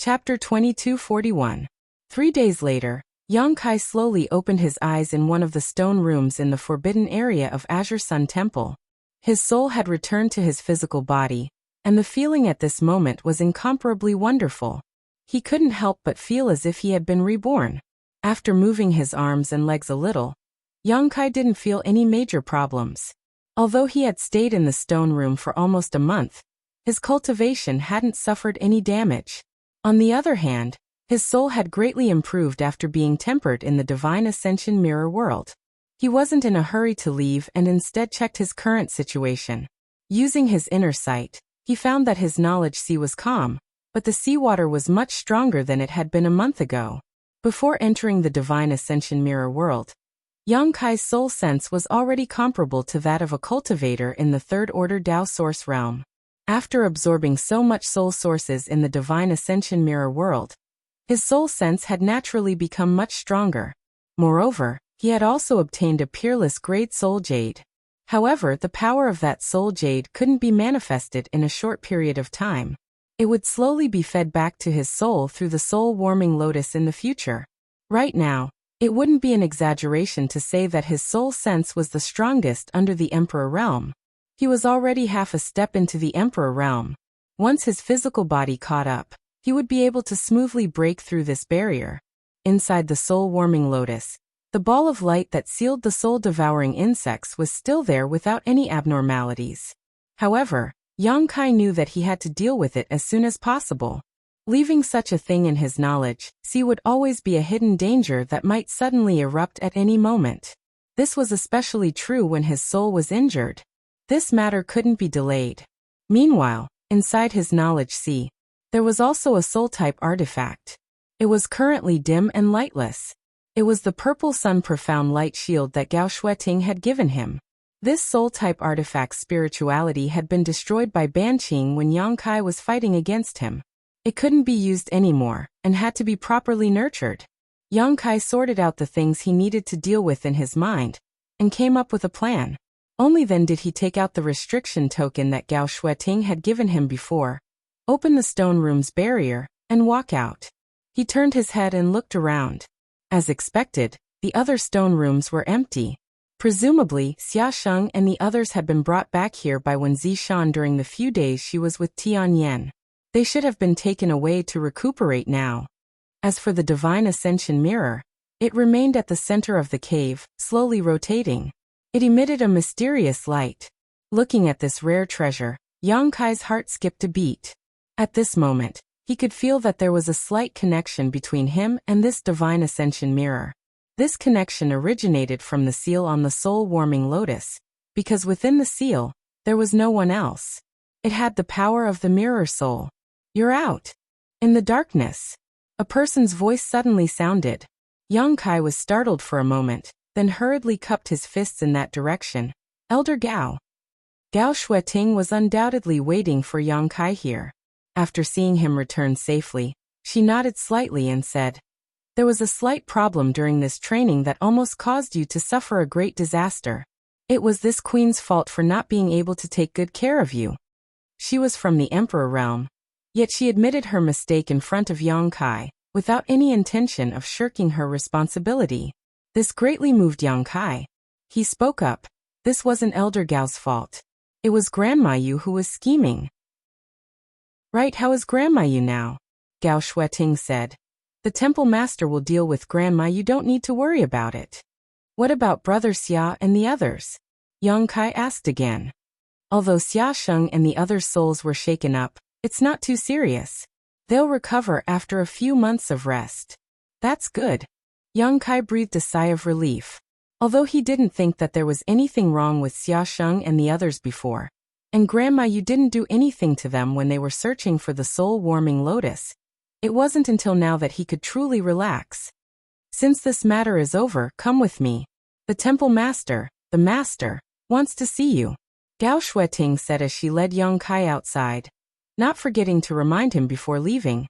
Chapter 2241. 3 days later, Yang Kai slowly opened his eyes in one of the stone rooms in the forbidden area of Azure Sun Temple. His soul had returned to his physical body, and the feeling at this moment was incomparably wonderful. He couldn't help but feel as if he had been reborn. After moving his arms and legs a little, Yang Kai didn't feel any major problems. Although he had stayed in the stone room for almost a month, his cultivation hadn't suffered any damage. On the other hand, his soul had greatly improved after being tempered in the Divine Ascension Mirror world. He wasn't in a hurry to leave and instead checked his current situation. Using his inner sight, he found that his knowledge sea was calm, but the seawater was much stronger than it had been a month ago. Before entering the Divine Ascension Mirror world, Yang Kai's soul sense was already comparable to that of a cultivator in the third order Dao source realm. After absorbing so much soul sources in the Divine Ascension Mirror world, his soul sense had naturally become much stronger. Moreover, he had also obtained a peerless great soul jade. However, the power of that soul jade couldn't be manifested in a short period of time. It would slowly be fed back to his soul through the soul-warming lotus in the future. Right now, it wouldn't be an exaggeration to say that his soul sense was the strongest under the Emperor realm. He was already half a step into the Emperor realm. Once his physical body caught up, he would be able to smoothly break through this barrier. Inside the soul-warming lotus, the ball of light that sealed the soul-devouring insects was still there without any abnormalities. However, Yang Kai knew that he had to deal with it as soon as possible. Leaving such a thing in his knowledge, sea would always be a hidden danger that might suddenly erupt at any moment. This was especially true when his soul was injured. This matter couldn't be delayed. Meanwhile, inside his knowledge sea, there was also a soul-type artifact. It was currently dim and lightless. It was the purple sun profound light shield that Gao Shueting had given him. This soul-type artifact's spirituality had been destroyed by Banqing when Yang Kai was fighting against him. It couldn't be used anymore, and had to be properly nurtured. Yang Kai sorted out the things he needed to deal with in his mind, and came up with a plan. Only then did he take out the restriction token that Gao Shueting had given him before, open the stone room's barrier, and walk out. He turned his head and looked around. As expected, the other stone rooms were empty. Presumably, Xia Sheng and the others had been brought back here by Wen Zishan during the few days she was with Tianyan. They should have been taken away to recuperate now. As for the Divine Ascension Mirror, it remained at the center of the cave, slowly rotating. It emitted a mysterious light. Looking at this rare treasure, Yang Kai's heart skipped a beat. At this moment, he could feel that there was a slight connection between him and this Divine Ascension Mirror. This connection originated from the seal on the soul-warming lotus, because within the seal, there was no one else. It had the power of the mirror soul. "You're out." In the darkness, a person's voice suddenly sounded. Yang Kai was startled for a moment, then hurriedly cupped his fists in that direction. "Elder Gao." Gao Shueting was undoubtedly waiting for Yang Kai here. After seeing him return safely, she nodded slightly and said, "There was a slight problem during this training that almost caused you to suffer a great disaster. It was this queen's fault for not being able to take good care of you." She was from the Emperor realm, yet she admitted her mistake in front of Yang Kai, without any intention of shirking her responsibility. This greatly moved Yang Kai. He spoke up. This wasn't Elder Gao's fault. It was Grandma Yu who was scheming. "Right, how is Grandma Yu now?" Gao Shueting said. "The temple master will deal with Grandma, you don't need to worry about it." "What about Brother Xia and the others?" Yang Kai asked again. Although Xia Sheng and the other souls were shaken up, it's not too serious. They'll recover after a few months of rest. "That's good." Yang Kai breathed a sigh of relief. Although he didn't think that there was anything wrong with Xia Sheng and the others before, and Grandma Yu didn't do anything to them when they were searching for the soul-warming lotus, it wasn't until now that he could truly relax. "Since this matter is over, come with me. The temple master, the master, wants to see you," Gao Shueting said as she led Yang Kai outside, not forgetting to remind him before leaving.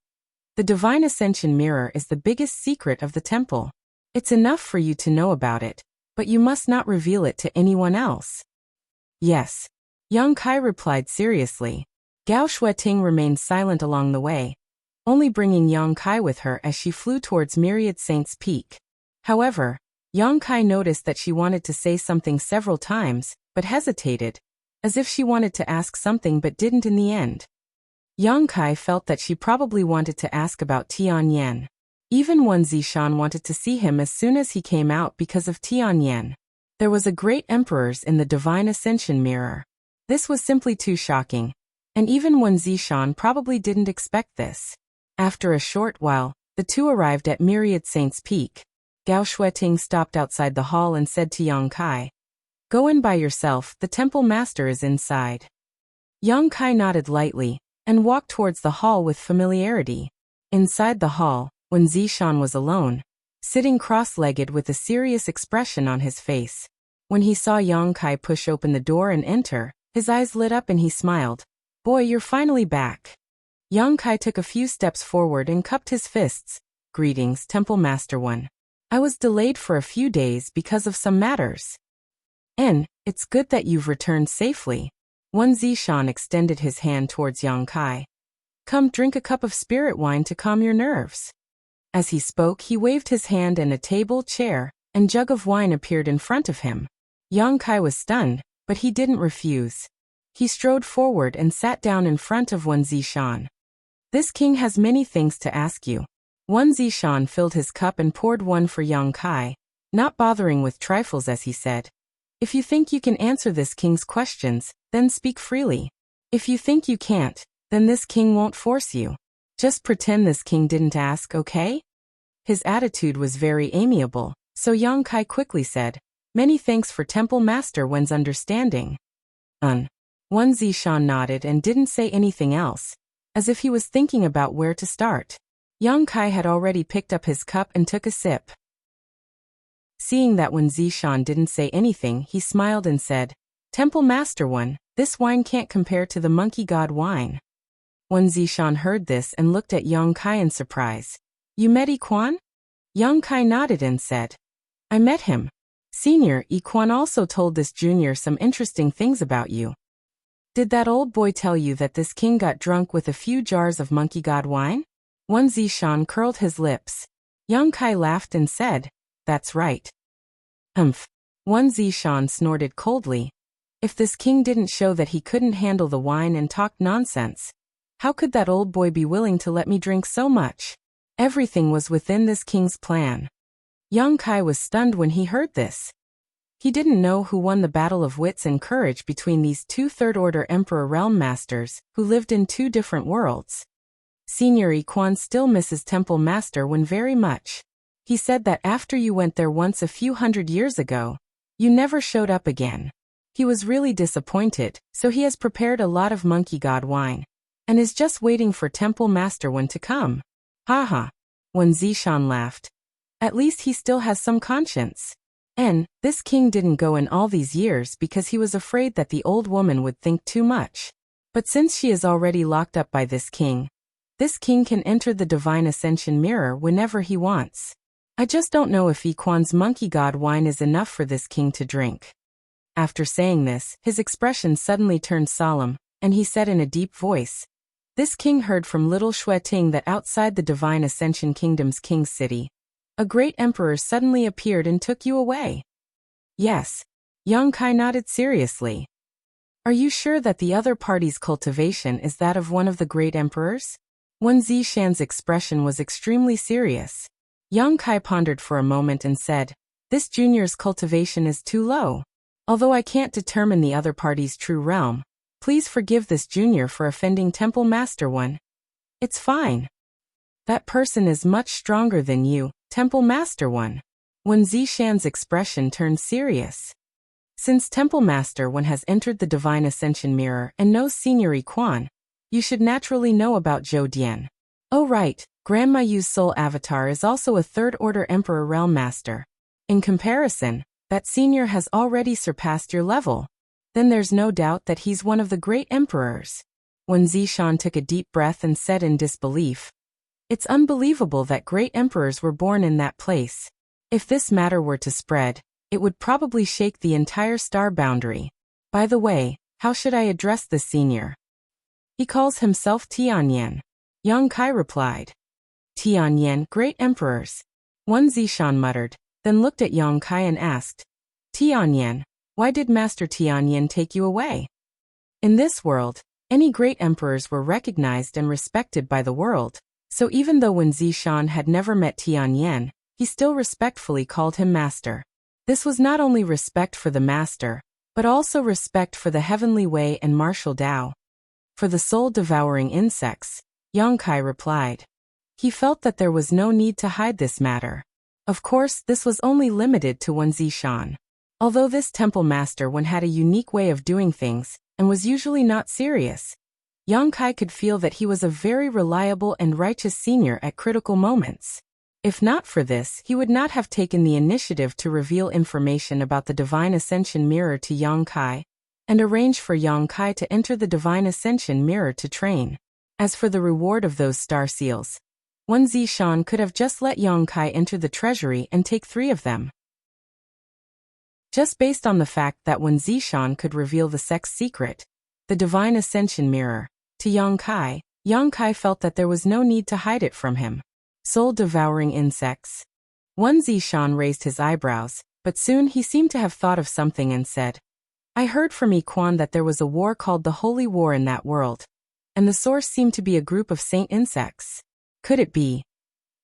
"The Divine Ascension Mirror is the biggest secret of the temple. It's enough for you to know about it, but you must not reveal it to anyone else." "Yes," Yang Kai replied seriously. Gao Shueting remained silent along the way. only bringing Yang Kai with her as she flew towards Myriad Saints Peak. However, Yang Kai noticed that she wanted to say something several times, but hesitated, as if she wanted to ask something but didn't in the end. Yang Kai felt that she probably wanted to ask about Tianyan. Even Wen Zishan wanted to see him as soon as he came out because of Tianyan. There was a great emperors in the Divine Ascension Mirror. This was simply too shocking, and even Wen Zishan probably didn't expect this. After a short while, the two arrived at Myriad Saints Peak. Gao Shueting stopped outside the hall and said to Yang Kai, "Go in by yourself, the temple master is inside." Yang Kai nodded lightly, and walked towards the hall with familiarity. Inside the hall, Wen Zishan was alone, sitting cross-legged with a serious expression on his face. When he saw Yang Kai push open the door and enter, his eyes lit up and he smiled. "Boy, you're finally back." Yang Kai took a few steps forward and cupped his fists. "Greetings, Temple Master One. I was delayed for a few days because of some matters. And it's good that you've returned safely." Wen Zishan extended his hand towards Yang Kai. "Come drink a cup of spirit wine to calm your nerves." As he spoke, he waved his hand and a table, chair, and jug of wine appeared in front of him. Yang Kai was stunned, but he didn't refuse. He strode forward and sat down in front of Wen Zishan. "This king has many things to ask you." Wen Zishan filled his cup and poured one for Yang Kai, not bothering with trifles as he said, "If you think you can answer this king's questions, then speak freely. If you think you can't, then this king won't force you. Just pretend this king didn't ask, okay?" His attitude was very amiable, so Yang Kai quickly said, "Many thanks for Temple Master Wen's understanding." Wen Zishan nodded and didn't say anything else, as if he was thinking about where to start. Yang Kai had already picked up his cup and took a sip. Seeing that Wen Zishan didn't say anything, he smiled and said, "Temple Master One, this wine can't compare to the Monkey God wine." Wen Zishan heard this and looked at Yang Kai in surprise. "You met Yiquan?" Yang Kai nodded and said, "I met him. Senior, Yiquan also told this junior some interesting things about you." "Did that old boy tell you that this king got drunk with a few jars of Monkey God wine?" Wen Zishan curled his lips. Yang Kai laughed and said, "That's right." "Humph." Wen Zishan snorted coldly. If this king didn't show that he couldn't handle the wine and talked nonsense, how could that old boy be willing to let me drink so much? Everything was within this king's plan. Yang Kai was stunned when he heard this. He didn't know who won the battle of wits and courage between these two third-order Emperor Realm Masters who lived in two different worlds. Senior Yiquan still misses Temple Master Wen very much. He said that after you went there once a few hundred years ago, you never showed up again. He was really disappointed, so he has prepared a lot of Monkey God wine, and is just waiting for Temple Master Wen to come. Haha. Wen Zishan laughed. At least he still has some conscience. And this king didn't go in all these years because he was afraid that the old woman would think too much. But since she is already locked up by this king can enter the Divine Ascension Mirror whenever he wants. I just don't know if Yiquan's Monkey God wine is enough for this king to drink. After saying this, his expression suddenly turned solemn, and he said in a deep voice, "This king heard from little Shueting that outside the Divine Ascension Kingdom's King's City, a great emperor suddenly appeared and took you away." "Yes." Yang Kai nodded seriously. "Are you sure that the other party's cultivation is that of one of the great emperors?" Wen Zishan's expression was extremely serious. Yang Kai pondered for a moment and said, "This junior's cultivation is too low. Although I can't determine the other party's true realm, please forgive this junior for offending Temple Master One. It's fine. That person is much stronger than you, Temple Master One." Wen Zishan's expression turned serious. Since Temple Master One has entered the Divine Ascension Mirror and knows Senior Yiquan, you should naturally know about Zhou Dian. Oh right, Grandma Yu's soul avatar is also a third-order Emperor Realm Master. In comparison, that senior has already surpassed your level. Then there's no doubt that he's one of the great emperors. Wen Zishan took a deep breath and said in disbelief, "It's unbelievable that great emperors were born in that place. If this matter were to spread, it would probably shake the entire star boundary. By the way, how should I address this senior?" "He calls himself Tianyan." Yang Kai replied. Tianyan, great emperors. Wen Zishan muttered, then looked at Yang Kai and asked, Tianyan, why did Master Tianyan take you away? In this world, any great emperors were recognized and respected by the world, so even though Wen Zishan had never met Tianyan, he still respectfully called him master. This was not only respect for the master, but also respect for the heavenly way and martial Tao. For the soul-devouring insects, Yang Kai replied. He felt that there was no need to hide this matter. Of course, this was only limited to Wen Zishan. Although this temple master had a unique way of doing things, and was usually not serious, Yang Kai could feel that he was a very reliable and righteous senior at critical moments. If not for this, he would not have taken the initiative to reveal information about the Divine Ascension Mirror to Yang Kai, and arrange for Yang Kai to enter the Divine Ascension Mirror to train. As for the reward of those star seals, Wen Zishan could have just let Yang Kai enter the treasury and take 3 of them. Just based on the fact that Wen Zishan could reveal the sex secret, the Divine Ascension Mirror, to Yang Kai felt that there was no need to hide it from him. Soul-devouring insects. Wen Zishan raised his eyebrows, but soon he seemed to have thought of something and said, I heard from Yi Quan that there was a war called the Holy War in that world, and the source seemed to be a group of saint insects. Could it be?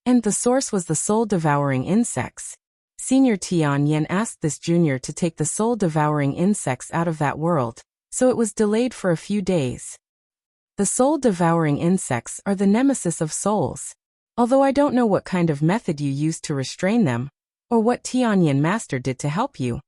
And the source was the soul-devouring insects. Senior Tianyan asked this junior to take the soul-devouring insects out of that world, so it was delayed for a few days. The soul-devouring insects are the nemesis of souls. Although I don't know what kind of method you used to restrain them, or what Tianyan master did to help you,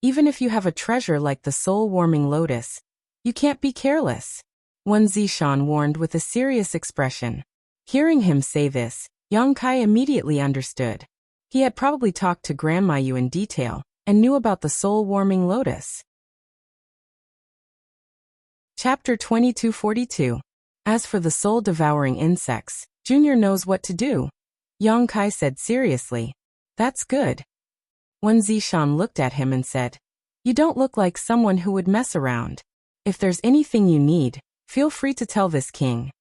even if you have a treasure like the soul-warming lotus, you can't be careless. Wen Zishan warned with a serious expression. Hearing him say this, Yang Kai immediately understood. He had probably talked to Grandma Yu in detail, and knew about the soul-warming lotus. Chapter 2242. As for the soul-devouring insects, Junior knows what to do. Yang Kai said seriously. That's good. Wen Zishan looked at him and said, You don't look like someone who would mess around. If there's anything you need, feel free to tell this king.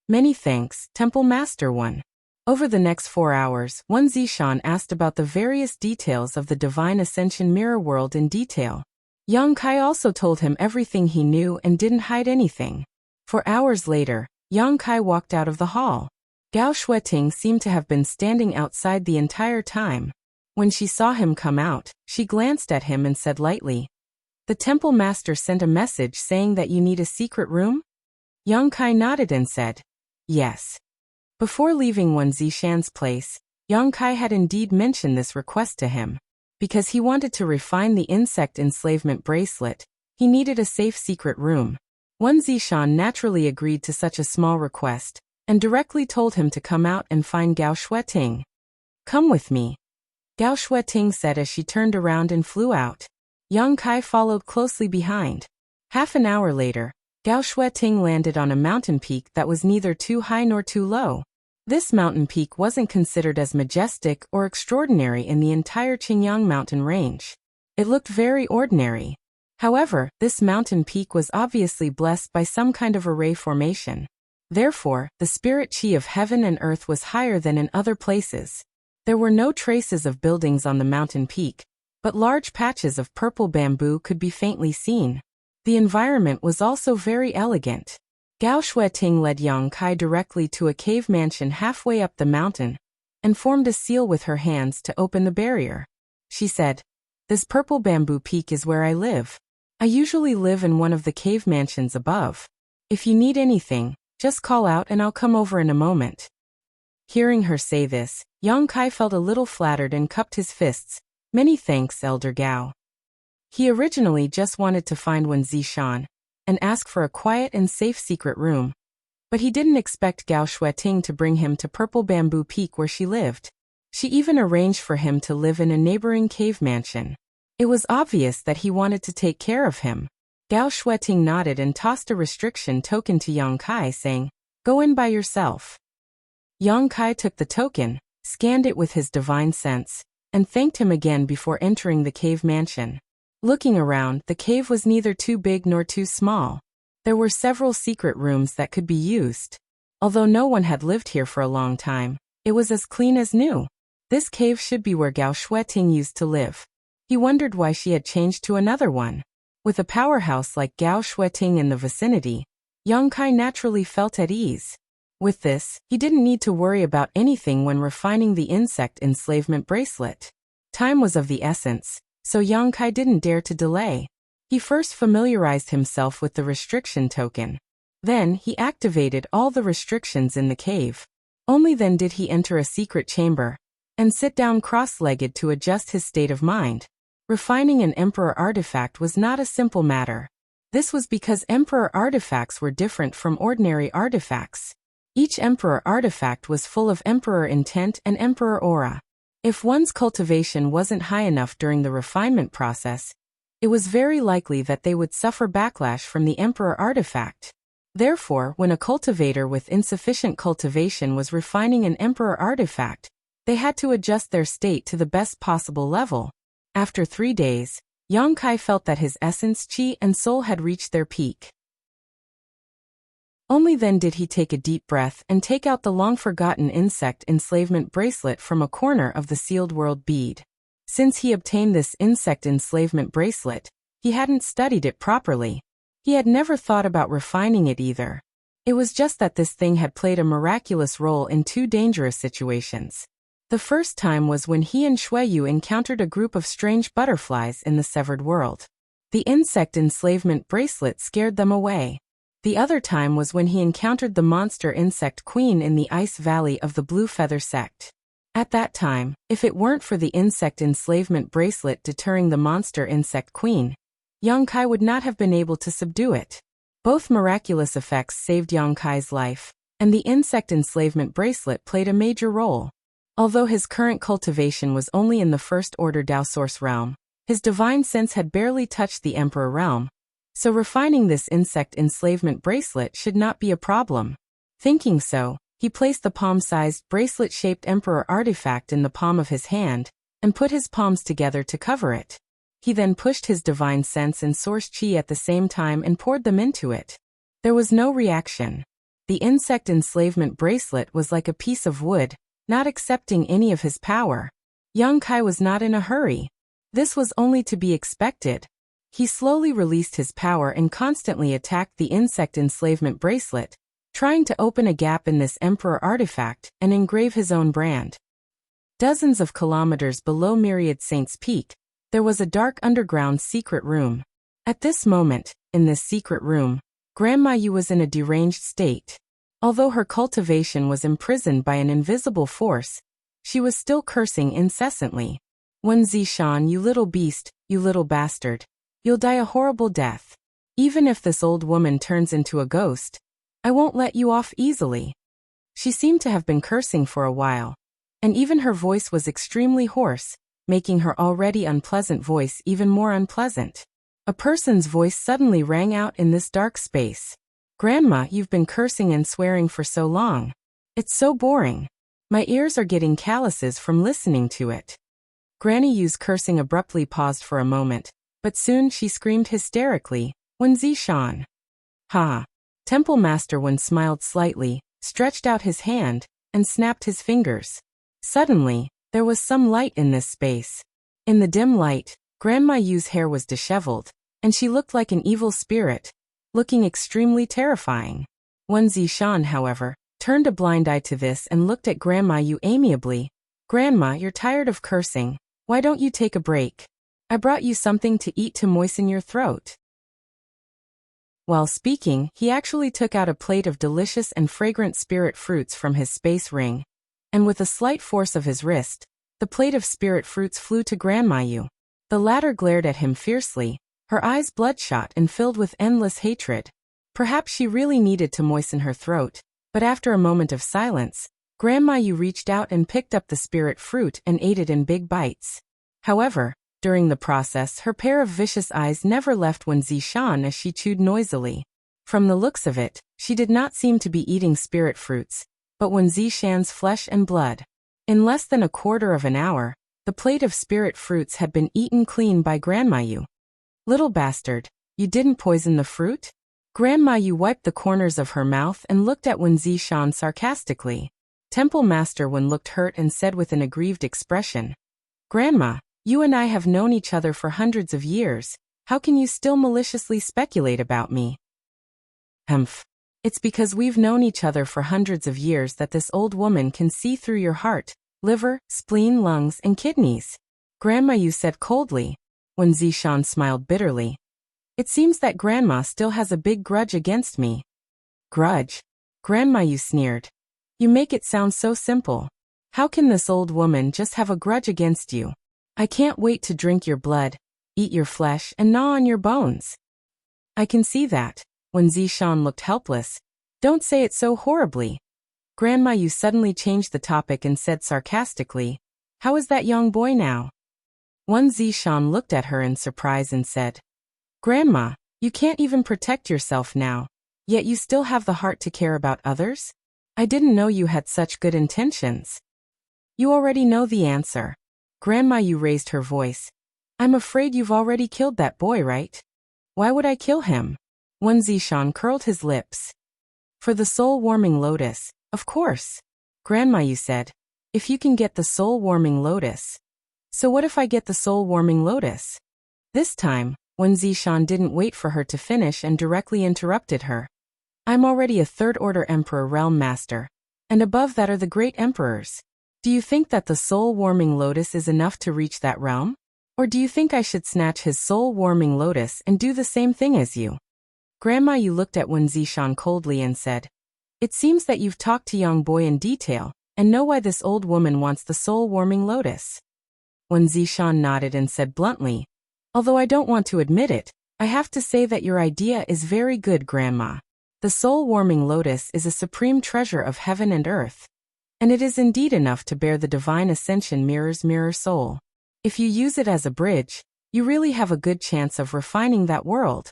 Many thanks, Temple Master One. Over the next 4 hours, Wen Zishan asked about the various details of the Divine Ascension Mirror world in detail. Yang Kai also told him everything he knew and didn't hide anything. 4 hours later, Yang Kai walked out of the hall. Gao Shueting seemed to have been standing outside the entire time. When she saw him come out, she glanced at him and said lightly, The temple master sent a message saying that you need a secret room? Yang Kai nodded and said, Yes. Before leaving Wen Zishan's place, Yang Kai had indeed mentioned this request to him. Because he wanted to refine the insect enslavement bracelet, he needed a safe secret room. Wen Zishan naturally agreed to such a small request, and directly told him to come out and find Gao Shueting. Come with me, Gao Shueting said as she turned around and flew out. Yang Kai followed closely behind. Half an hour later, Gao Shueting landed on a mountain peak that was neither too high nor too low. This mountain peak wasn't considered as majestic or extraordinary in the entire Qingyang mountain range. It looked very ordinary. However, this mountain peak was obviously blessed by some kind of array formation. Therefore, the spirit chi of heaven and earth was higher than in other places. There were no traces of buildings on the mountain peak, but large patches of purple bamboo could be faintly seen. The environment was also very elegant. Gao Shueting led Yang Kai directly to a cave mansion halfway up the mountain, and formed a seal with her hands to open the barrier. She said, This purple bamboo peak is where I live. I usually live in one of the cave mansions above. If you need anything, just call out and I'll come over in a moment. Hearing her say this, Yang Kai felt a little flattered and cupped his fists. Many thanks, Elder Gao. He originally just wanted to find Wen Zishan and ask for a quiet and safe secret room, but he didn't expect Gao Shueting to bring him to Purple Bamboo Peak where she lived. She even arranged for him to live in a neighboring cave mansion. It was obvious that he wanted to take care of him. Gao Shueting nodded and tossed a restriction token to Yang Kai, saying, Go in by yourself. Yang Kai took the token, scanned it with his divine sense, and thanked him again before entering the cave mansion. Looking around, the cave was neither too big nor too small. There were several secret rooms that could be used. Although no one had lived here for a long time, it was as clean as new. This cave should be where Gao Shueting used to live. He wondered why she had changed to another one. With a powerhouse like Gao Shueting in the vicinity, Yang Kai naturally felt at ease. With this, he didn't need to worry about anything when refining the insect enslavement bracelet. Time was of the essence, so Yang Kai didn't dare to delay. He first familiarized himself with the restriction token. Then he activated all the restrictions in the cave. Only then did he enter a secret chamber and sit down cross-legged to adjust his state of mind. Refining an Emperor artifact was not a simple matter. This was because Emperor artifacts were different from ordinary artifacts. Each Emperor artifact was full of Emperor intent and Emperor aura. If one's cultivation wasn't high enough during the refinement process, it was very likely that they would suffer backlash from the Emperor artifact. Therefore, when a cultivator with insufficient cultivation was refining an Emperor artifact, they had to adjust their state to the best possible level. After 3 days, Yang Kai felt that his essence, qi, and soul had reached their peak. Only then did he take a deep breath and take out the long-forgotten insect enslavement bracelet from a corner of the sealed world bead. Since he obtained this insect enslavement bracelet, he hadn't studied it properly. He had never thought about refining it either. It was just that this thing had played a miraculous role in 2 dangerous situations. The first time was when he and Shueyu encountered a group of strange butterflies in the severed world. The insect enslavement bracelet scared them away. The other time was when he encountered the monster insect queen in the ice valley of the Blue Feather sect. At that time, if it weren't for the insect enslavement bracelet deterring the monster insect queen, Yang Kai would not have been able to subdue it. Both miraculous effects saved Yang Kai's life, and the insect enslavement bracelet played a major role. Although his current cultivation was only in the first order Dao Source realm, his divine sense had barely touched the Emperor realm, so refining this insect enslavement bracelet should not be a problem. Thinking so, he placed the palm-sized bracelet-shaped Emperor artifact in the palm of his hand, and put his palms together to cover it. He then pushed his divine sense and source qi at the same time and poured them into it. There was no reaction. The insect enslavement bracelet was like a piece of wood, not accepting any of his power. Yang Kai was not in a hurry. This was only to be expected. He slowly released his power and constantly attacked the insect enslavement bracelet, trying to open a gap in this Emperor artifact and engrave his own brand. Dozens of kilometers below Myriad Saint's Peak, there was a dark underground secret room. At this moment, in this secret room, Grandma Yu was in a deranged state. Although her cultivation was imprisoned by an invisible force, she was still cursing incessantly. "Wen Zishan, you little beast, you little bastard. You'll die a horrible death. Even if this old woman turns into a ghost, I won't let you off easily." She seemed to have been cursing for a while, and even her voice was extremely hoarse, making her already unpleasant voice even more unpleasant. A person's voice suddenly rang out in this dark space. "Grandma, you've been cursing and swearing for so long. It's so boring. My ears are getting calluses from listening to it." Granny Yu's cursing abruptly paused for a moment, but soon she screamed hysterically, "Wen Zishan!" "Ha!" Temple Master Wen smiled slightly, stretched out his hand, and snapped his fingers. Suddenly, there was some light in this space. In the dim light, Grandma Yu's hair was disheveled, and she looked like an evil spirit, looking extremely terrifying. Wen Zishan, however, turned a blind eye to this and looked at Grandma Yu amiably. "Grandma, you're tired of cursing. Why don't you take a break? I brought you something to eat to moisten your throat." While speaking, he actually took out a plate of delicious and fragrant spirit fruits from his space ring, and with a slight force of his wrist, the plate of spirit fruits flew to Grandma Yu. The latter glared at him fiercely, her eyes bloodshot and filled with endless hatred. Perhaps she really needed to moisten her throat, but after a moment of silence, Grandma Yu reached out and picked up the spirit fruit and ate it in big bites. However, during the process, her pair of vicious eyes never left Wen Zishan as she chewed noisily. From the looks of it, she did not seem to be eating spirit fruits, but Wen Zishan's flesh and blood. In less than a quarter of an hour, the plate of spirit fruits had been eaten clean by Grandma Yu. "Little bastard, you didn't poison the fruit?" Grandma Yu wiped the corners of her mouth and looked at Wen Zishan sarcastically. Temple Master Wen looked hurt and said with an aggrieved expression, "Grandma, you and I have known each other for hundreds of years. How can you still maliciously speculate about me?" "Humph. It's because we've known each other for hundreds of years that this old woman can see through your heart, liver, spleen, lungs, and kidneys," Grandma Yu said coldly. Wen Zishan smiled bitterly. "It seems that Grandma still has a big grudge against me." "Grudge?" Grandma Yu sneered. "You make it sound so simple. How can this old woman just have a grudge against you? I can't wait to drink your blood, eat your flesh, and gnaw on your bones." "I can see that." When Zishan looked helpless. "Don't say it so horribly." Grandma Yu suddenly changed the topic and said sarcastically, "How is that young boy now?" Wen Zishan looked at her in surprise and said, "Grandma, you can't even protect yourself now, yet you still have the heart to care about others? I didn't know you had such good intentions." "You already know the answer." Grandma Yu raised her voice. "I'm afraid you've already killed that boy, right?" "Why would I kill him?" Wen Zishan curled his lips. "For the soul-warming lotus, of course," Grandma Yu said. "If you can get the soul-warming lotus." "So what if I get the soul-warming lotus?" This time, Wen Zishan didn't wait for her to finish and directly interrupted her. "I'm already a third-order Emperor Realm Master, and above that are the great emperors. Do you think that the soul-warming lotus is enough to reach that realm? Or do you think I should snatch his soul-warming lotus and do the same thing as you?" Grandma Yu looked at Wen Zishan coldly and said, "It seems that you've talked to young boy in detail, and know why this old woman wants the soul-warming lotus." Wen Zishan nodded and said bluntly, "Although I don't want to admit it, I have to say that your idea is very good, Grandma. The soul-warming lotus is a supreme treasure of heaven and earth, and it is indeed enough to bear the divine ascension mirror's mirror soul. If you use it as a bridge, you really have a good chance of refining that world."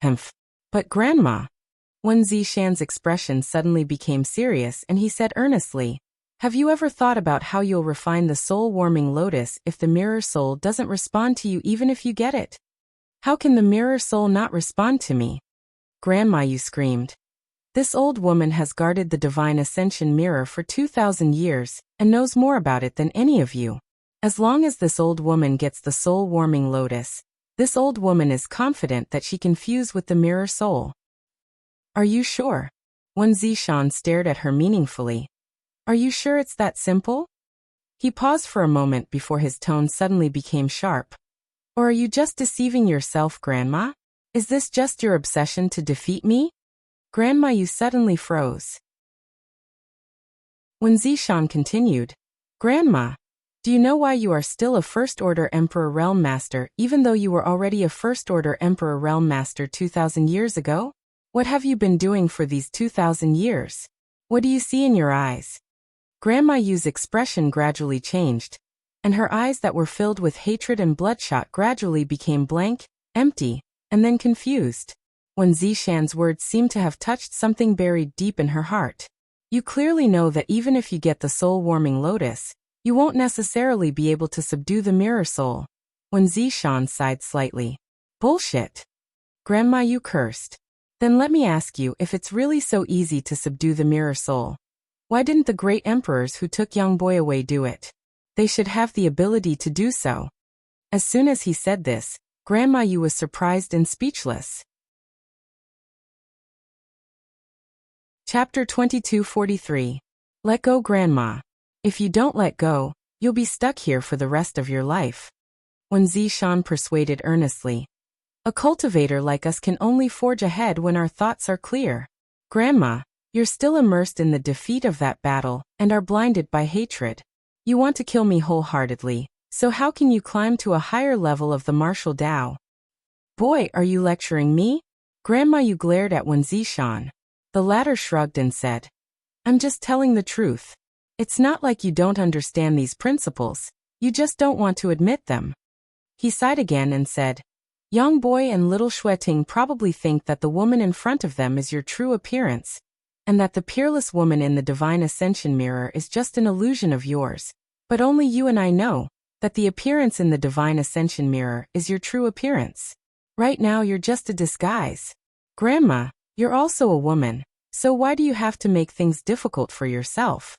"Humph. But Grandma," Wen Zishan's expression suddenly became serious and he said earnestly, "Have you ever thought about how you'll refine the soul-warming lotus if the mirror soul doesn't respond to you even if you get it? How can the mirror soul not respond to me?" Grandma Yu screamed. "This old woman has guarded the divine ascension mirror for 2,000 years and knows more about it than any of you. As long as this old woman gets the soul-warming lotus, this old woman is confident that she can fuse with the mirror soul." "Are you sure?" Wen Zishan stared at her meaningfully. "Are you sure it's that simple?" He paused for a moment before his tone suddenly became sharp. "Or are you just deceiving yourself, Grandma? Is this just your obsession to defeat me?" Grandma Yu suddenly froze. When Zishan continued, "Grandma, do you know why you are still a First-Order Emperor Realm Master even though you were already a First-Order Emperor Realm Master 2,000 years ago? What have you been doing for these 2,000 years? What do you see in your eyes?" Grandma Yu's expression gradually changed, and her eyes that were filled with hatred and bloodshot gradually became blank, empty, and then confused. When Zishan's words seemed to have touched something buried deep in her heart. "You clearly know that even if you get the soul-warming lotus, you won't necessarily be able to subdue the mirror soul." When Zishan sighed slightly. "Bullshit." Grandma Yu cursed. "Then let me ask you if it's really so easy to subdue the mirror soul. Why didn't the great emperors who took young boy away do it? They should have the ability to do so." As soon as he said this, Grandma Yu was surprised and speechless. Chapter 2243. Let go, Grandma. If you don't let go, you'll be stuck here for the rest of your life. When Zishan persuaded earnestly. "A cultivator like us can only forge ahead when our thoughts are clear. Grandma, you're still immersed in the defeat of that battle and are blinded by hatred. You want to kill me wholeheartedly, so how can you climb to a higher level of the martial Tao?" "Boy, are you lecturing me?" Grandma Yu glared at Wen Zishan. The latter shrugged and said, "I'm just telling the truth. It's not like you don't understand these principles, you just don't want to admit them." He sighed again and said, "Young boy and little Shueting probably think that the woman in front of them is your true appearance, and that the peerless woman in the divine ascension mirror is just an illusion of yours. But only you and I know that the appearance in the divine ascension mirror is your true appearance. Right now you're just a disguise." Grandma, you're also a woman, so why do you have to make things difficult for yourself?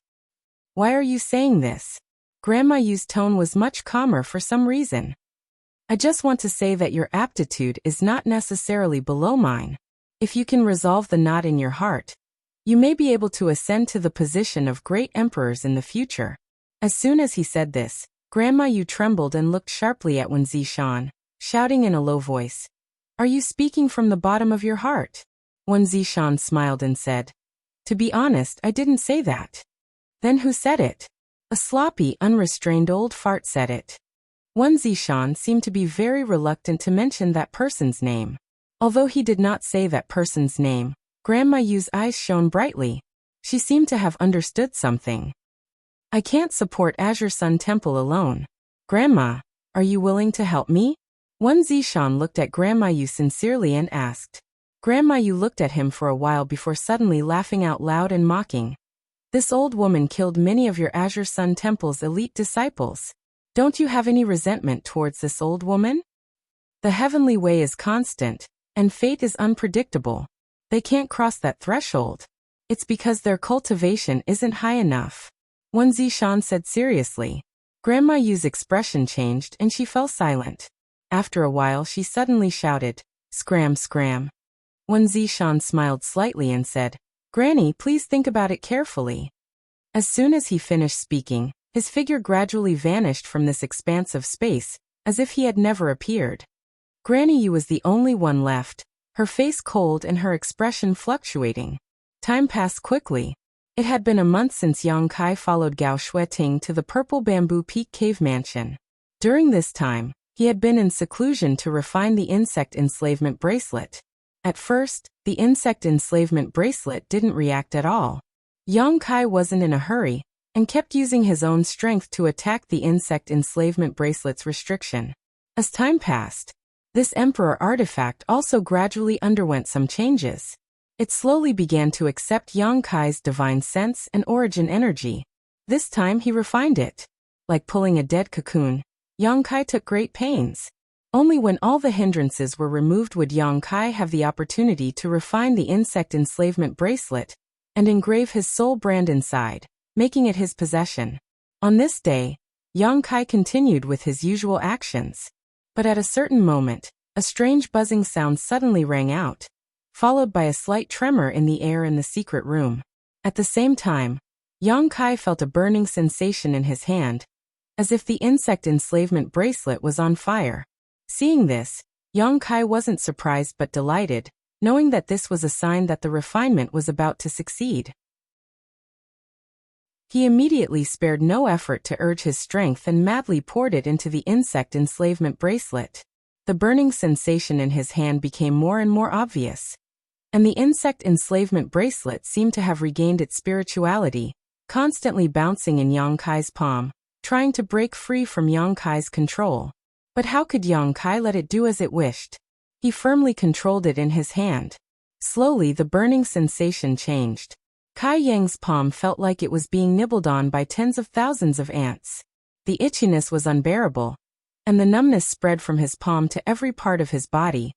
Why are you saying this? Grandma Yu's tone was much calmer for some reason. I just want to say that your aptitude is not necessarily below mine. If you can resolve the knot in your heart, you may be able to ascend to the position of great emperors in the future. As soon as he said this, Grandma Yu trembled and looked sharply at Wen Zishan, shouting in a low voice, "Are you speaking from the bottom of your heart?" Wen Zishan smiled and said, "To be honest, I didn't say that." "Then who said it?" "A sloppy, unrestrained old fart said it." Wen Zishan seemed to be very reluctant to mention that person's name. Although he did not say that person's name, Grandma Yu's eyes shone brightly. She seemed to have understood something. "I can't support Azure Sun Temple alone. Grandma, are you willing to help me?" Wen Zishan looked at Grandma Yu sincerely and asked. Grandma Yu looked at him for a while before suddenly laughing out loud and mocking. "This old woman killed many of your Azure Sun Temple's elite disciples. Don't you have any resentment towards this old woman? The heavenly way is constant, and fate is unpredictable. They can't cross that threshold. It's because their cultivation isn't high enough." Wen Zishan said seriously. Grandma Yu's expression changed and she fell silent. After a while she suddenly shouted, "Scram, scram." Wen Zishan smiled slightly and said, "Granny, please think about it carefully." As soon as he finished speaking, his figure gradually vanished from this expanse of space, as if he had never appeared. Granny Yu was the only one left, her face cold and her expression fluctuating. Time passed quickly. It had been a month since Yang Kai followed Gao Shueting to the Purple Bamboo Peak Cave Mansion. During this time, he had been in seclusion to refine the insect enslavement bracelet. At first, the insect enslavement bracelet didn't react at all. Yang Kai wasn't in a hurry, and kept using his own strength to attack the insect enslavement bracelet's restriction. As time passed, this emperor artifact also gradually underwent some changes. It slowly began to accept Yang Kai's divine sense and origin energy. This time he refined it. Like pulling a dead cocoon, Yang Kai took great pains. Only when all the hindrances were removed would Yang Kai have the opportunity to refine the insect enslavement bracelet and engrave his soul brand inside, making it his possession. On this day, Yang Kai continued with his usual actions. But at a certain moment, a strange buzzing sound suddenly rang out, followed by a slight tremor in the air in the secret room. At the same time, Yang Kai felt a burning sensation in his hand, as if the insect enslavement bracelet was on fire. Seeing this, Yang Kai wasn't surprised but delighted, knowing that this was a sign that the refinement was about to succeed. He immediately spared no effort to urge his strength and madly poured it into the insect enslavement bracelet. The burning sensation in his hand became more and more obvious, and the insect enslavement bracelet seemed to have regained its spirituality, constantly bouncing in Yang Kai's palm, trying to break free from Yang Kai's control. But how could Yang Kai let it do as it wished? He firmly controlled it in his hand. Slowly the burning sensation changed. Kai Yang's palm felt like it was being nibbled on by tens of thousands of ants. The itchiness was unbearable, and the numbness spread from his palm to every part of his body,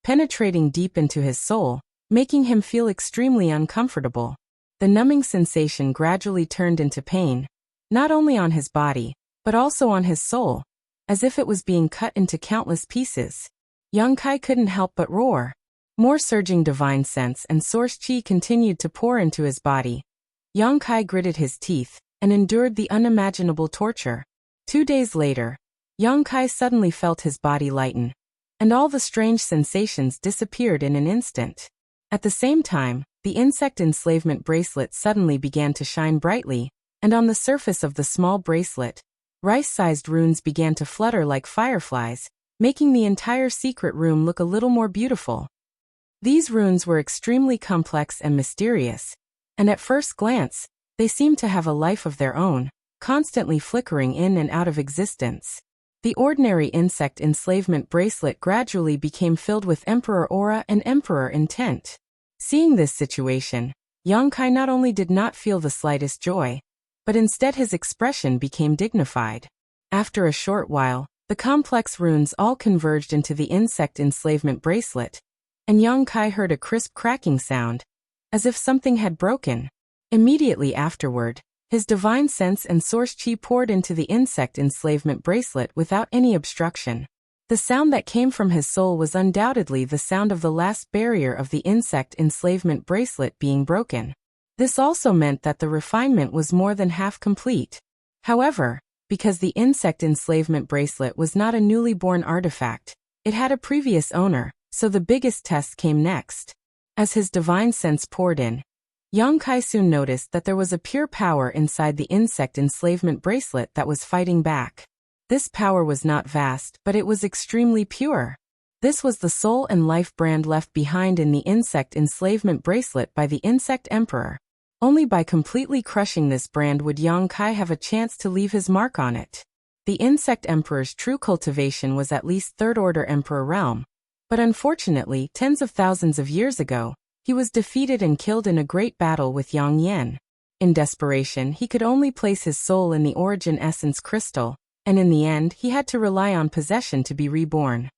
penetrating deep into his soul, making him feel extremely uncomfortable. The numbing sensation gradually turned into pain, not only on his body, but also on his soul, as if it was being cut into countless pieces. Yang Kai couldn't help but roar. More surging divine sense and source chi continued to pour into his body. Yang Kai gritted his teeth and endured the unimaginable torture. 2 days later, Yang Kai suddenly felt his body lighten, and all the strange sensations disappeared in an instant. At the same time, the insect enslavement bracelet suddenly began to shine brightly, and on the surface of the small bracelet, rice-sized runes began to flutter like fireflies, making the entire secret room look a little more beautiful. These runes were extremely complex and mysterious, and at first glance, they seemed to have a life of their own, constantly flickering in and out of existence. The ordinary insect enslavement bracelet gradually became filled with emperor aura and emperor intent. Seeing this situation, Yang Kai not only did not feel the slightest joy, but instead his expression became dignified. After a short while, the complex runes all converged into the insect enslavement bracelet, and Yang Kai heard a crisp cracking sound, as if something had broken. Immediately afterward, his divine sense and source chi poured into the insect enslavement bracelet without any obstruction. The sound that came from his soul was undoubtedly the sound of the last barrier of the insect enslavement bracelet being broken. This also meant that the refinement was more than half complete. However, because the insect enslavement bracelet was not a newly born artifact, it had a previous owner, so the biggest test came next. As his divine sense poured in, Yang Kai soon noticed that there was a pure power inside the insect enslavement bracelet that was fighting back. This power was not vast, but it was extremely pure. This was the soul and life brand left behind in the insect enslavement bracelet by the Insect Emperor. Only by completely crushing this brand would Yang Kai have a chance to leave his mark on it. The Insect Emperor's true cultivation was at least third-order Emperor realm, but unfortunately, tens of thousands of years ago, he was defeated and killed in a great battle with Yang Yan. In desperation, he could only place his soul in the origin essence crystal, and in the end, he had to rely on possession to be reborn.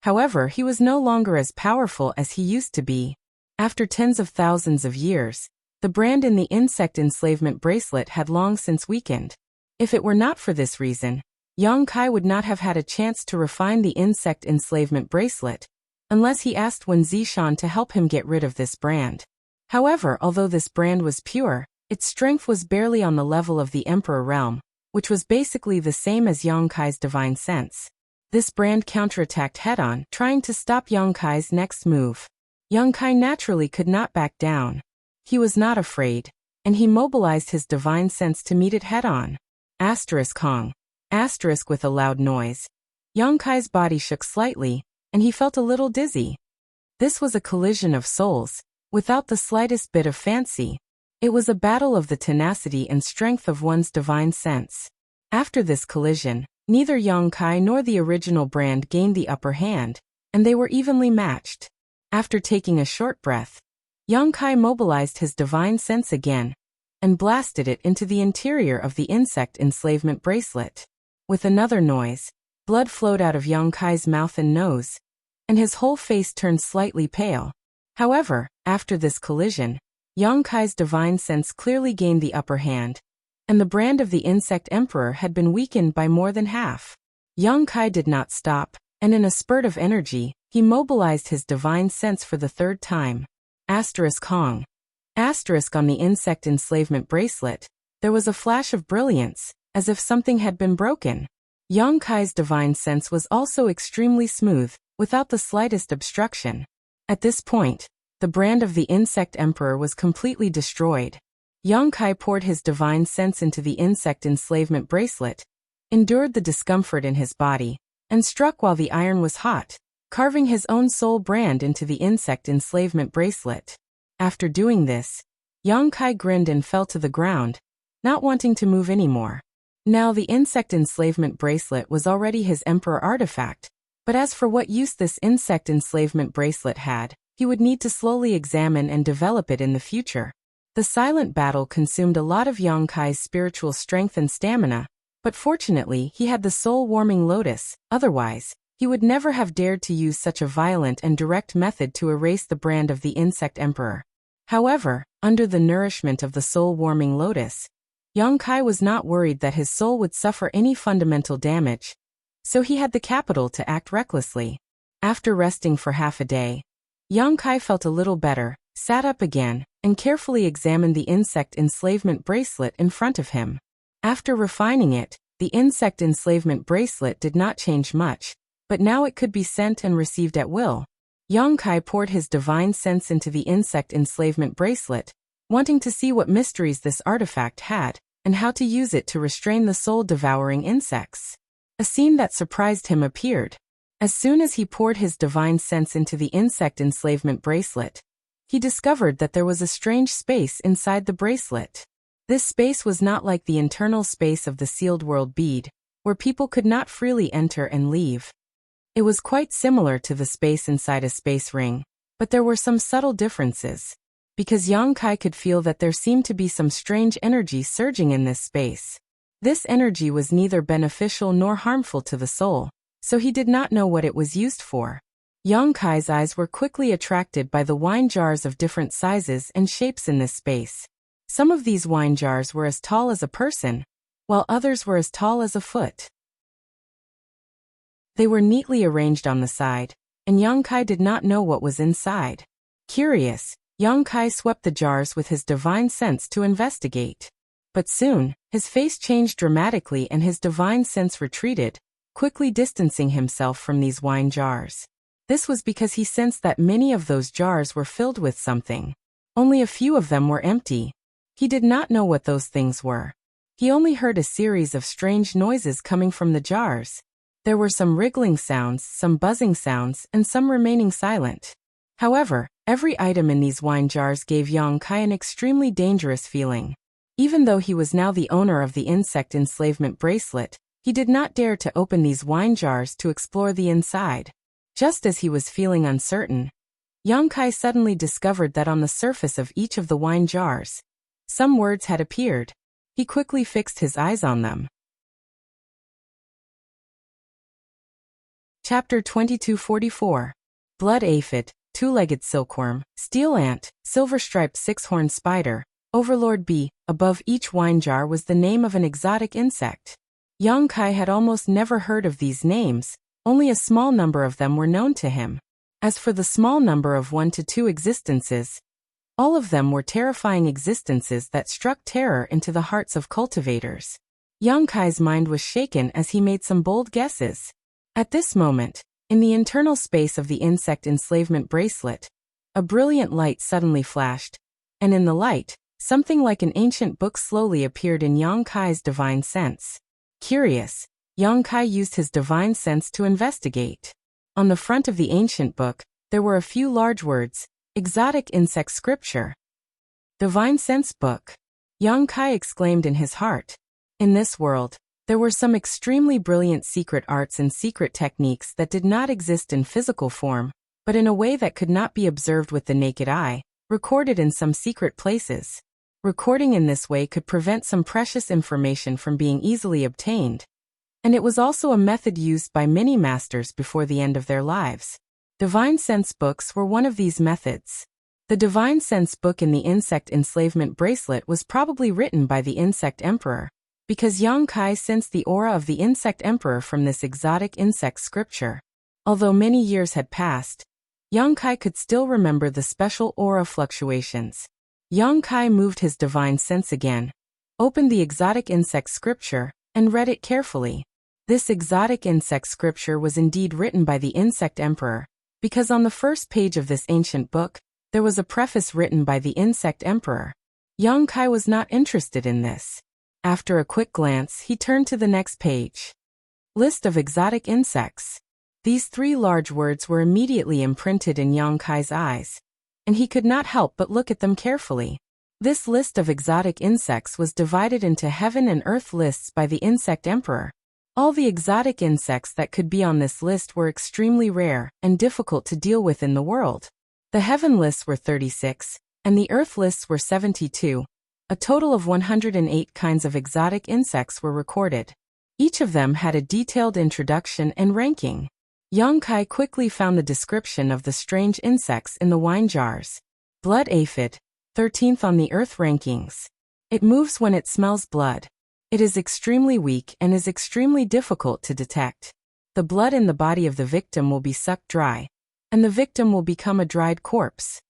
However, he was no longer as powerful as he used to be. After tens of thousands of years, the brand in the insect enslavement bracelet had long since weakened. If it were not for this reason, Yang Kai would not have had a chance to refine the insect enslavement bracelet, unless he asked Wen Zishan to help him get rid of this brand. However, although this brand was pure, its strength was barely on the level of the Emperor realm, which was basically the same as Yang Kai's divine sense. This brand counterattacked head-on, trying to stop Yang Kai's next move. Yang Kai naturally could not back down. He was not afraid, and he mobilized his divine sense to meet it head-on. Asterisk Hong. Asterisk with a loud noise. Yang Kai's body shook slightly, and he felt a little dizzy. This was a collision of souls, without the slightest bit of fancy. It was a battle of the tenacity and strength of one's divine sense. After this collision, neither Yang Kai nor the original brand gained the upper hand, and they were evenly matched. After taking a short breath, Yang Kai mobilized his divine sense again, and blasted it into the interior of the insect enslavement bracelet. With another noise, blood flowed out of Yang Kai's mouth and nose, and his whole face turned slightly pale. However, after this collision, Yang Kai's divine sense clearly gained the upper hand, and the brand of the Insect Emperor had been weakened by more than half. Yang Kai did not stop, and in a spurt of energy, he mobilized his divine sense for the third time. Asterisk Hong. Asterisk on the insect enslavement bracelet, there was a flash of brilliance, as if something had been broken. Yang Kai's divine sense was also extremely smooth, without the slightest obstruction. At this point, the brand of the Insect Emperor was completely destroyed. Yang Kai poured his divine sense into the insect enslavement bracelet, endured the discomfort in his body, and struck while the iron was hot, carving his own soul brand into the insect enslavement bracelet. After doing this, Yang Kai grinned and fell to the ground, not wanting to move anymore. Now the insect enslavement bracelet was already his emperor artifact, but as for what use this insect enslavement bracelet had, he would need to slowly examine and develop it in the future. The silent battle consumed a lot of Yang Kai's spiritual strength and stamina, but fortunately he had the soul-warming lotus, otherwise, he would never have dared to use such a violent and direct method to erase the brand of the Insect Emperor. However, under the nourishment of the soul-warming lotus, Yang Kai was not worried that his soul would suffer any fundamental damage, so he had the capital to act recklessly. After resting for half a day, Yang Kai felt a little better, sat up again, and carefully examined the insect enslavement bracelet in front of him. After refining it, the insect enslavement bracelet did not change much, but now it could be sent and received at will. Yang Kai poured his divine sense into the insect enslavement bracelet, wanting to see what mysteries this artifact had, and how to use it to restrain the soul-devouring insects. A scene that surprised him appeared. As soon as he poured his divine sense into the insect enslavement bracelet, he discovered that there was a strange space inside the bracelet. This space was not like the internal space of the sealed world bead, where people could not freely enter and leave. It was quite similar to the space inside a space ring, but there were some subtle differences. Because Yang Kai could feel that there seemed to be some strange energy surging in this space. This energy was neither beneficial nor harmful to the soul, so he did not know what it was used for. Yang Kai's eyes were quickly attracted by the wine jars of different sizes and shapes in this space. Some of these wine jars were as tall as a person, while others were as tall as a foot. They were neatly arranged on the side, and Yang Kai did not know what was inside. Curious, Yang Kai swept the jars with his divine sense to investigate. But soon, his face changed dramatically and his divine sense retreated, quickly distancing himself from these wine jars. This was because he sensed that many of those jars were filled with something. Only a few of them were empty. He did not know what those things were. He only heard a series of strange noises coming from the jars. There were some wriggling sounds, some buzzing sounds, and some remaining silent. However, every item in these wine jars gave Yang Kai an extremely dangerous feeling. Even though he was now the owner of the insect enslavement bracelet, he did not dare to open these wine jars to explore the inside. Just as he was feeling uncertain, Yang Kai suddenly discovered that on the surface of each of the wine jars, some words had appeared. He quickly fixed his eyes on them. Chapter 2244. Blood Aphid, Two-Legged Silkworm, Steel Ant, Silver-Striped Six-Horned Spider, Overlord Bee. Above each wine jar was the name of an exotic insect. Yang Kai had almost never heard of these names, only a small number of them were known to him. As for the small number of 1 to 2 existences, all of them were terrifying existences that struck terror into the hearts of cultivators. Yang Kai's mind was shaken as he made some bold guesses. At this moment, in the internal space of the insect enslavement bracelet, a brilliant light suddenly flashed, and in the light, something like an ancient book slowly appeared in Yang Kai's divine sense. Curious, Yang Kai used his divine sense to investigate. On the front of the ancient book, there were a few large words, Exotic Insect Scripture. Divine Sense Book. Yang Kai exclaimed in his heart. In this world, there were some extremely brilliant secret arts and secret techniques that did not exist in physical form, but in a way that could not be observed with the naked eye, recorded in some secret places. Recording in this way could prevent some precious information from being easily obtained. And it was also a method used by many masters before the end of their lives. Divine Sense books were one of these methods. The Divine Sense book in the insect enslavement bracelet was probably written by the insect emperor, because Yang Kai sensed the aura of the insect emperor from this exotic insect scripture. Although many years had passed, Yang Kai could still remember the special aura fluctuations. Yang Kai moved his divine sense again, opened the exotic insect scripture, and read it carefully. This exotic insect scripture was indeed written by the insect emperor, because on the first page of this ancient book, there was a preface written by the insect emperor. Yang Kai was not interested in this. After a quick glance, he turned to the next page. List of exotic insects. These 3 large words were immediately imprinted in Yang Kai's eyes, and he could not help but look at them carefully. This list of exotic insects was divided into heaven and earth lists by the insect emperor. All the exotic insects that could be on this list were extremely rare and difficult to deal with in the world. The heaven lists were 36, and the earth lists were 72. A total of 108 kinds of exotic insects were recorded. Each of them had a detailed introduction and ranking. Yang Kai quickly found the description of the strange insects in the wine jars. Blood Aphid, 13th on the earth rankings. It moves when it smells blood. It is extremely weak and is extremely difficult to detect. The blood in the body of the victim will be sucked dry, and the victim will become a dried corpse.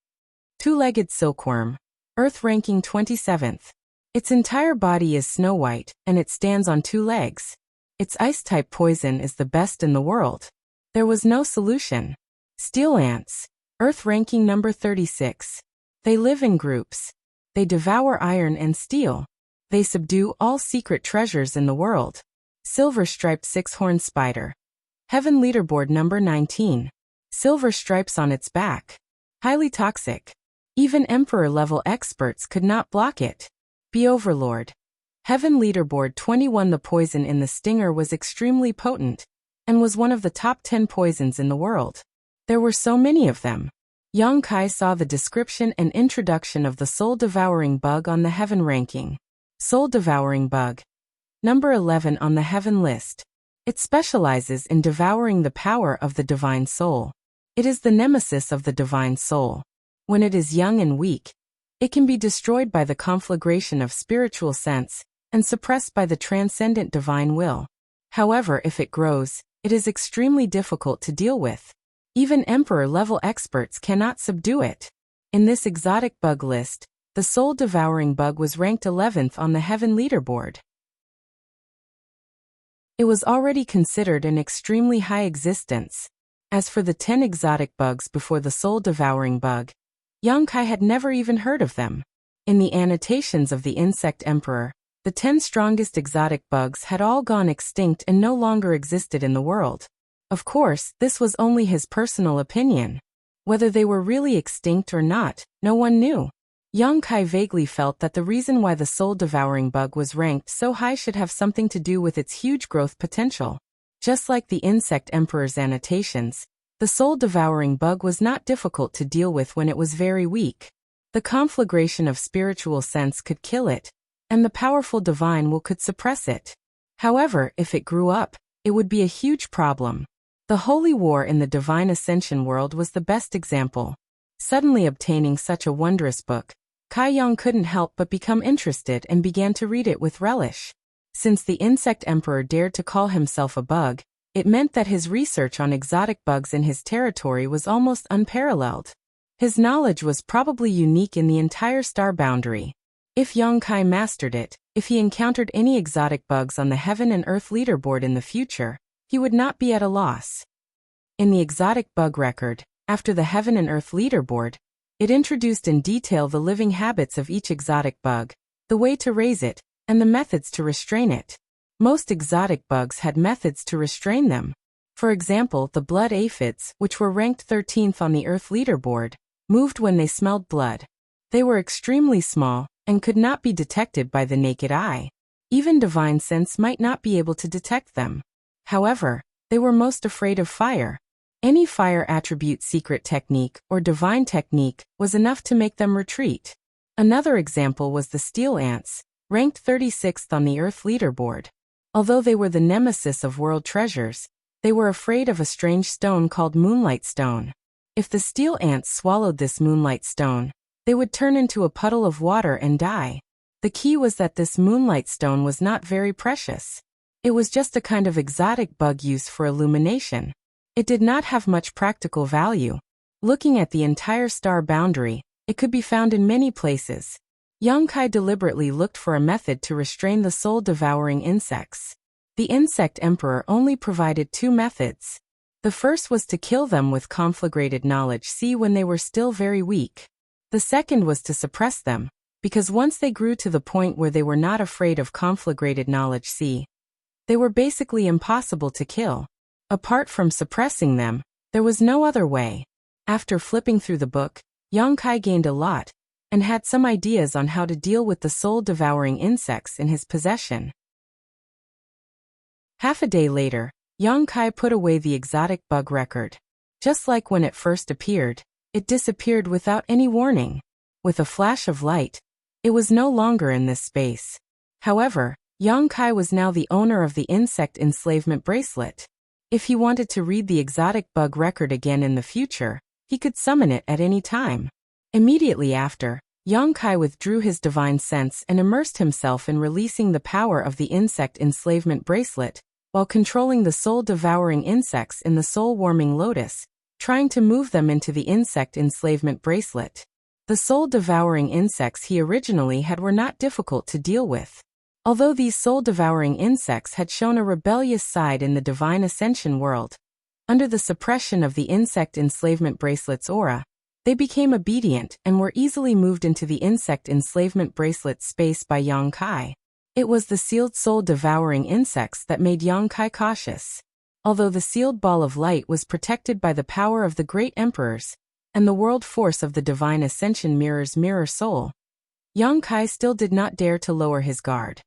Two-legged silkworm, earth ranking 27th. Its entire body is snow white, and it stands on 2 legs. Its ice-type poison is the best in the world. There was no solution. Steel ants, earth ranking number 36. They live in groups. They devour iron and steel. They subdue all secret treasures in the world. Silver-striped six-horned spider. Heaven leaderboard number 19. Silver stripes on its back. Highly toxic. Even emperor-level experts could not block it. Be overlord. Heaven leaderboard 21. The poison in the stinger was extremely potent, and was one of the top 10 poisons in the world. There were so many of them. Yang Kai saw the description and introduction of the soul-devouring bug on the heaven ranking. Soul-devouring bug. Number 11 on the heaven list. It specializes in devouring the power of the divine soul. It is the nemesis of the divine soul. When it is young and weak, it can be destroyed by the conflagration of spiritual sense and suppressed by the transcendent divine will. However, if it grows, it is extremely difficult to deal with. Even emperor-level experts cannot subdue it. In this exotic bug list, the soul-devouring bug was ranked 11th on the Heaven leaderboard. It was already considered an extremely high existence. As for the 10 exotic bugs before the soul-devouring bug, Yang Kai had never even heard of them. In the annotations of the Insect Emperor, the 10 strongest exotic bugs had all gone extinct and no longer existed in the world. Of course, this was only his personal opinion. Whether they were really extinct or not, no one knew. Yang Kai vaguely felt that the reason why the soul-devouring bug was ranked so high should have something to do with its huge growth potential. Just like the Insect Emperor's annotations, the soul-devouring bug was not difficult to deal with when it was very weak. The conflagration of spiritual sense could kill it, and the powerful divine will could suppress it. However, if it grew up, it would be a huge problem. The holy war in the divine ascension world was the best example. Suddenly obtaining such a wondrous book, Kai Yang couldn't help but become interested and began to read it with relish. Since the Insect Emperor dared to call himself a bug, it meant that his research on exotic bugs in his territory was almost unparalleled. His knowledge was probably unique in the entire star boundary. If Yang Kai mastered it, if he encountered any exotic bugs on the Heaven and Earth leaderboard in the future, he would not be at a loss. In the exotic bug record, after the Heaven and Earth leaderboard, it introduced in detail the living habits of each exotic bug, the way to raise it, and the methods to restrain it. Most exotic bugs had methods to restrain them. For example, the blood aphids, which were ranked 13th on the Earth leaderboard, moved when they smelled blood. They were extremely small and could not be detected by the naked eye. Even divine sense might not be able to detect them. However, they were most afraid of fire. Any fire attribute secret technique or divine technique was enough to make them retreat. Another example was the steel ants, ranked 36th on the Earth leaderboard. Although they were the nemesis of world treasures, they were afraid of a strange stone called Moonlight Stone. If the steel ants swallowed this Moonlight Stone, they would turn into a puddle of water and die. The key was that this Moonlight Stone was not very precious. It was just a kind of exotic bug used for illumination. It did not have much practical value. Looking at the entire star boundary, it could be found in many places. Yang Kai deliberately looked for a method to restrain the soul-devouring insects. The Insect Emperor only provided 2 methods. The first was to kill them with conflagrated knowledge C when they were still very weak. The second was to suppress them, because once they grew to the point where they were not afraid of conflagrated knowledge C, they were basically impossible to kill. Apart from suppressing them, there was no other way. After flipping through the book, Yang Kai gained a lot, and had some ideas on how to deal with the soul-devouring insects in his possession. Half a day later, Yang Kai put away the exotic bug record. Just like when it first appeared, it disappeared without any warning. With a flash of light, it was no longer in this space. However, Yang Kai was now the owner of the insect enslavement bracelet. If he wanted to read the exotic bug record again in the future, he could summon it at any time. Immediately after, Yang Kai withdrew his divine sense and immersed himself in releasing the power of the insect enslavement bracelet, while controlling the soul-devouring insects in the soul-warming lotus, trying to move them into the insect enslavement bracelet. The soul-devouring insects he originally had were not difficult to deal with. Although these soul-devouring insects had shown a rebellious side in the divine ascension world, under the suppression of the insect enslavement bracelet's aura, they became obedient and were easily moved into the insect enslavement bracelet space by Yang Kai. It was the sealed soul-devouring insects that made Yang Kai cautious. Although the sealed ball of light was protected by the power of the great emperors, and the world force of the divine ascension mirror's mirror soul, Yang Kai still did not dare to lower his guard.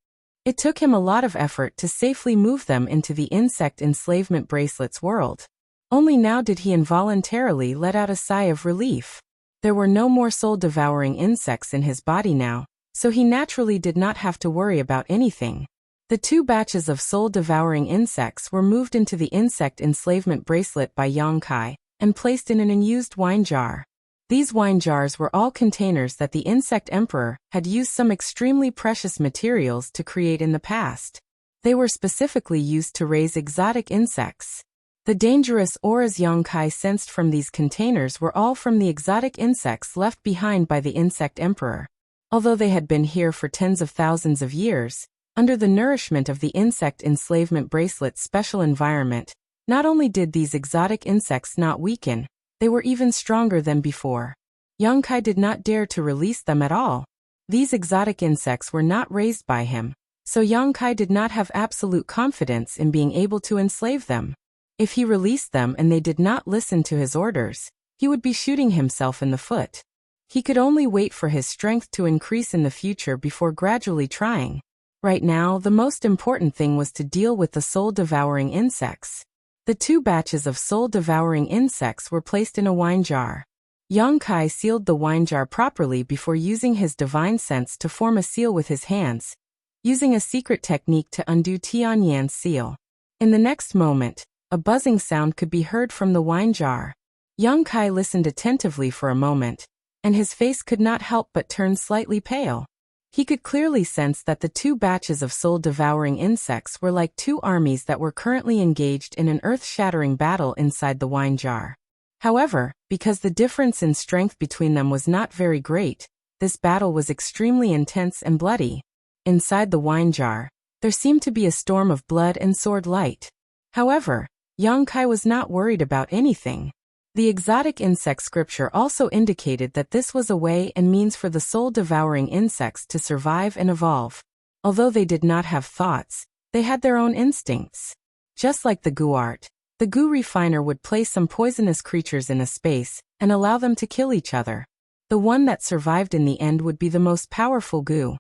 It took him a lot of effort to safely move them into the insect enslavement bracelet's world. Only now did he involuntarily let out a sigh of relief. There were no more soul-devouring insects in his body now, so he naturally did not have to worry about anything. The 2 batches of soul-devouring insects were moved into the insect enslavement bracelet by Yang Kai, and placed in an unused wine jar. These wine jars were all containers that the insect emperor had used some extremely precious materials to create in the past. They were specifically used to raise exotic insects. The dangerous auras Yang Kai sensed from these containers were all from the exotic insects left behind by the insect emperor. Although they had been here for tens of thousands of years, under the nourishment of the insect enslavement bracelet's special environment, not only did these exotic insects not weaken, they were even stronger than before. Yang Kai did not dare to release them at all. These exotic insects were not raised by him, so Yang Kai did not have absolute confidence in being able to enslave them. If he released them and they did not listen to his orders, he would be shooting himself in the foot. He could only wait for his strength to increase in the future before gradually trying. Right now, the most important thing was to deal with the soul-devouring insects. The 2 batches of soul-devouring insects were placed in a wine jar. Yang Kai sealed the wine jar properly before using his divine sense to form a seal with his hands, using a secret technique to undo Tianyan's seal. In the next moment, a buzzing sound could be heard from the wine jar. Yang Kai listened attentively for a moment, and his face could not help but turn slightly pale. He could clearly sense that the 2 batches of soul-devouring insects were like 2 armies that were currently engaged in an earth-shattering battle inside the wine jar. However, because the difference in strength between them was not very great, this battle was extremely intense and bloody. Inside the wine jar, there seemed to be a storm of blood and sword light. However, Yang Kai was not worried about anything. The exotic insect scripture also indicated that this was a way and means for the soul-devouring insects to survive and evolve. Although they did not have thoughts, they had their own instincts. Just like the goo art, the goo refiner would place some poisonous creatures in a space and allow them to kill each other. The one that survived in the end would be the most powerful goo.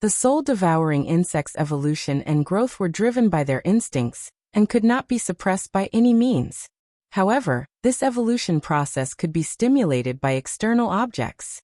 The soul-devouring insects' evolution and growth were driven by their instincts and could not be suppressed by any means. However, this evolution process could be stimulated by external objects.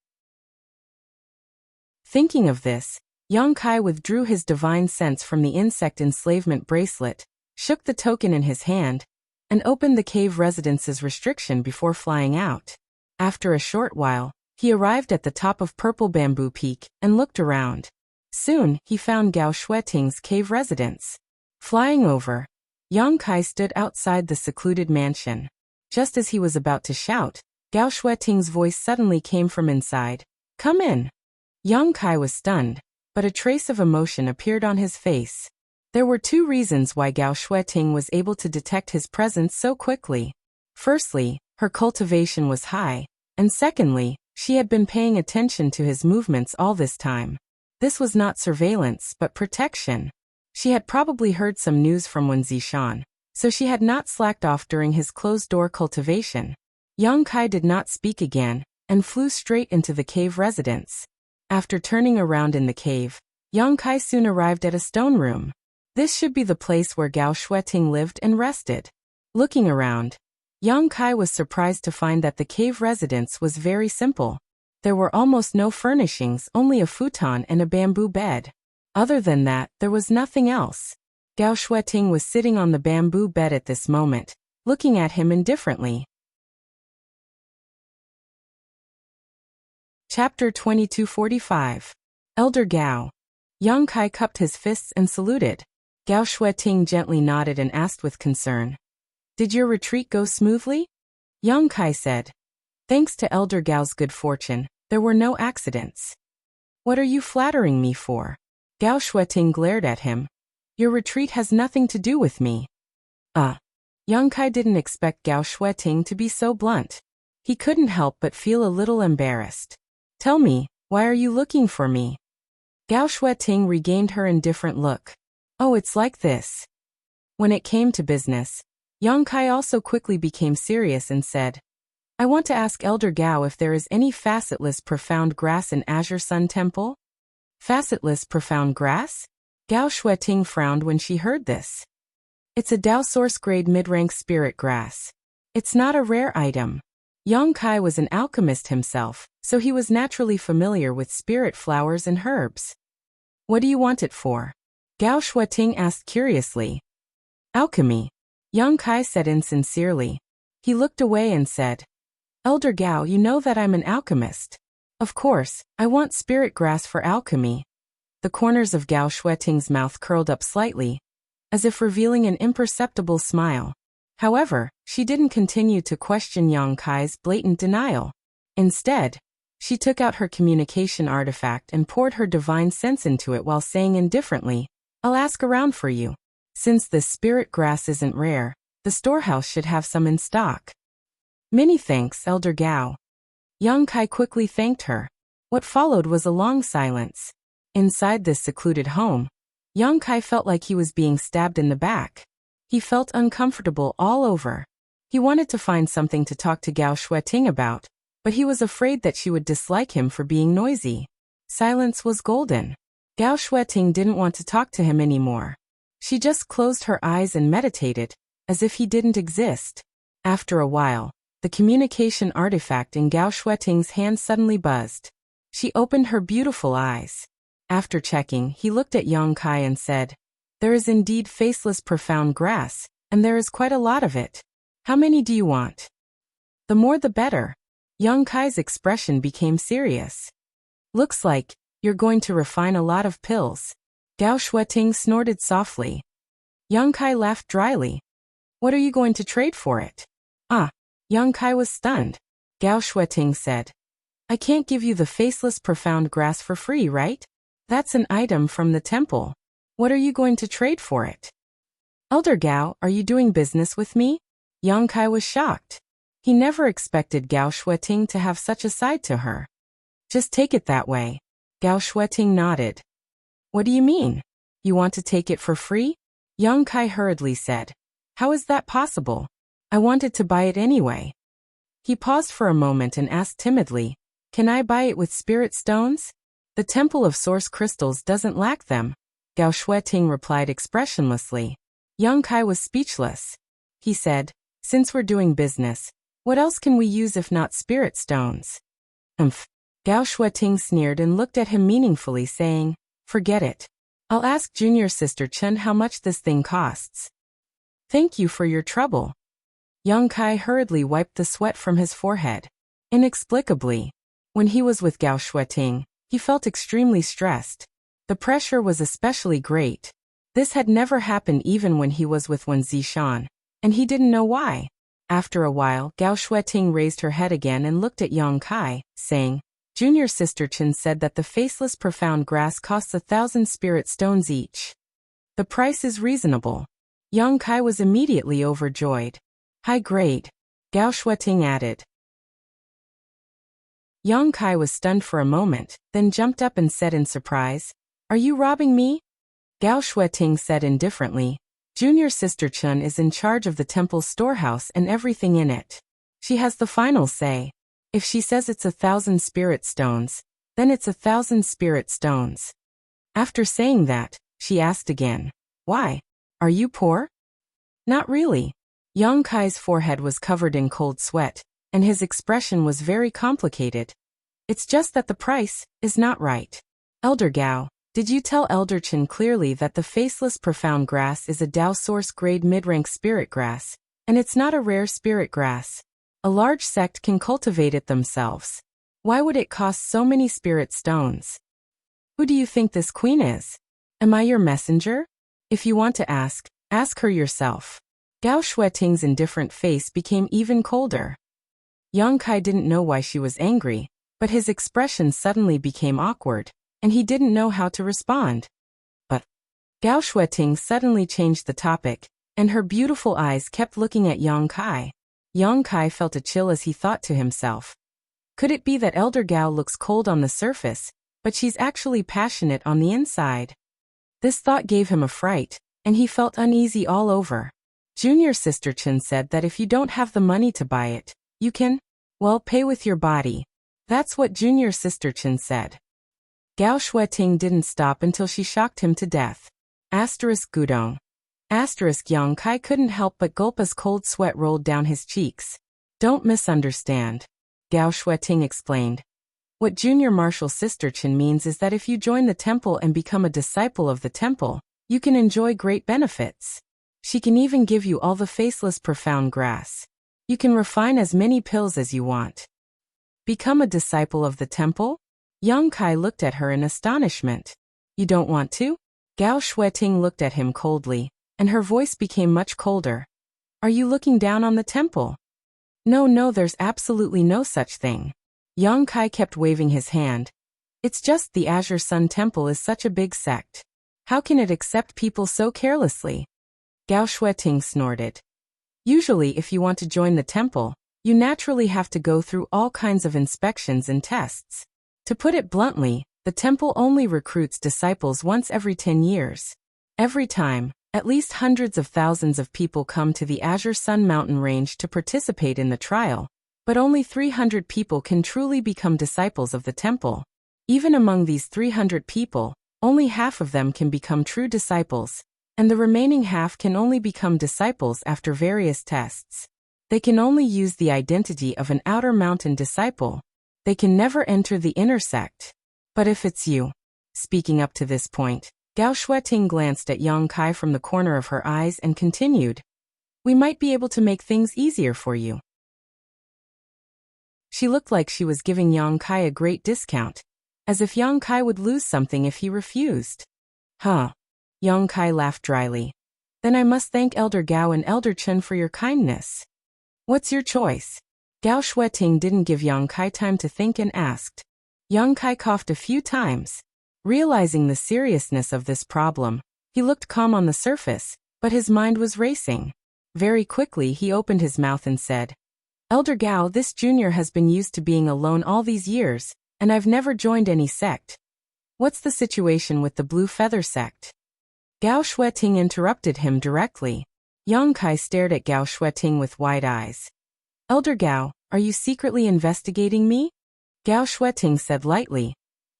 Thinking of this, Yang Kai withdrew his divine sense from the insect enslavement bracelet, shook the token in his hand, and opened the cave residence's restriction before flying out. After a short while, he arrived at the top of Purple Bamboo Peak and looked around. Soon, he found Gao Shueting's cave residence. Flying over, Yang Kai stood outside the secluded mansion. Just as he was about to shout, Gao Shueting's voice suddenly came from inside. "Come in." Yang Kai was stunned, but a trace of emotion appeared on his face. There were 2 reasons why Gao Shueting was able to detect his presence so quickly. Firstly, her cultivation was high, and secondly, she had been paying attention to his movements all this time. This was not surveillance but protection. She had probably heard some news from Wen Zishan, so she had not slacked off during his closed-door cultivation. Yang Kai did not speak again, and flew straight into the cave residence. After turning around in the cave, Yang Kai soon arrived at a stone room. This should be the place where Gao Shueting lived and rested. Looking around, Yang Kai was surprised to find that the cave residence was very simple. There were almost no furnishings, only a futon and a bamboo bed. Other than that, there was nothing else. Gao Shueting was sitting on the bamboo bed at this moment, looking at him indifferently. Chapter 2245. Elder Gao. Yang Kai cupped his fists and saluted. Gao Shueting gently nodded and asked with concern, "Did your retreat go smoothly?" Yang Kai said, "Thanks to Elder Gao's good fortune, there were no accidents." "What are you flattering me for?" Gao Shueting glared at him. "Your retreat has nothing to do with me." Yang Kai didn't expect Gao Shueting to be so blunt. He couldn't help but feel a little embarrassed. "Tell me, why are you looking for me?" Gao Shueting regained her indifferent look. "Oh, it's like this." When it came to business, Yang Kai also quickly became serious and said, "I want to ask Elder Gao if there is any facetless profound grass in Azure Sun Temple?" "Facetless profound grass?" Gao Shueting frowned when she heard this. "It's a Dao Source grade mid-rank spirit grass. It's not a rare item." Yang Kai was an alchemist himself, so he was naturally familiar with spirit flowers and herbs. "What do you want it for?" Gao Shueting asked curiously. "Alchemy," Yang Kai said insincerely. He looked away and said, Elder Gao, you know that I'm an alchemist. Of course, I want spirit grass for alchemy. The corners of Gao Shueting's mouth curled up slightly, as if revealing an imperceptible smile. However, she didn't continue to question Yang Kai's blatant denial. Instead, she took out her communication artifact and poured her divine sense into it while saying indifferently, I'll ask around for you. Since this spirit grass isn't rare, the storehouse should have some in stock. Many thanks, Elder Gao. Yang Kai quickly thanked her. What followed was a long silence. Inside this secluded home, Yang Kai felt like he was being stabbed in the back. He felt uncomfortable all over. He wanted to find something to talk to Gao Shueting about, but he was afraid that she would dislike him for being noisy. Silence was golden. Gao Shueting didn't want to talk to him anymore. She just closed her eyes and meditated, as if he didn't exist. After a while, the communication artifact in Gao Shueting's hand suddenly buzzed. She opened her beautiful eyes. After checking, he looked at Yang Kai and said, There is indeed faceless profound grass, and there is quite a lot of it. How many do you want? The more the better. Yang Kai's expression became serious. Looks like you're going to refine a lot of pills. Gao Shueting snorted softly. Yang Kai laughed dryly. What are you going to trade for it? Yang Kai was stunned. Gao Shueting said, I can't give you the faceless profound grass for free, right? That's an item from the temple. What are you going to trade for it? Elder Gao, are you doing business with me? Yang Kai was shocked. He never expected Gao Shueting to have such a side to her. Just take it that way. Gao Shueting nodded. What do you mean? You want to take it for free? Yang Kai hurriedly said. How is that possible? I wanted to buy it anyway. He paused for a moment and asked timidly, Can I buy it with spirit stones? The Temple of Source Crystals doesn't lack them. Gao Shueting replied expressionlessly. Yang Kai was speechless. He said, Since we're doing business, what else can we use if not spirit stones? Gao Shueting sneered and looked at him meaningfully, saying, Forget it. I'll ask Junior Sister Chen how much this thing costs. Thank you for your trouble. Yang Kai hurriedly wiped the sweat from his forehead. Inexplicably, when he was with Gao Shueting, he felt extremely stressed. The pressure was especially great. This had never happened even when he was with Wen Zishan, and he didn't know why. After a while, Gao Shueting raised her head again and looked at Yang Kai, saying, Junior Sister Chen said that the faceless profound grass costs 1,000 spirit stones each. The price is reasonable. Yang Kai was immediately overjoyed. High grade, Gao Shueting added. Yang Kai was stunned for a moment, then jumped up and said in surprise, Are you robbing me? Gao Shueting said indifferently, Junior Sister Chen is in charge of the temple's storehouse and everything in it. She has the final say. If she says it's 1,000 spirit stones, then it's 1,000 spirit stones. After saying that, she asked again, Why? Are you poor? Not really. Yang Kai's forehead was covered in cold sweat, and his expression was very complicated. It's just that the price is not right. Elder Gao, did you tell Elder Chen clearly that the faceless profound grass is a Dao source grade mid-rank spirit grass, and it's not a rare spirit grass? A large sect can cultivate it themselves. Why would it cost so many spirit stones? Who do you think this queen is? Am I your messenger? If you want to ask her yourself. Gao Shueting's indifferent face became even colder. Yang Kai didn't know why she was angry, but his expression suddenly became awkward, and he didn't know how to respond. But Gao Shueting suddenly changed the topic, and her beautiful eyes kept looking at Yang Kai. Yang Kai felt a chill as he thought to himself. Could it be that Elder Gao looks cold on the surface, but she's actually passionate on the inside? This thought gave him a fright, and he felt uneasy all over. Junior Sister Chen said that if you don't have the money to buy it, you can, pay with your body. That's what Junior Sister Chen said. Gao Shueting didn't stop until she shocked him to death. Gudong. Yang Kai couldn't help but gulp as cold sweat rolled down his cheeks. Don't misunderstand. Gao Shueting explained. What Junior Martial Sister Chen means is that if you join the temple and become a disciple of the temple, you can enjoy great benefits. She can even give you all the faceless profound grass. You can refine as many pills as you want. Become a disciple of the temple? Yang Kai looked at her in astonishment. You don't want to? Gao Shueting looked at him coldly, and her voice became much colder. Are you looking down on the temple? No, there's absolutely no such thing. Yang Kai kept waving his hand. It's just the Azure Sun Temple is such a big sect. How can it accept people so carelessly? Gao Shueting snorted. Usually if you want to join the temple, you naturally have to go through all kinds of inspections and tests. To put it bluntly, the temple only recruits disciples once every 10 years. Every time, at least hundreds of thousands of people come to the Azure Sun Mountain Range to participate in the trial, but only 300 people can truly become disciples of the temple. Even among these 300 people, only half of them can become true disciples, and the remaining half can only become disciples after various tests. They can only use the identity of an outer mountain disciple. They can never enter the inner sect. But if it's you. Speaking up to this point, Gao Shueting glanced at Yang Kai from the corner of her eyes and continued. We might be able to make things easier for you. She looked like she was giving Yang Kai a great discount, as if Yang Kai would lose something if he refused. Huh. Yang Kai laughed dryly. Then I must thank Elder Gao and Elder Chen for your kindness. What's your choice? Gao Shueting didn't give Yang Kai time to think and asked. Yang Kai coughed a few times. Realizing the seriousness of this problem, he looked calm on the surface, but his mind was racing. Very quickly he opened his mouth and said, Elder Gao, this junior has been used to being alone all these years, and I've never joined any sect. What's the situation with the Blue Feather sect? Gao Shueting interrupted him directly. Yang Kai stared at Gao Shueting with wide eyes. Elder Gao, are you secretly investigating me? Gao Shueting said lightly.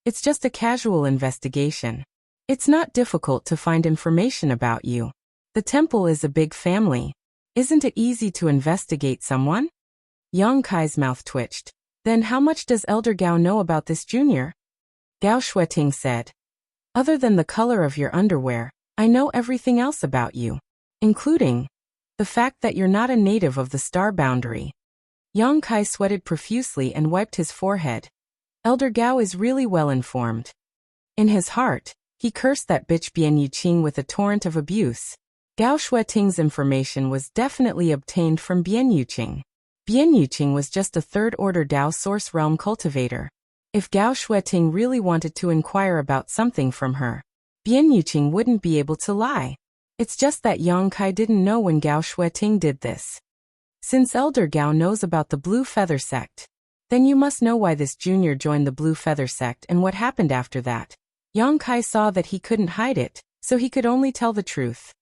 It's just a casual investigation. It's not difficult to find information about you. The temple is a big family. Isn't it easy to investigate someone? Yang Kai's mouth twitched. Then how much does Elder Gao know about this junior? Gao Shueting said. Other than the color of your underwear, I know everything else about you, including the fact that you're not a native of the star boundary. Yang Kai sweated profusely and wiped his forehead. Elder Gao is really well informed. In his heart, he cursed that bitch Bian Yuqing with a torrent of abuse. Gao Shueting's information was definitely obtained from Bian Yuqing. Bian Yuqing was just a third-order Dao Source Realm cultivator. If Gao Shueting really wanted to inquire about something from her, Bian Yuqing wouldn't be able to lie. It's just that Yang Kai didn't know when Gao Shueting did this. Since Elder Gao knows about the Blue Feather sect, then you must know why this junior joined the Blue Feather sect and what happened after that. Yang Kai saw that he couldn't hide it, so he could only tell the truth.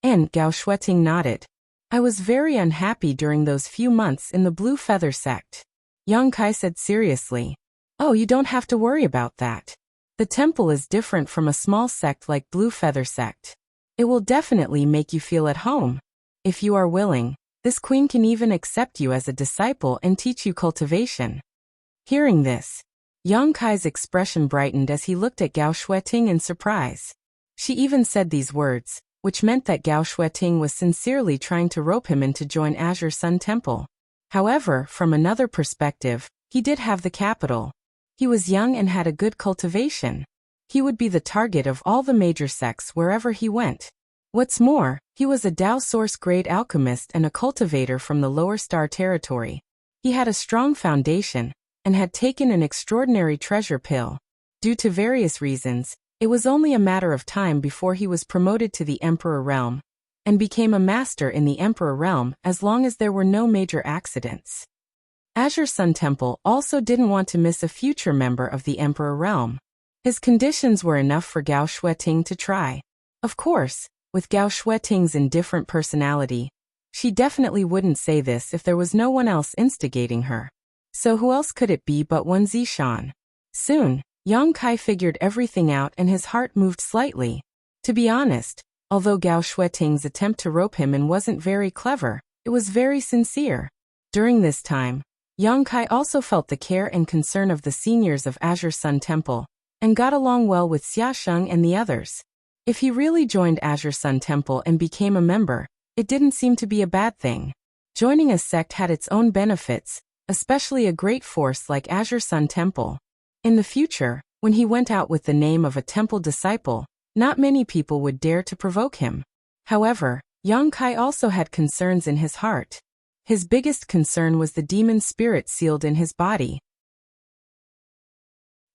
And Gao Shueting nodded. I was very unhappy during those few months in the Blue Feather sect. Yang Kai said seriously. Oh, you don't have to worry about that. The temple is different from a small sect like Blue Feather sect. It will definitely make you feel at home. If you are willing, this queen can even accept you as a disciple and teach you cultivation. Hearing this, Yang Kai's expression brightened as he looked at Gao Shueting in surprise. She even said these words, which meant that Gao Shueting was sincerely trying to rope him in to join Azure Sun Temple. However, from another perspective, he did have the capital. He was young and had a good cultivation. He would be the target of all the major sects wherever he went. What's more, he was a Dao Source grade alchemist and a cultivator from the lower star territory. He had a strong foundation, and had taken an extraordinary treasure pill. Due to various reasons, it was only a matter of time before he was promoted to the Emperor Realm, and became a master in the Emperor Realm as long as there were no major accidents. Azure Sun Temple also didn't want to miss a future member of the Emperor Realm. His conditions were enough for Gao Shueting to try. Of course, with Gao Shueting's indifferent personality, she definitely wouldn't say this if there was no one else instigating her. So who else could it be but one Zishan? Soon, Yang Kai figured everything out and his heart moved slightly. To be honest, although Gao Shueting's attempt to rope him in wasn't very clever, it was very sincere. During this time, Yang Kai also felt the care and concern of the seniors of Azure Sun Temple, and got along well with Xia Sheng and the others. If he really joined Azure Sun Temple and became a member, it didn't seem to be a bad thing. Joining a sect had its own benefits, especially a great force like Azure Sun Temple. In the future, when he went out with the name of a temple disciple, not many people would dare to provoke him. However, Yang Kai also had concerns in his heart. His biggest concern was the demon spirit sealed in his body.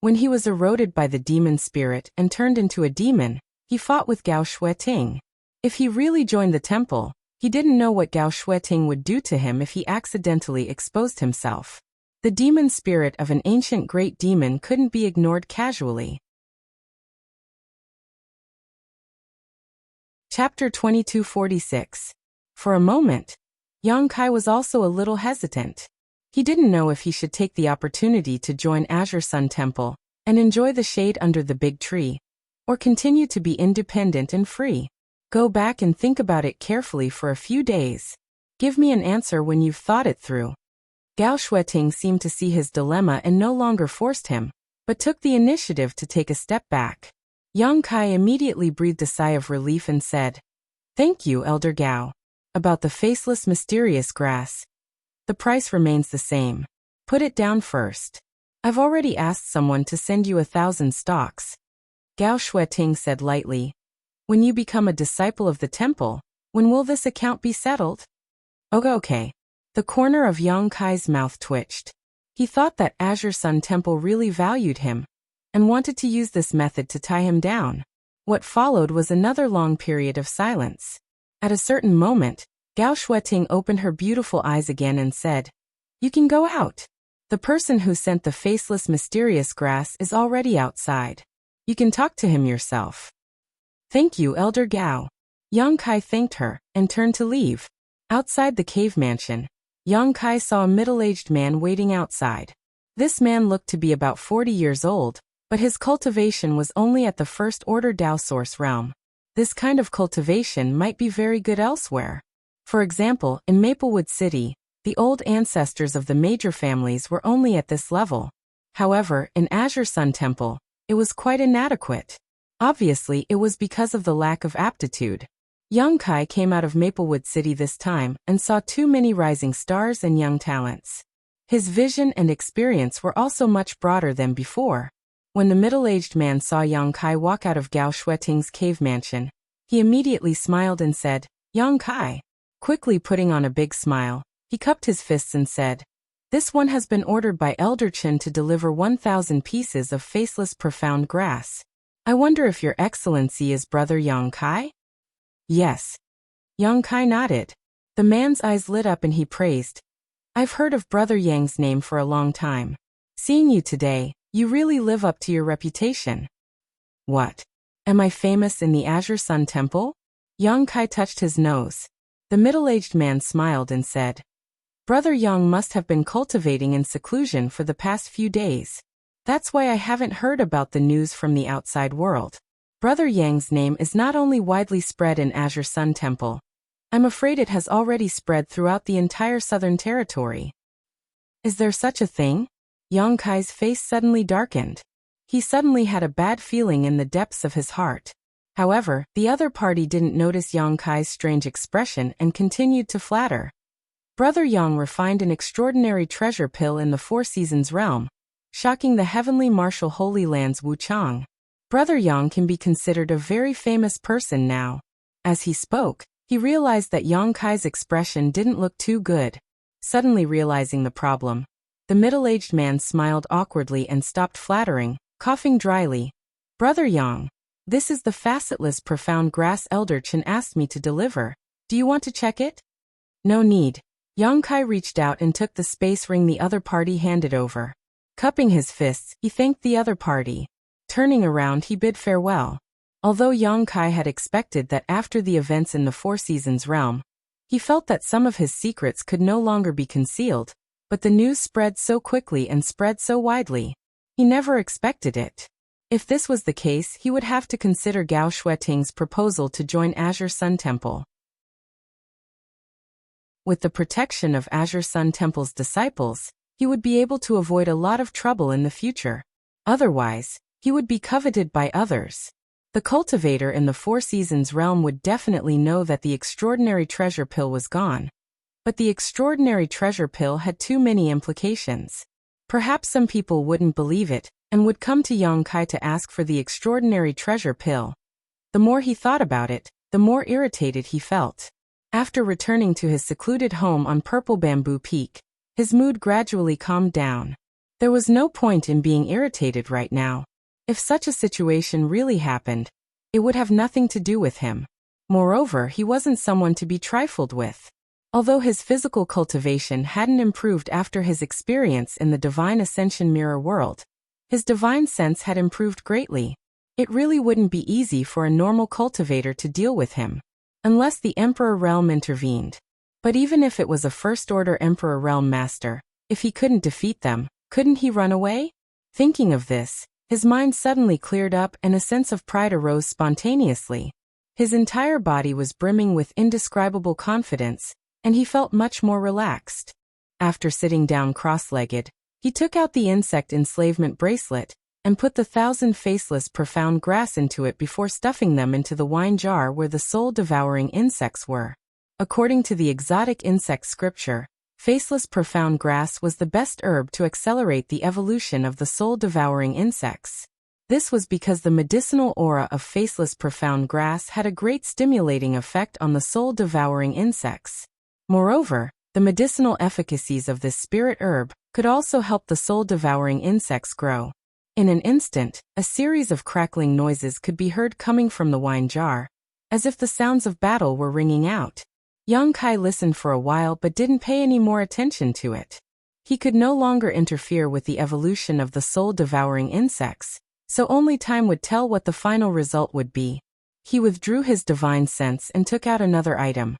When he was eroded by the demon spirit and turned into a demon, he fought with Gao Shueting. If he really joined the temple, he didn't know what Gao Shueting would do to him if he accidentally exposed himself. The demon spirit of an ancient great demon couldn't be ignored casually. Chapter 2246. For a moment, Yang Kai was also a little hesitant. He didn't know if he should take the opportunity to join Azure Sun Temple and enjoy the shade under the big tree, or continue to be independent and free. Go back and think about it carefully for a few days. Give me an answer when you've thought it through. Gao Shueting seemed to see his dilemma and no longer forced him, but took the initiative to take a step back. Yang Kai immediately breathed a sigh of relief and said, "Thank you, Elder Gao. About the faceless mysterious grass. The price remains the same. Put it down first. I've already asked someone to send you 1,000 stalks." Gao Shueting said lightly, "When you become a disciple of the temple, when will this account be settled?" Okay. The corner of Yang Kai's mouth twitched. He thought that Azure Sun Temple really valued him, and wanted to use this method to tie him down. What followed was another long period of silence. At a certain moment, Gao Shueting opened her beautiful eyes again and said, "You can go out. The person who sent the faceless mysterious grass is already outside. You can talk to him yourself." "Thank you, Elder Gao." Yang Kai thanked her, and turned to leave. Outside the cave mansion, Yang Kai saw a middle-aged man waiting outside. This man looked to be about 40 years old, but his cultivation was only at the first order Dao source realm. This kind of cultivation might be very good elsewhere. For example, in Maplewood City, the old ancestors of the major families were only at this level. However, in Azure Sun Temple, it was quite inadequate. Obviously, it was because of the lack of aptitude. Yang Kai came out of Maplewood City this time and saw too many rising stars and young talents. His vision and experience were also much broader than before. When the middle-aged man saw Yang Kai walk out of Gao Shueting's cave mansion, he immediately smiled and said, "Yang Kai." Quickly putting on a big smile, he cupped his fists and said, "This one has been ordered by Elder Chen to deliver 1,000 pieces of faceless profound grass. I wonder if Your Excellency is Brother Yang Kai?" "Yes." Yang Kai nodded. The man's eyes lit up and he praised, "I've heard of Brother Yang's name for a long time. Seeing you today, you really live up to your reputation." "What? Am I famous in the Azure Sun Temple?" Yang Kai touched his nose. The middle-aged man smiled and said, "Brother Yang must have been cultivating in seclusion for the past few days. That's why I haven't heard about the news from the outside world. Brother Yang's name is not only widely spread in Azure Sun Temple, I'm afraid it has already spread throughout the entire Southern Territory." "Is there such a thing?" Yang Kai's face suddenly darkened. He suddenly had a bad feeling in the depths of his heart. However, the other party didn't notice Yang Kai's strange expression and continued to flatter. Brother Yang refined an extraordinary treasure pill in the Four Seasons realm, shocking the heavenly martial Holy Lands Wuchang. Brother Yang can be considered a very famous person now. As he spoke, he realized that Yang Kai's expression didn't look too good. Suddenly realizing the problem, the middle-aged man smiled awkwardly and stopped flattering, coughing dryly. "Brother Yang, this is the facetless profound grass Elder Chen asked me to deliver. Do you want to check it?" "No need." Yang Kai reached out and took the space ring the other party handed over. Cupping his fists, he thanked the other party. Turning around, he bid farewell. Although Yang Kai had expected that after the events in the Four Seasons realm, he felt that some of his secrets could no longer be concealed, but the news spread so quickly and spread so widely. He never expected it. If this was the case, he would have to consider Gao Shueting's proposal to join Azure Sun Temple. With the protection of Azure Sun Temple's disciples, he would be able to avoid a lot of trouble in the future. Otherwise, he would be coveted by others. The cultivator in the Four Seasons realm would definitely know that the extraordinary treasure pill was gone. But the extraordinary treasure pill had too many implications. Perhaps some people wouldn't believe it, and would come to Yang Kai to ask for the extraordinary treasure pill. The more he thought about it, the more irritated he felt. After returning to his secluded home on Purple Bamboo Peak, his mood gradually calmed down. There was no point in being irritated right now. If such a situation really happened, it would have nothing to do with him. Moreover, he wasn't someone to be trifled with. Although his physical cultivation hadn't improved after his experience in the Divine Ascension Mirror world, his divine sense had improved greatly. It really wouldn't be easy for a normal cultivator to deal with him, unless the Emperor Realm intervened. But even if it was a first-order Emperor Realm master, if he couldn't defeat them, couldn't he run away? Thinking of this, his mind suddenly cleared up and a sense of pride arose spontaneously. His entire body was brimming with indescribable confidence, and he felt much more relaxed. After sitting down cross-legged, he took out the insect enslavement bracelet and put the 1,000 faceless profound grass into it before stuffing them into the wine jar where the soul-devouring insects were. According to the exotic insect scripture, faceless profound grass was the best herb to accelerate the evolution of the soul-devouring insects. This was because the medicinal aura of faceless profound grass had a great stimulating effect on the soul-devouring insects. Moreover, the medicinal efficacies of this spirit herb could also help the soul-devouring insects grow. In an instant, a series of crackling noises could be heard coming from the wine jar, as if the sounds of battle were ringing out. Yang Kai listened for a while but didn't pay any more attention to it. He could no longer interfere with the evolution of the soul-devouring insects, so only time would tell what the final result would be. He withdrew his divine sense and took out another item,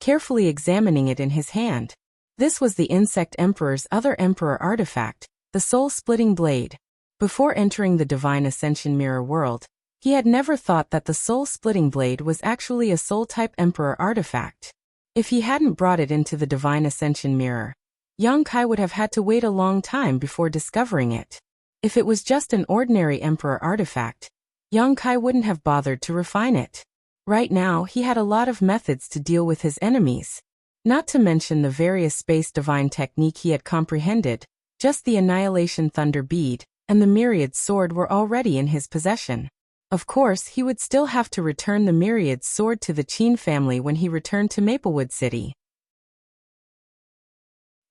carefully examining it in his hand. This was the Insect Emperor's other Emperor artifact, the Soul-Splitting Blade. Before entering the Divine Ascension Mirror world, he had never thought that the Soul-Splitting Blade was actually a Soul-type Emperor artifact. If he hadn't brought it into the Divine Ascension Mirror, Yang Kai would have had to wait a long time before discovering it. If it was just an ordinary Emperor artifact, Yang Kai wouldn't have bothered to refine it. Right now, he had a lot of methods to deal with his enemies. Not to mention the various space divine technique he had comprehended, just the Annihilation Thunder Bead and the Myriad Sword were already in his possession. Of course, he would still have to return the Myriad Sword to the Qin family when he returned to Maplewood City.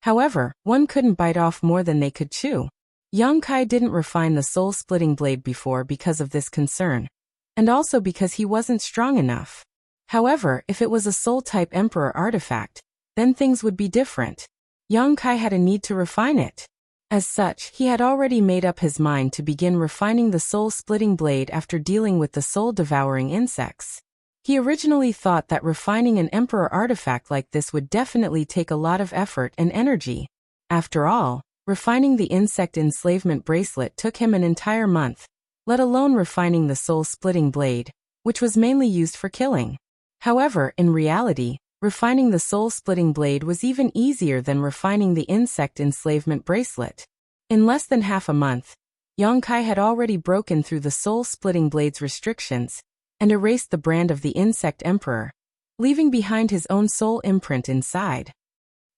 However, one couldn't bite off more than they could chew. Yang Kai didn't refine the soul-splitting blade before because of this concern, and also because he wasn't strong enough. However, if it was a soul-type Emperor artifact, then things would be different. Yang Kai had a need to refine it. As such, he had already made up his mind to begin refining the soul-splitting blade after dealing with the soul-devouring insects. He originally thought that refining an Emperor artifact like this would definitely take a lot of effort and energy. After all, refining the insect enslavement bracelet took him an entire month, let alone refining the soul-splitting blade, which was mainly used for killing. However, in reality, refining the soul-splitting blade was even easier than refining the insect enslavement bracelet. In less than half a month, Yang Kai had already broken through the soul-splitting blade's restrictions and erased the brand of the Insect Emperor, leaving behind his own soul imprint inside.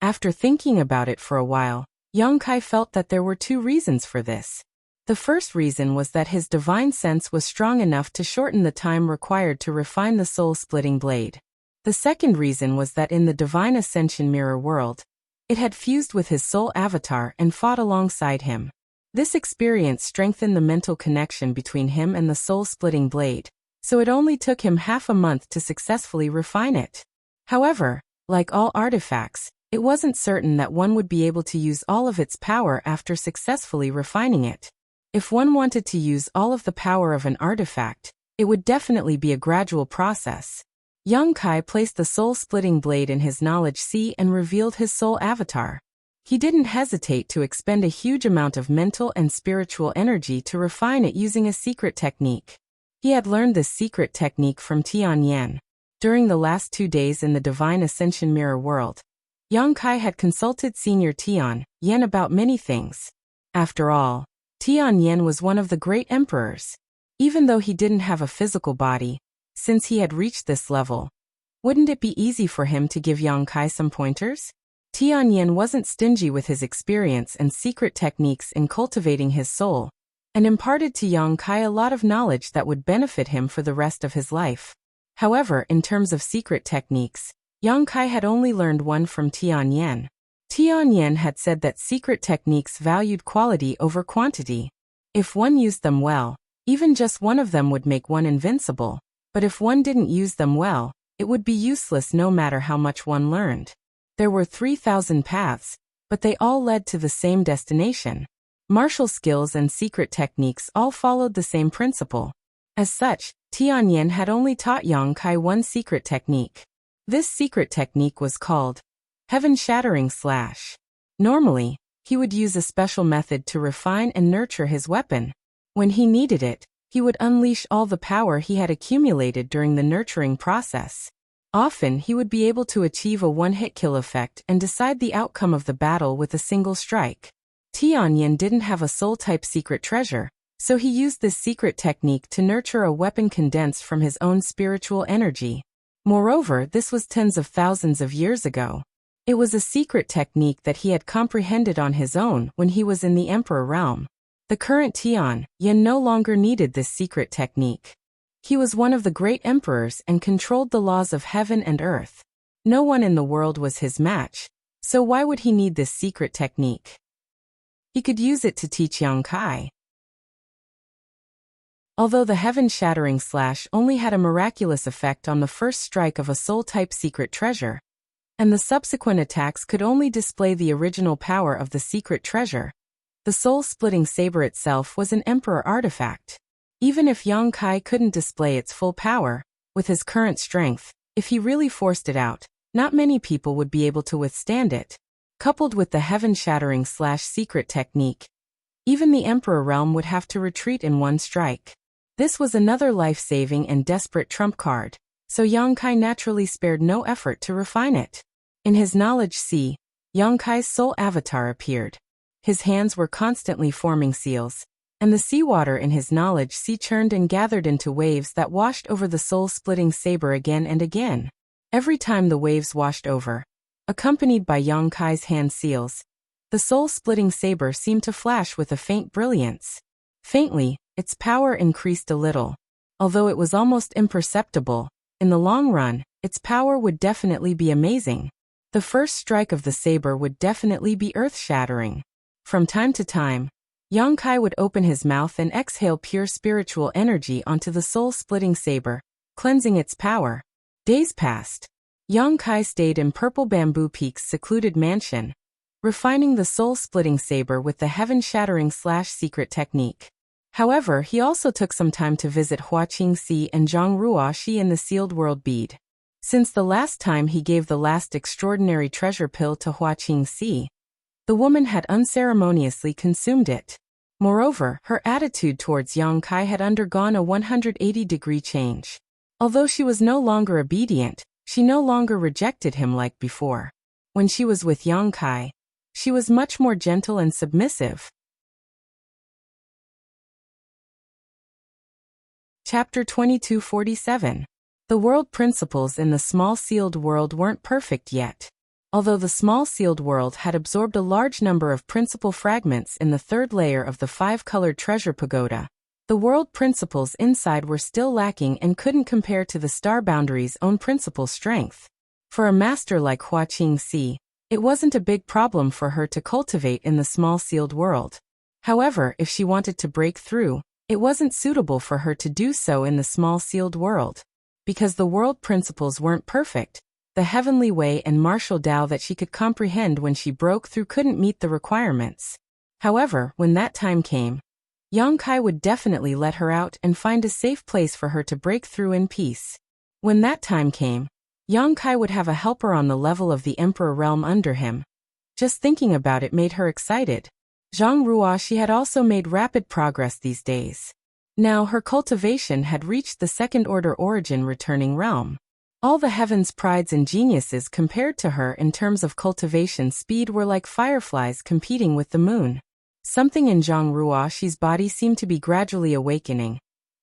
After thinking about it for a while, Yang Kai felt that there were two reasons for this. The first reason was that his divine sense was strong enough to shorten the time required to refine the soul-splitting blade. The second reason was that in the Divine Ascension Mirror world, it had fused with his soul avatar and fought alongside him. This experience strengthened the mental connection between him and the soul-splitting blade, so it only took him half a month to successfully refine it. However, like all artifacts, it wasn't certain that one would be able to use all of its power after successfully refining it. If one wanted to use all of the power of an artifact, it would definitely be a gradual process. Yang Kai placed the soul-splitting blade in his knowledge sea and revealed his soul avatar. He didn't hesitate to expend a huge amount of mental and spiritual energy to refine it using a secret technique. He had learned this secret technique from Tian Yan. During the last 2 days in the Divine Ascension Mirror world, Yang Kai had consulted Senior Tian Yan about many things. After all, Tian Yan was one of the great emperors. Even though he didn't have a physical body, since he had reached this level, Wouldn't it be easy for him to give Yang Kai some pointers? Tianyin wasn't stingy with his experience and secret techniques in cultivating his soul, and imparted to Yang Kai a lot of knowledge that would benefit him for the rest of his life. However, in terms of secret techniques, Yang Kai had only learned one from Tianyin. Tianyin had said that secret techniques valued quality over quantity. If one used them well, even just one of them would make one invincible, but if one didn't use them well, it would be useless no matter how much one learned. There were 3,000 paths, but they all led to the same destination. Martial skills and secret techniques all followed the same principle. As such, Tianyin had only taught Yang Kai one secret technique. This secret technique was called Heaven-Shattering Slash. Normally, he would use a special method to refine and nurture his weapon. When he needed it, he would unleash all the power he had accumulated during the nurturing process. Often, he would be able to achieve a one-hit kill effect and decide the outcome of the battle with a single strike. Tianyin didn't have a soul-type secret treasure, so he used this secret technique to nurture a weapon condensed from his own spiritual energy. Moreover, this was tens of thousands of years ago. It was a secret technique that he had comprehended on his own when he was in the Emperor realm. The current Tianyin no longer needed this secret technique. He was one of the great emperors and controlled the laws of heaven and earth. No one in the world was his match, so why would he need this secret technique? He could use it to teach Yang Kai. Although the Heaven-Shattering Slash only had a miraculous effect on the first strike of a soul-type secret treasure, and the subsequent attacks could only display the original power of the secret treasure, the soul-splitting saber itself was an emperor artifact. Even if Yang Kai couldn't display its full power, with his current strength, if he really forced it out, not many people would be able to withstand it. Coupled with the Heaven-Shattering Slash secret technique, even the Emperor realm would have to retreat in one strike. This was another life-saving and desperate trump card, so Yang Kai naturally spared no effort to refine it. In his knowledge sea, Yang Kai's soul avatar appeared. His hands were constantly forming seals, and the seawater in his knowledge sea churned and gathered into waves that washed over the soul-splitting saber again and again. Every time the waves washed over, accompanied by Yang Kai's hand seals, the soul-splitting saber seemed to flash with a faint brilliance. Faintly, its power increased a little. Although it was almost imperceptible, in the long run, its power would definitely be amazing. The first strike of the saber would definitely be earth-shattering. From time to time, Yang Kai would open his mouth and exhale pure spiritual energy onto the soul-splitting saber, cleansing its power. Days passed. Yang Kai stayed in Purple Bamboo Peak's secluded mansion, refining the soul-splitting saber with the Heaven-Shattering Slash secret technique. However, he also took some time to visit Huaqingxi and Zhangruoshi in the Sealed World Bead. Since the last time he gave the last extraordinary treasure pill to Huaqingxi, the woman had unceremoniously consumed it. Moreover, her attitude towards Yang Kai had undergone a 180-degree change. Although she was no longer obedient, she no longer rejected him like before. When she was with Yang Kai, she was much more gentle and submissive. Chapter 2247. The world principles in the small sealed world weren't perfect yet. Although the small sealed world had absorbed a large number of principle fragments in the third layer of the five-colored treasure pagoda, the world principles inside were still lacking and couldn't compare to the star boundary's own principle strength. For a master like Huaqingxi, it wasn't a big problem for her to cultivate in the small sealed world. However, if she wanted to break through, it wasn't suitable for her to do so in the small sealed world. Because the world principles weren't perfect, the heavenly way and martial Tao that she could comprehend when she broke through couldn't meet the requirements. However, when that time came, Yang Kai would definitely let her out and find a safe place for her to break through in peace. When that time came, Yang Kai would have a helper on the level of the Emperor realm under him. Just thinking about it made her excited. Zhang Ruoshi had also made rapid progress these days. Now her cultivation had reached the second-order origin returning realm. All the heaven's prides and geniuses compared to her in terms of cultivation speed were like fireflies competing with the moon. Something in Zhang Ruoshi's body seemed to be gradually awakening.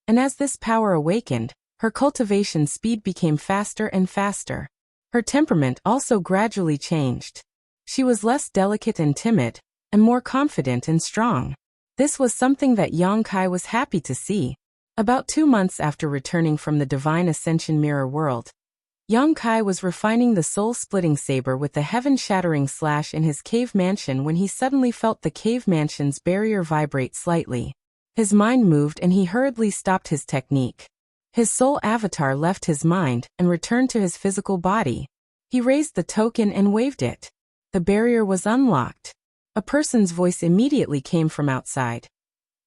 And as this power awakened, Her cultivation speed became faster and faster. Her temperament also gradually changed. She was less delicate and timid, and more confident and strong. This was something that Yang Kai was happy to see. About 2 months after returning from the Divine Ascension Mirror World, Yang Kai was refining the soul-splitting saber with the heaven-shattering slash in his cave mansion when he suddenly felt the cave mansion's barrier vibrate slightly. His mind moved and he hurriedly stopped his technique. His soul avatar left his mind and returned to his physical body. He raised the token and waved it. The barrier was unlocked. A person's voice immediately came from outside.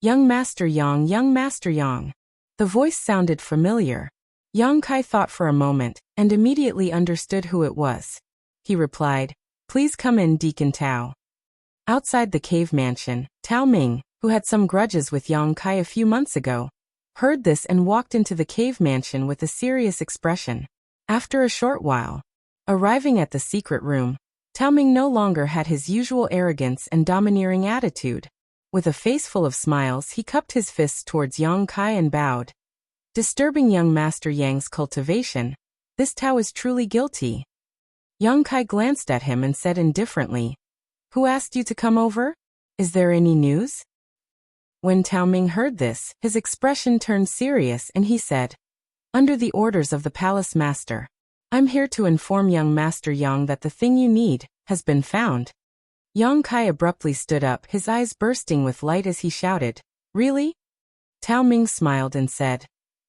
Young Master Yang, Young Master Yang. The voice sounded familiar. Yang Kai thought for a moment, and immediately understood who it was. He replied, "Please come in, Deacon Tao." Outside the cave mansion, Tao Ming, who had some grudges with Yang Kai a few months ago, heard this and walked into the cave mansion with a serious expression. After a short while, arriving at the secret room, Tao Ming no longer had his usual arrogance and domineering attitude. With a face full of smiles, he cupped his fists towards Yang Kai and bowed. Disturbing young Master Yang's cultivation, this Tao is truly guilty. Yang Kai glanced at him and said indifferently, "Who asked you to come over? Is there any news?" When Tao Ming heard this, his expression turned serious and he said, "Under the orders of the Palace Master, I'm here to inform young Master Yang that the thing you need has been found." Yang Kai abruptly stood up, his eyes bursting with light as he shouted, "Really?" Tao Ming smiled and said,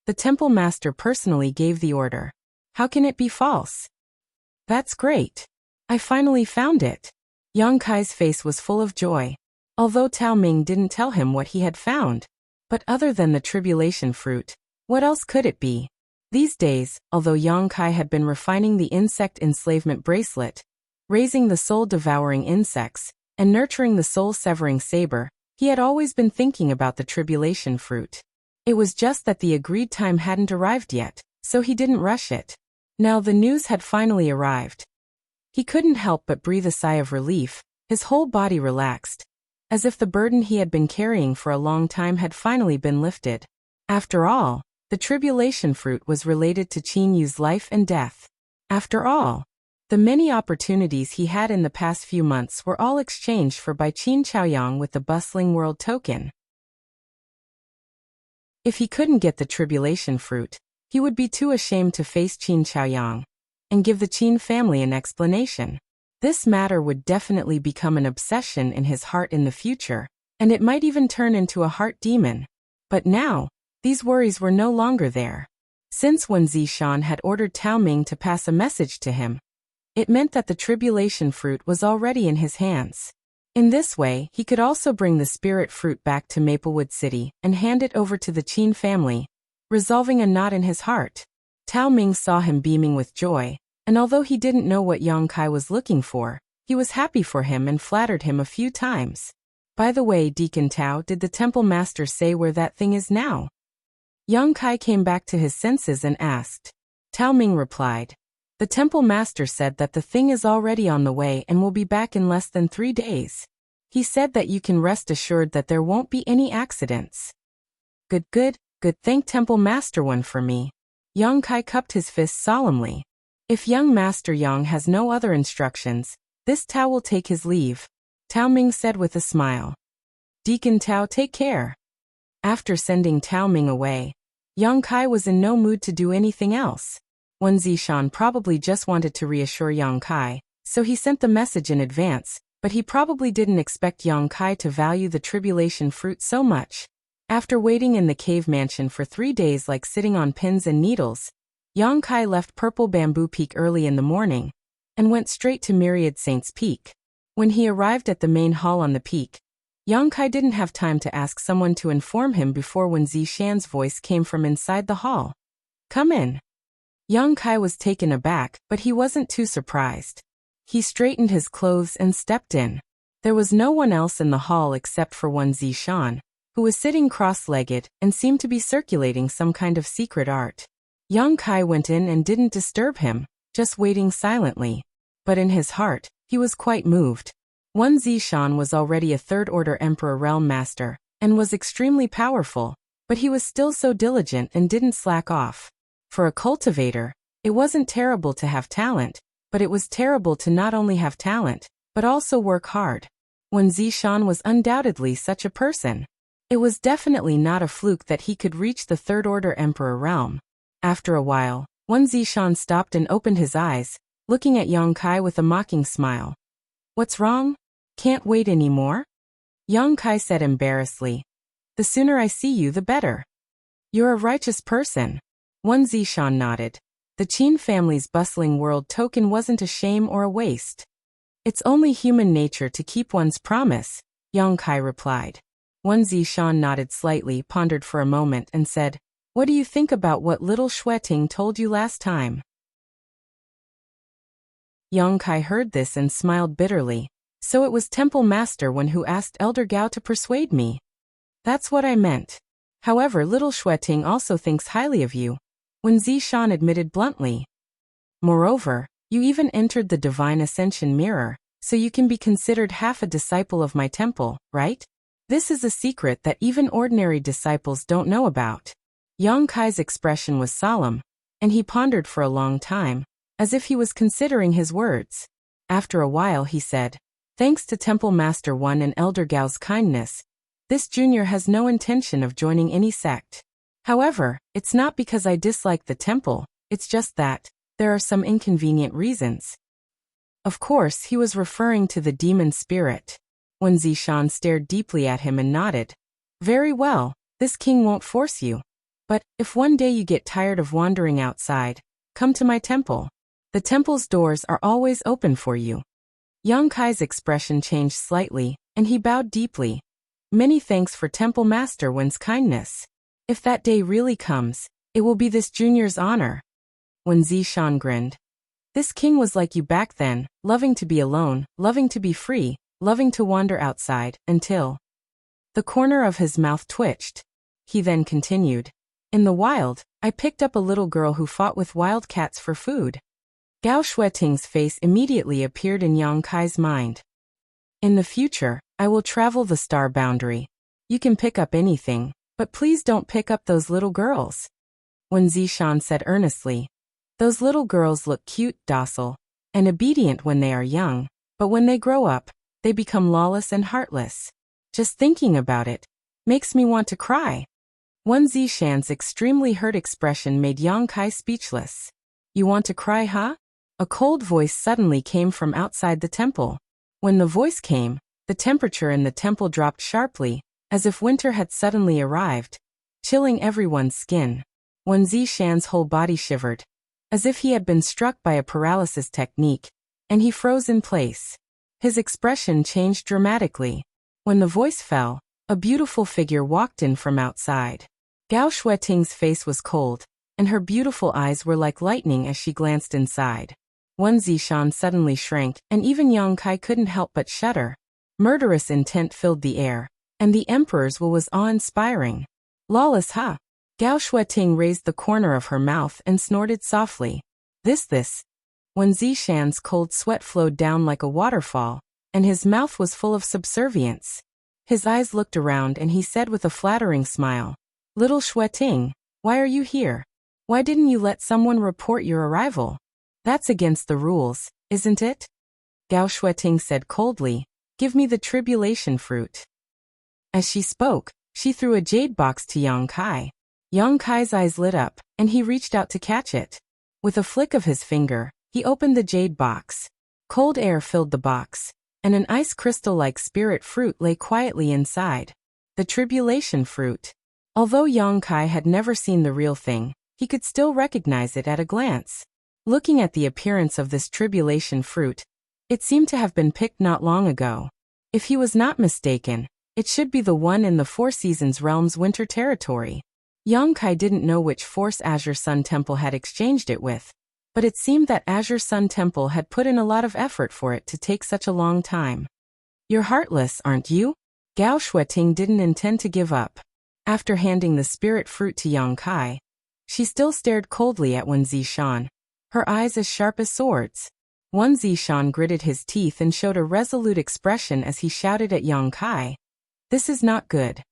"The Temple Master personally gave the order. How can it be false?" "That's great. I finally found it." Yang Kai's face was full of joy. Although Tao Ming didn't tell him what he had found. But other than the tribulation fruit, what else could it be? These days, although Yang Kai had been refining the insect enslavement bracelet, raising the soul-devouring insects, and nurturing the soul-severing saber, he had always been thinking about the tribulation fruit. It was just that the agreed time hadn't arrived yet, so he didn't rush it. Now the news had finally arrived. He couldn't help but breathe a sigh of relief. His whole body relaxed, as if the burden he had been carrying for a long time had finally been lifted. After all, the tribulation fruit was related to Qin Yu's life and death. After all, the many opportunities he had in the past few months were all exchanged for by Qin Chaoyang with the bustling world token. If he couldn't get the tribulation fruit, he would be too ashamed to face Qin Chaoyang and give the Qin family an explanation. This matter would definitely become an obsession in his heart in the future, and it might even turn into a heart demon. But now, these worries were no longer there. Since Wen Zishan had ordered Tao Ming to pass a message to him, it meant that the tribulation fruit was already in his hands. In this way, he could also bring the spirit fruit back to Maplewood City and hand it over to the Qin family, resolving a knot in his heart. Tao Ming saw him beaming with joy, and although he didn't know what Yang Kai was looking for, he was happy for him and flattered him a few times. "By the way, Deacon Tao, did the temple master say where that thing is now?" Yang Kai came back to his senses and asked. Tao Ming replied, "The temple master said that the thing is already on the way and will be back in less than 3 days. He said that you can rest assured that there won't be any accidents." Good, thank Temple Master One for me." Yang Kai cupped his fist solemnly. "If young Master Yang has no other instructions, this Tao will take his leave," Tao Ming said with a smile. "Deacon Tao, take care." After sending Tao Ming away, Yang Kai was in no mood to do anything else. Wen Zishan probably just wanted to reassure Yang Kai, so he sent the message in advance, but he probably didn't expect Yang Kai to value the tribulation fruit so much. After waiting in the cave mansion for 3 days like sitting on pins and needles, Yang Kai left Purple Bamboo Peak early in the morning and went straight to Myriad Saints Peak. When he arrived at the main hall on the peak, Yang Kai didn't have time to ask someone to inform him before Wen Zishan's voice came from inside the hall. "Come in." Yang Kai was taken aback, but he wasn't too surprised. He straightened his clothes and stepped in. There was no one else in the hall except for Wen Zishan, who was sitting cross-legged and seemed to be circulating some kind of secret art. Yang Kai went in and didn't disturb him, just waiting silently. But in his heart, he was quite moved. Wen Zishan was already a third-order Emperor Realm Master, and was extremely powerful, but he was still so diligent and didn't slack off. For a cultivator, it wasn't terrible to have talent, but it was terrible to not only have talent, but also work hard. Wen Zishan was undoubtedly such a person. It was definitely not a fluke that he could reach the Third Order Emperor realm. After a while, Wen Zishan stopped and opened his eyes, looking at Yang Kai with a mocking smile. "What's wrong? Can't wait anymore?" Yang Kai said embarrassedly. "The sooner I see you, the better." "You're a righteous person." Wen Zishan nodded. The Qin family's bustling world token wasn't a shame or a waste. "It's only human nature to keep one's promise," Yang Kai replied. Wen Zishan nodded slightly, pondered for a moment, and said, "What do you think about what little Xueting told you last time?" Yang Kai heard this and smiled bitterly. "So it was Temple Master Wen who asked Elder Gao to persuade me." "That's what I meant. However, little Xueting also thinks highly of you," Wen Zishan admitted bluntly. "Moreover, you even entered the Divine Ascension Mirror, so you can be considered half a disciple of my temple, right? This is a secret that even ordinary disciples don't know about." Yang Kai's expression was solemn, and he pondered for a long time, as if he was considering his words. After a while he said, "Thanks to Temple Master Wen and Elder Gao's kindness, this junior has no intention of joining any sect. However, it's not because I dislike the temple, it's just that there are some inconvenient reasons." Of course, he was referring to the demon spirit. Wen Zishan stared deeply at him and nodded. "Very well, this king won't force you. But, if one day you get tired of wandering outside, come to my temple. The temple's doors are always open for you." Yang Kai's expression changed slightly, and he bowed deeply. "Many thanks for Temple Master Wen's kindness. If that day really comes, it will be this junior's honor." Wen Zishan grinned. "This king was like you back then, loving to be alone, loving to be free, loving to wander outside, until..." The corner of his mouth twitched. He then continued, "In the wild, I picked up a little girl who fought with wild cats for food." Gao Xueting's face immediately appeared in Yang Kai's mind. "In the future, I will travel the star boundary. You can pick up anything, but please don't pick up those little girls," Wen Zishan said earnestly. "Those little girls look cute, docile, and obedient when they are young, but when they grow up, they become lawless and heartless. Just thinking about it makes me want to cry." Wen Zishan's extremely hurt expression made Yang Kai speechless. "You want to cry, huh?" A cold voice suddenly came from outside the temple. When the voice came, the temperature in the temple dropped sharply, as if winter had suddenly arrived, chilling everyone's skin. Wen Zishan's whole body shivered, as if he had been struck by a paralysis technique, and he froze in place. His expression changed dramatically. When the voice fell, a beautiful figure walked in from outside. Gao Xueting's face was cold, and her beautiful eyes were like lightning as she glanced inside. Wen Zishan suddenly shrank, and even Yang Kai couldn't help but shudder. Murderous intent filled the air, and the emperor's will was awe-inspiring. "Lawless, huh?" Gao Xueting raised the corner of her mouth and snorted softly. This. Wen Zishan's cold sweat flowed down like a waterfall, and his mouth was full of subservience. His eyes looked around and he said with a flattering smile, "Little Xueting, why are you here? Why didn't you let someone report your arrival? That's against the rules, isn't it?" Gao Xueting said coldly, "Give me the tribulation fruit." As she spoke, she threw a jade box to Yang Kai. Yang Kai's eyes lit up, and he reached out to catch it. With a flick of his finger, he opened the jade box. Cold air filled the box, and an ice crystal-like spirit fruit lay quietly inside. The tribulation fruit. Although Yang Kai had never seen the real thing, he could still recognize it at a glance. Looking at the appearance of this tribulation fruit, it seemed to have been picked not long ago. If he was not mistaken, it should be the one in the Four Seasons Realm's winter territory. Yang Kai didn't know which Force Azure Sun Temple had exchanged it with, but it seemed that Azure Sun Temple had put in a lot of effort for it to take such a long time. "You're heartless, aren't you?" Gao Xueting didn't intend to give up. After handing the spirit fruit to Yang Kai, she still stared coldly at Wen Zishan, her eyes as sharp as swords. Wen Zishan gritted his teeth and showed a resolute expression as he shouted at Yang Kai, "This is not good."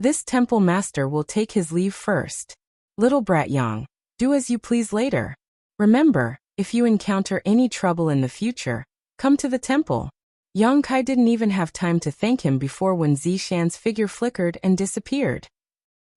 This temple master will take his leave first. Little brat Yang, do as you please later. Remember, if you encounter any trouble in the future, come to the temple. Yang Kai didn't even have time to thank him before when Zishan's figure flickered and disappeared.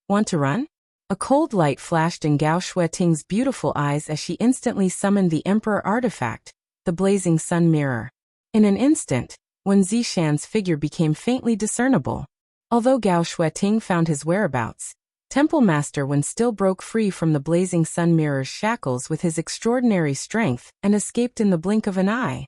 Want to run? A cold light flashed in Gao Shueting's beautiful eyes as she instantly summoned the Emperor artifact, the blazing sun mirror. In an instant, when Zishan's figure became faintly discernible. Although Gao Shueting found his whereabouts, Temple Master Wen still broke free from the blazing sun mirror's shackles with his extraordinary strength and escaped in the blink of an eye.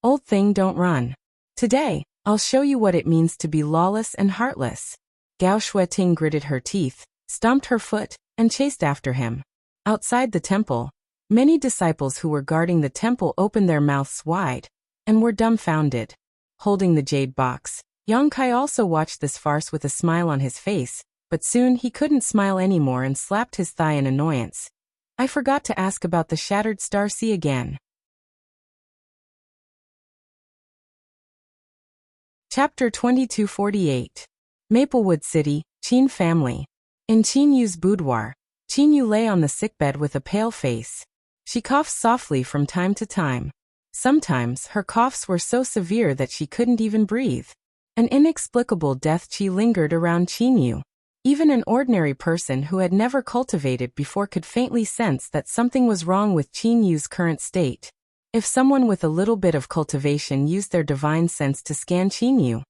Old thing, don't run. Today, I'll show you what it means to be lawless and heartless. Gao Shueting gritted her teeth, stomped her foot, and chased after him. Outside the temple, many disciples who were guarding the temple opened their mouths wide and were dumbfounded. Holding the jade box, Yang Kai also watched this farce with a smile on his face, but soon he couldn't smile anymore and slapped his thigh in annoyance. I forgot to ask about the shattered star sea again. Chapter 2248. Maplewood City, Qin Family. In Qin Yu's boudoir, Qin Yu lay on the sickbed with a pale face. She coughed softly from time to time. Sometimes her coughs were so severe that she couldn't even breathe. An inexplicable death qi lingered around Qin Yu. Even an ordinary person who had never cultivated before could faintly sense that something was wrong with Qin Yu's current state. If someone with a little bit of cultivation used their divine sense to scan Qin Yu,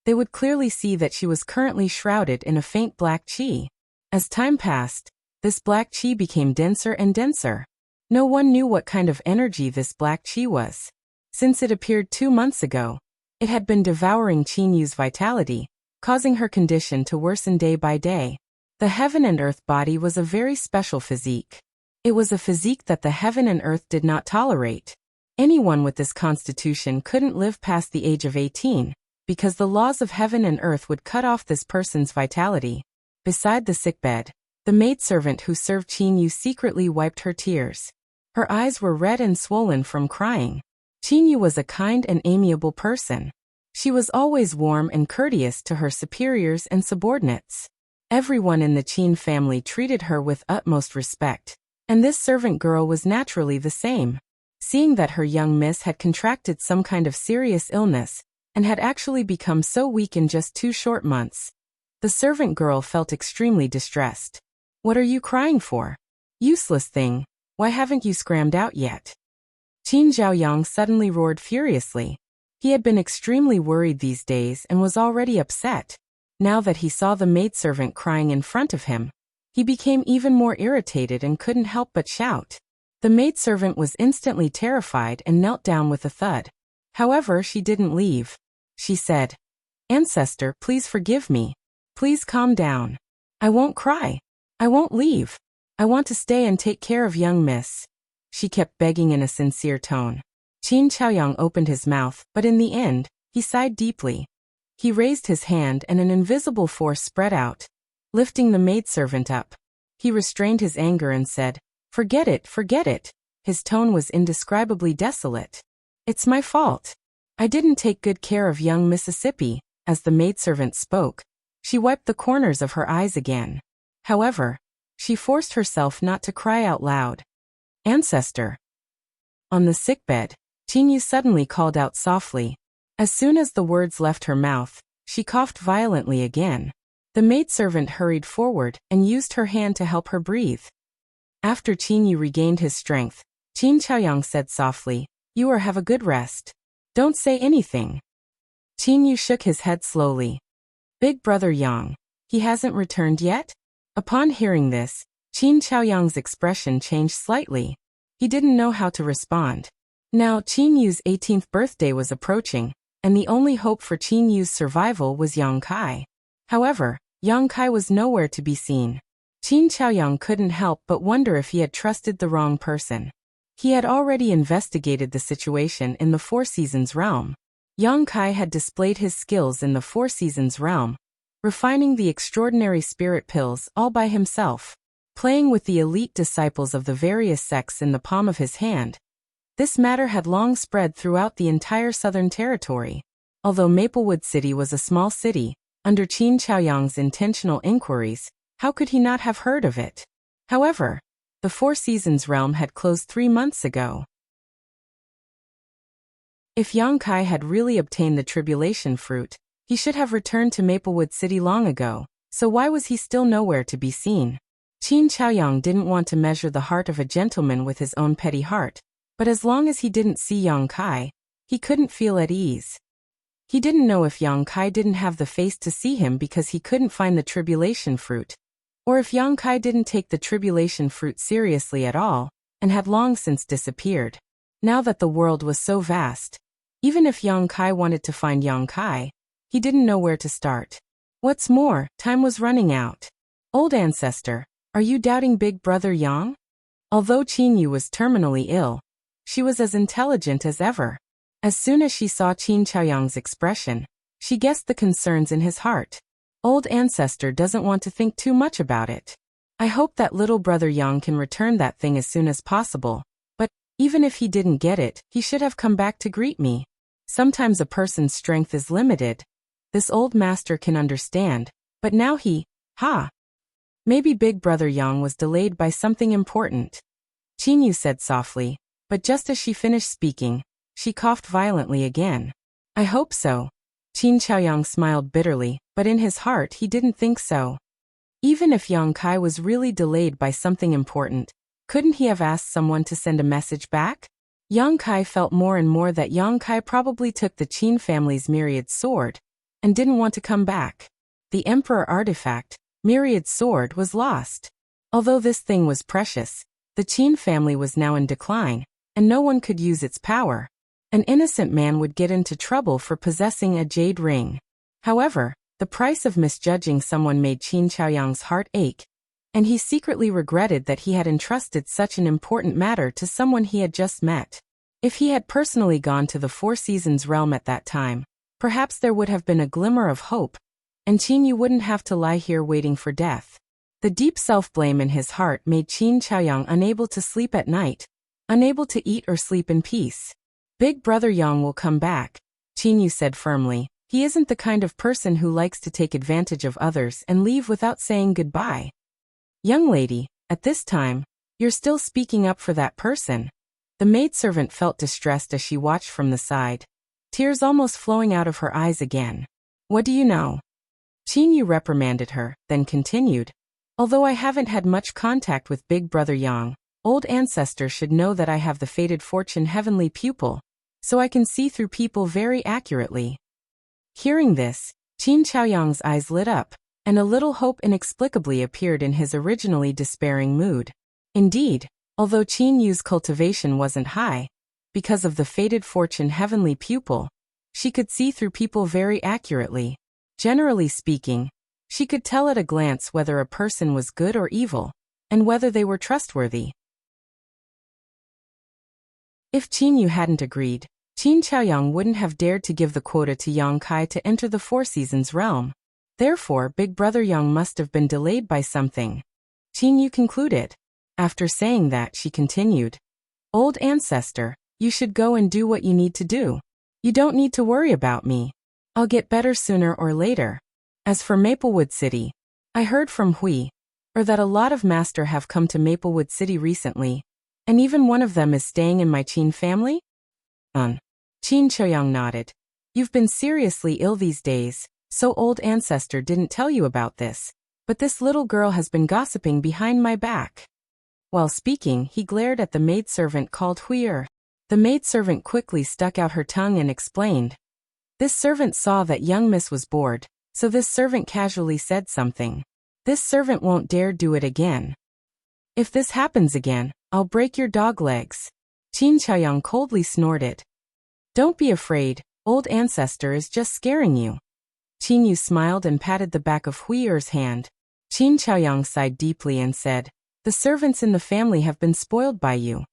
they would clearly see that she was currently shrouded in a faint black qi. As time passed, this black qi became denser and denser. No one knew what kind of energy this black qi was. Since it appeared 2 months ago, it had been devouring Qin Yu's vitality, causing her condition to worsen day by day. The heaven and earth body was a very special physique. It was a physique that the heaven and earth did not tolerate. Anyone with this constitution couldn't live past the age of 18, because the laws of heaven and earth would cut off this person's vitality. Beside the sickbed, the maidservant who served Qin Yu secretly wiped her tears. Her eyes were red and swollen from crying. Qin Yu was a kind and amiable person. She was always warm and courteous to her superiors and subordinates. Everyone in the Qin family treated her with utmost respect, and this servant girl was naturally the same. Seeing that her young miss had contracted some kind of serious illness, and had actually become so weak in just 2 short months, the servant girl felt extremely distressed. What are you crying for? Useless thing, why haven't you scrammed out yet? Qin Zhaoyang suddenly roared furiously. He had been extremely worried these days and was already upset. Now that he saw the maidservant crying in front of him, he became even more irritated and couldn't help but shout. The maidservant was instantly terrified and knelt down with a thud. However, she didn't leave. She said, "Ancestor, please forgive me. Please calm down. I won't cry. I won't leave. I want to stay and take care of young miss." She kept begging in a sincere tone. Qin Chaoyang opened his mouth, but in the end, he sighed deeply. He raised his hand and an invisible force spread out, lifting the maidservant up. He restrained his anger and said, forget it, forget it." His tone was indescribably desolate. "It's my fault. I didn't take good care of young Mississippi." As the maidservant spoke, she wiped the corners of her eyes again. However, she forced herself not to cry out loud. "Ancestor." On the sickbed, Qin Yu suddenly called out softly. As soon as the words left her mouth, she coughed violently again. The maidservant hurried forward and used her hand to help her breathe. After Qin Yu regained his strength, Qin Chaoyang said softly, "You have a good rest. Don't say anything." Qin Yu shook his head slowly. "Big brother Yang, he hasn't returned yet?" Upon hearing this, Qin Chaoyang's expression changed slightly. He didn't know how to respond. Now Qin Yu's 18th birthday was approaching, and the only hope for Qin Yu's survival was Yang Kai. However, Yang Kai was nowhere to be seen. Qin Chaoyang couldn't help but wonder if he had trusted the wrong person. He had already investigated the situation in the Four Seasons realm. Yang Kai had displayed his skills in the Four Seasons realm, refining the extraordinary spirit pills all by himself, playing with the elite disciples of the various sects in the palm of his hand. This matter had long spread throughout the entire Southern Territory. Although Maplewood City was a small city, Under Qin Chaoyang's intentional inquiries, how could he not have heard of it? However, the Four Seasons realm had closed 3 months ago. If Yang Kai had really obtained the tribulation fruit, he should have returned to Maplewood City long ago, so why was he still nowhere to be seen? Qin Chaoyang didn't want to measure the heart of a gentleman with his own petty heart, but as long as he didn't see Yang Kai, he couldn't feel at ease. He didn't know if Yang Kai didn't have the face to see him because he couldn't find the tribulation fruit, or if Yang Kai didn't take the tribulation fruit seriously at all, and had long since disappeared. Now that the world was so vast, even if Yang Kai wanted to find Yang Kai, he didn't know where to start. What's more, time was running out. Old ancestor, are you doubting Big Brother Yang? Although Qin Yu was terminally ill, she was as intelligent as ever. As soon as she saw Qin Chaoyang's expression, she guessed the concerns in his heart. Old ancestor doesn't want to think too much about it. I hope that little brother Yang can return that thing as soon as possible, but even if he didn't get it, he should have come back to greet me. Sometimes a person's strength is limited. This old master can understand, but now maybe Big Brother Yang was delayed by something important. Qin Yu said softly, but just as she finished speaking, she coughed violently again. I hope so. Qin Chaoyang smiled bitterly, but in his heart he didn't think so. Even if Yang Kai was really delayed by something important, couldn't he have asked someone to send a message back? Yang Kai felt more and more that Yang Kai probably took the Qin family's myriad sword, and didn't want to come back. The Emperor artifact, myriad sword, was lost. Although this thing was precious, the Qin family was now in decline, and no one could use its power. An innocent man would get into trouble for possessing a jade ring. However, the price of misjudging someone made Qin Chaoyang's heart ache, and he secretly regretted that he had entrusted such an important matter to someone he had just met. If he had personally gone to the Four Seasons realm at that time, perhaps there would have been a glimmer of hope, and Qin Yu wouldn't have to lie here waiting for death. The deep self-blame in his heart made Qin Chaoyang unable to sleep at night, unable to eat or sleep in peace. Big Brother Yang will come back, Qin Yu said firmly. He isn't the kind of person who likes to take advantage of others and leave without saying goodbye. Young lady, at this time, you're still speaking up for that person. The maidservant felt distressed as she watched from the side, tears almost flowing out of her eyes again. What do you know? Qin Yu reprimanded her, then continued. Although I haven't had much contact with Big Brother Yang, old ancestor should know that I have the fated fortune heavenly pupil, so I can see through people very accurately. Hearing this, Qin Chaoyang's eyes lit up, and a little hope inexplicably appeared in his originally despairing mood. Indeed, although Qin Yu's cultivation wasn't high, because of the fated fortune heavenly pupil, she could see through people very accurately. Generally speaking, she could tell at a glance whether a person was good or evil, and whether they were trustworthy. If Qin Yu hadn't agreed, Qin Chaoyang wouldn't have dared to give the quota to Yang Kai to enter the Four Seasons realm. Therefore, Big Brother Yang must have been delayed by something. Qin Yu concluded. After saying that, she continued. Old ancestor, you should go and do what you need to do. You don't need to worry about me. I'll get better sooner or later. As for Maplewood City, I heard from that a lot of master have come to Maplewood City recently, and even one of them is staying in my Qin family? Qin Chaoyang nodded. You've been seriously ill these days, so old ancestor didn't tell you about this, but this little girl has been gossiping behind my back. While speaking, he glared at the maidservant called Huier. The maidservant quickly stuck out her tongue and explained. This servant saw that young miss was bored, so this servant casually said something. This servant won't dare do it again. If this happens again, I'll break your dog legs. Qin Chaoyang coldly snorted. Don't be afraid, old ancestor is just scaring you. Qin Yu smiled and patted the back of Huier's hand. Qin Chaoyang sighed deeply and said, the servants in the family have been spoiled by you.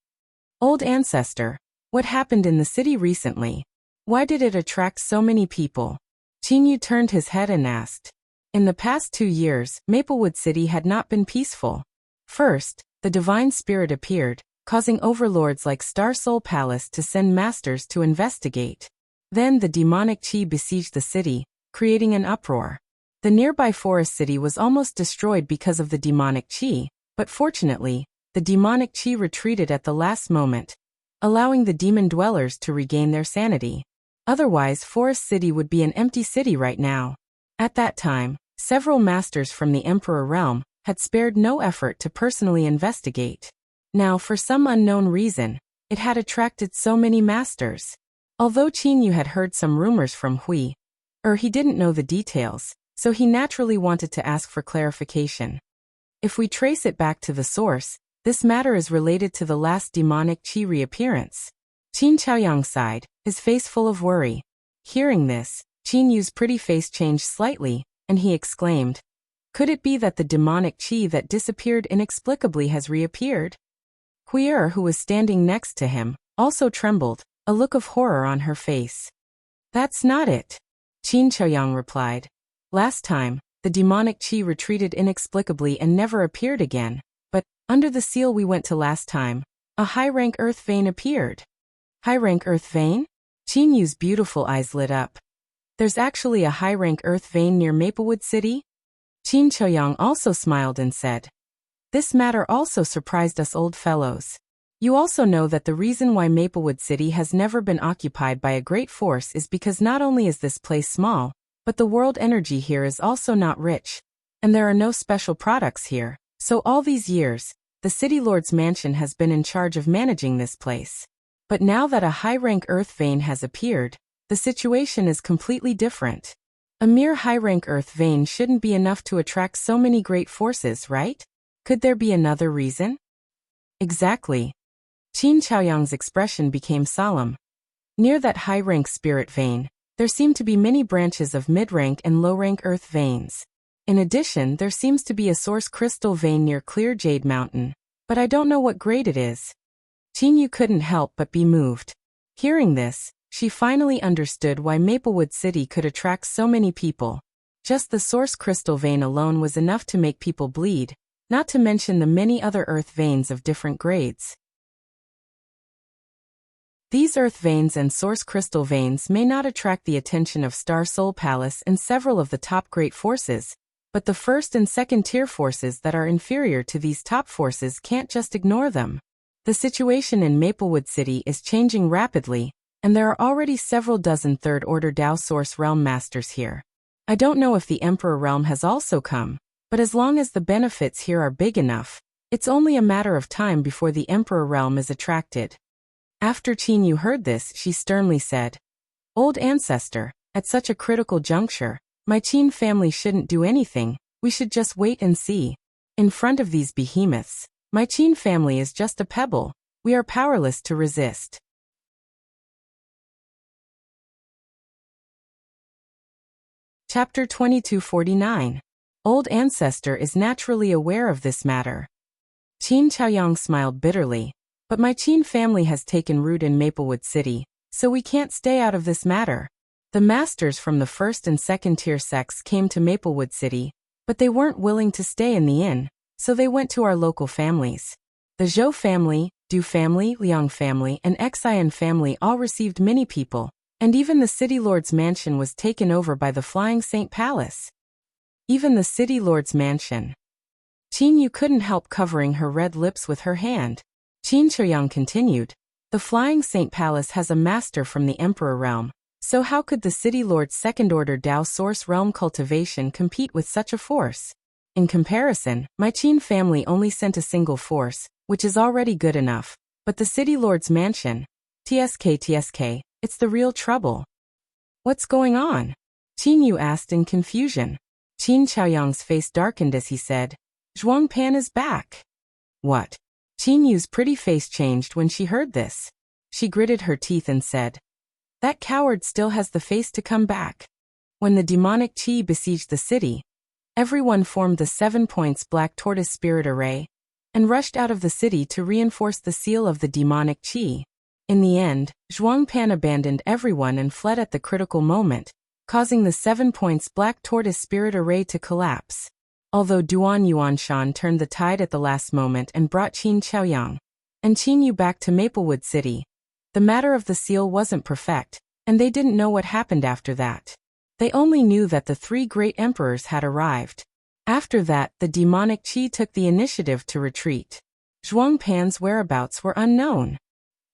Old ancestor, what happened in the city recently? Why did it attract so many people? Qin Yu turned his head and asked. In the past 2 years, Maplewood City had not been peaceful. First, the divine spirit appeared, causing overlords like Star Soul Palace to send masters to investigate. Then the demonic chi besieged the city, creating an uproar. The nearby forest city was almost destroyed because of the demonic chi, but fortunately, the demonic chi retreated at the last moment, allowing the demon dwellers to regain their sanity. Otherwise, Forest City would be an empty city right now. At that time, several masters from the Emperor realm had spared no effort to personally investigate. Now, for some unknown reason, it had attracted so many masters. Although Qin Yu had heard some rumors from Hui, he didn't know the details, so he naturally wanted to ask for clarification. If we trace it back to the source, this matter is related to the last demonic qi reappearance. Qin Chaoyang sighed, his face full of worry. Hearing this, Qin Yu's pretty face changed slightly, and he exclaimed, "Could it be that the demonic qi that disappeared inexplicably has reappeared?" Hui, who was standing next to him, also trembled, a look of horror on her face. "That's not it," Qin Chaoyang replied. "Last time, the demonic qi retreated inexplicably and never appeared again, but, under the seal we went to last time, a high-rank earth vein appeared." High-rank earth vein? Qin Yu's beautiful eyes lit up. "There's actually a high-rank earth vein near Maplewood City?" Qin Chaoyang also smiled and said, "This matter also surprised us old fellows. You also know that the reason why Maplewood City has never been occupied by a great force is because not only is this place small, but the world energy here is also not rich, and there are no special products here, so all these years, the City Lord's mansion has been in charge of managing this place. But now that a high-rank earth vein has appeared, the situation is completely different. A mere high-rank earth vein shouldn't be enough to attract so many great forces, right? Could there be another reason?" "Exactly." Qin Chaoyang's expression became solemn. Near that high-rank spirit vein, there seem to be many branches of mid-rank and low-rank earth veins. In addition, there seems to be a source crystal vein near Clear Jade Mountain, but I don't know what grade it is. Qin Yu couldn't help but be moved. Hearing this, she finally understood why Maplewood City could attract so many people. Just the source crystal vein alone was enough to make people bleed, not to mention the many other earth veins of different grades. These earth veins and source crystal veins may not attract the attention of Star Soul Palace and several of the top great forces, but the first and second tier forces that are inferior to these top forces can't just ignore them. The situation in Maplewood City is changing rapidly, and there are already several dozen third-order Dao Source Realm Masters here. I don't know if the Emperor Realm has also come, but as long as the benefits here are big enough, it's only a matter of time before the Emperor Realm is attracted. After Qin Yu heard this, she sternly said, "Old ancestor, at such a critical juncture, my Qin family shouldn't do anything, we should just wait and see. In front of these behemoths, my Qin family is just a pebble, we are powerless to resist." Chapter 2249. Old Ancestor is naturally aware of this matter. Qin Chaoyang smiled bitterly. "But my Qin family has taken root in Maplewood City, so we can't stay out of this matter. The masters from the first and second tier sects came to Maplewood City, but they weren't willing to stay in the inn, so they went to our local families. The Zhou family, Du family, Liang family, and Xian family all received many people, and even the City Lord's mansion was taken over by the Flying Saint Palace." Even the City Lord's mansion. Qin Yu couldn't help covering her red lips with her hand. Qin Chaoyang continued, "The Flying Saint Palace has a master from the Emperor Realm, so how could the City Lord's second-order Dao Source Realm cultivation compete with such a force? In comparison, my Qin family only sent a single force, which is already good enough, but the City Lord's mansion, TSK, it's the real trouble." "What's going on?" Qin Yu asked in confusion. Qin Chaoyang's face darkened as he said, "Zhuang Pan is back." "What?" Qin Yu's pretty face changed when she heard this. She gritted her teeth and said, "That coward still has the face to come back." When the demonic qi besieged the city, everyone formed the 7 points Black Tortoise Spirit Array and rushed out of the city to reinforce the seal of the demonic qi. In the end, Zhuang Pan abandoned everyone and fled at the critical moment, causing the 7 points Black Tortoise Spirit Array to collapse. Although Duan Yuanshan turned the tide at the last moment and brought Qin Chaoyang and Qin Yu back to Maplewood City, the matter of the seal wasn't perfect, and they didn't know what happened after that. They only knew that the 3 great emperors had arrived. After that, the demonic Qi took the initiative to retreat. Zhuang Pan's whereabouts were unknown.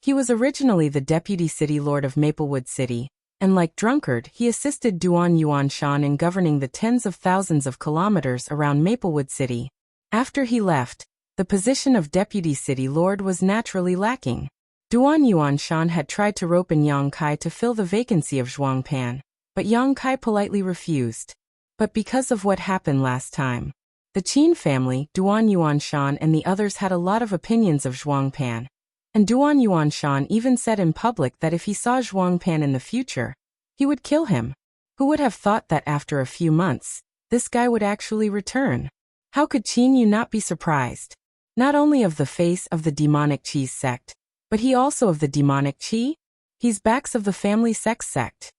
He was originally the deputy city lord of Maplewood City, and like Drunkard, he assisted Duan Yuanshan in governing the tens of thousands of kilometers around Maplewood City. After he left, the position of deputy city lord was naturally lacking. Duan Yuanshan had tried to rope in Yang Kai to fill the vacancy of Zhuang Pan, but Yang Kai politely refused. But because of what happened last time, the Qin family, Duan Yuanshan and the others had a lot of opinions of Zhuang Pan. And Duan Yuanshan even said in public that if he saw Zhuang Pan in the future, he would kill him. Who would have thought that after a few months, this guy would actually return? How could Qin Yu not be surprised? Not only of the face of the demonic Qi sect, but he also of the demonic Qi? He's backs of the family sex sect.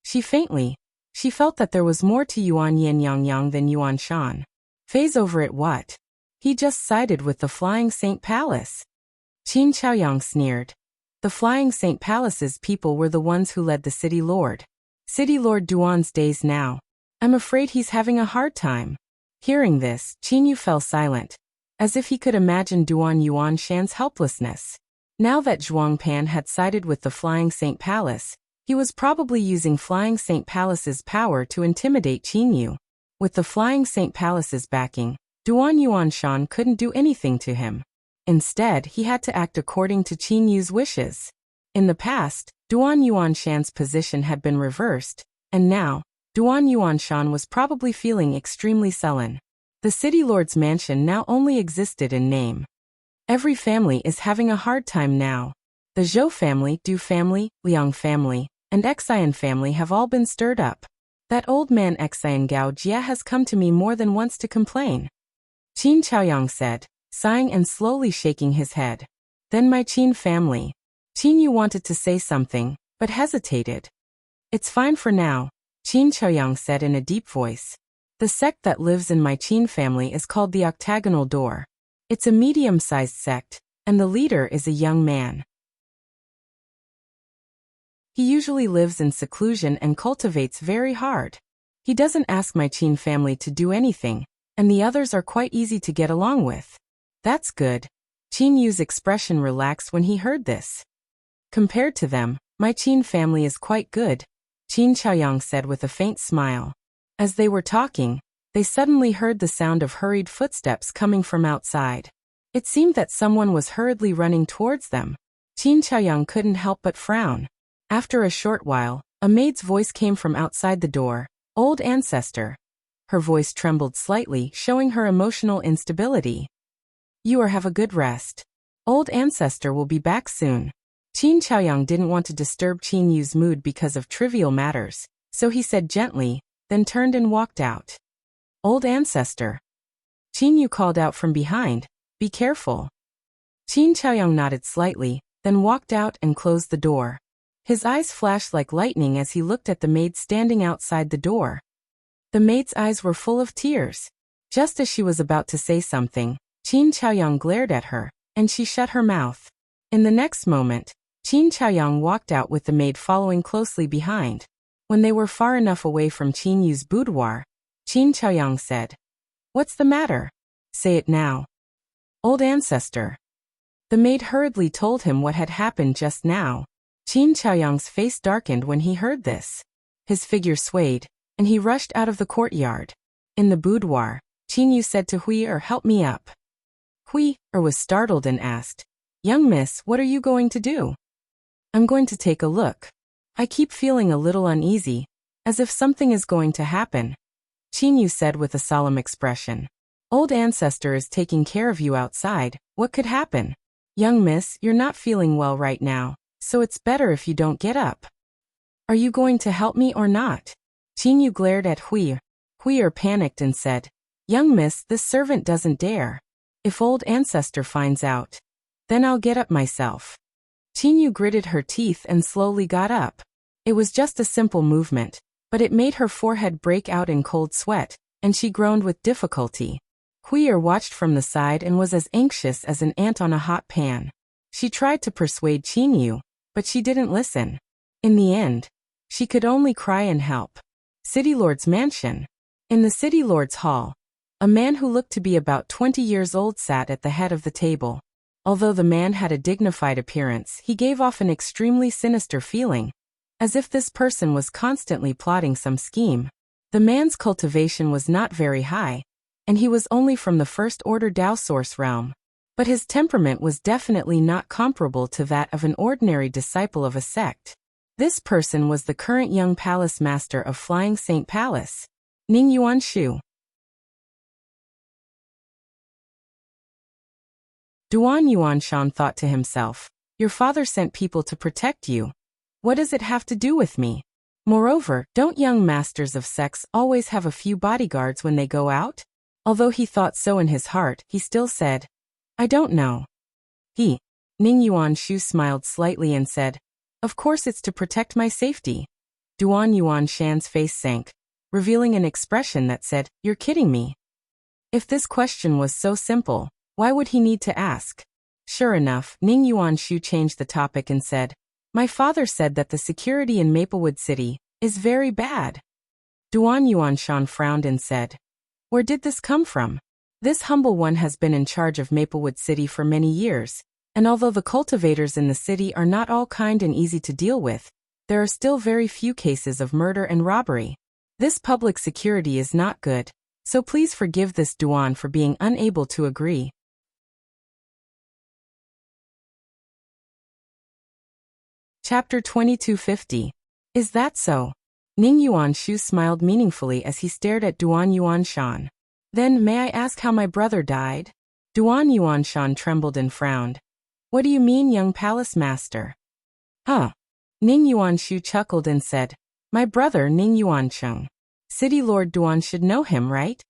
She felt that there was more to Yuan Yin Yang than Yuan Shan. Phase over it what? He just sided with the Flying Saint Palace. Qin Chaoyang sneered. The Flying Saint Palace's people were the ones who led the City Lord. City Lord Duan's days now. I'm afraid he's having a hard time. Hearing this, Qin Yu fell silent, as if he could imagine Duan Yuanshan's helplessness. Now that Zhuang Pan had sided with the Flying Saint Palace, he was probably using Flying Saint Palace's power to intimidate Qin Yu. With the Flying Saint Palace's backing, Duan Yuanshan couldn't do anything to him. Instead, he had to act according to Qin Yu's wishes. In the past, Duan Yuanshan's position had been reversed, and now, Duan Yuanshan was probably feeling extremely sullen. The city lord's mansion now only existed in name. Every family is having a hard time now. The Zhou family, Du family, Liang family, and Xian family have all been stirred up. That old man Xian Gao Jia has come to me more than once to complain. Qin Chaoyang said, sighing and slowly shaking his head. Then my Qin family. Qin Yu wanted to say something, but hesitated. It's fine for now, Qin Chaoyang said in a deep voice. The sect that lives in my Qin family is called the Octagonal Door. It's a medium-sized sect, and the leader is a young man. He usually lives in seclusion and cultivates very hard. He doesn't ask my Qin family to do anything, and the others are quite easy to get along with. That's good. Qin Yu's expression relaxed when he heard this. Compared to them, my Qin family is quite good, Qin Chaoyang said with a faint smile. As they were talking, they suddenly heard the sound of hurried footsteps coming from outside. It seemed that someone was hurriedly running towards them. Qin Chaoyang couldn't help but frown. After a short while, a maid's voice came from outside the door. Old ancestor. Her voice trembled slightly, showing her emotional instability. You have a good rest. Old ancestor will be back soon. Qin Chaoyang didn't want to disturb Qin Yu's mood because of trivial matters, so he said gently, then turned and walked out. Old ancestor. Qin Yu called out from behind, be careful. Qin Chaoyang nodded slightly, then walked out and closed the door. His eyes flashed like lightning as he looked at the maid standing outside the door. The maid's eyes were full of tears. Just as she was about to say something, Qin Chaoyang glared at her, and she shut her mouth. In the next moment, Qin Chaoyang walked out with the maid following closely behind. When they were far enough away from Qin Yu's boudoir, Qin Chaoyang said, What's the matter? Say it now. Old ancestor. The maid hurriedly told him what had happened just now. Qin Chaoyang's face darkened when he heard this. His figure swayed, and he rushed out of the courtyard. In the boudoir, Qin Yu said to Hui help me up. Hui was startled and asked, Young miss, what are you going to do? I'm going to take a look. I keep feeling a little uneasy, as if something is going to happen. Qin Yu said with a solemn expression. Old ancestor is taking care of you outside, what could happen? Young miss, you're not feeling well right now, so it's better if you don't get up. Are you going to help me or not? Qin Yu glared at Hui. Hui panicked and said, Young miss, this servant doesn't dare. If old ancestor finds out, then I'll get up myself. Qin Yu gritted her teeth and slowly got up. It was just a simple movement, but it made her forehead break out in cold sweat, and she groaned with difficulty. Hui watched from the side and was as anxious as an ant on a hot pan. She tried to persuade Qin Yu, but she didn't listen. In the end, she could only cry and help. City Lord's mansion. In the City Lord's hall, a man who looked to be about 20 years old sat at the head of the table. Although the man had a dignified appearance, he gave off an extremely sinister feeling, as if this person was constantly plotting some scheme. The man's cultivation was not very high, and he was only from the first-order Tao source realm. But his temperament was definitely not comparable to that of an ordinary disciple of a sect. This person was the current young palace master of Flying Saint Palace, Ning Yuanshu. Duan Yuanshan thought to himself, "Your father sent people to protect you. What does it have to do with me? Moreover, don't young masters of sects always have a few bodyguards when they go out?" Although he thought so in his heart, he still said, "I don't know." Ning Yuanshu smiled slightly and said, "Of course it's to protect my safety." Duan Yuanshan's face sank, revealing an expression that said, "You're kidding me." If this question was so simple, why would he need to ask? Sure enough, Ning Yuanshu changed the topic and said, "My father said that the security in Maplewood City is very bad." Duan Yuanshan frowned and said, "Where did this come from? This humble one has been in charge of Maplewood City for many years, and although the cultivators in the city are not all kind and easy to deal with, there are still very few cases of murder and robbery. This public security is not good, so please forgive this Duan for being unable to agree." Chapter 2250. Is that so? Ning Yuanshu smiled meaningfully as he stared at Duan Yuanshan. "Then may I ask how my brother died?" Duan Yuanshan trembled and frowned. "What do you mean, young palace master?" Ning Yuanshu chuckled and said, "My brother Ning Yuancheng. City Lord Duan should know him, right?"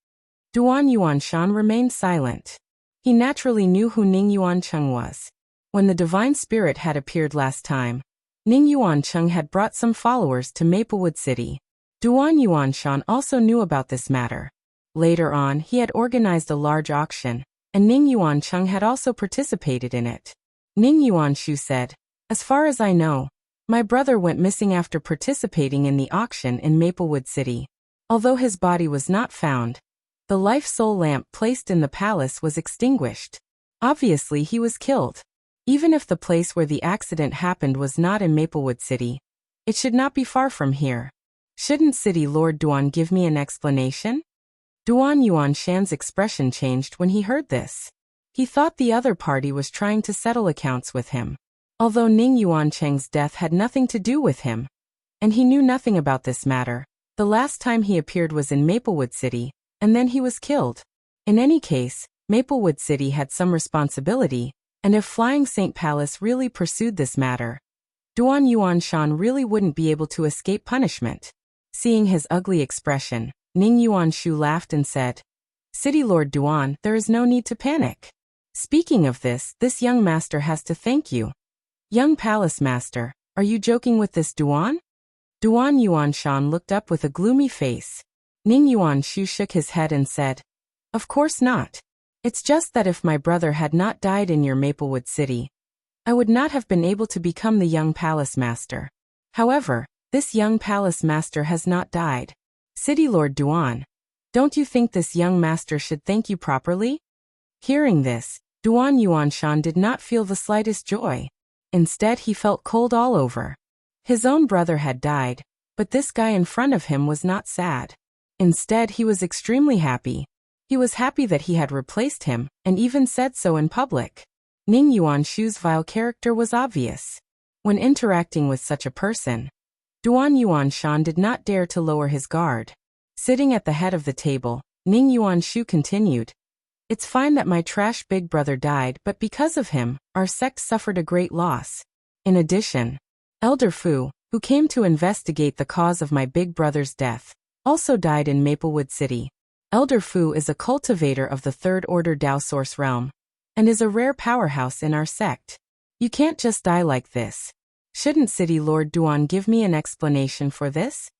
Duan Yuanshan remained silent. He naturally knew who Ning Yuancheng was. When the divine spirit had appeared last time, Ning Yuancheng had brought some followers to Maplewood City. Duan Yuanshan also knew about this matter. Later on, he had organized a large auction, and Ning Yuancheng had also participated in it. Ning Yuanshu said, "As far as I know, my brother went missing after participating in the auction in Maplewood City. Although his body was not found, the life soul lamp placed in the palace was extinguished. Obviously, he was killed. Even if the place where the accident happened was not in Maplewood City, it should not be far from here. Shouldn't City Lord Duan give me an explanation?" Duan Yuanshan's expression changed when he heard this. He thought the other party was trying to settle accounts with him. Although Ning Yuancheng's death had nothing to do with him, and he knew nothing about this matter, the last time he appeared was in Maplewood City, and then he was killed. In any case, Maplewood City had some responsibility, and if Flying Saint Palace really pursued this matter, Duan Yuanshan really wouldn't be able to escape punishment. Seeing his ugly expression, Ning Yuanshu laughed and said, "City Lord Duan, there is no need to panic. Speaking of this young master has to thank you." "Young palace master, are you joking with this Duan?" Duan Yuanshan looked up with a gloomy face. Ning Yuanshu shook his head and said, "Of course not. It's just that if my brother had not died in your Maplewood City, I would not have been able to become the young palace master. However, this young palace master has not died. City Lord Duan, don't you think this young master should thank you properly?" Hearing this, Duan Yuanshan did not feel the slightest joy. Instead, he felt cold all over. His own brother had died, but this guy in front of him was not sad. Instead, he was extremely happy. He was happy that he had replaced him, and even said so in public. Ning Yuanshu's vile character was obvious. When interacting with such a person, Duan Yuanshan did not dare to lower his guard. Sitting at the head of the table, Ning Yuanshu continued, "It's fine that my trash big brother died, but because of him, our sect suffered a great loss. In addition, Elder Fu, who came to investigate the cause of my big brother's death, also died in Maplewood City. Elder Fu is a cultivator of the third-order Tao source realm, and is a rare powerhouse in our sect. You can't just die like this. Shouldn't City Lord Duan give me an explanation for this?"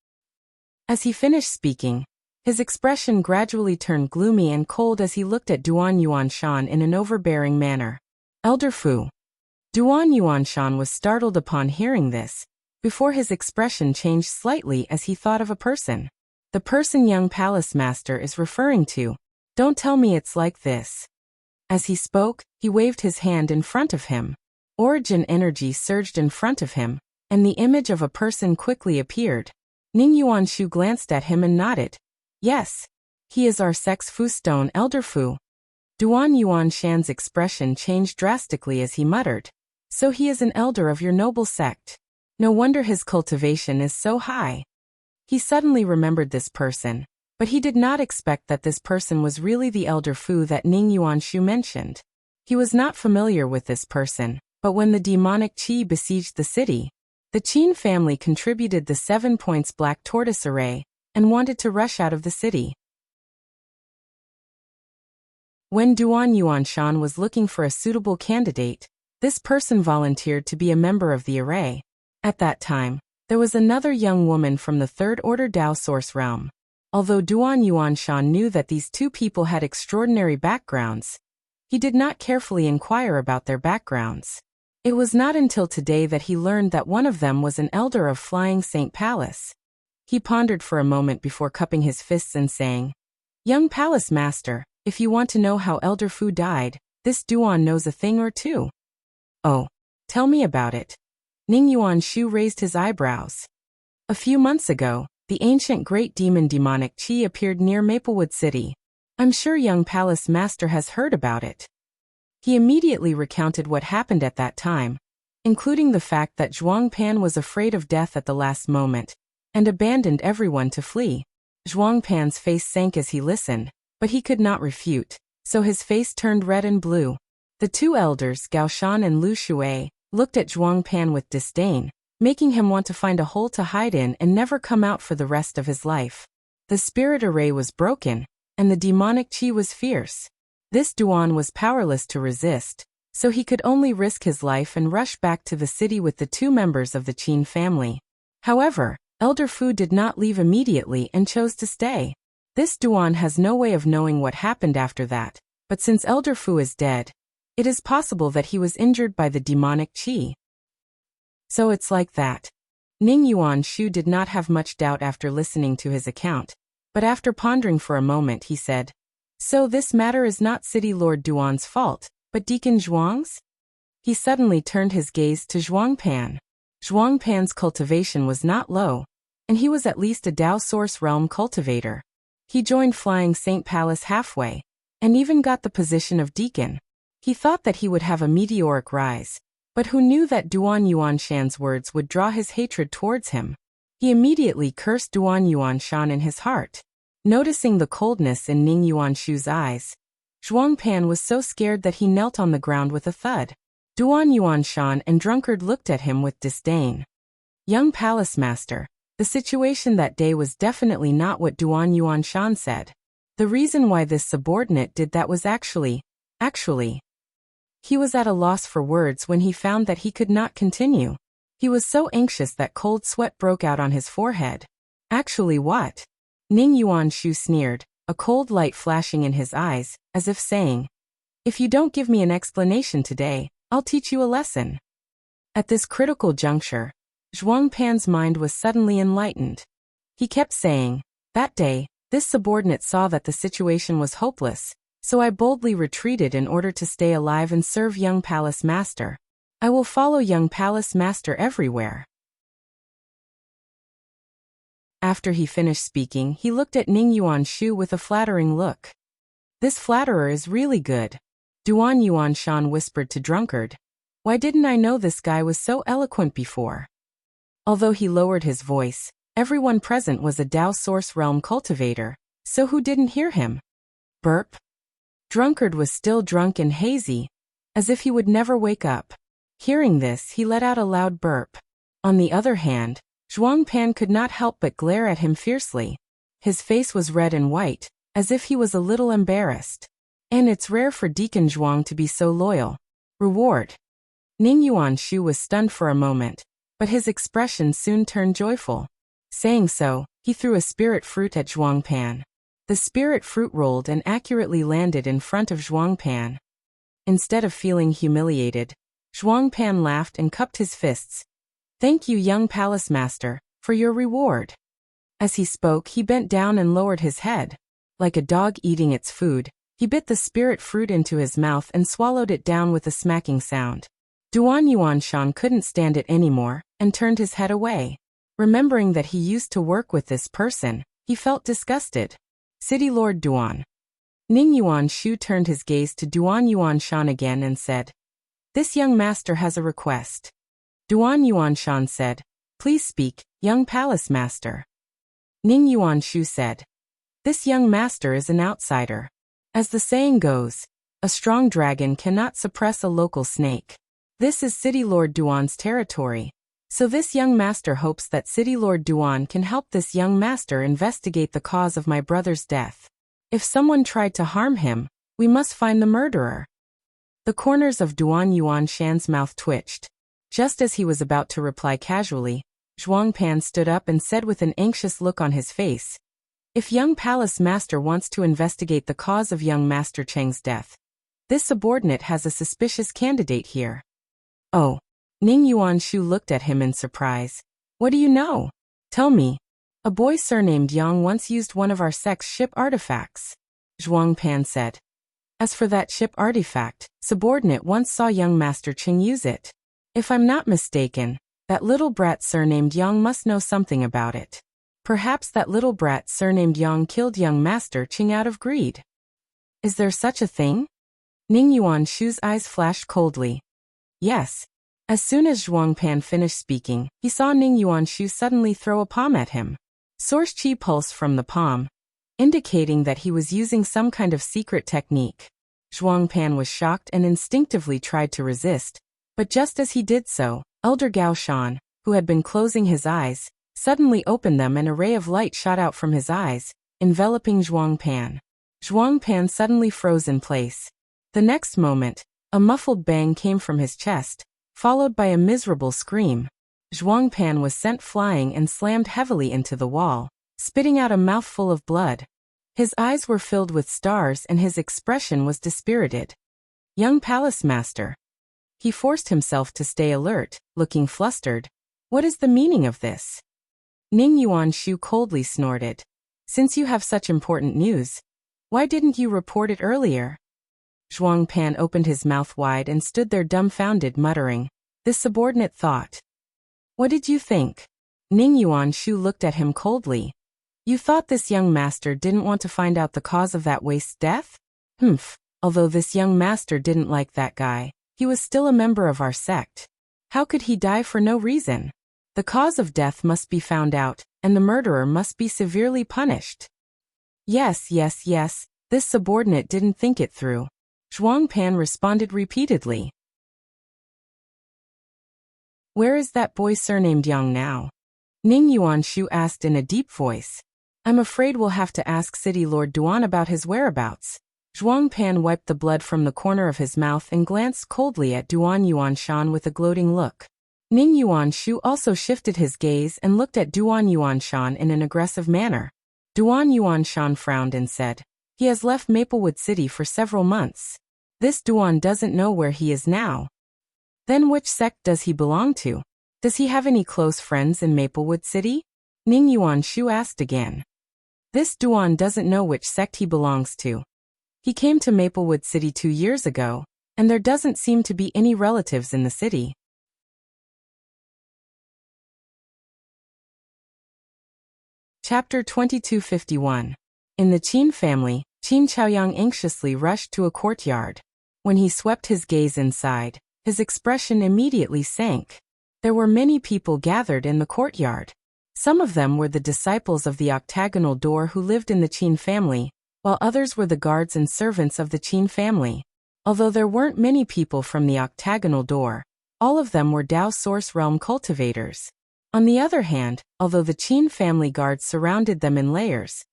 As he finished speaking, his expression gradually turned gloomy and cold as he looked at Duan Yuanshan in an overbearing manner. "Elder Fu." Duan Yuanshan was startled upon hearing this, before his expression changed slightly as he thought of a person. The person young palace master is referring to. Don't tell me it's like this. As he spoke, he waved his hand in front of him. Origin energy surged in front of him, and the image of a person quickly appeared. Ning Yuanshu glanced at him and nodded. Yes. He is our sex Fu Stone Elder Fu. Duan Yuanshan's expression changed drastically as he muttered. So he is an elder of your noble sect. No wonder his cultivation is so high. He suddenly remembered this person, but he did not expect that this person was really the elder Fu that Ning Yuanshu mentioned. He was not familiar with this person, but when the demonic qi besieged the city, the Qin family contributed the 7 points black tortoise array and wanted to rush out of the city. When Duan Yuanshan was looking for a suitable candidate, this person volunteered to be a member of the array. At that time, there was another young woman from the Third Order Dao Source realm. Although Duan Yuanshan knew that these two people had extraordinary backgrounds, he did not carefully inquire about their backgrounds. It was not until today that he learned that one of them was an elder of Flying Saint Palace. He pondered for a moment before cupping his fists and saying, "Young Palace Master, if you want to know how Elder Fu died, this Duan knows a thing or two." "Oh, tell me about it." Ning Yuanshu raised his eyebrows. A few months ago, the ancient great demon demonic qi appeared near Maplewood City. I'm sure young Palace Master has heard about it. He immediately recounted what happened at that time, including the fact that Zhuang Pan was afraid of death at the last moment, and abandoned everyone to flee. Zhuang Pan's face sank as he listened, but he could not refute, so his face turned red and blue. The two elders, Gao Shan and Lu Shuai, looked at Zhuang Pan with disdain, making him want to find a hole to hide in and never come out for the rest of his life. The spirit array was broken, and the demonic qi was fierce. This Duan was powerless to resist, so he could only risk his life and rush back to the city with the two members of the Qin family. However, Elder Fu did not leave immediately and chose to stay. This Duan has no way of knowing what happened after that, but since Elder Fu is dead, it is possible that he was injured by the demonic qi. So it's like that. Ning Yuanshu did not have much doubt after listening to his account, but after pondering for a moment he said, "So this matter is not City Lord Duan's fault, but Deacon Zhuang's?" He suddenly turned his gaze to Zhuang Pan. Zhuang Pan's cultivation was not low, and he was at least a Dao Source realm cultivator. He joined Flying Saint Palace halfway, and even got the position of deacon. He thought that he would have a meteoric rise, but who knew that Duan Yuanshan's words would draw his hatred towards him? He immediately cursed Duan Yuanshan in his heart. Noticing the coldness in Ning Yuanshu's eyes, Zhuang Pan was so scared that he knelt on the ground with a thud. Duan Yuanshan and Drunkard looked at him with disdain. Young Palace Master, the situation that day was definitely not what Duan Yuanshan said. The reason why this subordinate did that was actually. He was at a loss for words when he found that he could not continue. He was so anxious that cold sweat broke out on his forehead. Actually what? Ning Yuanshu sneered, a cold light flashing in his eyes, as if saying, "If you don't give me an explanation today, I'll teach you a lesson." At this critical juncture, Zhuang Pan's mind was suddenly enlightened. He kept saying, "That day, this subordinate saw that the situation was hopeless, so I boldly retreated in order to stay alive and serve young Palace Master. I will follow young Palace Master everywhere." After he finished speaking, he looked at Ning Yuanshu with a flattering look. "This flatterer is really good." Duan Yuanshan whispered to Drunkard, "Why didn't I know this guy was so eloquent before?" Although he lowered his voice, everyone present was a Dao Source realm cultivator, so who didn't hear him? Burp. Drunkard was still drunk and hazy, as if he would never wake up. Hearing this, he let out a loud burp. On the other hand, Zhuang Pan could not help but glare at him fiercely. His face was red and white, as if he was a little embarrassed. And it's rare for Deacon Zhuang to be so loyal. Reward. Ning Yuanshu was stunned for a moment, but his expression soon turned joyful. Saying so, he threw a spirit fruit at Zhuang Pan. The spirit fruit rolled and accurately landed in front of Zhuang Pan. Instead of feeling humiliated, Zhuang Pan laughed and cupped his fists. "Thank you, young Palace Master, for your reward." As he spoke, he bent down and lowered his head. Like a dog eating its food, he bit the spirit fruit into his mouth and swallowed it down with a smacking sound. Duan Yuanshan couldn't stand it anymore, and turned his head away. Remembering that he used to work with this person, he felt disgusted. City Lord Duan. Ning Yuanshu turned his gaze to Duan Yuanshan again and said, "This young master has a request." Duan Yuanshan said, "Please speak, young palace master." Ning Yuanshu said, "This young master is an outsider. As the saying goes, a strong dragon cannot suppress a local snake. This is City Lord Duan's territory. So this young master hopes that City Lord Duan can help this young master investigate the cause of my brother's death. If someone tried to harm him, we must find the murderer." The corners of Duan Yuanshan's mouth twitched. Just as he was about to reply casually, Zhuang Pan stood up and said with an anxious look on his face, "If young palace master wants to investigate the cause of young master Cheng's death, this subordinate has a suspicious candidate here." "Oh." Ning Yuanshu looked at him in surprise. "What do you know? Tell me." "A boy surnamed Yang once used one of our sect's ship artifacts," Zhuang Pan said. "As for that ship artifact, subordinate once saw young master Cheng use it. If I'm not mistaken, that little brat surnamed Yang must know something about it. Perhaps that little brat surnamed Yang killed young master Cheng out of greed." "Is there such a thing?" Ning Yuanshu's eyes flashed coldly. "Yes." As soon as Zhuang Pan finished speaking, he saw Ning Yuanshu suddenly throw a palm at him. Source chi pulsed from the palm, indicating that he was using some kind of secret technique. Zhuang Pan was shocked and instinctively tried to resist, but just as he did so, Elder Gao Shan, who had been closing his eyes, suddenly opened them and a ray of light shot out from his eyes, enveloping Zhuang Pan. Zhuang Pan suddenly froze in place. The next moment, a muffled bang came from his chest, followed by a miserable scream. Zhuang Pan was sent flying and slammed heavily into the wall, spitting out a mouthful of blood. His eyes were filled with stars and his expression was dispirited. "Young palace master." He forced himself to stay alert, looking flustered. "What is the meaning of this?" Ning Yuanshu coldly snorted. "Since you have such important news, why didn't you report it earlier?" Zhuang Pan opened his mouth wide and stood there dumbfounded, muttering, "This subordinate thought." "What did you think?" Ning Yuanshu looked at him coldly. "You thought this young master didn't want to find out the cause of that waste's death? Humph. Although this young master didn't like that guy, he was still a member of our sect. How could he die for no reason? The cause of death must be found out, and the murderer must be severely punished." Yes, this subordinate didn't think it through," Zhuang Pan responded repeatedly. "Where is that boy surnamed Yang now?" Ning Yuanshu asked in a deep voice. "I'm afraid we'll have to ask City Lord Duan about his whereabouts." Zhuang Pan wiped the blood from the corner of his mouth and glanced coldly at Duan Yuanshan with a gloating look. Ning Yuanshu also shifted his gaze and looked at Duan Yuanshan in an aggressive manner. Duan Yuanshan frowned and said, "He has left Maplewood City for several months. This Duan doesn't know where he is now." "Then which sect does he belong to? Does he have any close friends in Maplewood City?" Ning Yuanshu asked again. "This Duan doesn't know which sect he belongs to. He came to Maplewood City 2 years ago, and there doesn't seem to be any relatives in the city." Chapter 2251. In the Qin family, Qin Chaoyang anxiously rushed to a courtyard. When he swept his gaze inside, his expression immediately sank. There were many people gathered in the courtyard. Some of them were the disciples of the octagonal door who lived in the Qin family, while others were the guards and servants of the Qin family. Although there weren't many people from the octagonal door, all of them were Dao Source Realm cultivators. On the other hand, although the Qin family guards surrounded them in layers,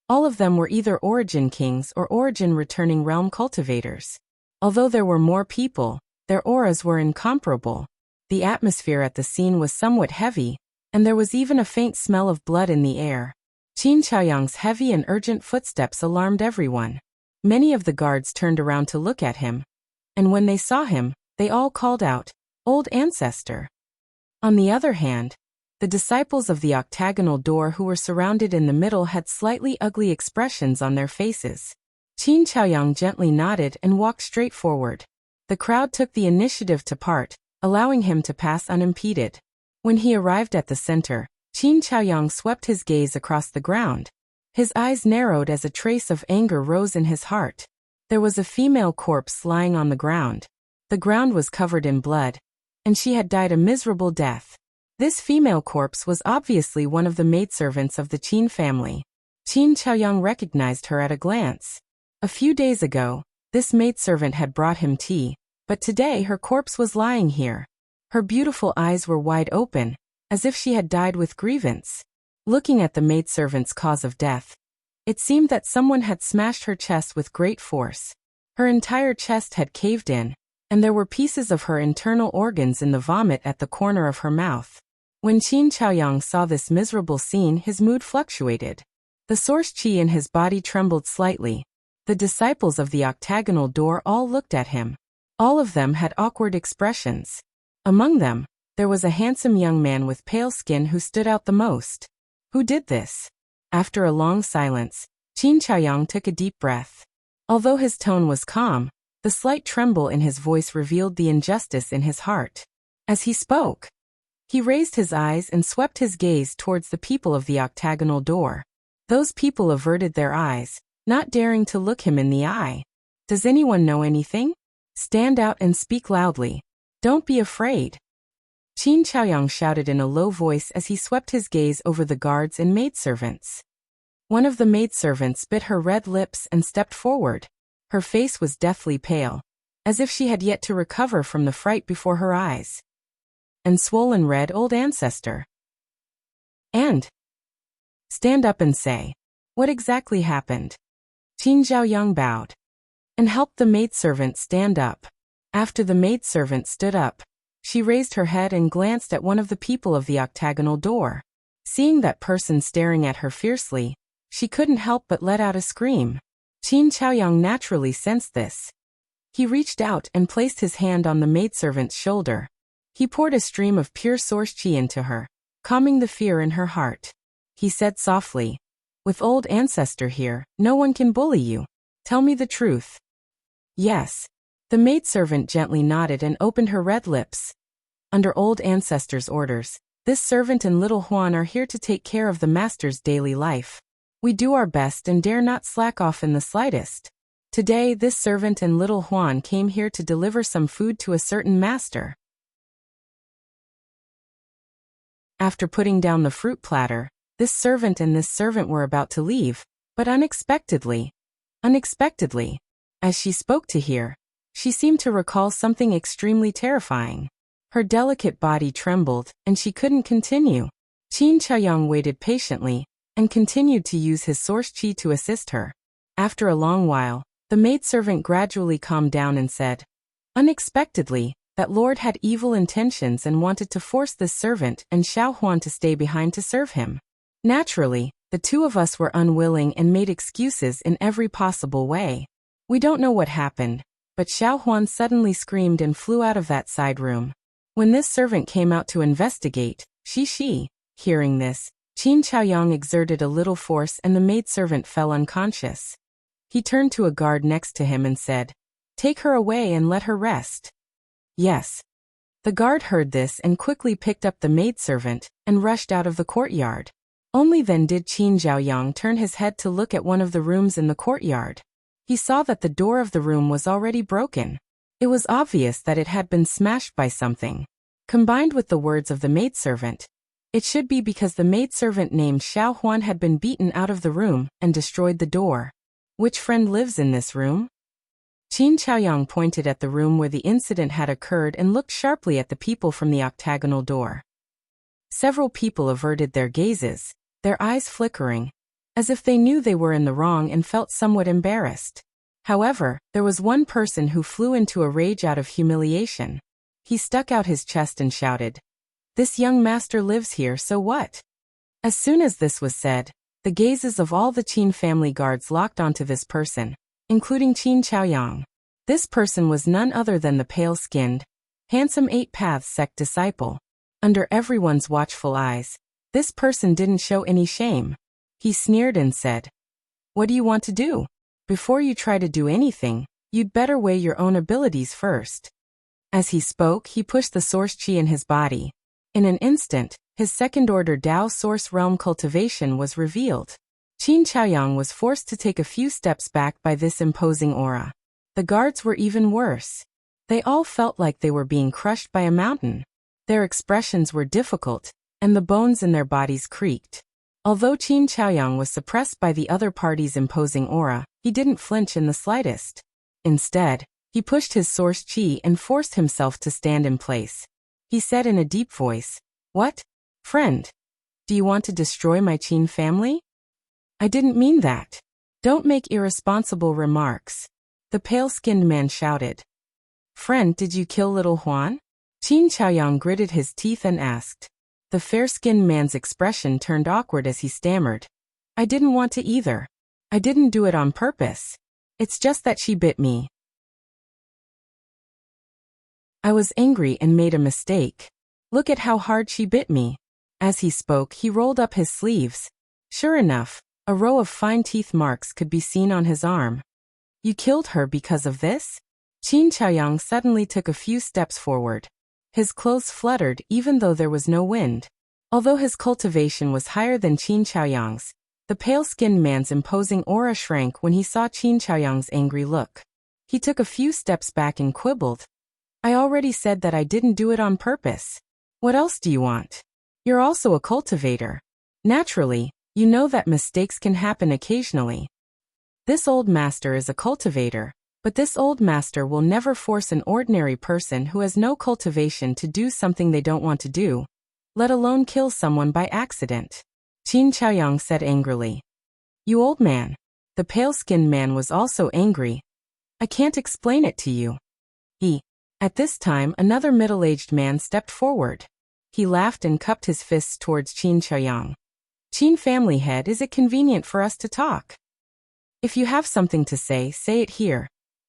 all of them were either Origin Kings or Origin Returning Realm cultivators. Although there were more people, their auras were incomparable. The atmosphere at the scene was somewhat heavy, and there was even a faint smell of blood in the air. Qin Chaoyang's heavy and urgent footsteps alarmed everyone. Many of the guards turned around to look at him, and when they saw him, they all called out, "Old ancestor." On the other hand, The disciples of the octagonal door who were surrounded in the middle had slightly ugly expressions on their faces. Qin Chaoyang gently nodded and walked straight forward. The crowd took the initiative to part, allowing him to pass unimpeded. When he arrived at the center, Qin Chaoyang swept his gaze across the ground. His eyes narrowed as a trace of anger rose in his heart. There was a female corpse lying on the ground. The ground was covered in blood, and she had died a miserable death. This female corpse was obviously one of the maidservants of the Qin family. Qin Chaoyang recognized her at a glance. A few days ago, this maidservant had brought him tea, but today her corpse was lying here. Her beautiful eyes were wide open, as if she had died with grievance. Looking at the maidservant's cause of death, it seemed that someone had smashed her chest with great force. Her entire chest had caved in, and there were pieces of her internal organs in the vomit at the corner of her mouth. When Qin Chaoyang saw this miserable scene, his mood fluctuated. The source qi in his body trembled slightly. The disciples of the octagonal door all looked at him. All of them had awkward expressions. Among them, there was a handsome young man with pale skin who stood out the most. Who did this? After a long silence, Qin Chaoyang took a deep breath. Although his tone was calm, the slight tremble in his voice revealed the injustice in his heart. As he spoke, he raised his eyes and swept his gaze towards the people of the octagonal door. Those people averted their eyes, not daring to look him in the eye. Does anyone know anything? Stand out and speak loudly. Don't be afraid. Qin Chaoyang shouted in a low voice as he swept his gaze over the guards and maidservants. One of the maidservants bit her red lips and stepped forward. Her face was deathly pale, as if she had yet to recover from the fright before her eyes. And swollen red old ancestor. And stand up and say, what exactly happened? Qin Chaoyang bowed and helped the maidservant stand up. After the maidservant stood up, she raised her head and glanced at one of the people of the octagonal door. Seeing that person staring at her fiercely, she couldn't help but let out a scream. Qin Chaoyang naturally sensed this. He reached out and placed his hand on the maidservant's shoulder. He poured a stream of pure source qi into her, calming the fear in her heart. He said softly, with old ancestor here, no one can bully you. Tell me the truth. Yes. The maidservant gently nodded and opened her red lips. Under old ancestor's orders, this servant and little Huan are here to take care of the master's daily life. We do our best and dare not slack off in the slightest. Today this servant and little Huan came here to deliver some food to a certain master. After putting down the fruit platter, this servant and this servant were about to leave, but unexpectedly, as she spoke to hear, she seemed to recall something extremely terrifying. Her delicate body trembled, and she couldn't continue. Qin Chaoyang waited patiently, and continued to use his source qi to assist her. After a long while, the maidservant gradually calmed down and said, unexpectedly, that Lord had evil intentions and wanted to force this servant and Xiao Huan to stay behind to serve him. Naturally, the two of us were unwilling and made excuses in every possible way. We don't know what happened, but Xiao Huan suddenly screamed and flew out of that side room. When this servant came out to investigate, hearing this, Qin Chaoyang exerted a little force and the maidservant fell unconscious. He turned to a guard next to him and said, take her away and let her rest. Yes. The guard heard this and quickly picked up the maidservant and rushed out of the courtyard. Only then did Qin Chaoyang turn his head to look at one of the rooms in the courtyard. He saw that the door of the room was already broken. It was obvious that it had been smashed by something. Combined with the words of the maidservant, it should be because the maidservant named Xiao Huan had been beaten out of the room and destroyed the door. Which friend lives in this room? Qin Chaoyang pointed at the room where the incident had occurred and looked sharply at the people from the octagonal door. Several people averted their gazes, their eyes flickering, as if they knew they were in the wrong and felt somewhat embarrassed. However, there was one person who flew into a rage out of humiliation. He stuck out his chest and shouted, this young master lives here, so what? As soon as this was said, the gazes of all the Qin family guards locked onto this person, including Qin Chaoyang. This person was none other than the pale-skinned, handsome Eight Paths sect disciple. Under everyone's watchful eyes, this person didn't show any shame. He sneered and said, "What do you want to do? Before you try to do anything, you'd better weigh your own abilities first." As he spoke, he pushed the source chi in his body. In an instant, his second-order Dao source realm cultivation was revealed. Qin Chaoyang was forced to take a few steps back by this imposing aura. The guards were even worse. They all felt like they were being crushed by a mountain. Their expressions were difficult, and the bones in their bodies creaked. Although Qin Chaoyang was suppressed by the other party's imposing aura, he didn't flinch in the slightest. Instead, he pushed his source chi and forced himself to stand in place. He said in a deep voice, "What? Friend? Do you want to destroy my Qin family?" "I didn't mean that. Don't make irresponsible remarks," the pale-skinned man shouted. "Friend, did you kill little Huan?" Qin Chaoyang gritted his teeth and asked. The fair-skinned man's expression turned awkward as he stammered. "I didn't want to either. I didn't do it on purpose. It's just that she bit me. I was angry and made a mistake. Look at how hard she bit me." As he spoke, he rolled up his sleeves. Sure enough, a row of fine teeth marks could be seen on his arm. "You killed her because of this?" Qin Chaoyang suddenly took a few steps forward. His clothes fluttered even though there was no wind. Although his cultivation was higher than Qin Chaoyang's, the pale-skinned man's imposing aura shrank when he saw Qin Chaoyang's angry look. He took a few steps back and quibbled. "I already said that I didn't do it on purpose. What else do you want? You're also a cultivator. Naturally, you know that mistakes can happen occasionally. This old master is a cultivator, but this old master will never force an ordinary person who has no cultivation to do something they don't want to do, let alone kill someone by accident," Qin Chaoyang said angrily. "You old man." The pale-skinned man was also angry. "I can't explain it to you." At this time, another middle-aged man stepped forward. He laughed and cupped his fists towards Qin Chaoyang. "Qin family head, is it convenient for us to talk? If you have something to say it here,"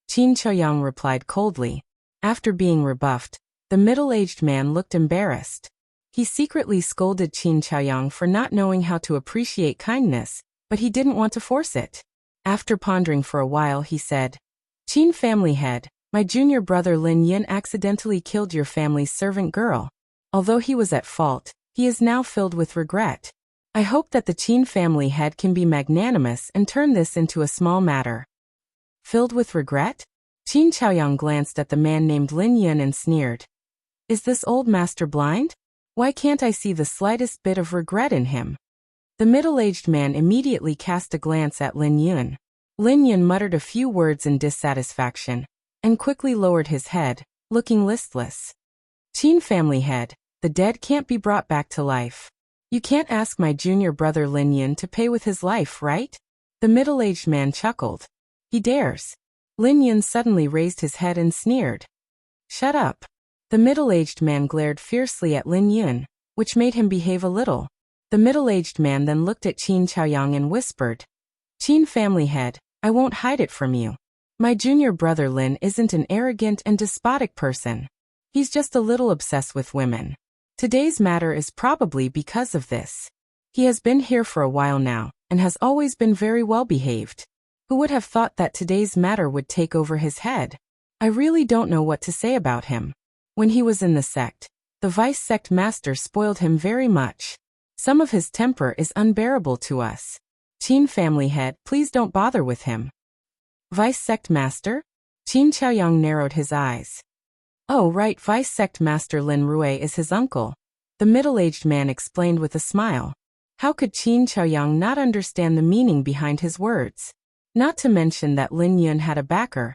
Qin Chaoyang replied coldly. After being rebuffed, the middle-aged man looked embarrassed. He secretly scolded Qin Chaoyang for not knowing how to appreciate kindness, but he didn't want to force it. After pondering for a while, he said, "Qin family head, my junior brother Lin Yin accidentally killed your family's servant girl. Although he was at fault, he is now filled with regret. I hope that the Qin family head can be magnanimous and turn this into a small matter." Filled with regret? Qin Chaoyang glanced at the man named Lin Yin and sneered. "Is this old master blind? Why can't I see the slightest bit of regret in him?" The middle-aged man immediately cast a glance at Lin Yin. Lin Yin muttered a few words in dissatisfaction, and quickly lowered his head, looking listless. "Qin family head, the dead can't be brought back to life. You can't ask my junior brother Lin Yin to pay with his life, right?" The middle-aged man chuckled. "He dares." Lin Yin suddenly raised his head and sneered. "Shut up." The middle-aged man glared fiercely at Lin Yin, which made him behave a little. The middle-aged man then looked at Qin Chaoyang and whispered, "Qin family head, I won't hide it from you. My junior brother Lin isn't an arrogant and despotic person. He's just a little obsessed with women. Today's matter is probably because of this. He has been here for a while now, and has always been very well behaved. Who would have thought that today's matter would take over his head? I really don't know what to say about him. When he was in the sect, the vice sect master spoiled him very much. Some of his temper is unbearable to us. Qin family head, please don't bother with him." "Vice sect master?" Qin Chaoyang narrowed his eyes. "Oh right, vice sect master Lin Rue is his uncle," the middle-aged man explained with a smile. How could Qin Chaoyang not understand the meaning behind his words? Not to mention that Lin Yun had a backer.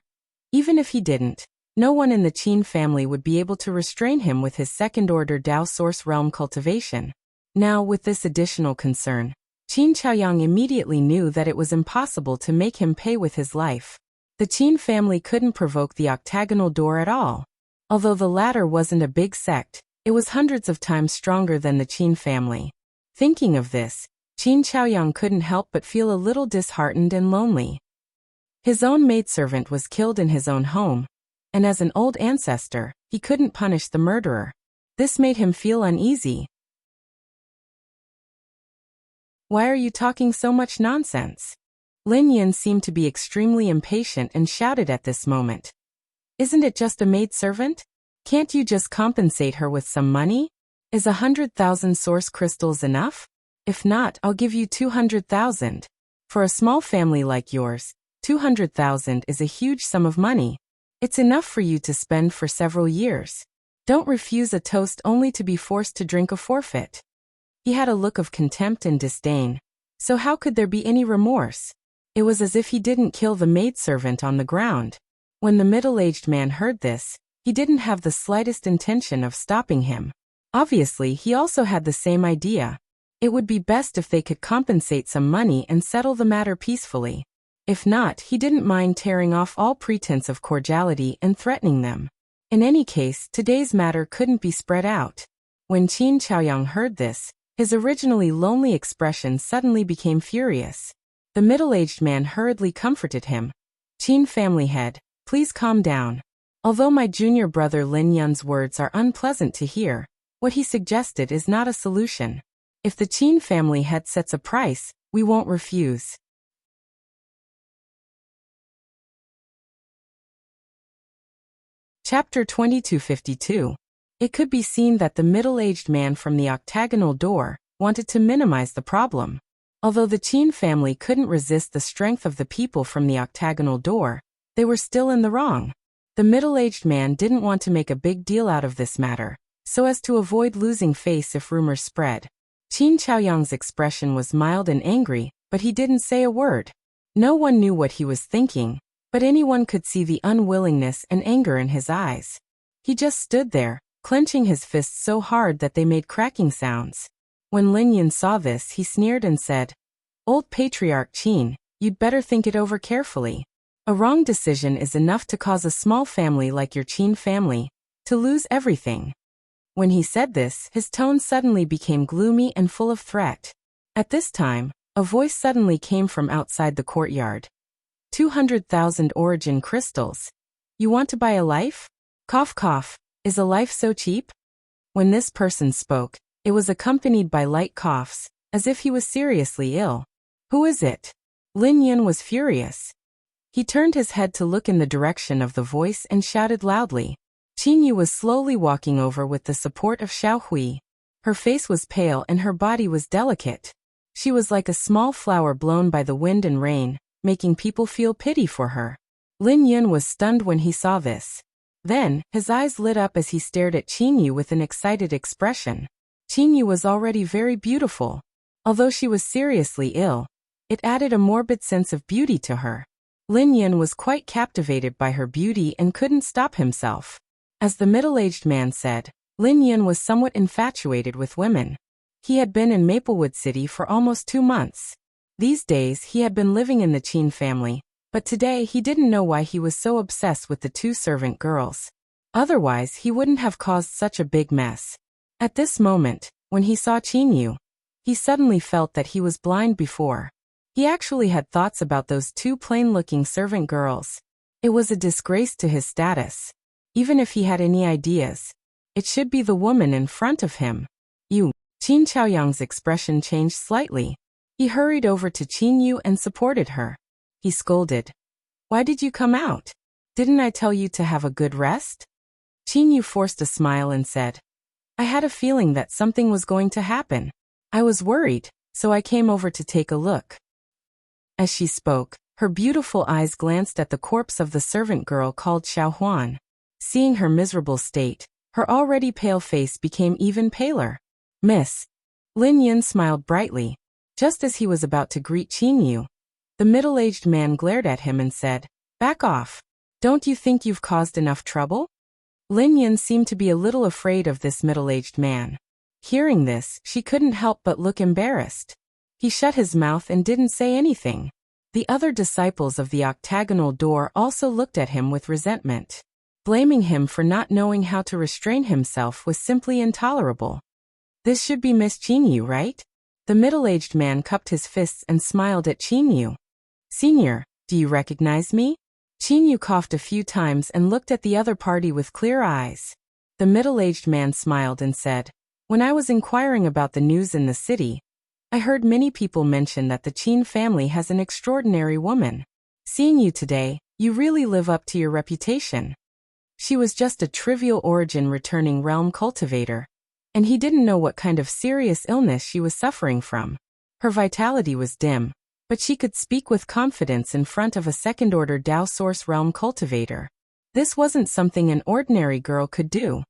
Even if he didn't, no one in the Qin family would be able to restrain him with his second-order Dao source realm cultivation. Now, with this additional concern, Qin Chaoyang immediately knew that it was impossible to make him pay with his life. The Qin family couldn't provoke the octagonal door at all. Although the latter wasn't a big sect, it was hundreds of times stronger than the Qin family. Thinking of this, Qin Chaoyang couldn't help but feel a little disheartened and lonely. His own maidservant was killed in his own home, and as an old ancestor, he couldn't punish the murderer. This made him feel uneasy. Why are you talking so much nonsense? Lin Yin seemed to be extremely impatient and shouted at this moment. Isn't it just a maidservant? Can't you just compensate her with some money? Is 100,000 source crystals enough? If not, I'll give you 200,000. For a small family like yours, 200,000 is a huge sum of money. It's enough for you to spend for several years. Don't refuse a toast only to be forced to drink a forfeit. He had a look of contempt and disdain. So how could there be any remorse? It was as if he didn't kill the maidservant on the ground. When the middle-aged man heard this, he didn't have the slightest intention of stopping him. Obviously, he also had the same idea. It would be best if they could compensate some money and settle the matter peacefully. If not, he didn't mind tearing off all pretense of cordiality and threatening them. In any case, today's matter couldn't be spread out. When Qin Chaoyang heard this, his originally lonely expression suddenly became furious. The middle-aged man hurriedly comforted him. Qin family head, please calm down. Although my junior brother Lin Yun's words are unpleasant to hear, what he suggested is not a solution. If the Qin family head sets a price, we won't refuse. Chapter 2252. It could be seen that the middle-aged man from the octagonal door wanted to minimize the problem. Although the Qin family couldn't resist the strength of the people from the octagonal door, they were still in the wrong. The middle-aged man didn't want to make a big deal out of this matter, so as to avoid losing face if rumors spread. Qin Chaoyang's expression was mild and angry, but he didn't say a word. No one knew what he was thinking, but anyone could see the unwillingness and anger in his eyes. He just stood there, clenching his fists so hard that they made cracking sounds. When Lin Yin saw this, he sneered and said, Old Patriarch Qin, you'd better think it over carefully. A wrong decision is enough to cause a small family like your Qin family to lose everything. When he said this, his tone suddenly became gloomy and full of threat. At this time, a voice suddenly came from outside the courtyard. 200,000 origin crystals. You want to buy a life? Cough cough, is a life so cheap? When this person spoke, it was accompanied by light coughs, as if he was seriously ill. Who is it? Lin Yin was furious. He turned his head to look in the direction of the voice and shouted loudly. Qin Yu was slowly walking over with the support of Xiao Hui. Her face was pale and her body was delicate. She was like a small flower blown by the wind and rain, making people feel pity for her. Lin Yin was stunned when he saw this. Then, his eyes lit up as he stared at Qin Yu with an excited expression. Qin Yu was already very beautiful. Although she was seriously ill, it added a morbid sense of beauty to her. Lin Yin was quite captivated by her beauty and couldn't stop himself. As the middle-aged man said, Lin Yin was somewhat infatuated with women. He had been in Maplewood City for almost 2 months. These days he had been living in the Qin family, but today he didn't know why he was so obsessed with the 2 servant girls. Otherwise he wouldn't have caused such a big mess. At this moment, when he saw Qin Yu, he suddenly felt that he was blind before. He actually had thoughts about those 2 plain-looking servant girls. It was a disgrace to his status. Even if he had any ideas, it should be the woman in front of him. Qin Chaoyang's expression changed slightly. He hurried over to Qin Yu and supported her. He scolded. Why did you come out? Didn't I tell you to have a good rest? Qin Yu forced a smile and said, I had a feeling that something was going to happen. I was worried, so I came over to take a look. As she spoke, her beautiful eyes glanced at the corpse of the servant girl called Xiao Huan. Seeing her miserable state, her already pale face became even paler. Miss. Lin Yin smiled brightly. Just as he was about to greet Qin Yu, the middle-aged man glared at him and said, Back off. Don't you think you've caused enough trouble? Lin Yin seemed to be a little afraid of this middle-aged man. Hearing this, she couldn't help but look embarrassed. He shut his mouth and didn't say anything. The other disciples of the octagonal door also looked at him with resentment. Blaming him for not knowing how to restrain himself was simply intolerable. This should be Miss Qin Yu, right? The middle-aged man cupped his fists and smiled at Qin Yu. Senior, do you recognize me? Qin Yu coughed a few times and looked at the other party with clear eyes. The middle-aged man smiled and said, "When I was inquiring about the news in the city, I heard many people mention that the Qin family has an extraordinary woman. Seeing you today, you really live up to your reputation." She was just a trivial origin returning realm cultivator, and he didn't know what kind of serious illness she was suffering from. Her vitality was dim, but she could speak with confidence in front of a second-order Dao Source realm cultivator. This wasn't something an ordinary girl could do.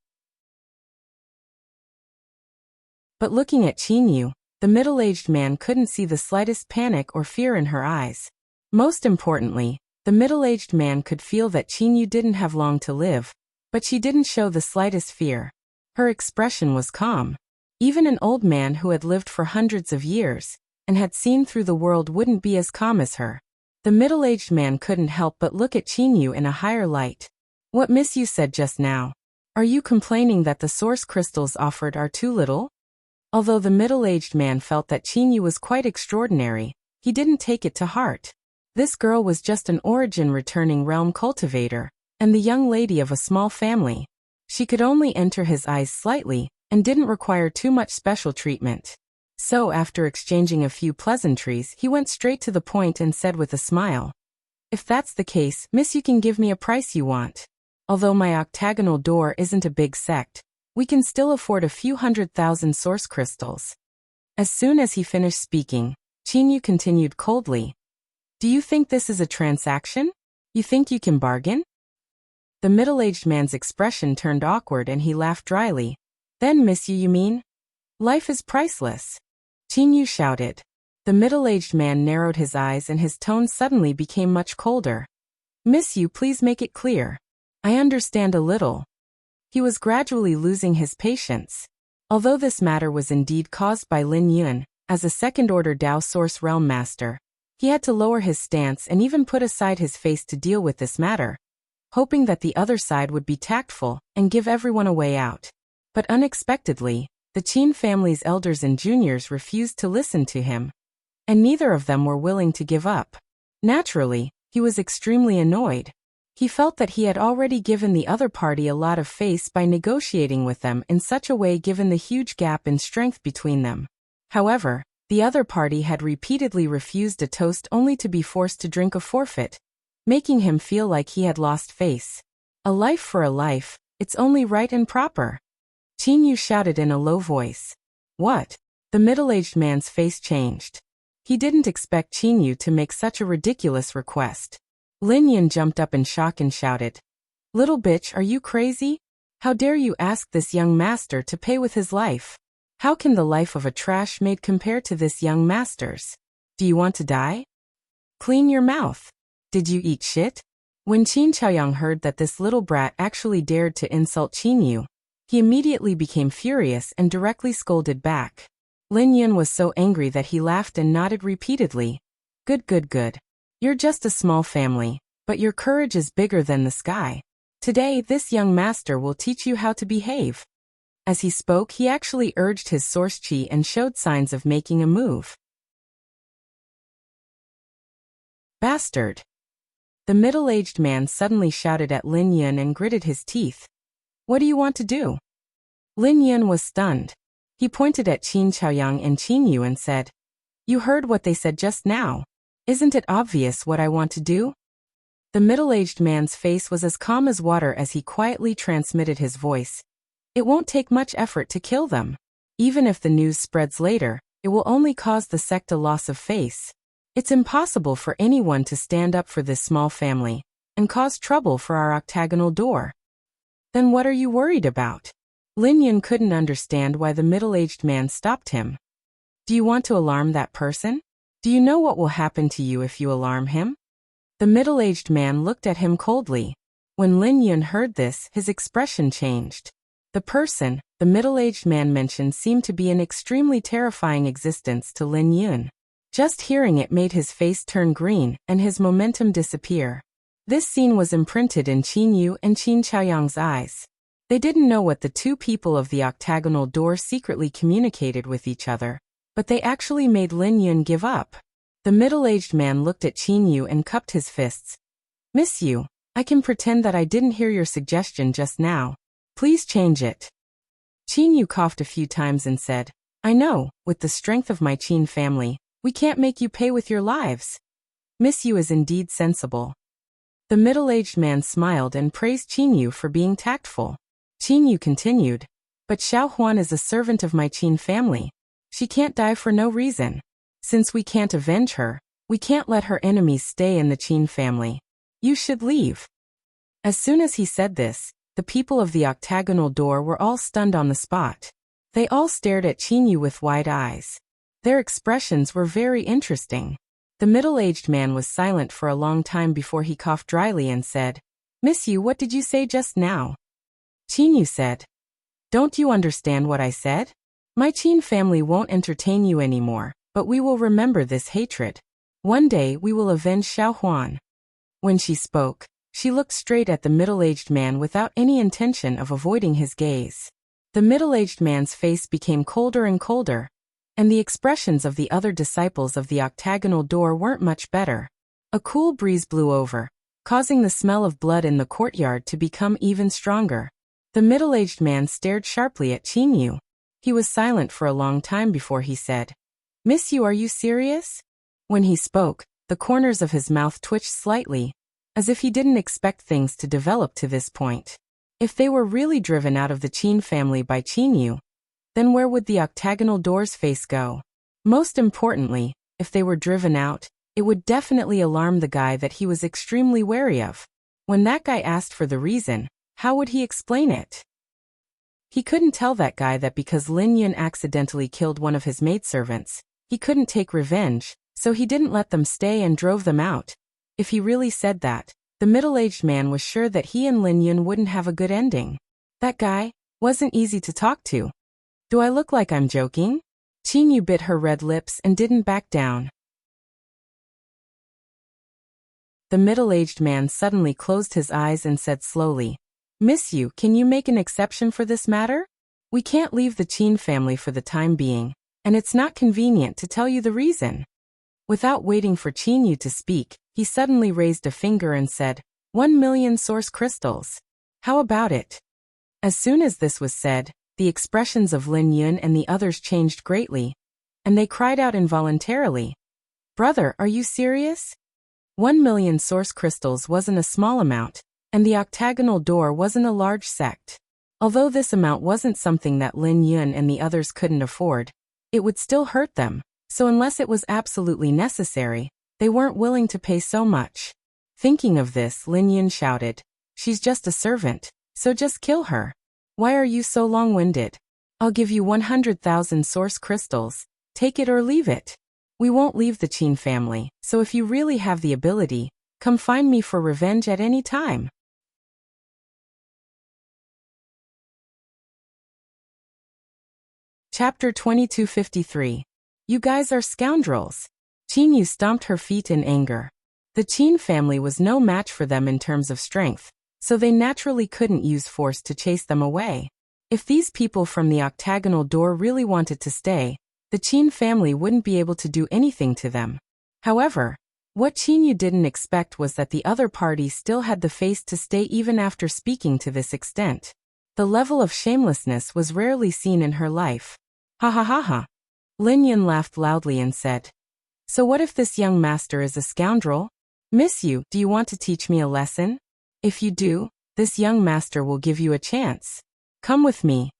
But looking at Qinyu, the middle-aged man couldn't see the slightest panic or fear in her eyes. Most importantly, the middle-aged man could feel that Qinyu didn't have long to live, but she didn't show the slightest fear. Her expression was calm. Even an old man who had lived for hundreds of years and had seen through the world wouldn't be as calm as her. The middle-aged man couldn't help but look at Qinyu in a higher light. "What Miss Yu said just now? Are you complaining that the source crystals offered are too little?" Although the middle-aged man felt that Qinyu was quite extraordinary, he didn't take it to heart. This girl was just an origin returning realm cultivator, and the young lady of a small family. She could only enter his eyes slightly, and didn't require too much special treatment. So after exchanging a few pleasantries, he went straight to the point and said with a smile, "If that's the case, miss, you can give me a price you want. Although my octagonal door isn't a big sect, we can still afford a few 100,000 source crystals." As soon as he finished speaking, Qinyu continued coldly, "Do you think this is a transaction? You think you can bargain?" The middle-aged man's expression turned awkward and he laughed dryly. "Then miss you mean? Life is priceless," Qinyu shouted. The middle-aged man narrowed his eyes and his tone suddenly became much colder. "Miss you, please make it clear. I understand a little." He was gradually losing his patience. Although this matter was indeed caused by Lin Yun, as a second-order Dao Source Realm Master, he had to lower his stance and even put aside his face to deal with this matter, hoping that the other side would be tactful and give everyone a way out. But unexpectedly, the Qin family's elders and juniors refused to listen to him, and neither of them were willing to give up. Naturally, he was extremely annoyed. He felt that he had already given the other party a lot of face by negotiating with them in such a way given the huge gap in strength between them. However, the other party had repeatedly refused a toast only to be forced to drink a forfeit, making him feel like he had lost face. "A life for a life, it's only right and proper," Qinyu shouted in a low voice. "What?" The middle-aged man's face changed. He didn't expect Qinyu to make such a ridiculous request. Lin Yun jumped up in shock and shouted, "Little bitch, are you crazy? How dare you ask this young master to pay with his life? How can the life of a trash maid compare to this young master's? Do you want to die? Clean your mouth. Did you eat shit?" When Qin Chaoyang heard that this little brat actually dared to insult Qinyu, he immediately became furious and directly scolded back. Lin Yun was so angry that he laughed and nodded repeatedly. Good, good, good. You're just a small family, but your courage is bigger than the sky. Today, this young master will teach you how to behave." As he spoke, he actually urged his source chi and showed signs of making a move. "Bastard!" The middle-aged man suddenly shouted at Lin Yun and gritted his teeth. "What do you want to do?" Lin Yun was stunned. He pointed at Qin Chaoyang and Qinyu and said, "You heard what they said just now. Isn't it obvious what I want to do?" The middle-aged man's face was as calm as water as he quietly transmitted his voice. "It won't take much effort to kill them. Even if the news spreads later, it will only cause the sect a loss of face. It's impossible for anyone to stand up for this small family and cause trouble for our octagonal door." "Then what are you worried about?" Lin Yun couldn't understand why the middle-aged man stopped him. "Do you want to alarm that person? Do you know what will happen to you if you alarm him?" The middle-aged man looked at him coldly. When Lin Yun heard this, his expression changed. The person the middle-aged man mentioned seemed to be an extremely terrifying existence to Lin Yun. Just hearing it made his face turn green and his momentum disappear. This scene was imprinted in Qinyu and Qin Chaoyang's eyes. They didn't know what the two people of the octagonal door secretly communicated with each other, but they actually made Lin Yun give up. The middle-aged man looked at Qinyu and cupped his fists. "Miss Yu, I can pretend that I didn't hear your suggestion just now. Please change it. Qin Yu coughed a few times and said, I know, with the strength of my Qin family, we can't make you pay with your lives. Miss Yu is indeed sensible. The middle-aged man smiled and praised Qin Yu for being tactful. Qin Yu continued, but Xiao Huan is a servant of my Qin family. She can't die for no reason. Since we can't avenge her, we can't let her enemies stay in the Qin family. You should leave. As soon as he said this, the people of the octagonal door were all stunned on the spot. They all stared at Qin Yu with wide eyes. Their expressions were very interesting. The middle-aged man was silent for a long time before he coughed dryly and said, Miss Yu, what did you say just now? Qin Yu said, Don't you understand what I said? My Qin family won't entertain you anymore, but we will remember this hatred. One day we will avenge Xiao Huan. When she spoke, she looked straight at the middle-aged man without any intention of avoiding his gaze. The middle-aged man's face became colder and colder, and the expressions of the other disciples of the octagonal door weren't much better. A cool breeze blew over, causing the smell of blood in the courtyard to become even stronger. The middle-aged man stared sharply at Qin Yu. He was silent for a long time before he said, Miss Yu, are you serious? When he spoke, the corners of his mouth twitched slightly, as if he didn't expect things to develop to this point. If they were really driven out of the Qin family by Qin Yu, then where would the octagonal door's face go? Most importantly, if they were driven out, it would definitely alarm the guy that he was extremely wary of. When that guy asked for the reason, how would he explain it? He couldn't tell that guy that because Lin Yun accidentally killed one of his maidservants, he couldn't take revenge, so he didn't let them stay and drove them out. If he really said that, the middle-aged man was sure that he and Lin Yun wouldn't have a good ending. That guy wasn't easy to talk to. Do I look like I'm joking? Qin Yu bit her red lips and didn't back down. The middle-aged man suddenly closed his eyes and said slowly, Miss Yu, can you make an exception for this matter? We can't leave the Qin family for the time being, and it's not convenient to tell you the reason. Without waiting for Qin Yu to speak, he suddenly raised a finger and said, 1,000,000 source crystals. How about it? As soon as this was said, the expressions of Lin Yun and the others changed greatly, and they cried out involuntarily, Brother, are you serious? 1,000,000 source crystals wasn't a small amount, and the octagonal door wasn't a large sect. Although this amount wasn't something that Lin Yun and the others couldn't afford, it would still hurt them, so unless it was absolutely necessary, they weren't willing to pay so much. Thinking of this, Lin Yun shouted, She's just a servant, so just kill her. Why are you so long-winded? I'll give you 100,000 source crystals, take it or leave it. We won't leave the Qin family, so if you really have the ability, come find me for revenge at any time. Chapter 2253. You guys are scoundrels. Qin Yu stomped her feet in anger. The Qin family was no match for them in terms of strength, so they naturally couldn't use force to chase them away. If these people from the octagonal door really wanted to stay, the Qin family wouldn't be able to do anything to them. However, what Qin Yu didn't expect was that the other party still had the face to stay even after speaking to this extent. The level of shamelessness was rarely seen in her life. Ha ha ha ha. Lin Yun laughed loudly and said, So what if this young master is a scoundrel? Miss Yu, do you want to teach me a lesson? If you do, this young master will give you a chance. Come with me.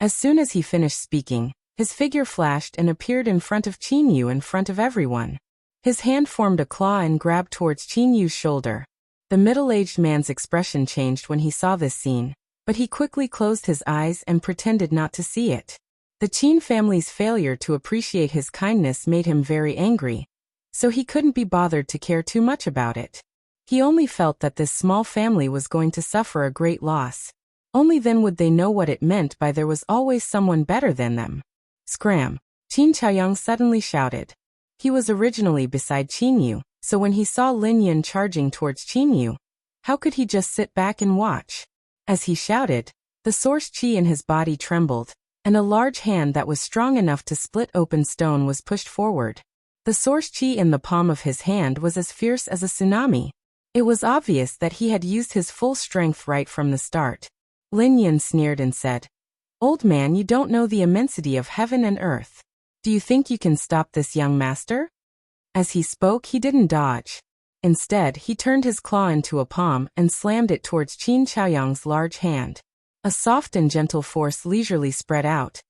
As soon as he finished speaking, his figure flashed and appeared in front of Qin Yu in front of everyone. His hand formed a claw and grabbed towards Qin Yu's shoulder. The middle-aged man's expression changed when he saw this scene, but he quickly closed his eyes and pretended not to see it. The Qin family's failure to appreciate his kindness made him very angry, so he couldn't be bothered to care too much about it. He only felt that this small family was going to suffer a great loss. Only then would they know what it meant by there was always someone better than them. Scram! Qin Chaoyang suddenly shouted. He was originally beside Qin Yu, so when he saw Lin Yun charging towards Qin Yu, how could he just sit back and watch? As he shouted, the source qi in his body trembled, and a large hand that was strong enough to split open stone was pushed forward. The source qi in the palm of his hand was as fierce as a tsunami. It was obvious that he had used his full strength right from the start. Lin Yun sneered and said, "Old man, you don't know the immensity of heaven and earth. Do you think you can stop this young master?" As he spoke, he didn't dodge. Instead, he turned his claw into a palm and slammed it towards Qin Chaoyang's large hand. A soft and gentle force leisurely spread out,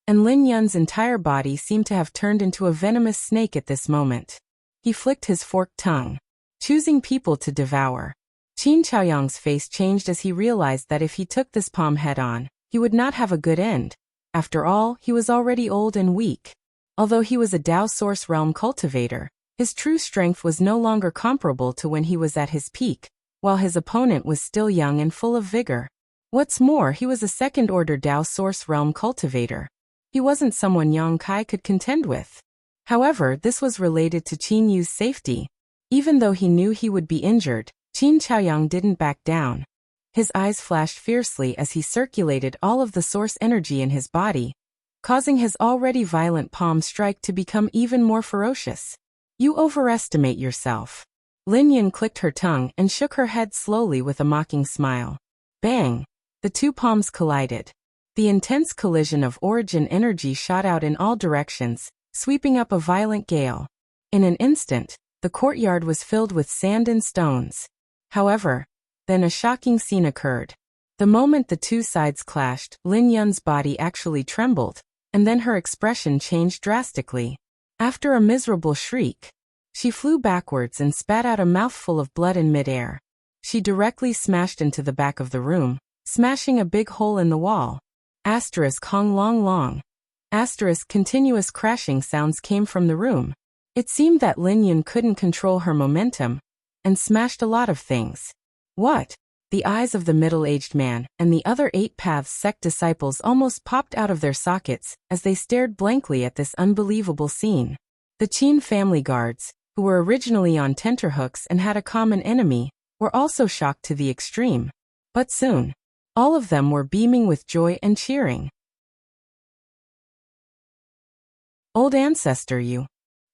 and Lin Yun's entire body seemed to have turned into a venomous snake at this moment. He flicked his forked tongue, choosing people to devour. Qin Chaoyang's face changed as he realized that if he took this palm head-on, he would not have a good end. After all, he was already old and weak. Although he was a Dao Source Realm cultivator, his true strength was no longer comparable to when he was at his peak, while his opponent was still young and full of vigor. What's more, he was a second-order Dao Source Realm cultivator. He wasn't someone Yang Kai could contend with. However, this was related to Qin Yu's safety. Even though he knew he would be injured, Qin Chaoyang didn't back down. His eyes flashed fiercely as he circulated all of the source energy in his body, causing his already violent palm strike to become even more ferocious. "You overestimate yourself." Lin Yun clicked her tongue and shook her head slowly with a mocking smile. Bang! The two palms collided. The intense collision of origin energy shot out in all directions, sweeping up a violent gale. In an instant, the courtyard was filled with sand and stones. However, then a shocking scene occurred. The moment the two sides clashed, Lin Yun's body actually trembled, and then her expression changed drastically. After a miserable shriek, she flew backwards and spat out a mouthful of blood in midair. She directly smashed into the back of the room, smashing a big hole in the wall. Hong long long. Continuous crashing sounds came from the room. It seemed that Lin Yun couldn't control her momentum, and smashed a lot of things. What? The eyes of the middle-aged man and the other 8 Paths sect disciples almost popped out of their sockets as they stared blankly at this unbelievable scene. The Qin family guards, who were originally on tenterhooks and had a common enemy, were also shocked to the extreme. But soon, all of them were beaming with joy and cheering. "Old ancestor, you."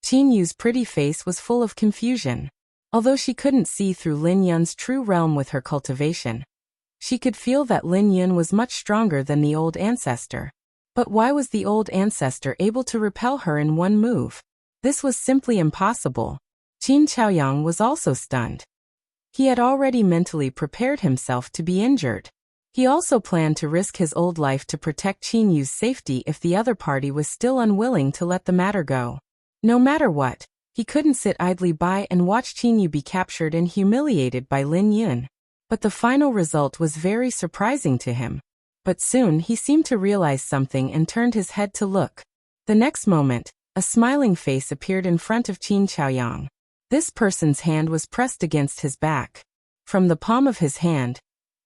Qin Yu's pretty face was full of confusion. Although she couldn't see through Lin Yun's true realm with her cultivation, she could feel that Lin Yun was much stronger than the old ancestor. But why was the old ancestor able to repel her in one move? This was simply impossible. Qin Chaoyang was also stunned. He had already mentally prepared himself to be injured. He also planned to risk his old life to protect Qin Yu's safety if the other party was still unwilling to let the matter go. No matter what, he couldn't sit idly by and watch Qin Yu be captured and humiliated by Lin Yun. But the final result was very surprising to him. But soon he seemed to realize something and turned his head to look. The next moment, a smiling face appeared in front of Qin Chaoyang. This person's hand was pressed against his back. From the palm of his hand,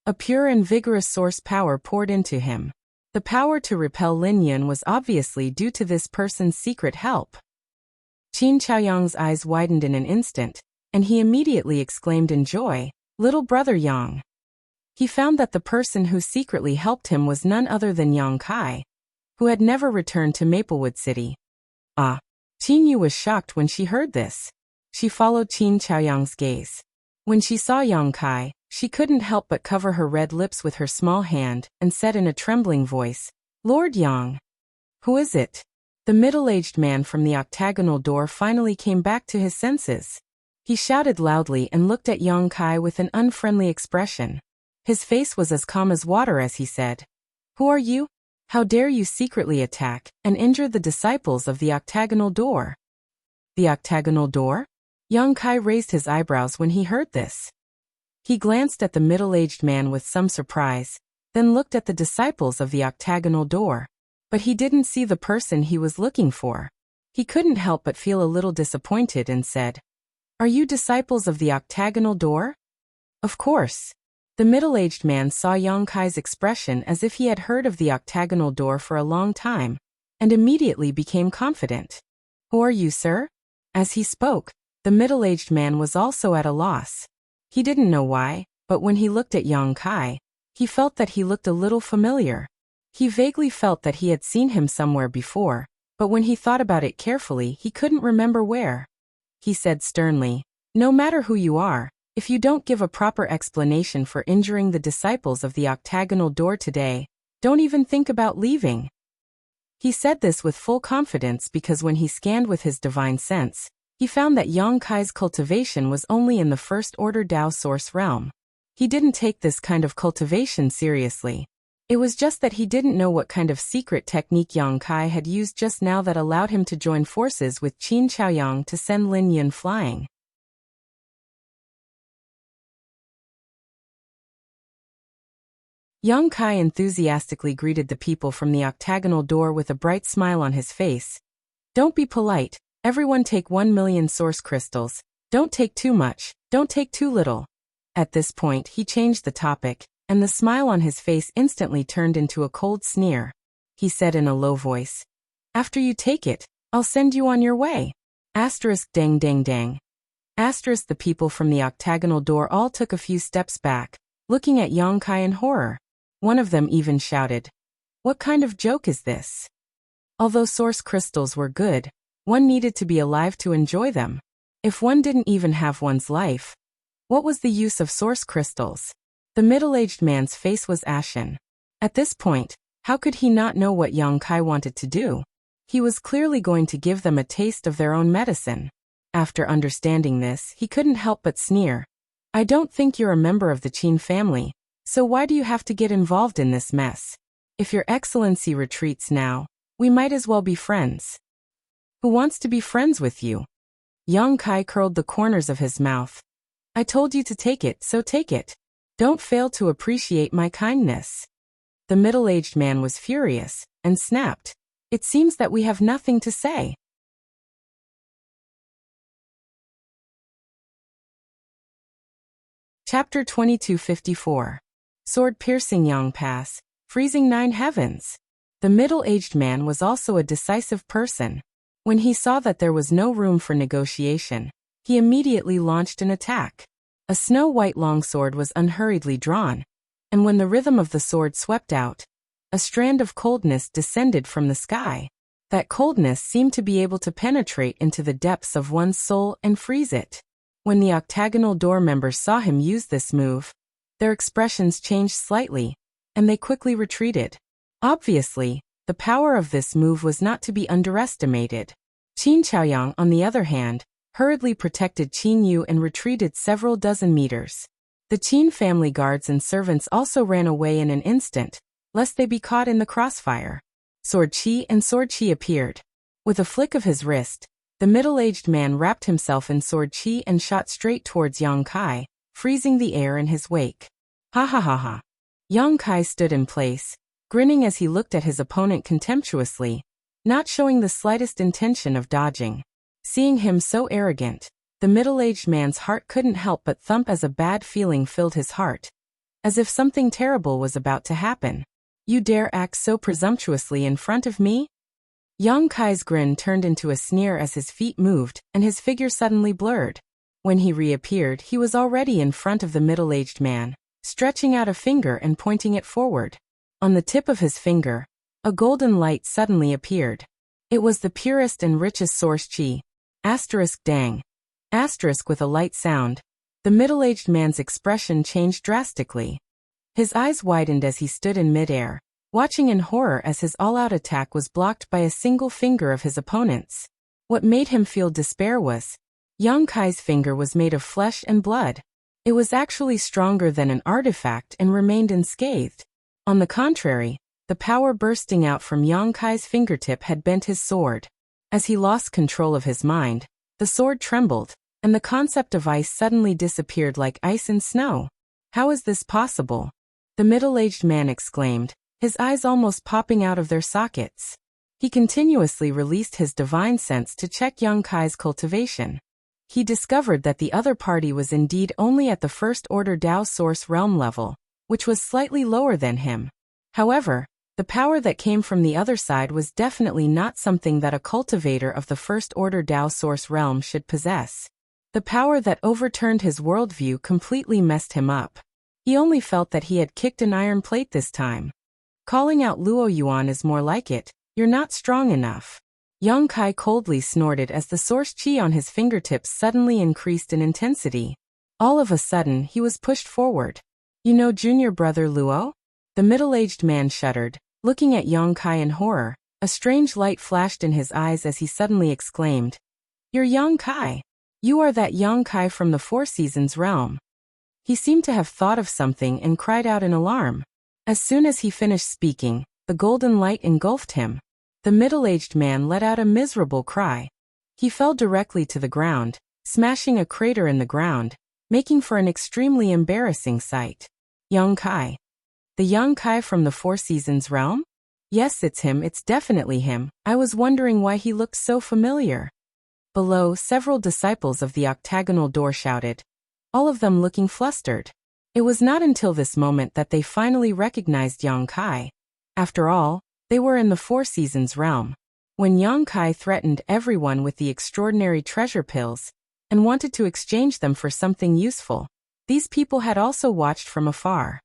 a pure and vigorous source power poured into him. The power to repel Lin Yun was obviously due to this person's secret help. Qin Chaoyang's eyes widened in an instant, and he immediately exclaimed in joy, "Little brother Yang." He found that the person who secretly helped him was none other than Yang Kai, who had never returned to Maplewood City. Ah! Qin Yu was shocked when she heard this. She followed Qin Chaoyang's gaze. When she saw Yang Kai, she couldn't help but cover her red lips with her small hand and said in a trembling voice, "Lord Yang." "Who is it?" The middle-aged man from the octagonal door finally came back to his senses. He shouted loudly and looked at Yang Kai with an unfriendly expression. His face was as calm as water as he said, "Who are you? How dare you secretly attack and injure the disciples of the octagonal door?" "The octagonal door?" Yang Kai raised his eyebrows when he heard this. He glanced at the middle-aged man with some surprise, then looked at the disciples of the octagonal door. But he didn't see the person he was looking for. He couldn't help but feel a little disappointed and said, "Are you disciples of the octagonal door?" "Of course." The middle-aged man saw Yang Kai's expression as if he had heard of the octagonal door for a long time, and immediately became confident. "Who are you, sir?" As he spoke, the middle-aged man was also at a loss. He didn't know why, but when he looked at Yang Kai, he felt that he looked a little familiar. He vaguely felt that he had seen him somewhere before, but when he thought about it carefully, he couldn't remember where. He said sternly, "No matter who you are, If you don't give a proper explanation for injuring the disciples of the octagonal door today, don't even think about leaving. He said this with full confidence because when he scanned with his divine sense, he found that Yang Kai's cultivation was only in the first-order Tao source realm. He didn't take this kind of cultivation seriously. It was just that he didn't know what kind of secret technique Yang Kai had used just now that allowed him to join forces with Qin Chaoyang to send Lin Yun flying. Yang Kai enthusiastically greeted the people from the octagonal door with a bright smile on his face. Don't be polite, everyone take 1 million source crystals. Don't take too much, don't take too little. At this point he changed the topic, and the smile on his face instantly turned into a cold sneer. He said in a low voice, after you take it, I'll send you on your way. Dang dang dang. The people from the octagonal door all took a few steps back, looking at Yang Kai in horror. One of them even shouted, what kind of joke is this? Although source crystals were good, one needed to be alive to enjoy them. If one didn't even have one's life, what was the use of source crystals? The middle-aged man's face was ashen. At this point, how could he not know what Yang Kai wanted to do? He was clearly going to give them a taste of their own medicine. After understanding this, he couldn't help but sneer. I don't think you're a member of the Qin family, so why do you have to get involved in this mess? If your excellency retreats now, we might as well be friends. Who wants to be friends with you? Yang Kai curled the corners of his mouth. I told you to take it, so take it. Don't fail to appreciate my kindness. The middle-aged man was furious, and snapped. It seems that we have nothing to say. Chapter 2254. Sword-piercing Yang Pass, freezing 9 heavens. The middle-aged man was also a decisive person. When he saw that there was no room for negotiation, he immediately launched an attack. A snow-white longsword was unhurriedly drawn, and when the rhythm of the sword swept out, a strand of coldness descended from the sky. That coldness seemed to be able to penetrate into the depths of one's soul and freeze it. When the octagonal door members saw him use this move, their expressions changed slightly, and they quickly retreated. Obviously, the power of this move was not to be underestimated. Qin Chaoyang, on the other hand, hurriedly protected Qin Yu and retreated several dozen meters. The Qin family guards and servants also ran away in an instant, lest they be caught in the crossfire. Sword Qi appeared. With a flick of his wrist, the middle-aged man wrapped himself in Sword Qi and shot straight towards Yang Kai, freezing the air in his wake. Ha ha ha ha. Yang Kai stood in place, grinning as he looked at his opponent contemptuously, not showing the slightest intention of dodging. Seeing him so arrogant, the middle-aged man's heart couldn't help but thump as a bad feeling filled his heart, as if something terrible was about to happen. You dare act so presumptuously in front of me? Yang Kai's grin turned into a sneer as his feet moved and his figure suddenly blurred. When he reappeared, he was already in front of the middle-aged man, stretching out a finger and pointing it forward. On the tip of his finger, a golden light suddenly appeared. It was the purest and richest source Qi. Dang. With a light sound, the middle-aged man's expression changed drastically. His eyes widened as he stood in midair, watching in horror as his all-out attack was blocked by a single finger of his opponent's. What made him feel despair was, Yang Kai's finger was made of flesh and blood. It was actually stronger than an artifact and remained unscathed. On the contrary, the power bursting out from Yang Kai's fingertip had bent his sword. As he lost control of his mind, the sword trembled, and the concept of ice suddenly disappeared like ice and snow. How is this possible? The middle-aged man exclaimed, his eyes almost popping out of their sockets. He continuously released his divine sense to check Yang Kai's cultivation. He discovered that the other party was indeed only at the first-order Tao source realm level, which was slightly lower than him. However, the power that came from the other side was definitely not something that a cultivator of the first-order Tao source realm should possess. The power that overturned his worldview completely messed him up. He only felt that he had kicked an iron plate this time. Calling out Luo Yuan is more like it, you're not strong enough. Yang Kai coldly snorted as the source Qi on his fingertips suddenly increased in intensity. All of a sudden, he was pushed forward. You know junior brother Luo? The middle-aged man shuddered, looking at Yang Kai in horror. A strange light flashed in his eyes as he suddenly exclaimed, "You're Yang Kai. You are that Yang Kai from the Four Seasons realm." He seemed to have thought of something and cried out in alarm. As soon as he finished speaking, the golden light engulfed him. The middle-aged man let out a miserable cry. He fell directly to the ground, smashing a crater in the ground, making for an extremely embarrassing sight. Yang Kai. The Yang Kai from the Four Seasons realm? Yes, it's him, it's definitely him. I was wondering why he looked so familiar. Below, several disciples of the octagonal door shouted, all of them looking flustered. It was not until this moment that they finally recognized Yang Kai. After all, they were in the Four Seasons realm. When Yang Kai threatened everyone with the extraordinary treasure pills and wanted to exchange them for something useful, these people had also watched from afar.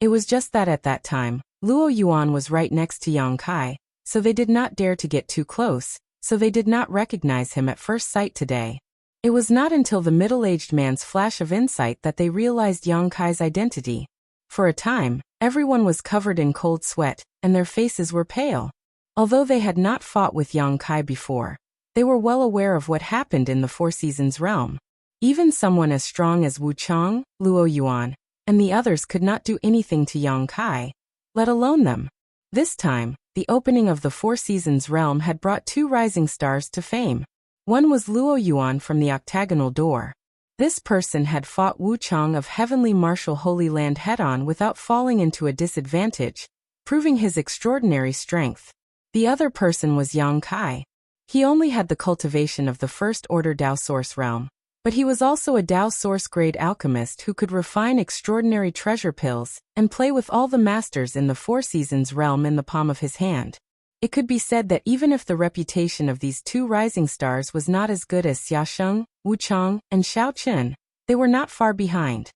It was just that at that time, Luo Yuan was right next to Yang Kai, so they did not dare to get too close, so they did not recognize him at first sight today. It was not until the middle-aged man's flash of insight that they realized Yang Kai's identity. For a time, everyone was covered in cold sweat, and their faces were pale. Although they had not fought with Yang Kai before, they were well aware of what happened in the Four Seasons realm. Even someone as strong as Wu Chang, Luo Yuan, and the others could not do anything to Yang Kai, let alone them. This time, the opening of the Four Seasons realm had brought two rising stars to fame. One was Luo Yuan from the octagonal door. This person had fought Wu Chang of Heavenly Martial Holy Land head-on without falling into a disadvantage, proving his extraordinary strength. The other person was Yang Kai. He only had the cultivation of the First Order Dao Source realm, but he was also a Dao Source grade alchemist who could refine extraordinary treasure pills and play with all the masters in the Four Seasons realm in the palm of his hand. It could be said that even if the reputation of these two rising stars was not as good as Xiaosheng, Wu Chang, and Xiao Qin, they were not far behind.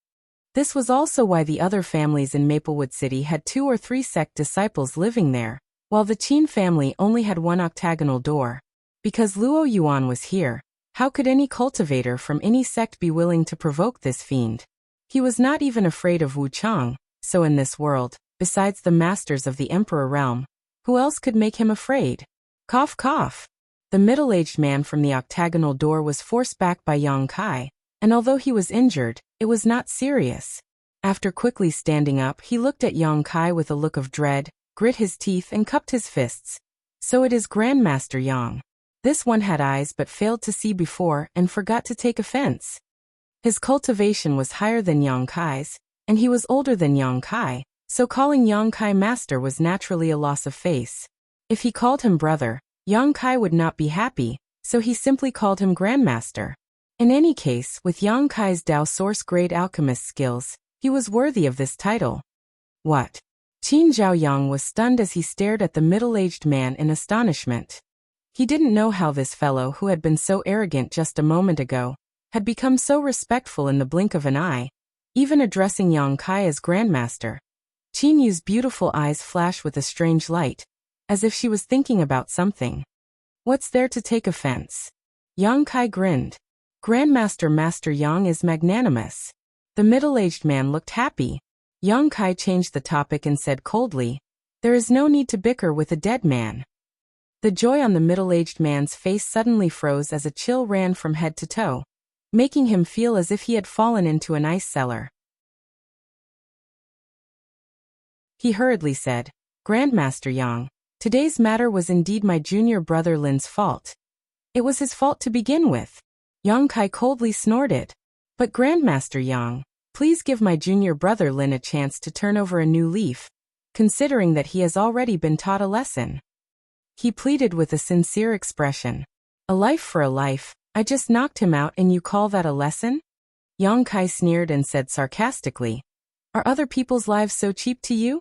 This was also why the other families in Maplewood City had 2 or 3 sect disciples living there, while the Qin family only had one octagonal door. Because Luo Yuan was here, how could any cultivator from any sect be willing to provoke this fiend? He was not even afraid of Wu Chang, so in this world, besides the masters of the Emperor realm, who else could make him afraid? Cough cough. The middle-aged man from the octagonal door was forced back by Yang Kai, and although he was injured, it was not serious. After quickly standing up, he looked at Yang Kai with a look of dread, grit his teeth and cupped his fists. So it is Grandmaster Yang. This one had eyes but failed to see before and forgot to take offense. His cultivation was higher than Yang Kai's, and he was older than Yang Kai, so calling Yang Kai master was naturally a loss of face. If he called him brother, Yang Kai would not be happy, so he simply called him grandmaster. In any case, with Yang Kai's Dao Source grade alchemist skills, he was worthy of this title. What? Qin Zhaoyang was stunned as he stared at the middle-aged man in astonishment. He didn't know how this fellow who had been so arrogant just a moment ago had become so respectful in the blink of an eye, even addressing Yang Kai as grandmaster. Qin Yu's beautiful eyes flashed with a strange light, as if she was thinking about something. What's there to take offense? Yang Kai grinned. Grandmaster Master Yang is magnanimous. The middle-aged man looked happy. Yang Kai changed the topic and said coldly, there is no need to bicker with a dead man. The joy on the middle-aged man's face suddenly froze as a chill ran from head to toe, making him feel as if he had fallen into an ice cellar. He hurriedly said, Grandmaster Yang, today's matter was indeed my junior brother Lin's fault. It was his fault to begin with. Yang Kai coldly snorted. But Grandmaster Yang, please give my junior brother Lin a chance to turn over a new leaf, considering that he has already been taught a lesson. He pleaded with a sincere expression. A life for a life, I just knocked him out and you call that a lesson? Yang Kai sneered and said sarcastically, are other people's lives so cheap to you?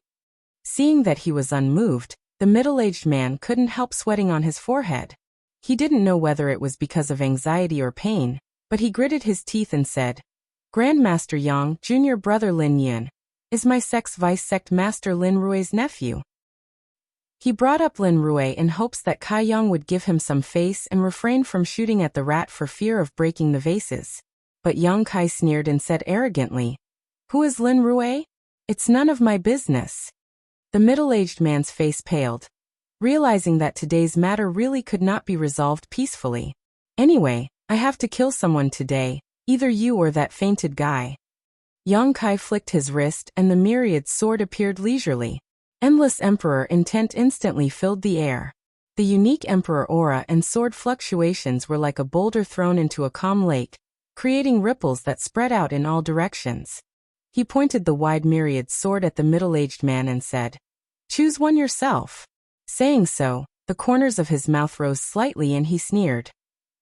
Seeing that he was unmoved, the middle-aged man couldn't help sweating on his forehead. He didn't know whether it was because of anxiety or pain, but he gritted his teeth and said, Grandmaster Yang, junior brother Lin Yin, is my sect's vice sect master Lin Rui's nephew. He brought up Lin Rui in hopes that Kai Yang would give him some face and refrain from shooting at the rat for fear of breaking the vases. But Yang Kai sneered and said arrogantly, "Who is Lin Rui? It's none of my business." The middle-aged man's face paled, realizing that today's matter really could not be resolved peacefully. "Anyway, I have to kill someone today, either you or that fainted guy." Yang Kai flicked his wrist and the myriad sword appeared leisurely. Endless Emperor intent instantly filled the air. The unique Emperor aura and sword fluctuations were like a boulder thrown into a calm lake, creating ripples that spread out in all directions. He pointed the wide myriad sword at the middle-aged man and said, "Choose one yourself." Saying so, the corners of his mouth rose slightly and he sneered.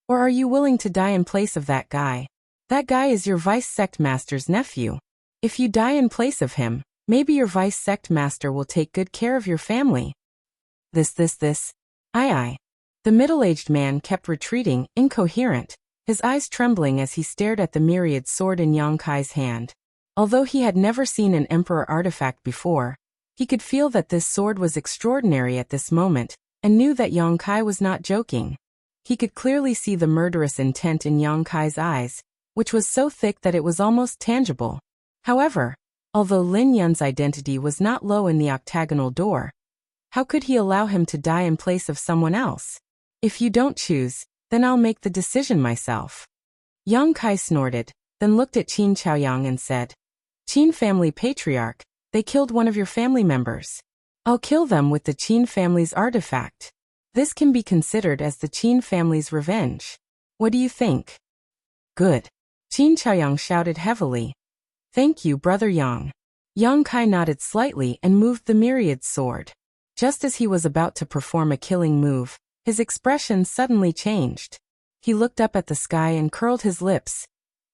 "Or are you willing to die in place of that guy? That guy is your vice sect master's nephew. If you die in place of him, maybe your vice sect master will take good care of your family." This. Aye. The middle-aged man kept retreating, incoherent, his eyes trembling as he stared at the myriad sword in Yang Kai's hand. Although he had never seen an emperor artifact before, he could feel that this sword was extraordinary at this moment, and knew that Yang Kai was not joking. He could clearly see the murderous intent in Yang Kai's eyes, which was so thick that it was almost tangible. However, although Lin Yun's identity was not low in the octagonal door, how could he allow him to die in place of someone else? "If you don't choose, then I'll make the decision myself." Yang Kai snorted, then looked at Qin Chaoyang and said, "Qin family patriarch, they killed one of your family members. I'll kill them with the Qin family's artifact. This can be considered as the Qin family's revenge. What do you think?" "Good." Qin Chaoyang shouted heavily. "Thank you, Brother Yang." Yang Kai nodded slightly and moved the myriad sword. Just as he was about to perform a killing move, his expression suddenly changed. He looked up at the sky and curled his lips.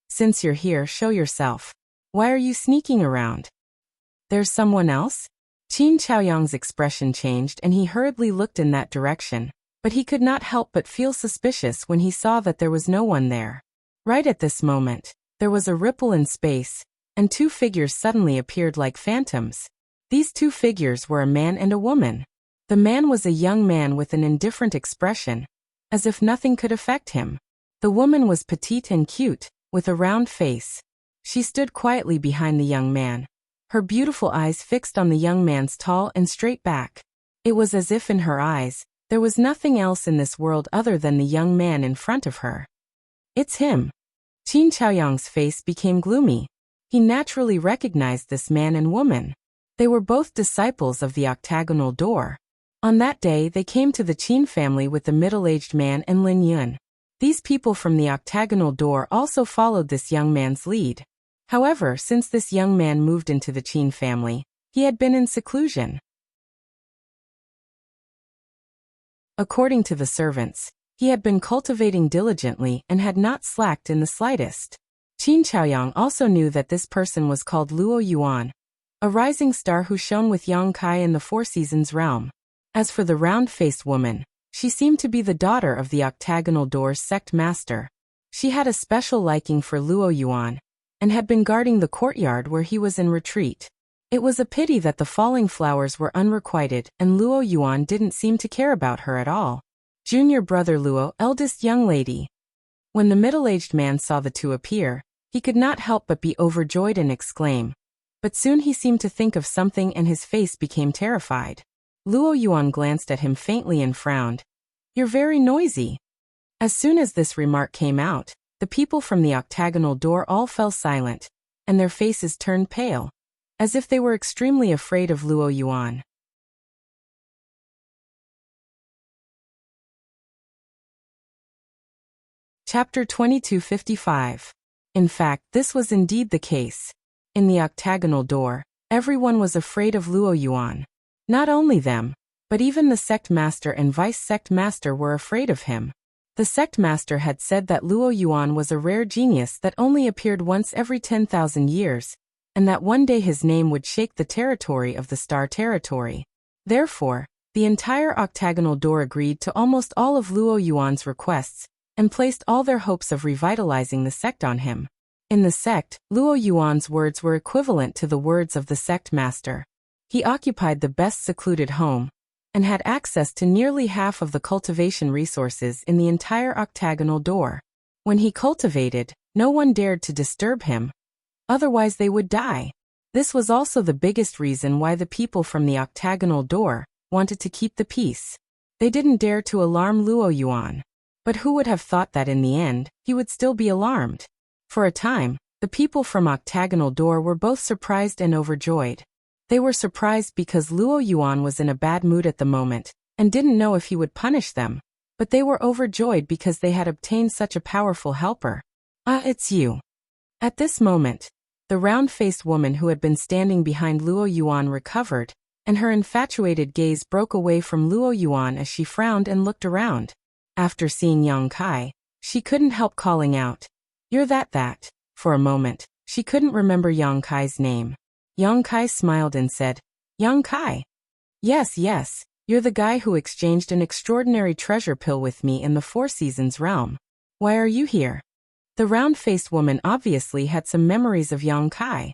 "Since you're here, show yourself. Why are you sneaking around?" "There's someone else?" Qin Chaoyang's expression changed and he hurriedly looked in that direction, but he could not help but feel suspicious when he saw that there was no one there. Right at this moment, there was a ripple in space, and two figures suddenly appeared like phantoms. These two figures were a man and a woman. The man was a young man with an indifferent expression, as if nothing could affect him. The woman was petite and cute, with a round face. She stood quietly behind the young man, her beautiful eyes fixed on the young man's tall and straight back. It was as if in her eyes, there was nothing else in this world other than the young man in front of her. "It's him." Qin Chaoyang's face became gloomy. He naturally recognized this man and woman. They were both disciples of the octagonal door. On that day they came to the Qin family with the middle-aged man and Lin Yun. These people from the octagonal door also followed this young man's lead. However, since this young man moved into the Qin family, he had been in seclusion. According to the servants, he had been cultivating diligently and had not slacked in the slightest. Qin Chaoyang also knew that this person was called Luo Yuan, a rising star who shone with Yang Kai in the Four Seasons realm. As for the round-faced woman, she seemed to be the daughter of the octagonal door's sect master. She had a special liking for Luo Yuan, and had been guarding the courtyard where he was in retreat. It was a pity that the falling flowers were unrequited and Luo Yuan didn't seem to care about her at all. Junior brother Luo, eldest young lady. When the middle-aged man saw the two appear, he could not help but be overjoyed and exclaim. But soon he seemed to think of something and his face became terrified. Luo Yuan glanced at him faintly and frowned. "You're very noisy." As soon as this remark came out, the people from the octagonal door all fell silent, and their faces turned pale, as if they were extremely afraid of Luo Yuan. Chapter 2255. In fact, this was indeed the case. In the octagonal door, everyone was afraid of Luo Yuan. Not only them, but even the sect master and vice sect master were afraid of him. The sect master had said that Luo Yuan was a rare genius that only appeared once every 10,000 years, and that one day his name would shake the territory of the Star Territory. Therefore, the entire octagonal door agreed to almost all of Luo Yuan's requests, and placed all their hopes of revitalizing the sect on him. In the sect, Luo Yuan's words were equivalent to the words of the sect master. He occupied the best secluded home, and had access to nearly half of the cultivation resources in the entire octagonal door. When he cultivated, no one dared to disturb him, otherwise they would die. This was also the biggest reason why the people from the octagonal door wanted to keep the peace. They didn't dare to alarm Luo Yuan. But who would have thought that in the end, he would still be alarmed? For a time, the people from octagonal door were both surprised and overjoyed. They were surprised because Luo Yuan was in a bad mood at the moment, and didn't know if he would punish them. But they were overjoyed because they had obtained such a powerful helper. Ah, it's you. At this moment, the round-faced woman who had been standing behind Luo Yuan recovered, and her infatuated gaze broke away from Luo Yuan as she frowned and looked around. After seeing Yang Kai, she couldn't help calling out, "You're that." For a moment, she couldn't remember Yang Kai's name. Yang Kai smiled and said, "Yang Kai. Yes, you're the guy who exchanged an extraordinary treasure pill with me in the Four Seasons realm. Why are you here?" The round-faced woman obviously had some memories of Yang Kai.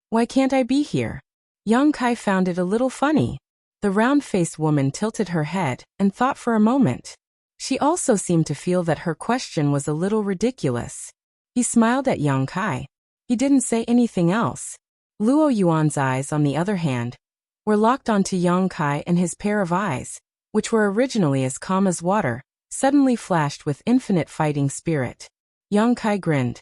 "Why can't I be here?" Yang Kai found it a little funny. The round-faced woman tilted her head and thought for a moment. She also seemed to feel that her question was a little ridiculous. He smiled at Yang Kai. He didn't say anything else. Luo Yuan's eyes, on the other hand, were locked onto Yang Kai, and his pair of eyes, which were originally as calm as water, suddenly flashed with infinite fighting spirit. Yang Kai grinned.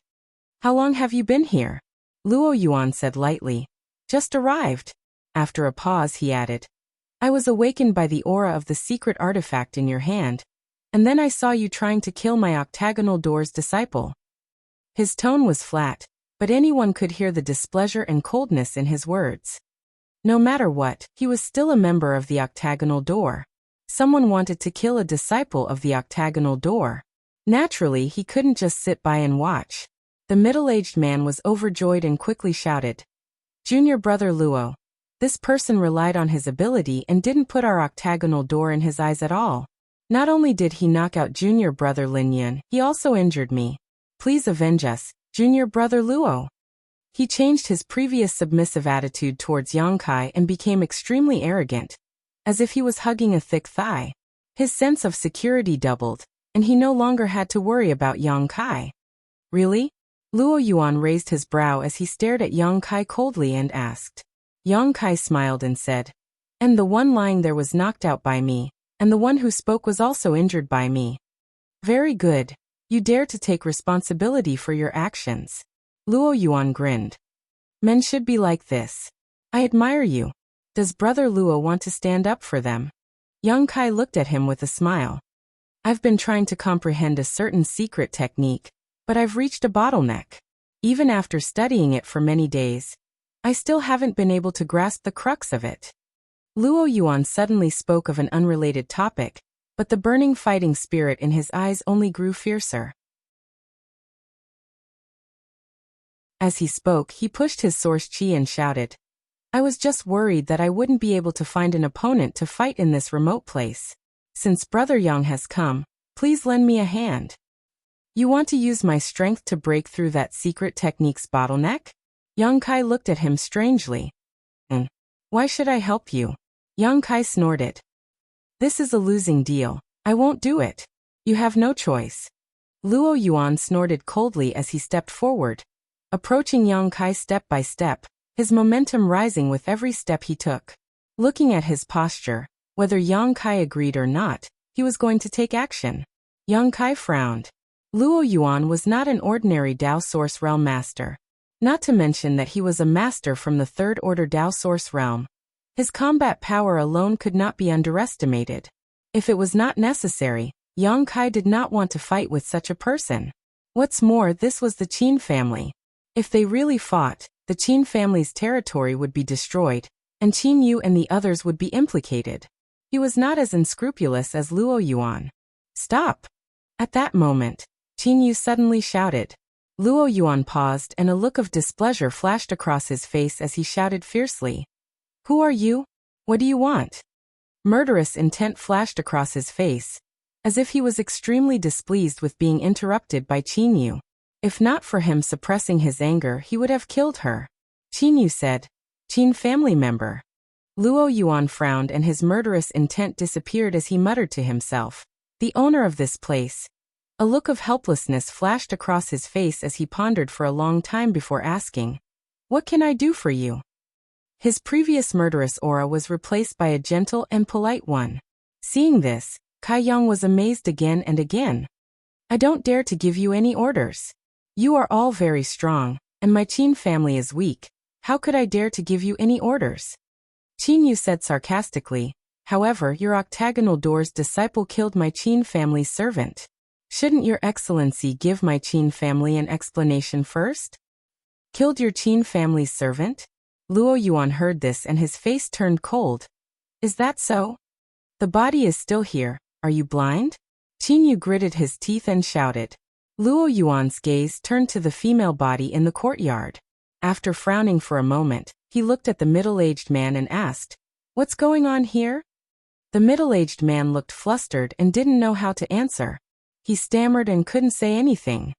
"How long have you been here?" Luo Yuan said lightly. "Just arrived." After a pause he added, "I was awakened by the aura of the secret artifact in your hand, and then I saw you trying to kill my octagonal door's disciple." His tone was flat, but anyone could hear the displeasure and coldness in his words. No matter what, he was still a member of the octagonal door. Someone wanted to kill a disciple of the octagonal door. Naturally, he couldn't just sit by and watch. The middle-aged man was overjoyed and quickly shouted, "Junior brother Luo. This person relied on his ability and didn't put our octagonal door in his eyes at all. Not only did he knock out junior brother Lin Yun, he also injured me. Please avenge us, junior brother Luo." He changed his previous submissive attitude towards Yang Kai and became extremely arrogant, as if he was hugging a thick thigh. His sense of security doubled, and he no longer had to worry about Yang Kai. "Really?" Luo Yuan raised his brow as he stared at Yang Kai coldly and asked. Yang Kai smiled and said, "And the one lying there was knocked out by me, and the one who spoke was also injured by me." "Very good. You dare to take responsibility for your actions." Luo Yuan grinned. "Men should be like this. I admire you. Does brother Luo want to stand up for them?" Yang Kai looked at him with a smile. "I've been trying to comprehend a certain secret technique, but I've reached a bottleneck. Even after studying it for many days, I still haven't been able to grasp the crux of it." Luo Yuan suddenly spoke of an unrelated topic, but the burning fighting spirit in his eyes only grew fiercer. As he spoke, he pushed his source chi and shouted, "I was just worried that I wouldn't be able to find an opponent to fight in this remote place. Since Brother Yang has come, please lend me a hand." "You want to use my strength to break through that secret technique's bottleneck?" Yang Kai looked at him strangely. Why should I help you?" Yang Kai snorted. "This is a losing deal. I won't do it. You have no choice." Luo Yuan snorted coldly as he stepped forward, approaching Yang Kai step by step, his momentum rising with every step he took. Looking at his posture, whether Yang Kai agreed or not, he was going to take action. Yang Kai frowned. Luo Yuan was not an ordinary Dao Source Realm master. Not to mention that he was a master from the Third Order Dao Source Realm. His combat power alone could not be underestimated. If it was not necessary, Yang Kai did not want to fight with such a person. What's more, this was the Qin family. If they really fought, the Qin family's territory would be destroyed, and Qin Yu and the others would be implicated. He was not as unscrupulous as Luo Yuan. "Stop!" At that moment, Qin Yu suddenly shouted. Luo Yuan paused and a look of displeasure flashed across his face as he shouted fiercely. "Who are you? What do you want?" Murderous intent flashed across his face, as if he was extremely displeased with being interrupted by Qin Yu. If not for him suppressing his anger, he would have killed her. Qin Yu said, "Qin family member. Luo Yuan frowned and his murderous intent disappeared as he muttered to himself. The owner of this place. A look of helplessness flashed across his face as he pondered for a long time before asking, "What can I do for you?" His previous murderous aura was replaced by a gentle and polite one. Seeing this, Kai Yang was amazed again and again. "I don't dare to give you any orders. You are all very strong, and my Qin family is weak. How could I dare to give you any orders?" Qin Yu said sarcastically, "However, your octagonal door's disciple killed my Qin family's servant. Shouldn't your excellency give my Qin family an explanation first?" "Killed your Qin family's servant?" Luo Yuan heard this and his face turned cold. "Is that so? The body is still here, are you blind?" Qin Yu gritted his teeth and shouted. Luo Yuan's gaze turned to the female body in the courtyard. After frowning for a moment, he looked at the middle-aged man and asked, "What's going on here?" The middle-aged man looked flustered and didn't know how to answer. He stammered and couldn't say anything.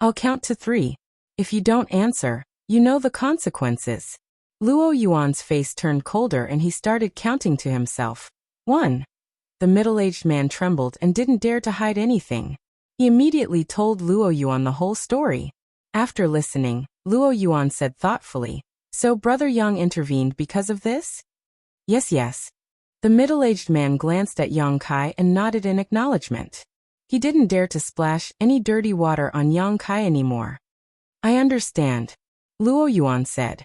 "I'll count to 3. If you don't answer, you know the consequences." Luo Yuan's face turned colder and he started counting to himself. 1. The middle-aged man trembled and didn't dare to hide anything. He immediately told Luo Yuan the whole story. After listening, Luo Yuan said thoughtfully, "So Brother Yang intervened because of this?" Yes. The middle-aged man glanced at Yang Kai and nodded in acknowledgement. He didn't dare to splash any dirty water on Yang Kai anymore. "I understand," Luo Yuan said.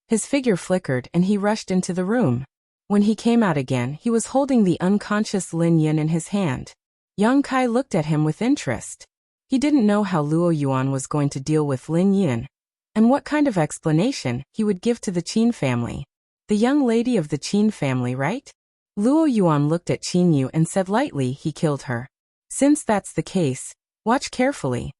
His figure flickered and he rushed into the room. When he came out again, he was holding the unconscious Lin Yun in his hand. Yang Kai looked at him with interest. He didn't know how Luo Yuan was going to deal with Lin Yun, and what kind of explanation he would give to the Qin family. The young lady of the Qin family, right? Luo Yuan looked at Qin Yu and said lightly, "He killed her. Since that's the case, watch carefully."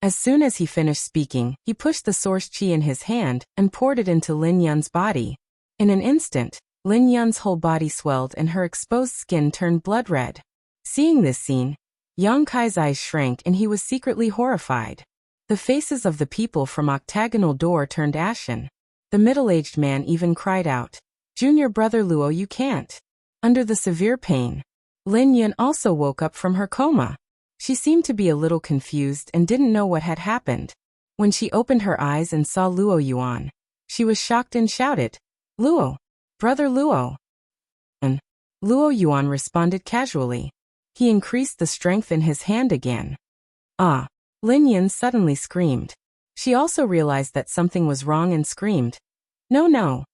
As soon as he finished speaking, he pushed the source qi in his hand and poured it into Lin Yun's body. In an instant, Lin Yun's whole body swelled and her exposed skin turned blood red. Seeing this scene, Yang Kai's eyes shrank and he was secretly horrified. The faces of the people from Octagonal Door turned ashen. The middle-aged man even cried out, "Junior brother Luo, you can't." Under the severe pain, Lin Yun also woke up from her coma. She seemed to be a little confused and didn't know what had happened. When she opened her eyes and saw Luo Yuan, she was shocked and shouted, "Luo! Brother Luo!" And Luo Yuan responded casually. He increased the strength in his hand again. "Ah!" Lin Yun suddenly screamed. She also realized that something was wrong and screamed, "No!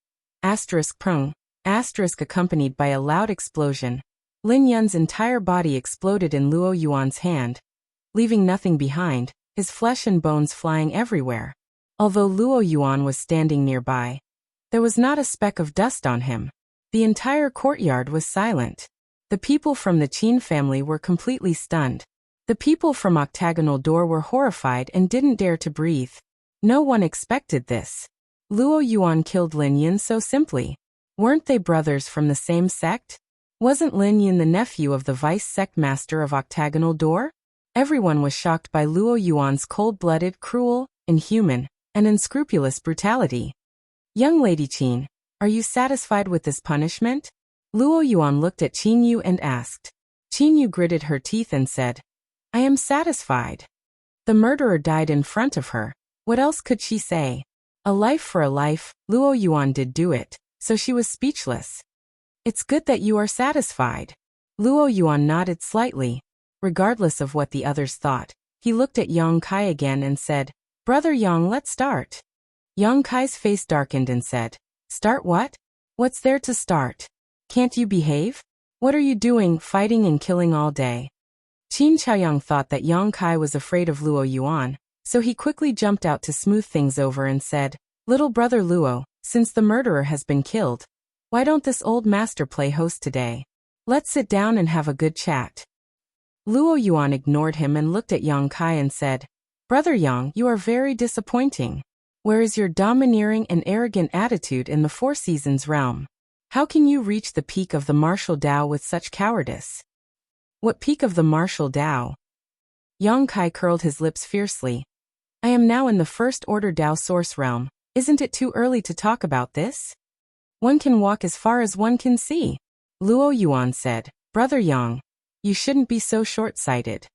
Prung, accompanied by a loud explosion. Lin Yun's entire body exploded in Luo Yuan's hand, leaving nothing behind, his flesh and bones flying everywhere. Although Luo Yuan was standing nearby, there was not a speck of dust on him. The entire courtyard was silent. The people from the Qin family were completely stunned. The people from Octagonal Door were horrified and didn't dare to breathe. No one expected this. Luo Yuan killed Lin Yun so simply. Weren't they brothers from the same sect? Wasn't Lin Yun the nephew of the vice sect master of Octagonal Door? Everyone was shocked by Luo Yuan's cold-blooded, cruel, inhuman, and unscrupulous brutality. "Young Lady Qin, are you satisfied with this punishment?" Luo Yuan looked at Qin Yu and asked. Qin Yu gritted her teeth and said, "I am satisfied." The murderer died in front of her. What else could she say? A life for a life, Luo Yuan did do it, so she was speechless. "It's good that you are satisfied." Luo Yuan nodded slightly. Regardless of what the others thought, he looked at Yang Kai again and said, "Brother Yang, let's start." Yang Kai's face darkened and said, "Start what? What's there to start? Can't you behave? What are you doing, fighting and killing all day?" Qin Chaoyang thought that Yang Kai was afraid of Luo Yuan, so he quickly jumped out to smooth things over and said, "Little brother Luo, since the murderer has been killed, why don't this old master play host today? Let's sit down and have a good chat." Luo Yuan ignored him and looked at Yang Kai and said, "Brother Yang, you are very disappointing. Where is your domineering and arrogant attitude in the Four Seasons realm? How can you reach the peak of the martial Dao with such cowardice?" "What peak of the martial Dao?" Yang Kai curled his lips fiercely. "I am now in the First Order Dao Source realm. Isn't it too early to talk about this? One can walk as far as one can see. Luo Yuan said, Brother Yang, you shouldn't be so short-sighted.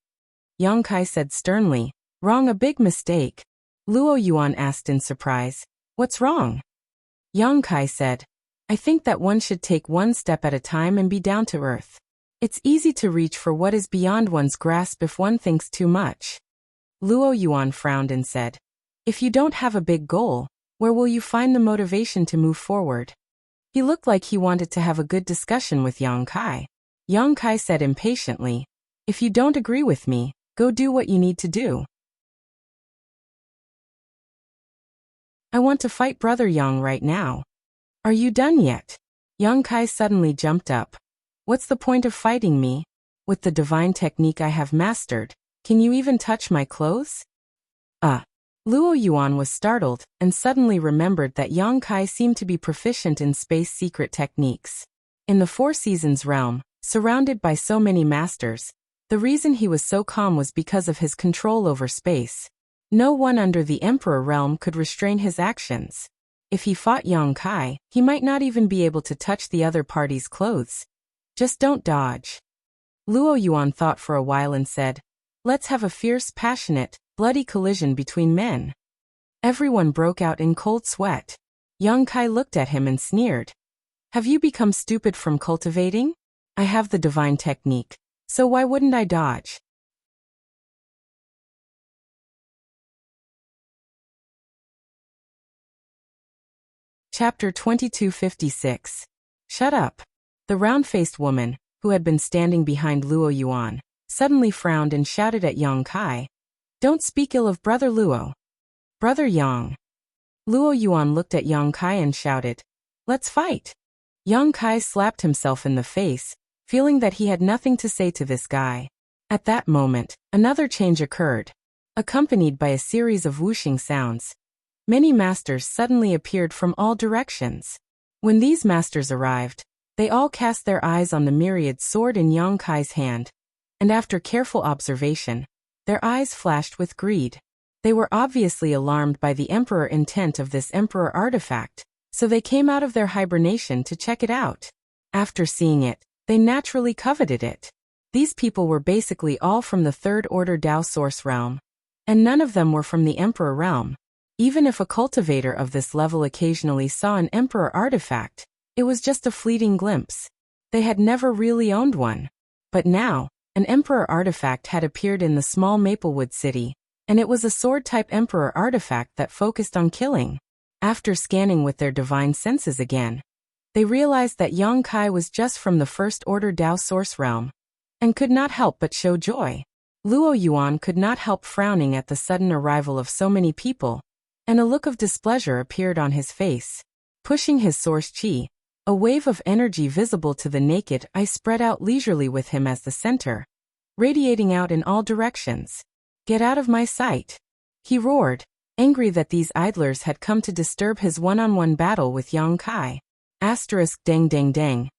Yang Kai said sternly, wrong, a big mistake. Luo Yuan asked in surprise, what's wrong? Yang Kai said, I think that one should take one step at a time and be down to earth. It's easy to reach for what is beyond one's grasp if one thinks too much. Luo Yuan frowned and said, if you don't have a big goal, where will you find the motivation to move forward? He looked like he wanted to have a good discussion with Yang Kai. Yang Kai said impatiently, if you don't agree with me, go do what you need to do. I want to fight Brother Yang right now. Are you done yet? Yang Kai suddenly jumped up. What's the point of fighting me? With the divine technique I have mastered, can you even touch my clothes? Luo Yuan was startled and suddenly remembered that Yang Kai seemed to be proficient in space secret techniques. In the Four Seasons realm, surrounded by so many masters, the reason he was so calm was because of his control over space. No one under the Emperor realm could restrain his actions. If he fought Yang Kai, he might not even be able to touch the other party's clothes. Just don't dodge. Luo Yuan thought for a while and said, let's have a fierce, passionate, bloody collision between men. Everyone broke out in cold sweat. Yang Kai looked at him and sneered. Have you become stupid from cultivating? I have the divine technique, so why wouldn't I dodge? Chapter 2256. Shut up. The round-faced woman, who had been standing behind Luo Yuan, suddenly frowned and shouted at Yang Kai, don't speak ill of Brother Luo. Brother Yang. Luo Yuan looked at Yang Kai and shouted, let's fight. Yang Kai slapped himself in the face, feeling that he had nothing to say to this guy. At that moment, another change occurred. Accompanied by a series of whooshing sounds, many masters suddenly appeared from all directions. When these masters arrived, they all cast their eyes on the myriad sword in Yang Kai's hand, and after careful observation, their eyes flashed with greed. They were obviously alarmed by the Emperor intent of this Emperor artifact, so they came out of their hibernation to check it out. After seeing it, they naturally coveted it. These people were basically all from the Third Order Dao Source realm, and none of them were from the Emperor realm. Even if a cultivator of this level occasionally saw an Emperor artifact, it was just a fleeting glimpse. They had never really owned one. But now, an Emperor artifact had appeared in the small Maplewood city, and it was a sword-type Emperor artifact that focused on killing. After scanning with their divine senses again, they realized that Yang Kai was just from the First Order Dao Source realm, and could not help but show joy. Luo Yuan could not help frowning at the sudden arrival of so many people, and a look of displeasure appeared on his face. Pushing his source chi, a wave of energy visible to the naked eye spread out leisurely with him as the center, radiating out in all directions. Get out of my sight! He roared, angry that these idlers had come to disturb his one-on-one battle with Yang Kai. Asterisk dang dang dang.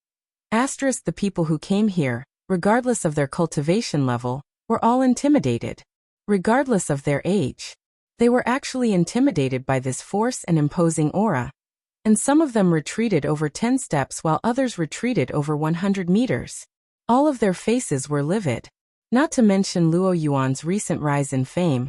Asterisk the people who came here, regardless of their cultivation level, were all intimidated. Regardless of their age, they were actually intimidated by this force and imposing aura, and some of them retreated over 10 steps while others retreated over 100 meters. All of their faces were livid. Not to mention Luo Yuan's recent rise in fame.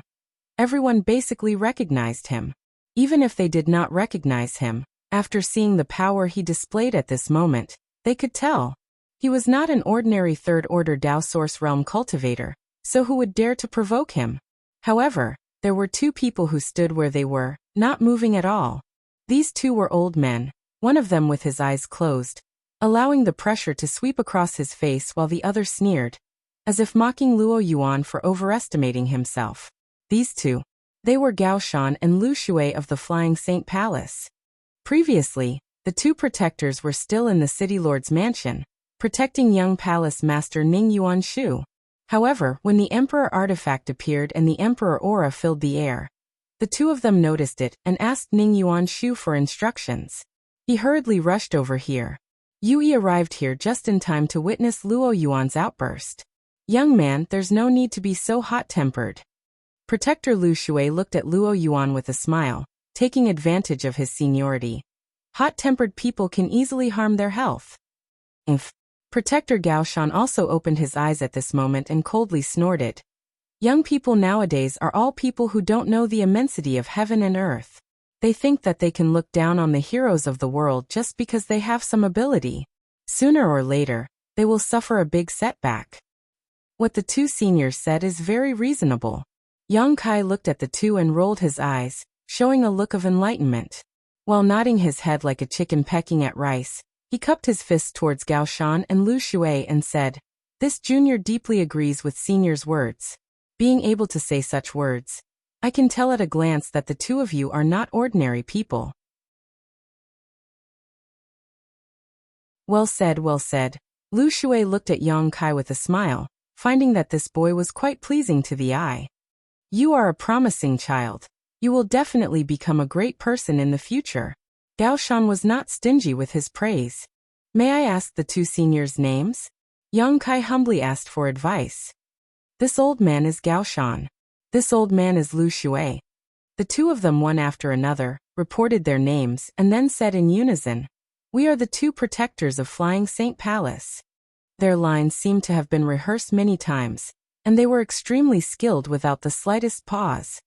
Everyone basically recognized him. Even if they did not recognize him, after seeing the power he displayed at this moment, they could tell. He was not an ordinary Third Order Dao Source realm cultivator, so who would dare to provoke him? However, there were two people who stood where they were, not moving at all. These two were old men, one of them with his eyes closed, allowing the pressure to sweep across his face while the other sneered, as if mocking Luo Yuan for overestimating himself. These two. They were Gao Shan and Lu Shui of the Flying Saint Palace. Previously, the two protectors were still in the City Lord's mansion, protecting young palace master Ning Yuanshu. However, when the Emperor artifact appeared and the Emperor aura filled the air, the two of them noticed it and asked Ning Yuanshu for instructions. He hurriedly rushed over here. Yui arrived here just in time to witness Luo Yuan's outburst. Young man, there's no need to be so hot-tempered. Protector Lu Shui looked at Luo Yuan with a smile, taking advantage of his seniority. Hot-tempered people can easily harm their health. Inf. Protector Gao Shan also opened his eyes at this moment and coldly snorted. Young people nowadays are all people who don't know the immensity of heaven and earth. They think that they can look down on the heroes of the world just because they have some ability. Sooner or later, they will suffer a big setback. What the two seniors said is very reasonable. Yang Kai looked at the two and rolled his eyes, showing a look of enlightenment. While nodding his head like a chicken pecking at rice, he cupped his fists towards Gao Shan and Lu Shui and said, "This junior deeply agrees with senior's words." Being able to say such words, I can tell at a glance that the two of you are not ordinary people. Well said, well said. Lu Shui looked at Yang Kai with a smile, finding that this boy was quite pleasing to the eye. You are a promising child. You will definitely become a great person in the future. Gao Shan was not stingy with his praise. May I ask the two seniors' names? Yang Kai humbly asked for advice. This old man is Gao Shan. This old man is Lu Shui. The two of them, one after another, reported their names and then said in unison, "We are the two protectors of Flying Saint Palace." Their lines seemed to have been rehearsed many times, and they were extremely skilled without the slightest pause.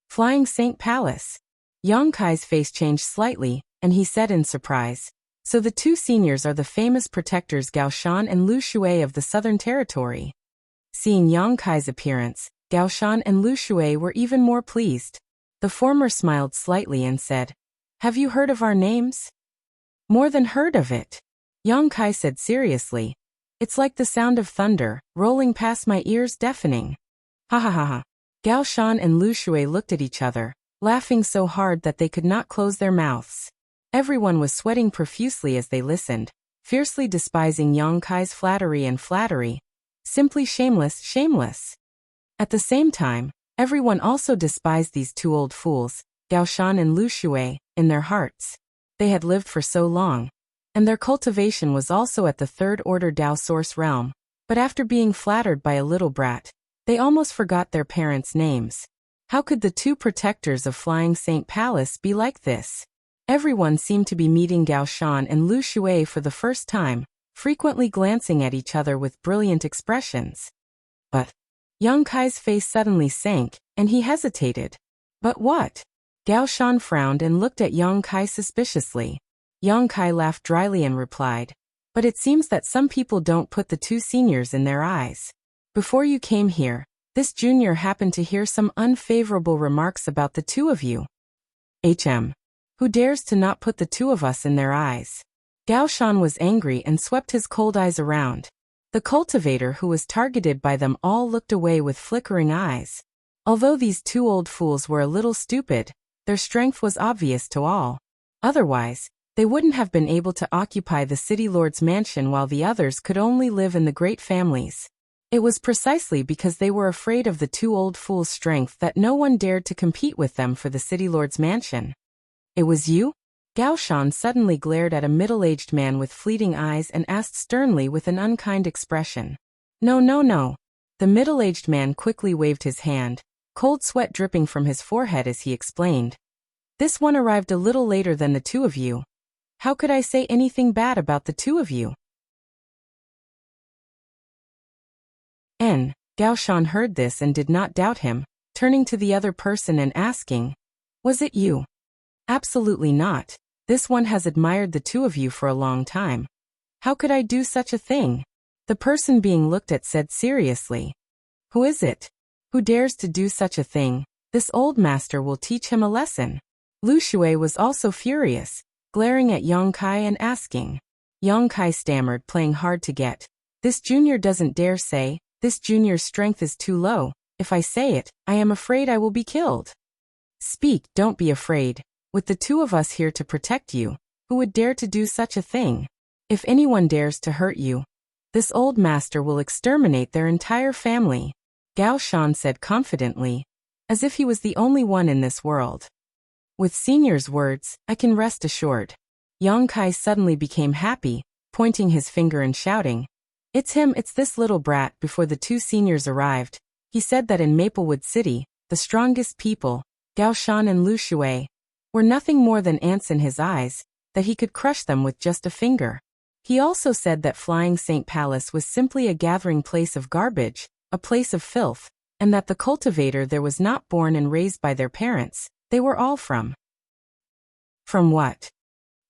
Flying Saint Palace. Yang Kai's face changed slightly, and he said in surprise, "So the two seniors are the famous protectors Gao Shan and Lu Shui of the Southern Territory." Seeing Yang Kai's appearance, Gao Shan and Lu Shui were even more pleased. The former smiled slightly and said, "Have you heard of our names?" "More than heard of it," Yang Kai said seriously. "It's like the sound of thunder, rolling past my ears, deafening." Ha ha ha ha. Gao Shan and Lu Shui looked at each other, laughing so hard that they could not close their mouths. Everyone was sweating profusely as they listened, fiercely despising Yang Kai's flattery. Simply shameless, shameless. At the same time, everyone also despised these two old fools, Gao Shan and Lu Shui, in their hearts. They had lived for so long, and their cultivation was also at the third-order Dao source realm, but after being flattered by a little brat, they almost forgot their parents' names. How could the two protectors of Flying Saint Palace be like this? Everyone seemed to be meeting Gao Shan and Lu Shui for the first time, frequently glancing at each other with brilliant expressions. But Yang Kai's face suddenly sank, and he hesitated. But what? Gao Shan frowned and looked at Yang Kai suspiciously. Yang Kai laughed dryly and replied, "But it seems that some people don't put the two seniors in their eyes. Before you came here, this junior happened to hear some unfavorable remarks about the two of you. Who dares to not put the two of us in their eyes?" Gao Shan was angry and swept his cold eyes around. The cultivator who was targeted by them all looked away with flickering eyes. Although these two old fools were a little stupid, their strength was obvious to all. Otherwise, they wouldn't have been able to occupy the city lord's mansion while the others could only live in the great families. It was precisely because they were afraid of the two old fools' strength that no one dared to compete with them for the city lord's mansion. "It was you?" Gao Shan suddenly glared at a middle-aged man with fleeting eyes and asked sternly with an unkind expression. "No, no, no." The middle-aged man quickly waved his hand, cold sweat dripping from his forehead as he explained. "This one arrived a little later than the two of you. How could I say anything bad about the two of you?" Gao Shan heard this and did not doubt him, turning to the other person and asking, "Was it you?" "Absolutely not. This one has admired the two of you for a long time. How could I do such a thing?" The person being looked at said seriously, "Who is it? Who dares to do such a thing? This old master will teach him a lesson." Lu Shui was also furious, glaring at Yang Kai and asking. Yang Kai stammered, playing hard to get. "This junior doesn't dare say, this junior's strength is too low. If I say it, I am afraid I will be killed." "Speak, don't be afraid. With the two of us here to protect you, who would dare to do such a thing? If anyone dares to hurt you, this old master will exterminate their entire family," Gao Shan said confidently, as if he was the only one in this world. With senior's words, I can rest assured. Yang Kai suddenly became happy, pointing his finger and shouting, "It's him, it's this little brat." Before the two seniors arrived, he said that in Maplewood City, the strongest people, Gao Shan and Lu Shui, were nothing more than ants in his eyes, that he could crush them with just a finger. He also said that Flying Saint Palace was simply a gathering place of garbage, a place of filth, and that the cultivator there was not born and raised by their parents, they were all from. From what?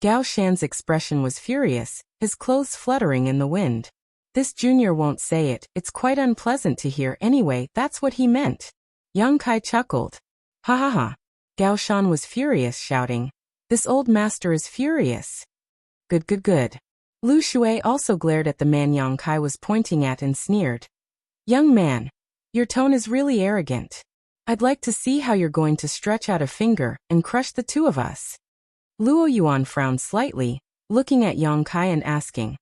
Gao Shan's expression was furious, his clothes fluttering in the wind. This junior won't say it, it's quite unpleasant to hear anyway, that's what he meant. Yang Kai chuckled. Ha ha ha. Gao Shan was furious, shouting, "This old master is furious." Good good good. Lu Shui also glared at the man Yang Kai was pointing at and sneered. Young man, your tone is really arrogant. I'd like to see how you're going to stretch out a finger and crush the two of us. Luo Yuan frowned slightly, looking at Yang Kai and asking,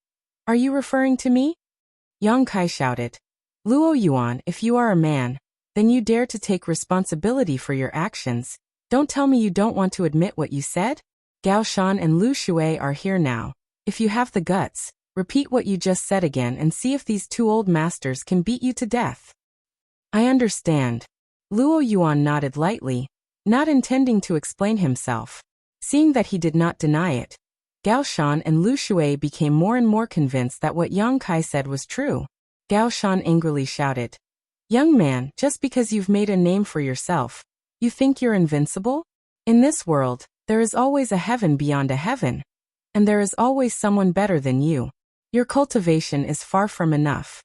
"Are you referring to me?" Yang Kai shouted, "Luo Yuan, if you are a man, then you dare to take responsibility for your actions. Don't tell me you don't want to admit what you said? Gao Shan and Lu Shui are here now. If you have the guts, repeat what you just said again and see if these two old masters can beat you to death." I understand. Luo Yuan nodded lightly, not intending to explain himself. Seeing that he did not deny it, Gao Shan and Lu Shui became more and more convinced that what Yang Kai said was true. Gao Shan angrily shouted, "Young man, just because you've made a name for yourself, you think you're invincible? In this world, there is always a heaven beyond a heaven. And there is always someone better than you. Your cultivation is far from enough.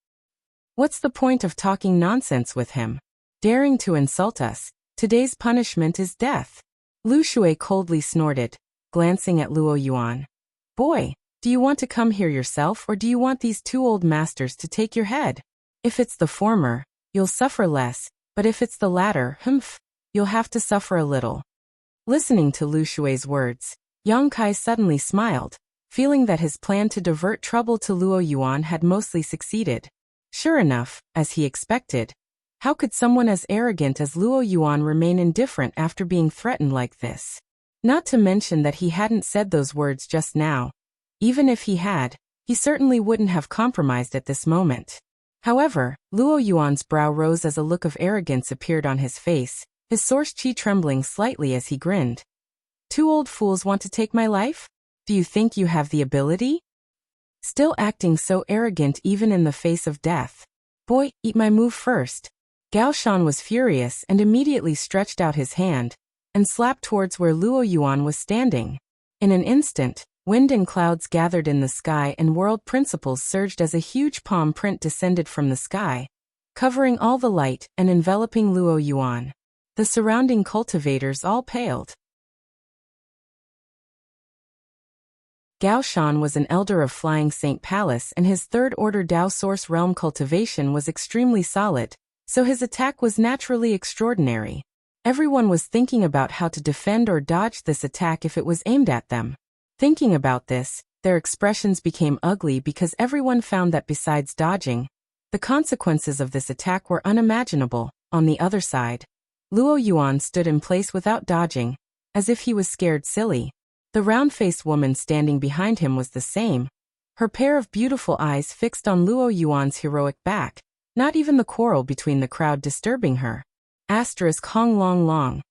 What's the point of talking nonsense with him? Daring to insult us, today's punishment is death." Lu Shui coldly snorted, glancing at Luo Yuan. "Boy, do you want to come here yourself or do you want these two old masters to take your head? If it's the former, you'll suffer less, but if it's the latter, you'll have to suffer a little." Listening to Lu Shui's words, Yang Kai suddenly smiled, feeling that his plan to divert trouble to Luo Yuan had mostly succeeded. Sure enough, as he expected, how could someone as arrogant as Luo Yuan remain indifferent after being threatened like this? Not to mention that he hadn't said those words just now. Even if he had, he certainly wouldn't have compromised at this moment. However, Luo Yuan's brow rose as a look of arrogance appeared on his face, his source chi trembling slightly as he grinned. "Two old fools want to take my life? Do you think you have the ability? Still acting so arrogant even in the face of death. Boy, eat my move first." Gao Shan was furious and immediately stretched out his hand and slapped towards where Luo Yuan was standing. In an instant, wind and clouds gathered in the sky and world principles surged as a huge palm print descended from the sky, covering all the light and enveloping Luo Yuan. The surrounding cultivators all paled. Gao Shan was an elder of Flying Saint Palace and his third-order Dao Source Realm cultivation was extremely solid, so his attack was naturally extraordinary. Everyone was thinking about how to defend or dodge this attack if it was aimed at them. Thinking about this, their expressions became ugly because everyone found that besides dodging, the consequences of this attack were unimaginable. On the other side, Luo Yuan stood in place without dodging, as if he was scared silly. The round-faced woman standing behind him was the same, her pair of beautiful eyes fixed on Luo Yuan's heroic back, not even the quarrel between the crowd disturbing her. Hong Long Long.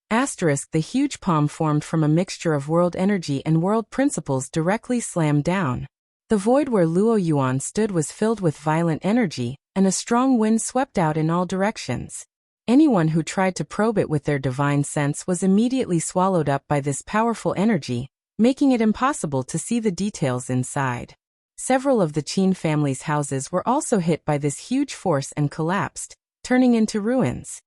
The huge palm formed from a mixture of world energy and world principles directly slammed down. The void where Luo Yuan stood was filled with violent energy, and a strong wind swept out in all directions. Anyone who tried to probe it with their divine sense was immediately swallowed up by this powerful energy, making it impossible to see the details inside. Several of the Qin family's houses were also hit by this huge force and collapsed, turning into ruins.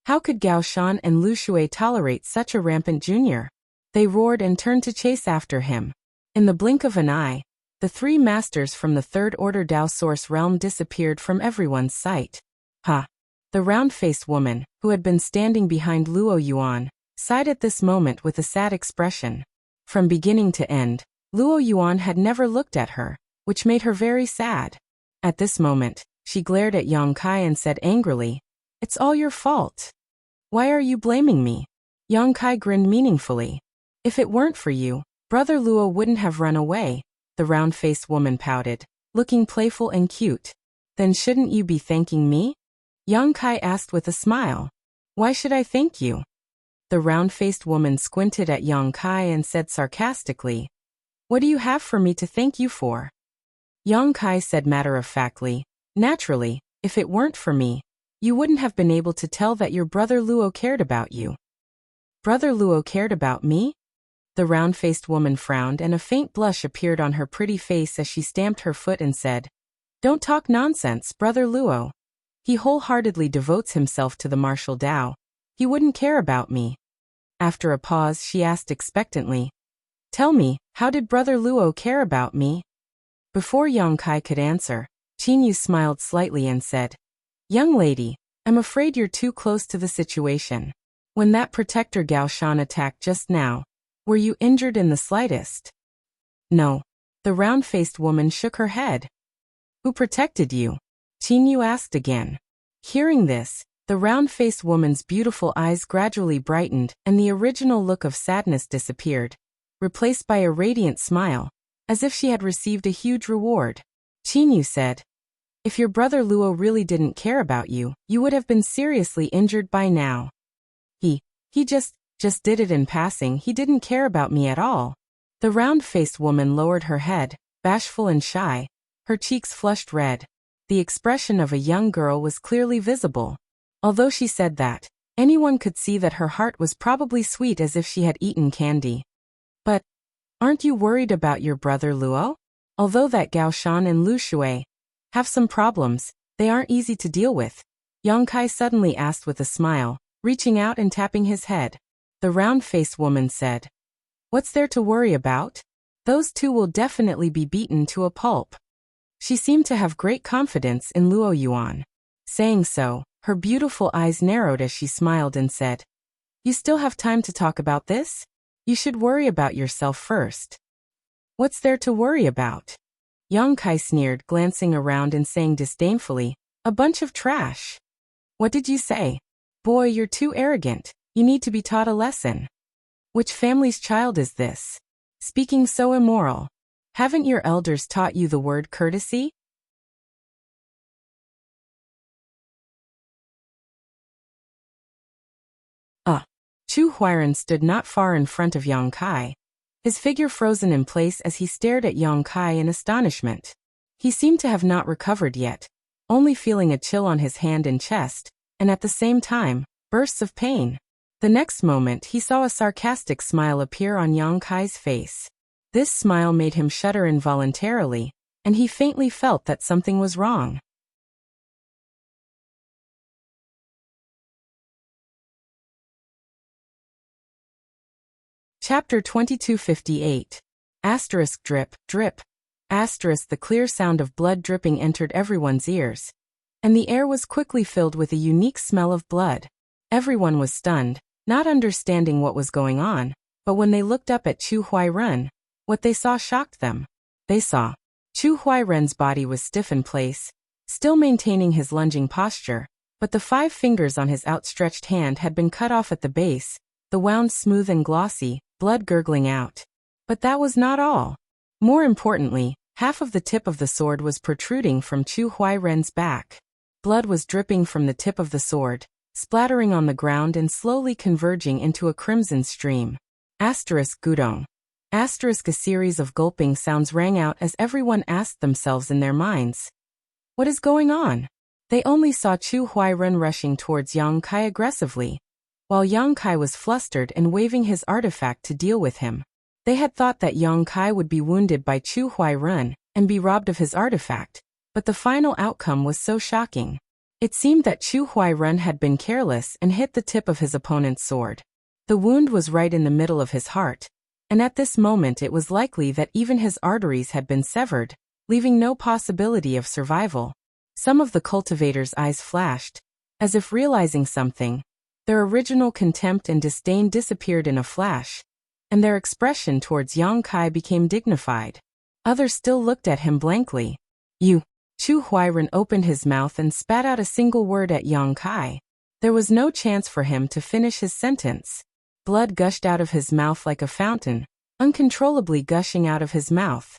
How could Gao Shan and Lu Shui tolerate such a rampant junior? They roared and turned to chase after him. In the blink of an eye, the three masters from the third-order Dao Source realm disappeared from everyone's sight. Ha! The round-faced woman, who had been standing behind Luo Yuan, sighed at this moment with a sad expression. From beginning to end, Luo Yuan had never looked at her, which made her very sad. At this moment, she glared at Yang Kai and said angrily, "It's all your fault. Why are you blaming me?" Yang Kai grinned meaningfully. "If it weren't for you, Brother Luo wouldn't have run away. the round-faced woman pouted, looking playful and cute. Then shouldn't you be thanking me? Yang Kai asked with a smile. Why should I thank you? The round-faced woman squinted at Yang Kai and said sarcastically, What do you have for me to thank you for? Yang Kai said matter-of-factly, Naturally, if it weren't for me, you wouldn't have been able to tell that your brother Luo cared about you. Brother Luo cared about me? The round-faced woman frowned and a faint blush appeared on her pretty face as she stamped her foot and said, Don't talk nonsense, Brother Luo. He wholeheartedly devotes himself to the martial Dao. He wouldn't care about me. After a pause, she asked expectantly, Tell me, how did Brother Luo care about me? Before Yang Kai could answer, Qin Yu smiled slightly and said, Young lady, I'm afraid you're too close to the situation. When that protector Gao Shan attacked just now, were you injured in the slightest? No. The round-faced woman shook her head. Who protected you? Qin Yu asked again. Hearing this, the round-faced woman's beautiful eyes gradually brightened and the original look of sadness disappeared, replaced by a radiant smile, as if she had received a huge reward. Qin Yu said, If your brother Luo really didn't care about you, you would have been seriously injured by now. He just did it in passing. He didn't care about me at all. The round-faced woman lowered her head, bashful and shy, her cheeks flushed red. The expression of a young girl was clearly visible. Although she said that, anyone could see that her heart was probably sweet as if she had eaten candy. But, aren't you worried about your brother Luo? Although that Gao Shan and Lu Shui have some problems, they aren't easy to deal with. Yang Kai suddenly asked with a smile, reaching out and tapping his head. The round-faced woman said, What's there to worry about? Those two will definitely be beaten to a pulp. She seemed to have great confidence in Luo Yuan. Saying so, her beautiful eyes narrowed as she smiled and said, You still have time to talk about this? You should worry about yourself first. What's there to worry about? Yang Kai sneered, glancing around and saying disdainfully, A bunch of trash. What did you say? Boy, you're too arrogant. You need to be taught a lesson. Which family's child is this? Speaking so immoral. Haven't your elders taught you the word courtesy? Chu Huairan stood not far in front of Yang Kai, his figure frozen in place as he stared at Yang Kai in astonishment. He seemed to have not recovered yet, only feeling a chill on his hand and chest, and at the same time, bursts of pain. The next moment he saw a sarcastic smile appear on Yang Kai's face. This smile made him shudder involuntarily, and he faintly felt that something was wrong. Chapter 2258. Asterisk drip, drip. Asterisk the clear sound of blood dripping entered everyone's ears, and the air was quickly filled with a unique smell of blood. Everyone was stunned, not understanding what was going on, but when they looked up at Chu Huairan, what they saw shocked them. They saw Chu Huairan's body was stiff in place, still maintaining his lunging posture, but the 5 fingers on his outstretched hand had been cut off at the base, the wound smooth and glossy, blood gurgling out. But that was not all. More importantly, half of the tip of the sword was protruding from Chu Huairan's back. Blood was dripping from the tip of the sword, splattering on the ground and slowly converging into a crimson stream. Asterisk gudong. Asterisk a series of gulping sounds rang out as everyone asked themselves in their minds, What is going on? They only saw Chu Huairan rushing towards Yang Kai aggressively, while Yang Kai was flustered and waving his artifact to deal with him. They had thought that Yang Kai would be wounded by Chu Huairan and be robbed of his artifact, but the final outcome was so shocking. It seemed that Chu Huairan had been careless and hit the tip of his opponent's sword. The wound was right in the middle of his heart, and at this moment it was likely that even his arteries had been severed, leaving no possibility of survival. Some of the cultivators' eyes flashed, as if realizing something. Their original contempt and disdain disappeared in a flash, and their expression towards Yang Kai became dignified. Others still looked at him blankly. You. Chu Huairan opened his mouth and spat out a single word at Yang Kai. There was no chance for him to finish his sentence. Blood gushed out of his mouth like a fountain, uncontrollably gushing out of his mouth.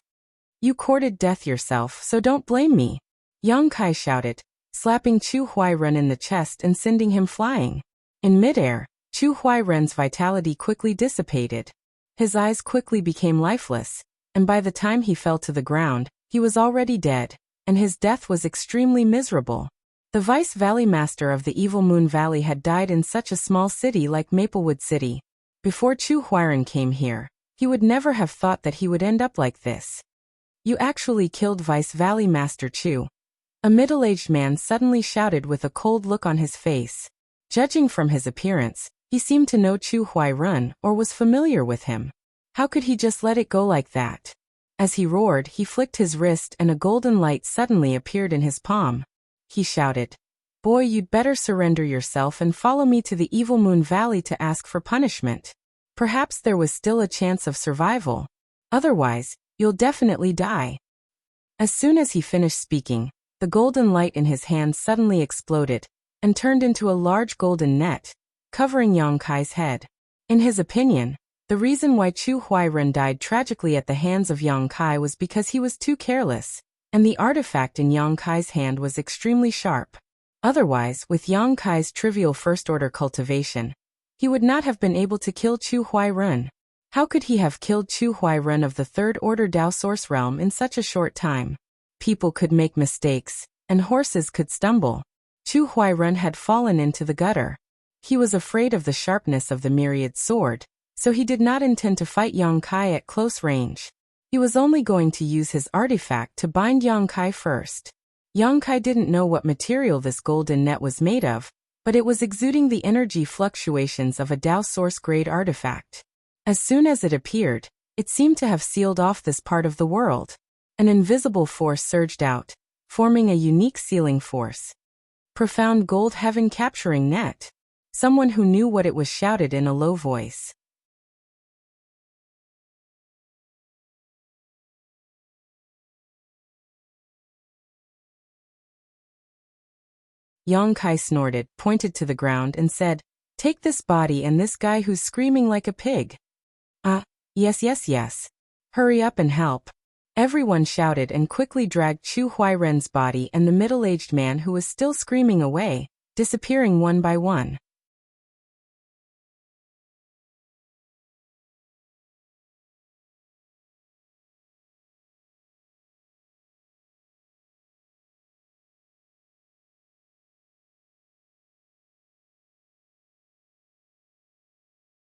You courted death yourself, so don't blame me. Yang Kai shouted, slapping Chu Huairen in the chest and sending him flying. In midair, Chu Huairen's vitality quickly dissipated. His eyes quickly became lifeless, and by the time he fell to the ground, he was already dead, and his death was extremely miserable. The Vice Valley Master of the Evil Moon Valley had died in such a small city like Maplewood City. Before Chu Huairen came here, he would never have thought that he would end up like this. You actually killed Vice Valley Master Chu. A middle-aged man suddenly shouted with a cold look on his face. Judging from his appearance, he seemed to know Chu Huairen or was familiar with him. How could he just let it go like that? As he roared, he flicked his wrist and a golden light suddenly appeared in his palm. He shouted, "Boy, you'd better surrender yourself and follow me to the Evil Moon Valley to ask for punishment. Perhaps there was still a chance of survival. Otherwise, you'll definitely die." As soon as he finished speaking, the golden light in his hand suddenly exploded and turned into a large golden net, covering Yang Kai's head. In his opinion, the reason why Chu Huairen died tragically at the hands of Yang Kai was because he was too careless, and the artifact in Yang Kai's hand was extremely sharp. Otherwise, with Yang Kai's trivial first-order cultivation, he would not have been able to kill Chu Huairen. How could he have killed Chu Huairen of the third-order Dao Source realm in such a short time? People could make mistakes, and horses could stumble. Chu Huairen had fallen into the gutter. He was afraid of the sharpness of the myriad sword, so he did not intend to fight Yang Kai at close range. He was only going to use his artifact to bind Yang Kai first. Yang Kai didn't know what material this golden net was made of, but it was exuding the energy fluctuations of a Dao Source grade artifact. As soon as it appeared, it seemed to have sealed off this part of the world. An invisible force surged out, forming a unique sealing force. Profound gold heaven capturing net. Someone who knew what it was shouted in a low voice. Yang Kai snorted, pointed to the ground and said, "Take this body and this guy who's screaming like a pig." Yes. Hurry up and help." Everyone shouted and quickly dragged Chu Huairen's body and the middle-aged man who was still screaming away, disappearing one by one.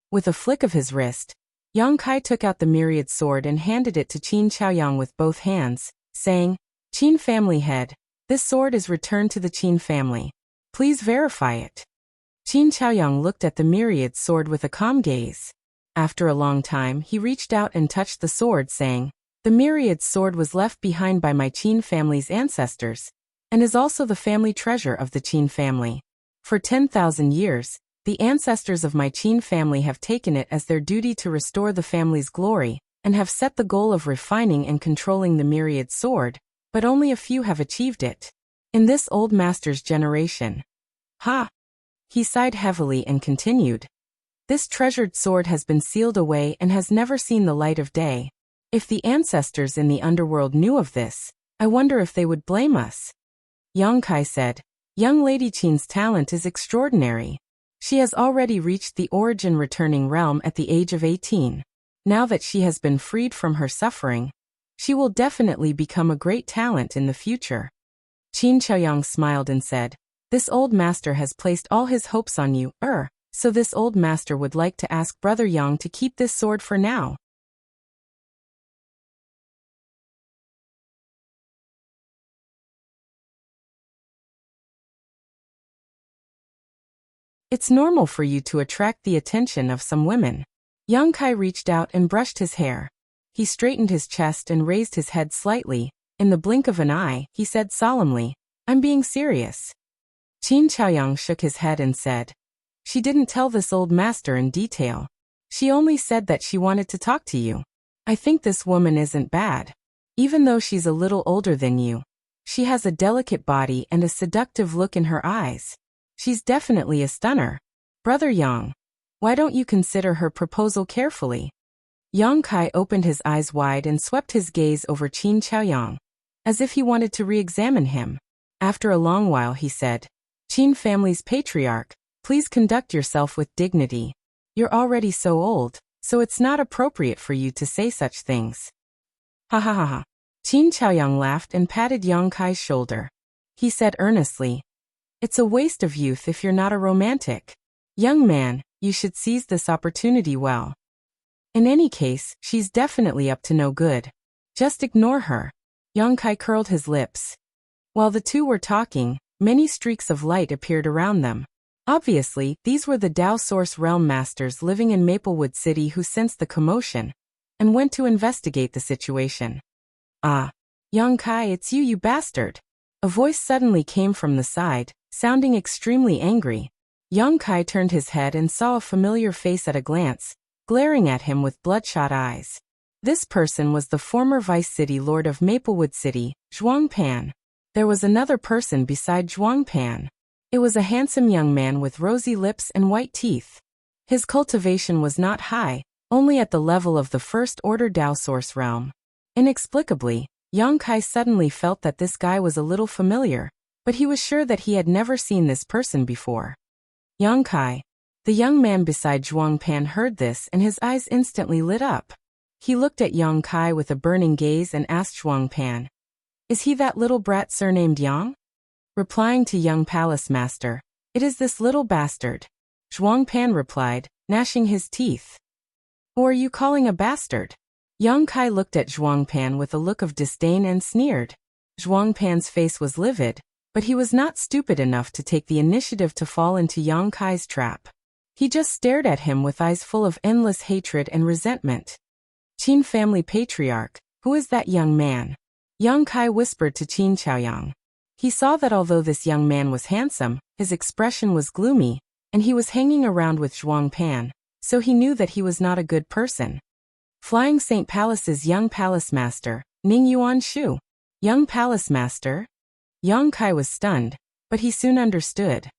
With a flick of his wrist, Yang Kai took out the myriad sword and handed it to Qin Chaoyang with both hands, saying, "Qin family head, this sword is returned to the Qin family. Please verify it." Qin Chaoyang looked at the myriad sword with a calm gaze. After a long time, he reached out and touched the sword, saying, "The myriad sword was left behind by my Qin family's ancestors, and is also the family treasure of the Qin family. For 10,000 years, the ancestors of my Qin family have taken it as their duty to restore the family's glory, and have set the goal of refining and controlling the myriad sword, but only a few have achieved it. In this old master's generation." Ha! He sighed heavily and continued, "This treasured sword has been sealed away and has never seen the light of day. If the ancestors in the underworld knew of this, I wonder if they would blame us." Yang Kai said, "Young Lady Qin's talent is extraordinary. She has already reached the origin returning realm at the age of 18. Now that she has been freed from her suffering, she will definitely become a great talent in the future." Qin Chaoyang smiled and said, "This old master has placed all his hopes on you, so this old master would like to ask Brother Yang to keep this sword for now." "It's normal for you to attract the attention of some women." Yang Kai reached out and brushed his hair. He straightened his chest and raised his head slightly. In the blink of an eye, he said solemnly, "I'm being serious." Qin Chaoyang shook his head and said, "She didn't tell this old master in detail. She only said that she wanted to talk to you. I think this woman isn't bad. Even though she's a little older than you, she has a delicate body and a seductive look in her eyes. She's definitely a stunner. Brother Yang, why don't you consider her proposal carefully?" Yang Kai opened his eyes wide and swept his gaze over Qin Chaoyang, as if he wanted to re-examine him. After a long while he said, "Qin family's patriarch, please conduct yourself with dignity. You're already so old, so it's not appropriate for you to say such things." Ha ha ha ha. Qin Chaoyang laughed and patted Yang Kai's shoulder. He said earnestly, "It's a waste of youth if you're not a romantic. Young man, you should seize this opportunity well. In any case, she's definitely up to no good. Just ignore her." Yang Kai curled his lips. While the two were talking, many streaks of light appeared around them. Obviously, these were the Dao Source Realm Masters living in Maplewood City who sensed the commotion and went to investigate the situation. "Ah, Yang Kai, it's you, you bastard." A voice suddenly came from the side, sounding extremely angry. Yang Kai turned his head and saw a familiar face at a glance, glaring at him with bloodshot eyes. This person was the former Vice City Lord of Maplewood City, Zhuang Pan. There was another person beside Zhuang Pan. It was a handsome young man with rosy lips and white teeth. His cultivation was not high, only at the level of the First Order Dao Source realm. Inexplicably, Yang Kai suddenly felt that this guy was a little familiar, but he was sure that he had never seen this person before. "Yang Kai." The young man beside Zhuang Pan heard this and his eyes instantly lit up. He looked at Yang Kai with a burning gaze and asked Zhuang Pan, "Is he that little brat surnamed Yang?" Replying to young palace master, "It is this little bastard." Zhuang Pan replied, gnashing his teeth. "Who are you calling a bastard?" Yang Kai looked at Zhuang Pan with a look of disdain and sneered. Zhuang Pan's face was livid, but he was not stupid enough to take the initiative to fall into Yang Kai's trap. He just stared at him with eyes full of endless hatred and resentment. "Qin family patriarch, who is that young man?" Yang Kai whispered to Qin Chaoyang. He saw that although this young man was handsome, his expression was gloomy, and he was hanging around with Zhuang Pan, so he knew that he was not a good person. "Flying Saint Palace's young palace master, Ning Yuan Shu." Young palace master? Yang Kai was stunned, but he soon understood.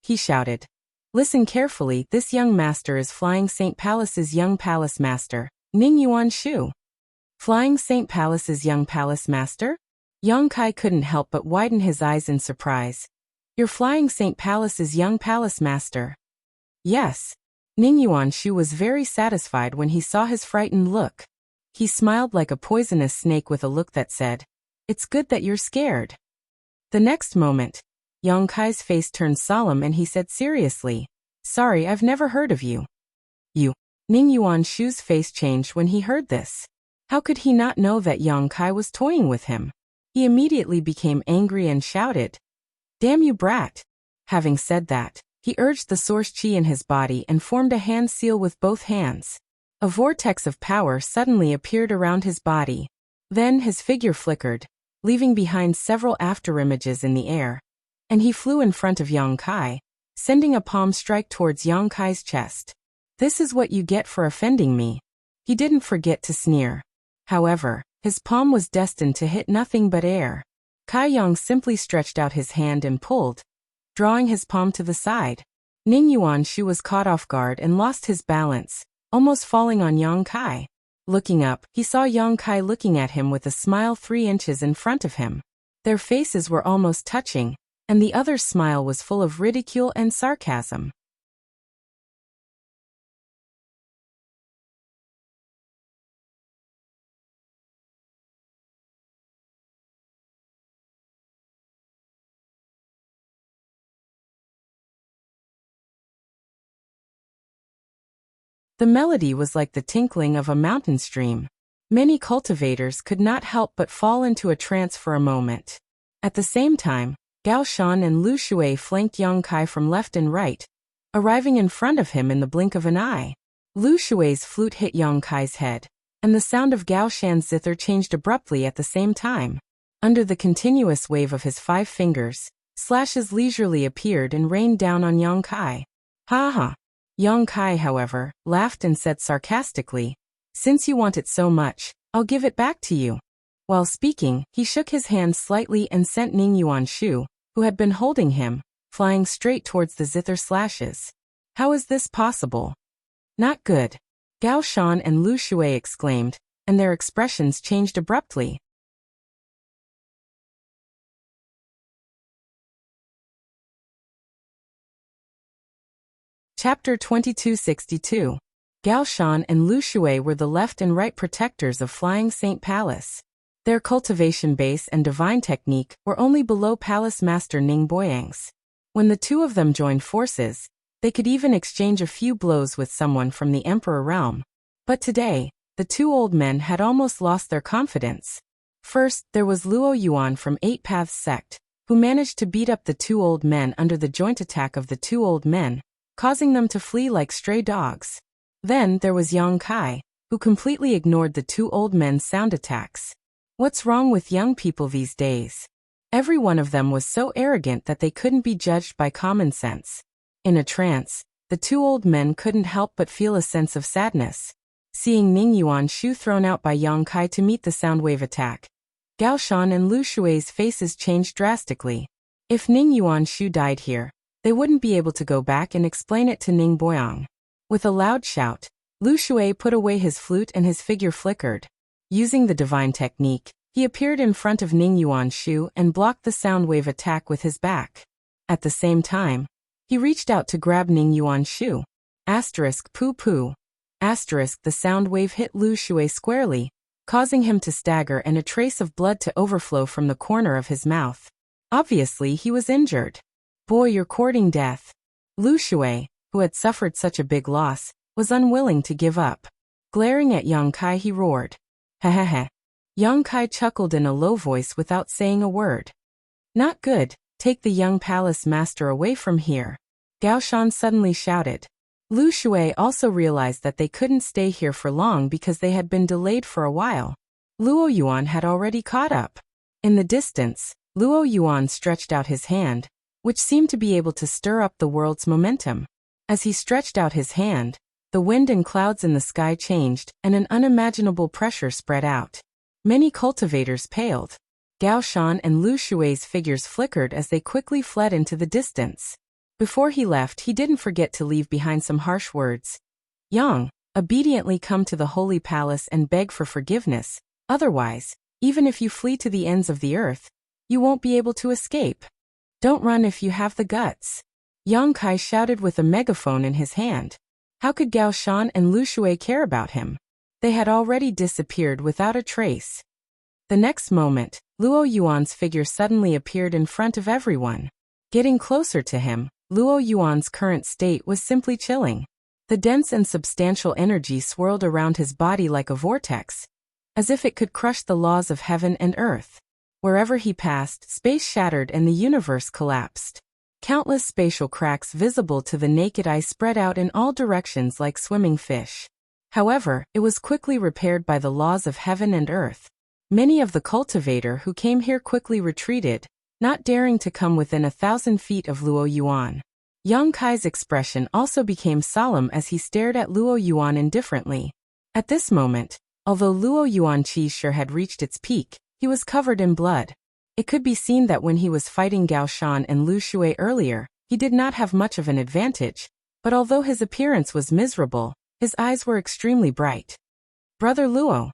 He shouted, "Listen carefully, this young master is Flying Saint Palace's young palace master, Ning Yuan Shu." Flying Saint Palace's young palace master? Yang Kai couldn't help but widen his eyes in surprise. "You're Flying Saint Palace's young palace master?" "Yes." Ning Yuan Shu was very satisfied when he saw his frightened look. He smiled like a poisonous snake with a look that said, "It's good that you're scared." The next moment, Yang Kai's face turned solemn and he said seriously, "Sorry, I've never heard of you." "You." Ning Yuan Shu's face changed when he heard this. How could he not know that Yang Kai was toying with him? He immediately became angry and shouted, "Damn you, brat!" Having said that, he urged the source chi in his body and formed a hand seal with both hands. A vortex of power suddenly appeared around his body. Then his figure flickered, leaving behind several afterimages in the air, and he flew in front of Yang Kai, sending a palm strike towards Yang Kai's chest. "This is what you get for offending me." He didn't forget to sneer. However, his palm was destined to hit nothing but air. Kai Yang simply stretched out his hand and pulled, drawing his palm to the side. Ning Yuan Shu was caught off guard and lost his balance, almost falling on Yang Kai. Looking up, he saw Yang Kai looking at him with a smile 3 inches in front of him. Their faces were almost touching, and the other's smile was full of ridicule and sarcasm. The melody was like the tinkling of a mountain stream. Many cultivators could not help but fall into a trance for a moment. At the same time, Gao Shan and Lu Shui flanked Yang Kai from left and right, arriving in front of him in the blink of an eye. Lu Shui's flute hit Yang Kai's head, and the sound of Gao Shan's zither changed abruptly at the same time. Under the continuous wave of his 5 fingers, slashes leisurely appeared and rained down on Yang Kai. "Ha ha." Yang Kai, however, laughed and said sarcastically, "Since you want it so much, I'll give it back to you." While speaking, he shook his hand slightly and sent Ning Yuan Shu, who had been holding him, flying straight towards the zither slashes. How is this possible? Not good. Gao Shan and Lu Shui exclaimed, and their expressions changed abruptly. Chapter 2262. Gao Shan and Lu Shui were the left and right protectors of Flying Saint Palace. Their cultivation base and divine technique were only below Palace Master Ning Boyang's. When the two of them joined forces, they could even exchange a few blows with someone from the Emperor realm. But today, the two old men had almost lost their confidence. First, there was Luo Yuan from Eight Paths sect, who managed to beat up the two old men under the joint attack of the two old men, causing them to flee like stray dogs. Then there was Yang Kai, who completely ignored the two old men's sound attacks. What's wrong with young people these days? Every one of them was so arrogant that they couldn't be judged by common sense. In a trance, the two old men couldn't help but feel a sense of sadness. Seeing Ning Yuanshu thrown out by Yang Kai to meet the sound wave attack, Gao Shan and Lu Shui's faces changed drastically. If Ning Yuanshu died here, they wouldn't be able to go back and explain it to Ning Boyang. With a loud shout, Lu Shui put away his flute and his figure flickered. Using the divine technique, he appeared in front of Ning Yuanshu and blocked the sound wave attack with his back. At the same time, he reached out to grab Ning Yuanshu. Poo poo. The sound wave hit Lu Shui squarely, causing him to stagger and a trace of blood to overflow from the corner of his mouth. Obviously, he was injured. Boy, you're courting death. Lu Shui, who had suffered such a big loss, was unwilling to give up. Glaring at Yang Kai, he roared. Hehehe. Yang Kai chuckled in a low voice without saying a word. Not good, take the young palace master away from here. Gao Shan suddenly shouted. Lu Shui also realized that they couldn't stay here for long because they had been delayed for a while. Luo Yuan had already caught up. In the distance, Luo Yuan stretched out his hand, which seemed to be able to stir up the world's momentum. As he stretched out his hand, the wind and clouds in the sky changed, and an unimaginable pressure spread out. Many cultivators paled. Gao Shan and Lu Shui's figures flickered as they quickly fled into the distance. Before he left, he didn't forget to leave behind some harsh words. Yang, obediently come to the holy palace and beg for forgiveness, otherwise, even if you flee to the ends of the earth, you won't be able to escape. Don't run if you have the guts. Yang Kai shouted with a megaphone in his hand. How could Gao Shan and Lu Shui care about him? They had already disappeared without a trace. The next moment, Luo Yuan's figure suddenly appeared in front of everyone. Getting closer to him, Luo Yuan's current state was simply chilling. The dense and substantial energy swirled around his body like a vortex, as if it could crush the laws of heaven and earth. Wherever he passed, space shattered and the universe collapsed. Countless spatial cracks visible to the naked eye spread out in all directions like swimming fish. However, it was quickly repaired by the laws of heaven and earth. Many of the cultivator who came here quickly retreated, not daring to come within 1,000 feet of Luo Yuan. Yang Kai's expression also became solemn as he stared at Luo Yuan indifferently. At this moment, although Luo Yuan Chi's sure had reached its peak, he was covered in blood. It could be seen that when he was fighting Gao Shan and Lu Shui earlier, he did not have much of an advantage, but although his appearance was miserable, his eyes were extremely bright. Brother Luo.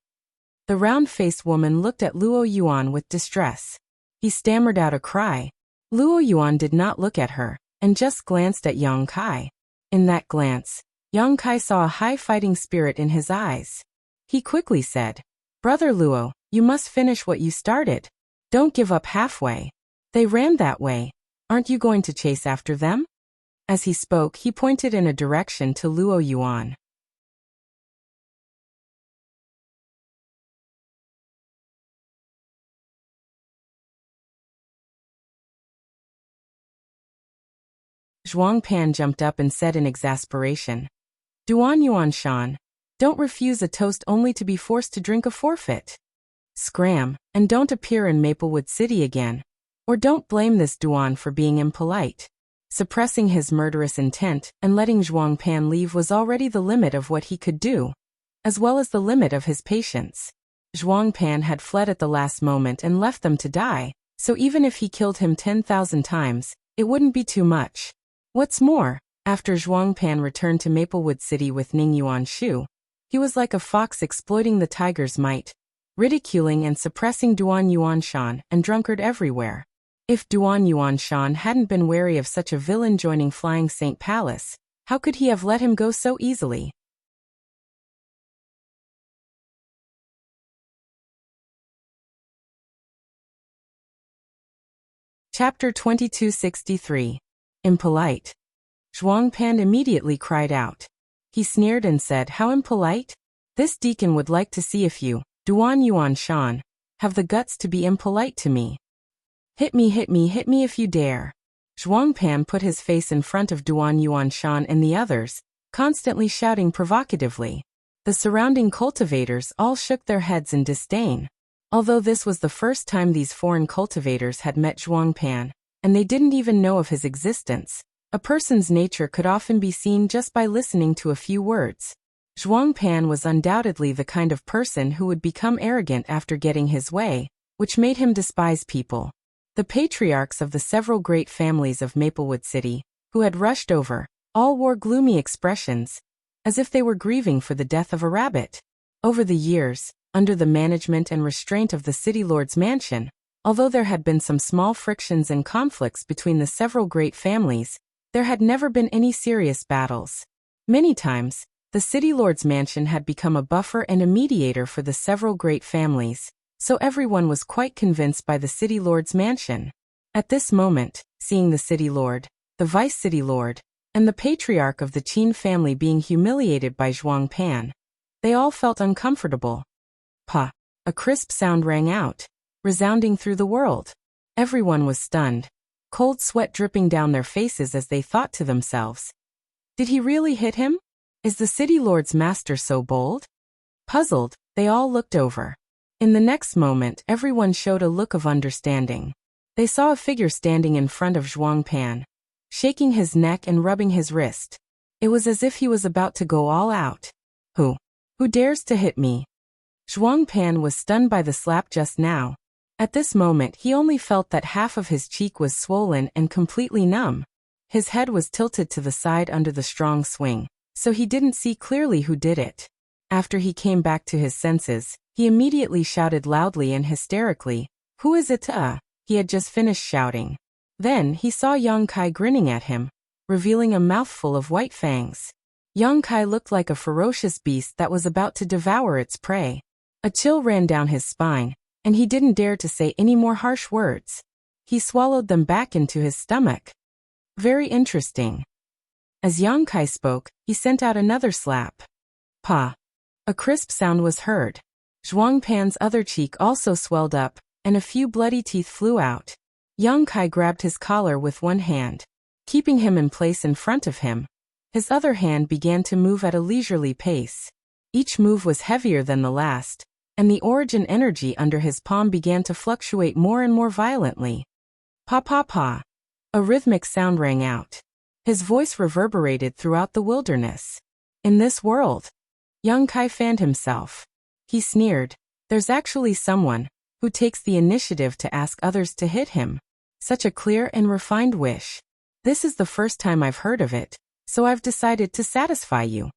The round-faced woman looked at Luo Yuan with distress. He stammered out a cry. Luo Yuan did not look at her, and just glanced at Yang Kai. In that glance, Yang Kai saw a high fighting spirit in his eyes. He quickly said, Brother Luo, you must finish what you started. Don't give up halfway. They ran that way. Aren't you going to chase after them? As he spoke, he pointed in a direction to Luo Yuan. Zhuang Pan jumped up and said in exasperation, Duan Yuan Shan, don't refuse a toast only to be forced to drink a forfeit. Scram, and don't appear in Maplewood City again. Or don't blame this Duan for being impolite. Suppressing his murderous intent and letting Zhuang Pan leave was already the limit of what he could do, as well as the limit of his patience. Zhuang Pan had fled at the last moment and left them to die, so even if he killed him 10,000 times, It wouldn't be too much. What's more, after Zhuang Pan returned to Maplewood City with Ning Yuanshu, he was like a fox exploiting the tiger's might, ridiculing and suppressing Duan Yuanshan and drunkard everywhere. If Duan Yuanshan hadn't been wary of such a villain joining Flying Saint Palace, how could he have let him go so easily? Chapter 2263. Impolite. Zhuang Pan immediately cried out. He sneered and said, "How impolite? This deacon would like to see if you, Duan Yuanshan, have the guts to be impolite to me. Hit me, hit me, hit me if you dare." Zhuang Pan put his face in front of Duan Yuanshan and the others, constantly shouting provocatively. The surrounding cultivators all shook their heads in disdain. Although this was the first time these foreign cultivators had met Zhuang Pan, and they didn't even know of his existence, a person's nature could often be seen just by listening to a few words. Zhuang Pan was undoubtedly the kind of person who would become arrogant after getting his way, which made him despise people. The patriarchs of the several great families of Maplewood City, who had rushed over, all wore gloomy expressions, as if they were grieving for the death of a rabbit. Over the years, under the management and restraint of the city lord's mansion, although there had been some small frictions and conflicts between the several great families, there had never been any serious battles. Many times, the city lord's mansion had become a buffer and a mediator for the several great families, so everyone was quite convinced by the city lord's mansion. At this moment, seeing the city lord, the vice city lord, and the patriarch of the Qin family being humiliated by Zhuang Pan, they all felt uncomfortable. Pa! A crisp sound rang out, resounding through the world. Everyone was stunned, cold sweat dripping down their faces as they thought to themselves, "Did he really hit him? Is the city lord's master so bold?" Puzzled, they all looked over. In the next moment, everyone showed a look of understanding. They saw a figure standing in front of Zhuang Pan, shaking his neck and rubbing his wrist. It was as if he was about to go all out. Who dares to hit me?" Zhuang Pan was stunned by the slap just now. At this moment he only felt that half of his cheek was swollen and completely numb. His head was tilted to the side under the strong swing, so he didn't see clearly who did it. After he came back to his senses, he immediately shouted loudly and hysterically, "Who is it?" He had just finished shouting. Then he saw Yang Kai grinning at him, revealing a mouthful of white fangs. Yang Kai looked like a ferocious beast that was about to devour its prey. A chill ran down his spine, and he didn't dare to say any more harsh words. He swallowed them back into his stomach. Very interesting. As Yang Kai spoke, he sent out another slap. Pa! A crisp sound was heard. Zhuang Pan's other cheek also swelled up, and a few bloody teeth flew out. Yang Kai grabbed his collar with one hand, keeping him in place in front of him. His other hand began to move at a leisurely pace. Each move was heavier than the last, and the origin energy under his palm began to fluctuate more and more violently. Pa pa pa! A rhythmic sound rang out. His voice reverberated throughout the wilderness. In this world, Yang Kai fanned himself. He sneered, "There's actually someone who takes the initiative to ask others to hit him. Such a clear and refined wish. This is the first time I've heard of it, so I've decided to satisfy you."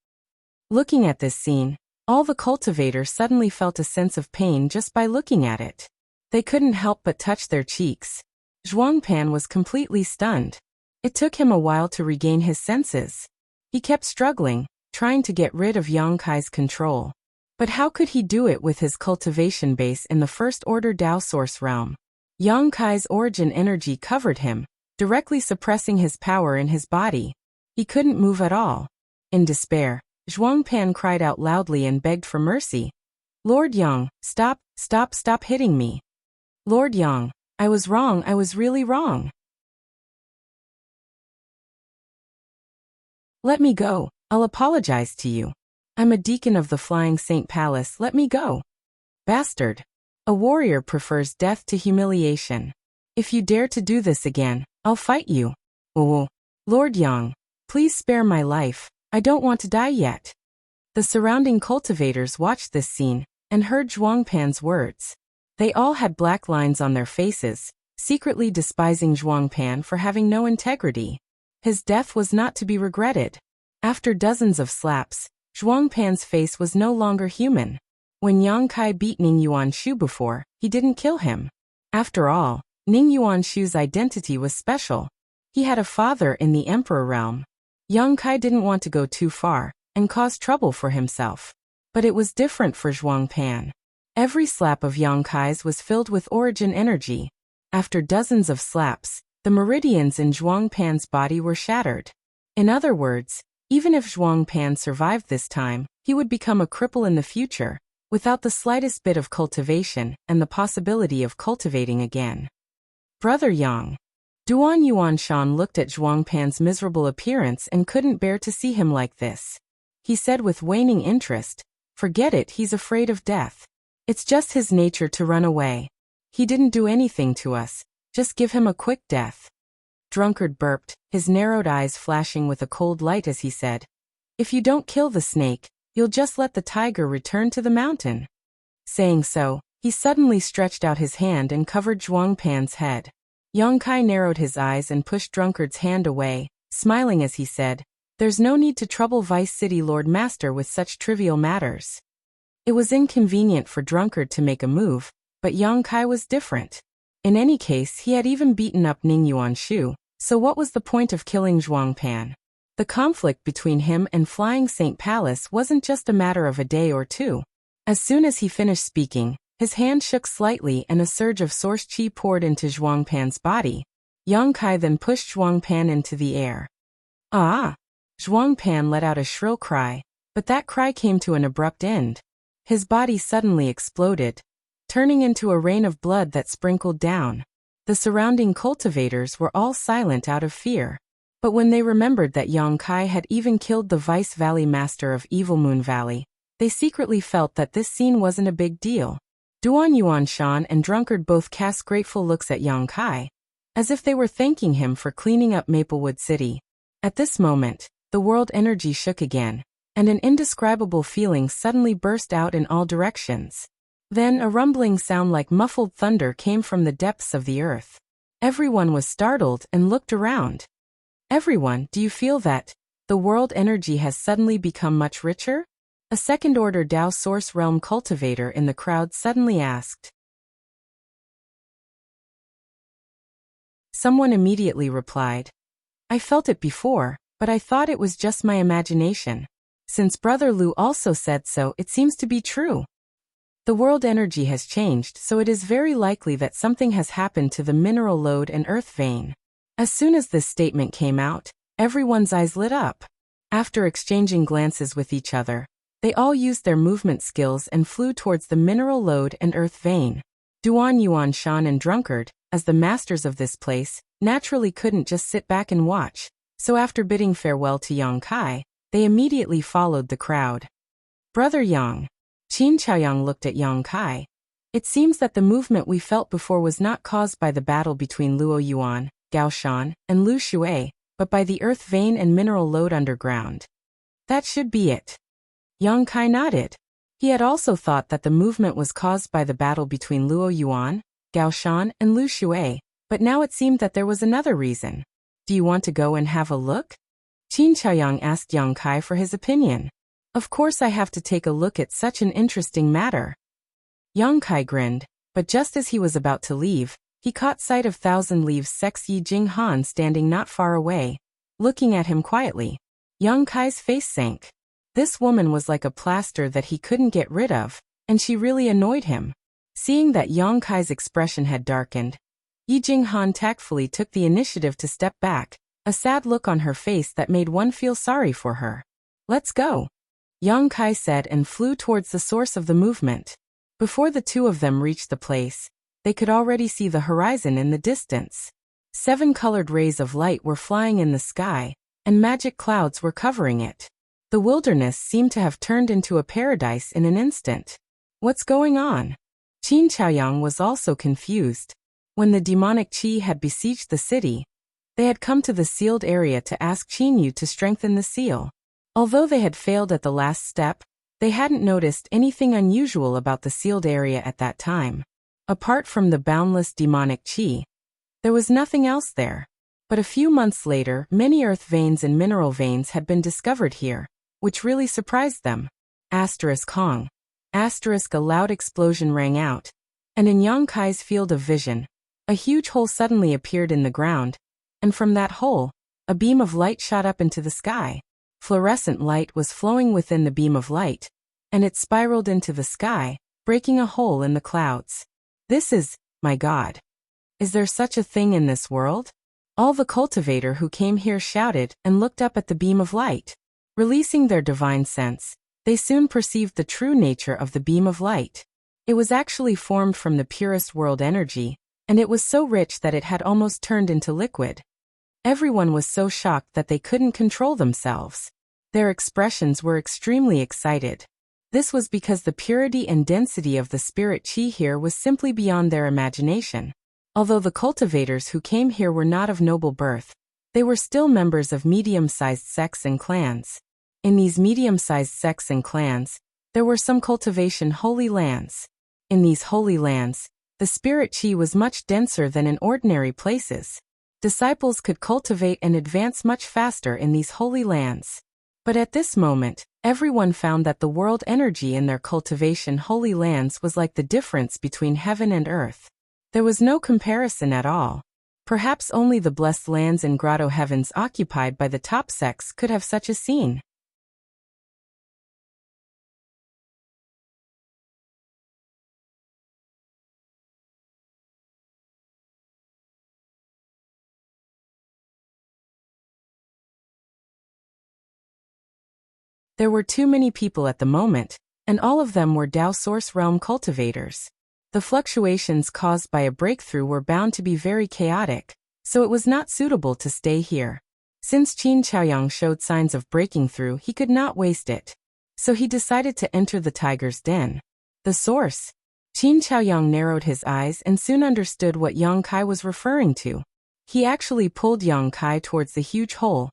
Looking at this scene, all the cultivators suddenly felt a sense of pain just by looking at it. They couldn't help but touch their cheeks. Zhuang Pan was completely stunned. It took him a while to regain his senses. He kept struggling, trying to get rid of Yang Kai's control. But how could he do it with his cultivation base in the First Order Dao Source realm? Yang Kai's origin energy covered him, directly suppressing his power in his body. He couldn't move at all. In despair, Zhuang Pan cried out loudly and begged for mercy. "Lord Yang, stop hitting me. Lord Yang, I was wrong, I was really wrong. Let me go, I'll apologize to you. I'm a deacon of the Flying Saint Palace, let me go." "Bastard! A warrior prefers death to humiliation. If you dare to do this again, I'll fight you." "Oh, Lord Yang, please spare my life, I don't want to die yet." The surrounding cultivators watched this scene and heard Zhuang Pan's words. They all had black lines on their faces, secretly despising Zhuangpan for having no integrity. His death was not to be regretted. After dozens of slaps, Zhuangpan's face was no longer human. When Yang Kai beat Ning Yuanshu before, he didn't kill him. After all, Ning Yuanshu's identity was special. He had a father in the Emperor realm. Yang Kai didn't want to go too far and cause trouble for himself. But it was different for Zhuangpan. Every slap of Yang Kai's was filled with origin energy. After dozens of slaps, the meridians in Zhuangpan's body were shattered. In other words, even if Zhuangpan survived this time, he would become a cripple in the future, without the slightest bit of cultivation and the possibility of cultivating again. Brother Yang. Duan Yuanshan looked at Zhuangpan's miserable appearance and couldn't bear to see him like this. He said with waning interest, "Forget it, he's afraid of death. It's just his nature to run away. He didn't do anything to us, just give him a quick death." Drunkard burped, his narrowed eyes flashing with a cold light as he said, "If you don't kill the snake, you'll just let the tiger return to the mountain." Saying so, he suddenly stretched out his hand and covered Zhuangpan's head. Yang Kai narrowed his eyes and pushed Drunkard's hand away, smiling as he said, "There's no need to trouble Vice City Lord Master with such trivial matters." It was inconvenient for Drunkard to make a move, but Yang Kai was different. In any case, he had even beaten up Ning Yuanshu, so what was the point of killing Zhuangpan? The conflict between him and Flying Saint Palace wasn't just a matter of a day or two. As soon as he finished speaking, his hand shook slightly and a surge of source qi poured into Zhuangpan's body. Yang Kai then pushed Zhuangpan into the air. "Ah!" Zhuangpan let out a shrill cry, but that cry came to an abrupt end. His body suddenly exploded, turning into a rain of blood that sprinkled down. The surrounding cultivators were all silent out of fear. But when they remembered that Yang Kai had even killed the Vice Valley Master of Evil Moon Valley, they secretly felt that this scene wasn't a big deal. Duan Yuanshan and Drunkard both cast grateful looks at Yang Kai, as if they were thanking him for cleaning up Maplewood City. At this moment, the world energy shook again, and an indescribable feeling suddenly burst out in all directions. Then a rumbling sound like muffled thunder came from the depths of the earth. Everyone was startled and looked around. "Everyone, do you feel that the world energy has suddenly become much richer?" A second-order Dao Source Realm cultivator in the crowd suddenly asked. Someone immediately replied, "I felt it before, but I thought it was just my imagination. Since Brother Lu also said so, it seems to be true. The world energy has changed, so it is very likely that something has happened to the mineral lode and earth vein." As soon as this statement came out, everyone's eyes lit up. After exchanging glances with each other, they all used their movement skills and flew towards the mineral lode and earth vein. Duan Yuanshan and Drunkard, as the masters of this place, naturally couldn't just sit back and watch, so after bidding farewell to Yang Kai, they immediately followed the crowd. "Brother Yang." Qin Chaoyang looked at Yang Kai. "It seems that the movement we felt before was not caused by the battle between Luo Yuan, Gao Shan, and Lu Shui, but by the earth vein and mineral lode underground." "That should be it." Yang Kai nodded. He had also thought that the movement was caused by the battle between Luo Yuan, Gao Shan, and Lu Shui, but now it seemed that there was another reason. "Do you want to go and have a look?" Qin Chaoyang asked Yang Kai for his opinion. "Of course I have to take a look at such an interesting matter." Yang Kai grinned, but just as he was about to leave, he caught sight of Thousand Leaves Sex Yi Jing Han standing not far away, looking at him quietly. Yang Kai's face sank. This woman was like a plaster that he couldn't get rid of, and she really annoyed him. Seeing that Yang Kai's expression had darkened, Yi Jing Han tactfully took the initiative to step back, a sad look on her face that made one feel sorry for her. "Let's go," Yang Kai said and flew towards the source of the movement. Before the two of them reached the place, they could already see the horizon in the distance. 7 colored rays of light were flying in the sky, and magic clouds were covering it. The wilderness seemed to have turned into a paradise in an instant. "What's going on?" Qin Chaoyang was also confused. When the demonic qi had besieged the city, they had come to the sealed area to ask Qin Yu to strengthen the seal. Although they had failed at the last step, they hadn't noticed anything unusual about the sealed area at that time. Apart from the boundless demonic qi, There was nothing else there. But a few months later, many earth veins and mineral veins had been discovered here, which really surprised them. Kong. A loud explosion rang out, and in Yang Kai's field of vision, a huge hole suddenly appeared in the ground, and from that hole, a beam of light shot up into the sky. Fluorescent light was flowing within the beam of light, and it spiraled into the sky, breaking a hole in the clouds. This is, my God. Is there such a thing in this world? All the cultivator who came here shouted and looked up at the beam of light. Releasing their divine sense, they soon perceived the true nature of the beam of light. It was actually formed from the purest world energy, and it was so rich that it had almost turned into liquid. Everyone was so shocked that they couldn't control themselves. Their expressions were extremely excited. This was because the purity and density of the spirit chi here was simply beyond their imagination. Although the cultivators who came here were not of noble birth, they were still members of medium-sized sects and clans. In these medium-sized sects and clans, there were some cultivation holy lands. In these holy lands, the spirit chi was much denser than in ordinary places. Disciples could cultivate and advance much faster in these holy lands. But at this moment, everyone found that the world energy in their cultivation holy lands was like the difference between heaven and earth. There was no comparison at all. Perhaps only the blessed lands and grotto heavens occupied by the top sects could have such a scene. There were too many people at the moment, and all of them were Tao Source Realm cultivators. The fluctuations caused by a breakthrough were bound to be very chaotic, so it was not suitable to stay here. Since Qin Chaoyang showed signs of breaking through, he could not waste it. So he decided to enter the tiger's den. The source. Qin Chaoyang narrowed his eyes and soon understood what Yang Kai was referring to. He actually pulled Yang Kai towards the huge hole,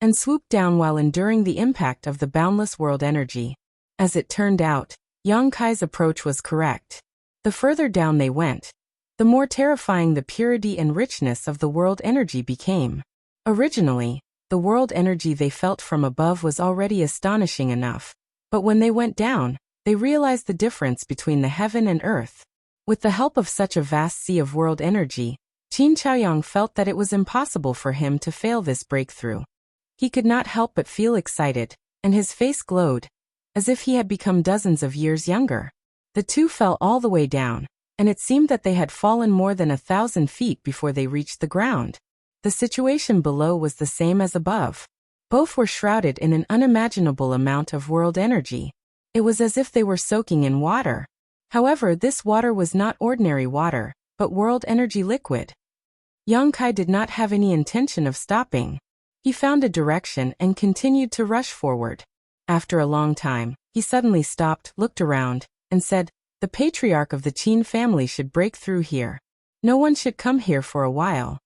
and swooped down while enduring the impact of the boundless world energy. As it turned out, Yang Kai's approach was correct. The further down they went, the more terrifying the purity and richness of the world energy became. Originally, the world energy they felt from above was already astonishing enough, but when they went down, they realized the difference between the heaven and earth. With the help of such a vast sea of world energy, Qin Chaoyang felt that it was impossible for him to fail this breakthrough. He could not help but feel excited, and his face glowed, as if he had become dozens of years younger. The two fell all the way down, and it seemed that they had fallen more than 1,000 feet before they reached the ground. The situation below was the same as above. Both were shrouded in an unimaginable amount of world energy. It was as if they were soaking in water. However, this water was not ordinary water, but world energy liquid. Yang Kai did not have any intention of stopping. He found a direction and continued to rush forward. After a long time, he suddenly stopped, looked around, and said, "The patriarch of the Qin family should break through here. No one should come here for a while."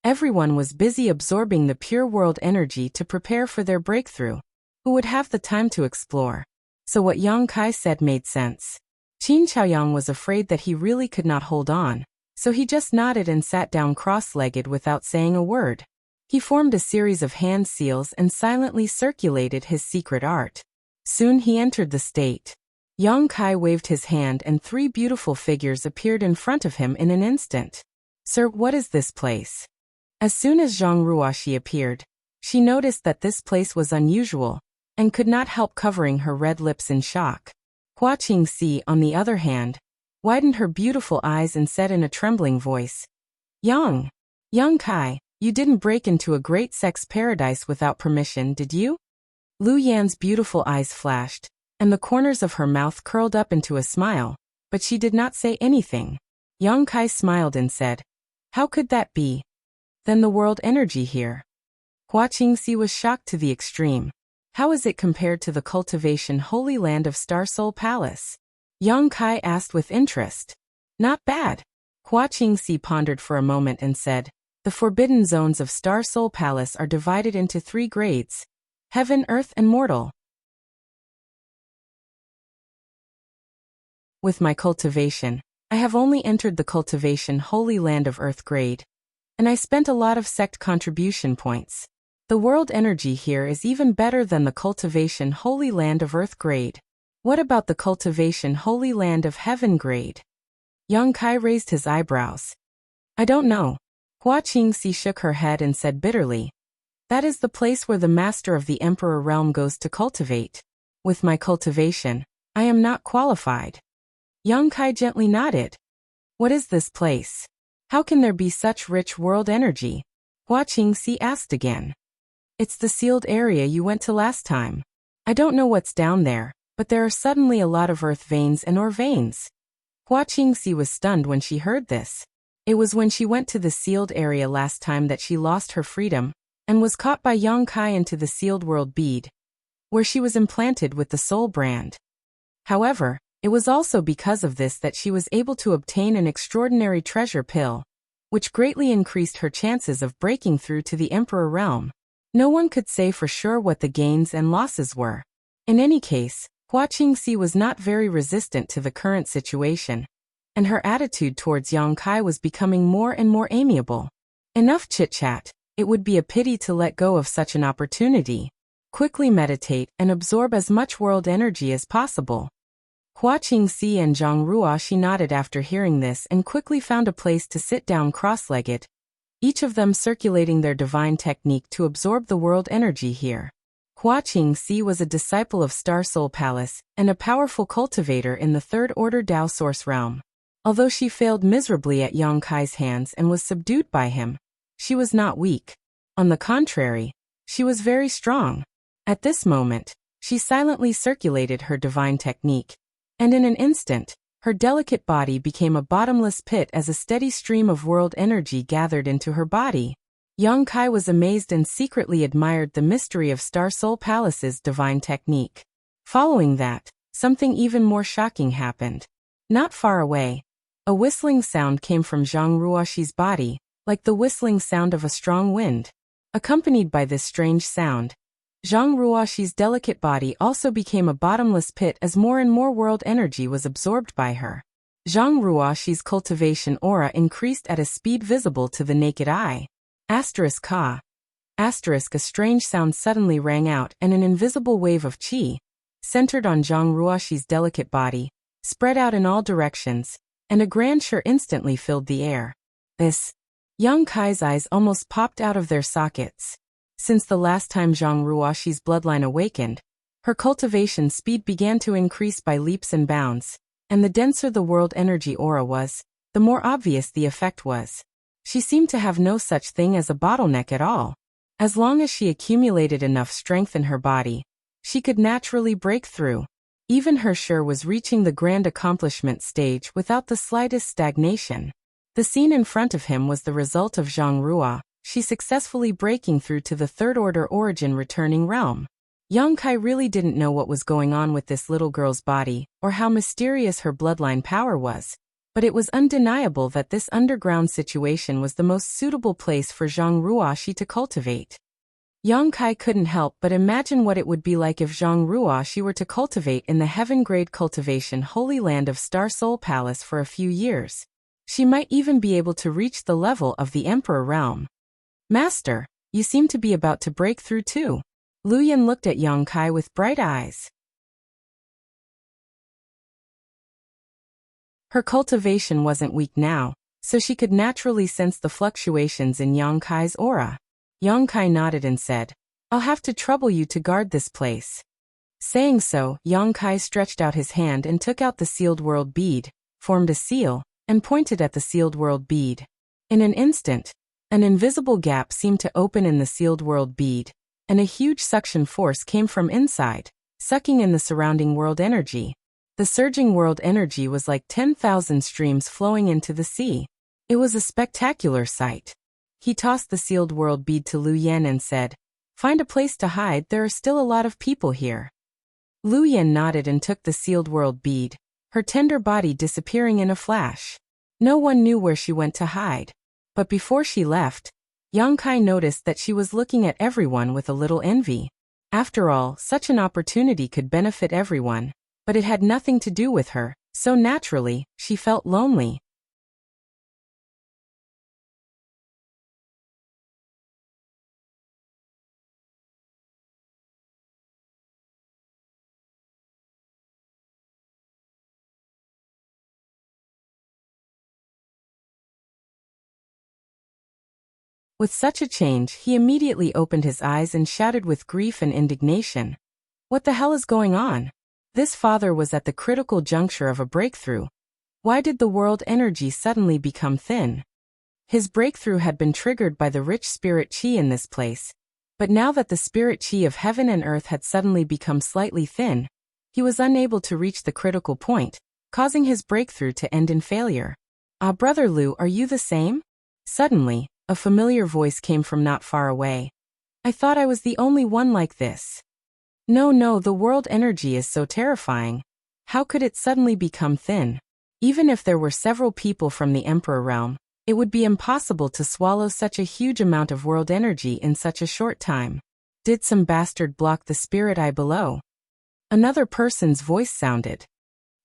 Everyone was busy absorbing the pure world energy to prepare for their breakthrough. Who would have the time to explore? So what Yang Kai said made sense. Qin Chaoyang was afraid that he really could not hold on, so he just nodded and sat down cross-legged without saying a word. He formed a series of hand seals and silently circulated his secret art. Soon he entered the state. Yang Kai waved his hand and 3 beautiful figures appeared in front of him in an instant. "Sir, what is this place?" As soon as Zhang Ruoxi appeared, she noticed that this place was unusual, and could not help covering her red lips in shock. Hua Qingxi, on the other hand, widened her beautiful eyes and said in a trembling voice, Yang Kai, you didn't break into a great sex paradise without permission, did you?" Lu Yan's beautiful eyes flashed, and the corners of her mouth curled up into a smile, but she did not say anything. Yang Kai smiled and said, "How could that be? Then the world energy here." Hua Qingxi was shocked to the extreme. "How is it compared to the cultivation holy land of Star Soul Palace?" Yang Kai asked with interest. "Not bad." Hua Qingxi pondered for a moment and said, "The forbidden zones of Star Soul Palace are divided into 3 grades: heaven, earth, and mortal. With my cultivation, I have only entered the cultivation holy land of earth grade. And I spent a lot of sect contribution points. The world energy here is even better than the cultivation Holy Land of Earth grade. What about the cultivation Holy Land of Heaven grade? Yang Kai raised his eyebrows. I don't know. Hua Qingxi shook her head and said bitterly. That is the place where the master of the Emperor realm goes to cultivate. With my cultivation, I am not qualified. Yang Kai gently nodded. What is this place? How can there be such rich world energy? Hua Qingxi asked again. It's the sealed area you went to last time. I don't know what's down there, but there are suddenly a lot of earth veins and ore veins. Hua Qingxi was stunned when she heard this. It was when she went to the sealed area last time that she lost her freedom, and was caught by Yang Kai into the sealed world bead, where she was implanted with the soul brand. However, it was also because of this that she was able to obtain an extraordinary treasure pill, which greatly increased her chances of breaking through to the Emperor realm. No one could say for sure what the gains and losses were. In any case, Hua Qingxi was not very resistant to the current situation, and her attitude towards Yang Kai was becoming more and more amiable. Enough chit-chat, it would be a pity to let go of such an opportunity. Quickly meditate and absorb as much world energy as possible. Hua Qingxi and Zhang Ruoxi nodded after hearing this and quickly found a place to sit down cross-legged, each of them circulating their divine technique to absorb the world energy here. Hua Qingxi was a disciple of Star Soul Palace and a powerful cultivator in the Third Order Tao Source realm. Although she failed miserably at Yang Kai's hands and was subdued by him, she was not weak. On the contrary, she was very strong. At this moment, she silently circulated her divine technique, and in an instant, her delicate body became a bottomless pit as a steady stream of world energy gathered into her body. Yang Kai was amazed and secretly admired the mystery of Star Soul Palace's divine technique. Following that, something even more shocking happened. Not far away, a whistling sound came from Zhang Ruoxi's body, like the whistling sound of a strong wind. Accompanied by this strange sound, Zhang Ruoxi's delicate body also became a bottomless pit as more and more world energy was absorbed by her. Zhang Ruoxi's cultivation aura increased at a speed visible to the naked eye. Asterisk ka. Asterisk a strange sound suddenly rang out and an invisible wave of qi, centered on Zhang Ruoxi's delicate body, spread out in all directions, and a grandeur instantly filled the air. This. Yang Kai's eyes almost popped out of their sockets. Since the last time Zhang Ruoxi's bloodline awakened, her cultivation speed began to increase by leaps and bounds, and the denser the world energy aura was, the more obvious the effect was. She seemed to have no such thing as a bottleneck at all. As long as she accumulated enough strength in her body, she could naturally break through. Even He Shi was reaching the grand accomplishment stage without the slightest stagnation. The scene in front of him was the result of Zhang Ruo, she successfully breaking through to the Third Order origin returning realm. Yang Kai really didn't know what was going on with this little girl's body, or how mysterious her bloodline power was, but it was undeniable that this underground situation was the most suitable place for Zhang Ruoxi to cultivate. Yang Kai couldn't help but imagine what it would be like if Zhang Ruoxi were to cultivate in the heaven-grade cultivation Holy Land of Star Soul Palace for a few years. She might even be able to reach the level of the Emperor realm. Master, you seem to be about to break through too. Lu Yan looked at Yang Kai with bright eyes. Her cultivation wasn't weak now, so she could naturally sense the fluctuations in Yang Kai's aura. Yang Kai nodded and said, I'll have to trouble you to guard this place. Saying so, Yang Kai stretched out his hand and took out the sealed world bead, formed a seal, and pointed at the sealed world bead. In an instant, an invisible gap seemed to open in the sealed world bead, and a huge suction force came from inside, sucking in the surrounding world energy. The surging world energy was like 10,000 streams flowing into the sea. It was a spectacular sight. He tossed the sealed world bead to Lu Yan and said, Find a place to hide, there are still a lot of people here. Lu Yan nodded and took the sealed world bead, her tender body disappearing in a flash. No one knew where she went to hide. But before she left, Yang Kai noticed that she was looking at everyone with a little envy. After all, such an opportunity could benefit everyone, but it had nothing to do with her, so naturally, she felt lonely. With such a change, he immediately opened his eyes and shouted with grief and indignation. What the hell is going on? This father was at the critical juncture of a breakthrough. Why did the world energy suddenly become thin? His breakthrough had been triggered by the rich spirit chi in this place, but now that the spirit chi of heaven and earth had suddenly become slightly thin, he was unable to reach the critical point, causing his breakthrough to end in failure. Ah, Brother Lu, are you the same? Suddenly, a familiar voice came from not far away. I thought I was the only one like this. No, the world energy is so terrifying. How could it suddenly become thin? Even if there were several people from the Emperor realm, it would be impossible to swallow such a huge amount of world energy in such a short time. Did some bastard block the spirit eye below? Another person's voice sounded.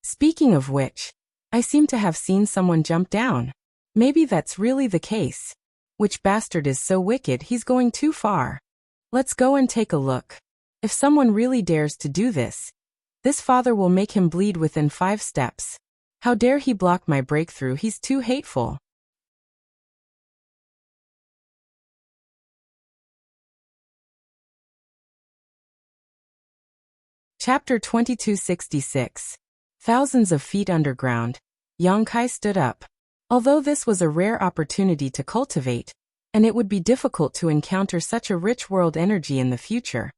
Speaking of which, I seem to have seen someone jump down. Maybe that's really the case. Which bastard is so wicked he's going too far? Let's go and take a look. If someone really dares to do this, this father will make him bleed within 5 steps. How dare he block my breakthrough? He's too hateful. Chapter 2266. Thousands of feet underground, Yang Kai stood up. Although this was a rare opportunity to cultivate, and it would be difficult to encounter such a rich world energy in the future,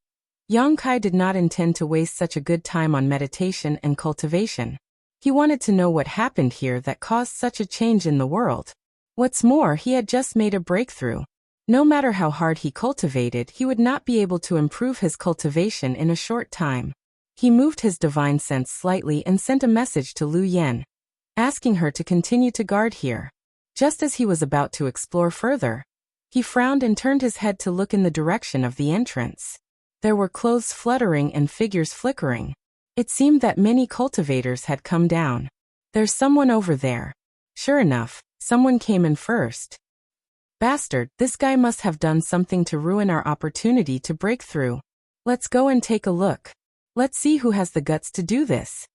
Yang Kai did not intend to waste such a good time on meditation and cultivation. He wanted to know what happened here that caused such a change in the world. What's more, he had just made a breakthrough. No matter how hard he cultivated, he would not be able to improve his cultivation in a short time. He moved his divine sense slightly and sent a message to Lu Yan, asking her to continue to guard here. Just as he was about to explore further, he frowned and turned his head to look in the direction of the entrance. There were clothes fluttering and figures flickering. It seemed that many cultivators had come down. There's someone over there. Sure enough, someone came in first. Bastard, this guy must have done something to ruin our opportunity to break through. Let's go and take a look. Let's see who has the guts to do this.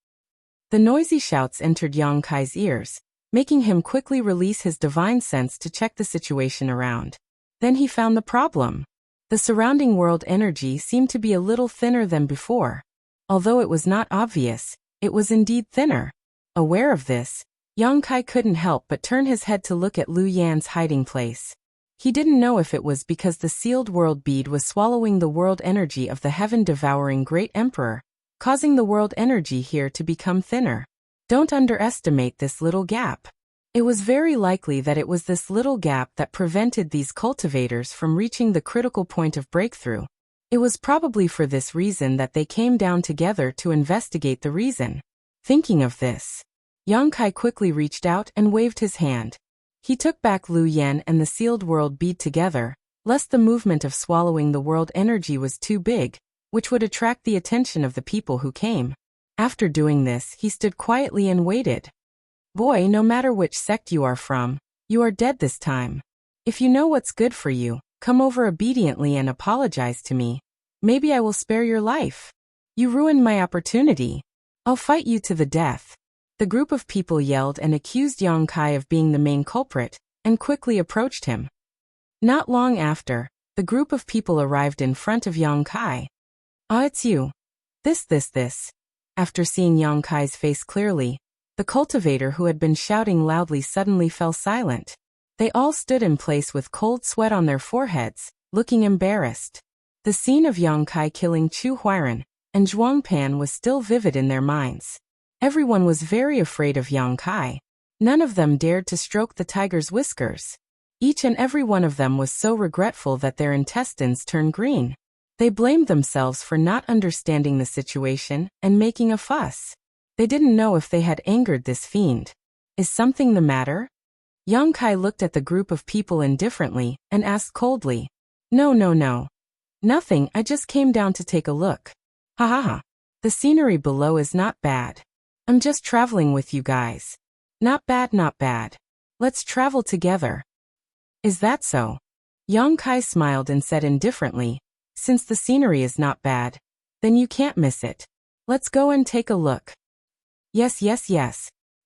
The noisy shouts entered Yang Kai's ears, making him quickly release his divine sense to check the situation around. Then he found the problem. The surrounding world energy seemed to be a little thinner than before. Although it was not obvious, it was indeed thinner. Aware of this, Yang Kai couldn't help but turn his head to look at Lu Yan's hiding place. He didn't know if it was because the sealed world bead was swallowing the world energy of the heaven-devouring great emperor, causing the world energy here to become thinner. Don't underestimate this little gap. It was very likely that it was this little gap that prevented these cultivators from reaching the critical point of breakthrough. It was probably for this reason that they came down together to investigate the reason. Thinking of this, Yang Kai quickly reached out and waved his hand. He took back Lu Yan and the sealed world bead together, lest the movement of swallowing the world energy was too big, which would attract the attention of the people who came. After doing this, he stood quietly and waited. Boy, no matter which sect you are from, you are dead this time. If you know what's good for you, come over obediently and apologize to me. Maybe I will spare your life. You ruined my opportunity. I'll fight you to the death. The group of people yelled and accused Yang Kai of being the main culprit, and quickly approached him. Not long after, the group of people arrived in front of Yang Kai. Ah, it's you. This. After seeing Yang Kai's face clearly, the cultivator who had been shouting loudly suddenly fell silent. They all stood in place with cold sweat on their foreheads, looking embarrassed. The scene of Yang Kai killing Chu Huiran and Zhuang Pan was still vivid in their minds. Everyone was very afraid of Yang Kai. None of them dared to stroke the tiger's whiskers. Each and every one of them was so regretful that their intestines turned green. They blamed themselves for not understanding the situation and making a fuss. They didn't know if they had angered this fiend. Is something the matter? Yang Kai looked at the group of people indifferently and asked coldly. No. Nothing, I just came down to take a look. Ha. The scenery below is not bad. I'm just traveling with you guys. Not bad. Let's travel together. Is that so? Yang Kai smiled and said indifferently, since the scenery is not bad, then you can't miss it. Let's go and take a look. Yes.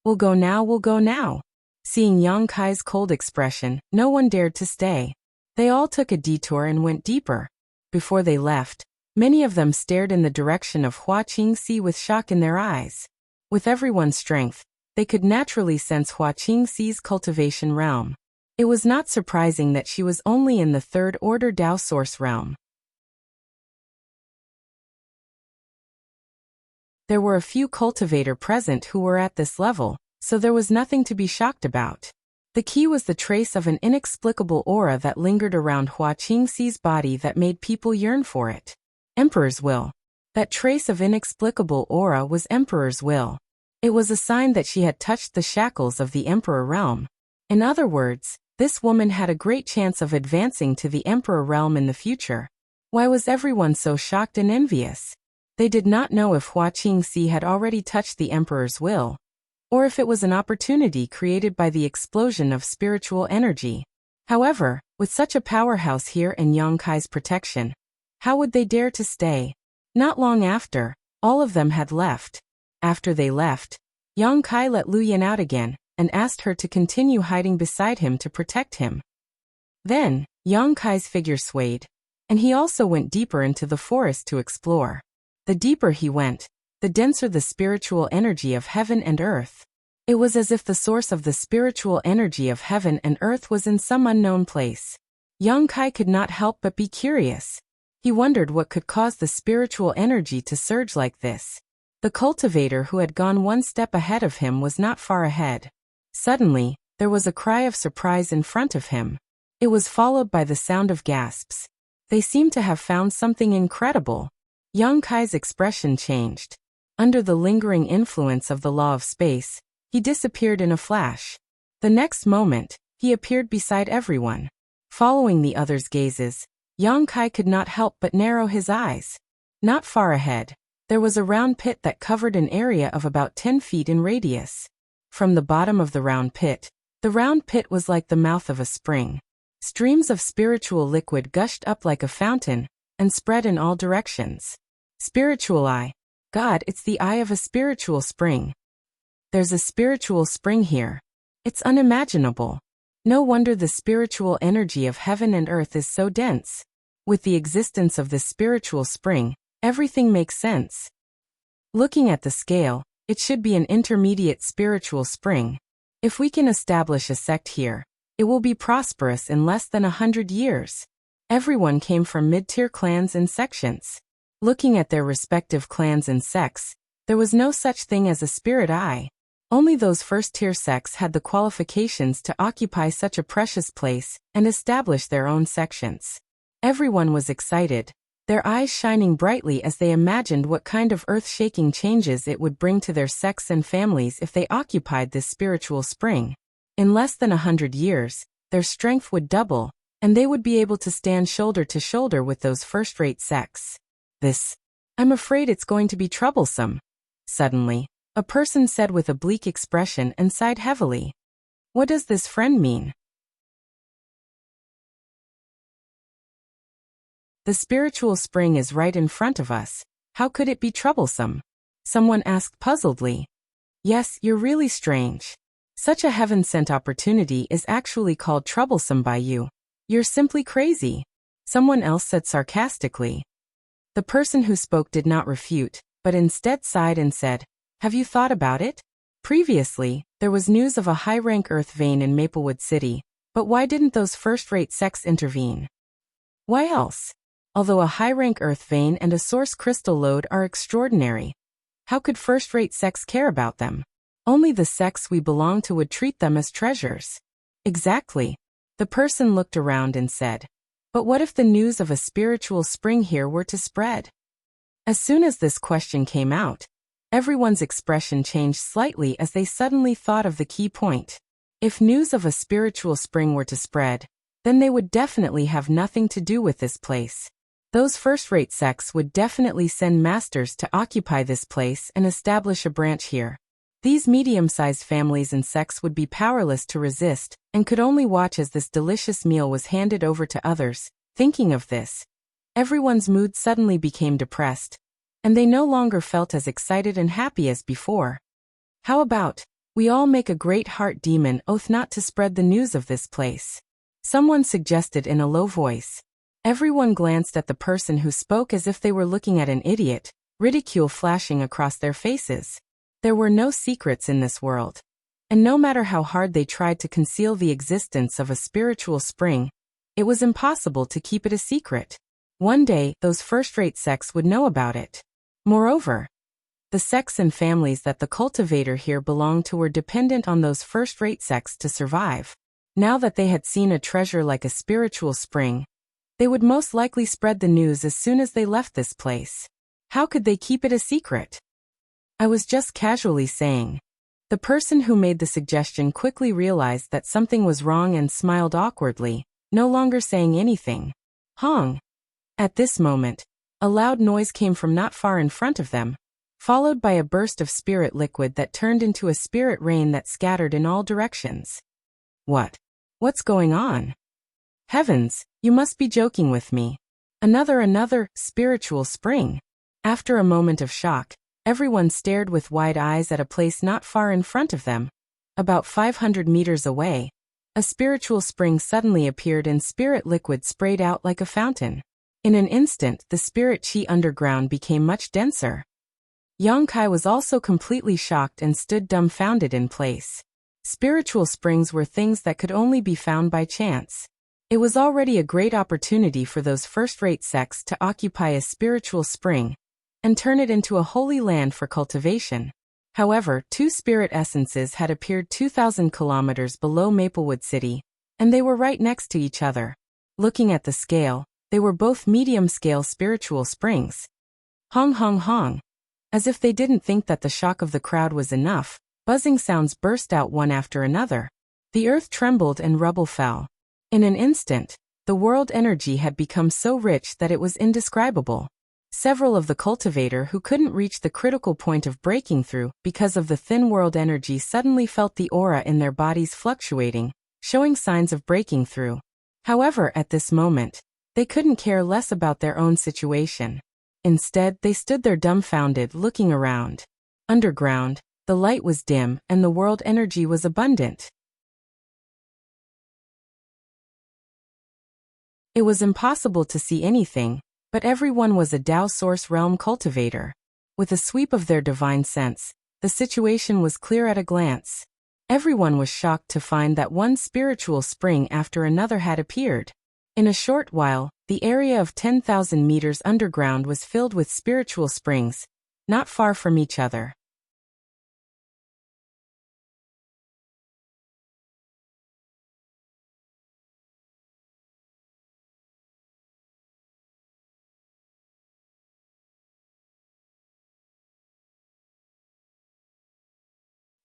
We'll go now. Seeing Yang Kai's cold expression, no one dared to stay. They all took a detour and went deeper. Before they left, many of them stared in the direction of Hua Qingxi with shock in their eyes. With everyone's strength, they could naturally sense Hua Qingxi's cultivation realm. It was not surprising that she was only in the third-order Dao source realm. There were a few cultivator present who were at this level, so there was nothing to be shocked about. The key was the trace of an inexplicable aura that lingered around Hua Qingxi's body that made people yearn for it. Emperor's will. That trace of inexplicable aura was Emperor's will. It was a sign that she had touched the shackles of the Emperor realm. In other words, this woman had a great chance of advancing to the Emperor realm in the future. Why was everyone so shocked and envious? They did not know if Hua Qingxi had already touched the Emperor's will, or if it was an opportunity created by the explosion of spiritual energy. However, with such a powerhouse here in Yang Kai's protection, how would they dare to stay? Not long after, all of them had left. After they left, Yang Kai let Lu Yan out again, and asked her to continue hiding beside him to protect him. Then, Yang Kai's figure swayed, and he also went deeper into the forest to explore. The deeper he went, the denser the spiritual energy of heaven and earth. It was as if the source of the spiritual energy of heaven and earth was in some unknown place. Yang Kai could not help but be curious. He wondered what could cause the spiritual energy to surge like this. The cultivator who had gone one step ahead of him was not far ahead. Suddenly, there was a cry of surprise in front of him. It was followed by the sound of gasps. They seemed to have found something incredible. Yang Kai's expression changed. Under the lingering influence of the law of space, he disappeared in a flash. The next moment, he appeared beside everyone. Following the others' gazes, Yang Kai could not help but narrow his eyes. Not far ahead, there was a round pit that covered an area of about 10 feet in radius. From the bottom of the round pit was like the mouth of a spring. Streams of spiritual liquid gushed up like a fountain and spread in all directions. Spiritual eye. God, it's the eye of a spiritual spring. There's a spiritual spring here. It's unimaginable. No wonder the spiritual energy of heaven and earth is so dense. With the existence of this spiritual spring, everything makes sense. Looking at the scale, it should be an intermediate spiritual spring. If we can establish a sect here, it will be prosperous in less than 100 years. Everyone came from mid-tier clans and sections. Looking at their respective clans and sects, there was no such thing as a spirit eye. Only those first-tier sects had the qualifications to occupy such a precious place and establish their own sections. Everyone was excited, their eyes shining brightly as they imagined what kind of earth-shaking changes it would bring to their sects and families if they occupied this spiritual spring. In less than 100 years, their strength would double, and they would be able to stand shoulder to shoulder with those first-rate sects. I'm afraid it's going to be troublesome. Suddenly, a person said with a bleak expression and sighed heavily. What does this friend mean? The spiritual spring is right in front of us. How could it be troublesome? Someone asked puzzledly. Yes, you're really strange. Such a heaven-sent opportunity is actually called troublesome by you. You're simply crazy. Someone else said sarcastically. The person who spoke did not refute, but instead sighed and said, Have you thought about it? Previously, there was news of a high-rank earth vein in Maplewood City, but why didn't those first-rate sects intervene? Why else? Although a high-rank earth vein and a source crystal lode are extraordinary, how could first-rate sects care about them? Only the sects we belong to would treat them as treasures. Exactly. The person looked around and said, But what if the news of a spiritual spring here were to spread? As soon as this question came out, everyone's expression changed slightly as they suddenly thought of the key point. If news of a spiritual spring were to spread, then they would definitely have nothing to do with this place. Those first-rate sects would definitely send masters to occupy this place and establish a branch here. These medium-sized families and sects would be powerless to resist and could only watch as this delicious meal was handed over to others. Thinking of this, everyone's mood suddenly became depressed, and they no longer felt as excited and happy as before. How about, we all make a great heart demon oath not to spread the news of this place? Someone suggested in a low voice. Everyone glanced at the person who spoke as if they were looking at an idiot, ridicule flashing across their faces. There were no secrets in this world. And no matter how hard they tried to conceal the existence of a spiritual spring, it was impossible to keep it a secret. One day, those first-rate sects would know about it. Moreover, the sects and families that the cultivator here belonged to were dependent on those first-rate sects to survive. Now that they had seen a treasure like a spiritual spring, they would most likely spread the news as soon as they left this place. How could they keep it a secret? I was just casually saying. The person who made the suggestion quickly realized that something was wrong and smiled awkwardly, no longer saying anything. Hong. At this moment, a loud noise came from not far in front of them, followed by a burst of spirit liquid that turned into a spirit rain that scattered in all directions. What's going on? Heavens, you must be joking with me. Another spiritual spring. After a moment of shock, everyone stared with wide eyes at a place not far in front of them. About 500 meters away, a spiritual spring suddenly appeared and spirit liquid sprayed out like a fountain. In an instant, the spirit chi underground became much denser. Yang Kai was also completely shocked and stood dumbfounded in place. Spiritual springs were things that could only be found by chance. It was already a great opportunity for those first-rate sects to occupy a spiritual spring and turn it into a holy land for cultivation. However, two spirit essences had appeared 2,000 kilometers below Maplewood City, and they were right next to each other. Looking at the scale, they were both medium-scale spiritual springs. Hong hong hong. As if they didn't think that the shock of the crowd was enough, buzzing sounds burst out one after another. The earth trembled and rubble fell. In an instant, the world energy had become so rich that it was indescribable. Several of the cultivator who couldn't reach the critical point of breaking through because of the thin world energy suddenly felt the aura in their bodies fluctuating, showing signs of breaking through. However, at this moment, they couldn't care less about their own situation. Instead, they stood there dumbfounded, looking around. Underground, the light was dim and the world energy was abundant. It was impossible to see anything, but everyone was a Tao Source Realm cultivator. With a sweep of their divine sense, the situation was clear at a glance. Everyone was shocked to find that one spiritual spring after another had appeared. In a short while, the area of 10,000 meters underground was filled with spiritual springs, not far from each other.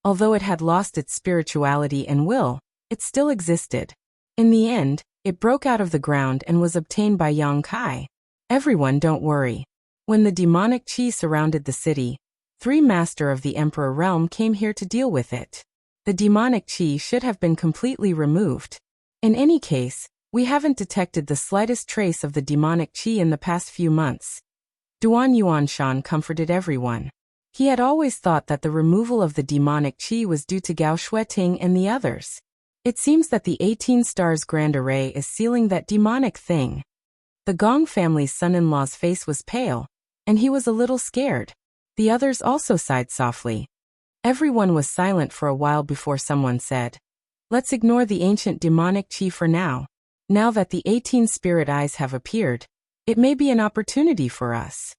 Although it had lost its spirituality and will, it still existed. In the end, it broke out of the ground and was obtained by Yang Kai. Everyone, don't worry. When the demonic chi surrounded the city, 3 Master of the Emperor Realm came here to deal with it. The demonic chi should have been completely removed. In any case, we haven't detected the slightest trace of the demonic chi in the past few months. Duan Yuanshan comforted everyone. He had always thought that the removal of the demonic chi was due to Gao Shueting and the others. It seems that the 18 Stars Grand Array is sealing that demonic thing. The Gong family's son-in-law's face was pale, and he was a little scared. The others also sighed softly. Everyone was silent for a while before someone said, "Let's ignore the ancient demonic chi for now. Now that the 18 spirit eyes have appeared, it may be an opportunity for us."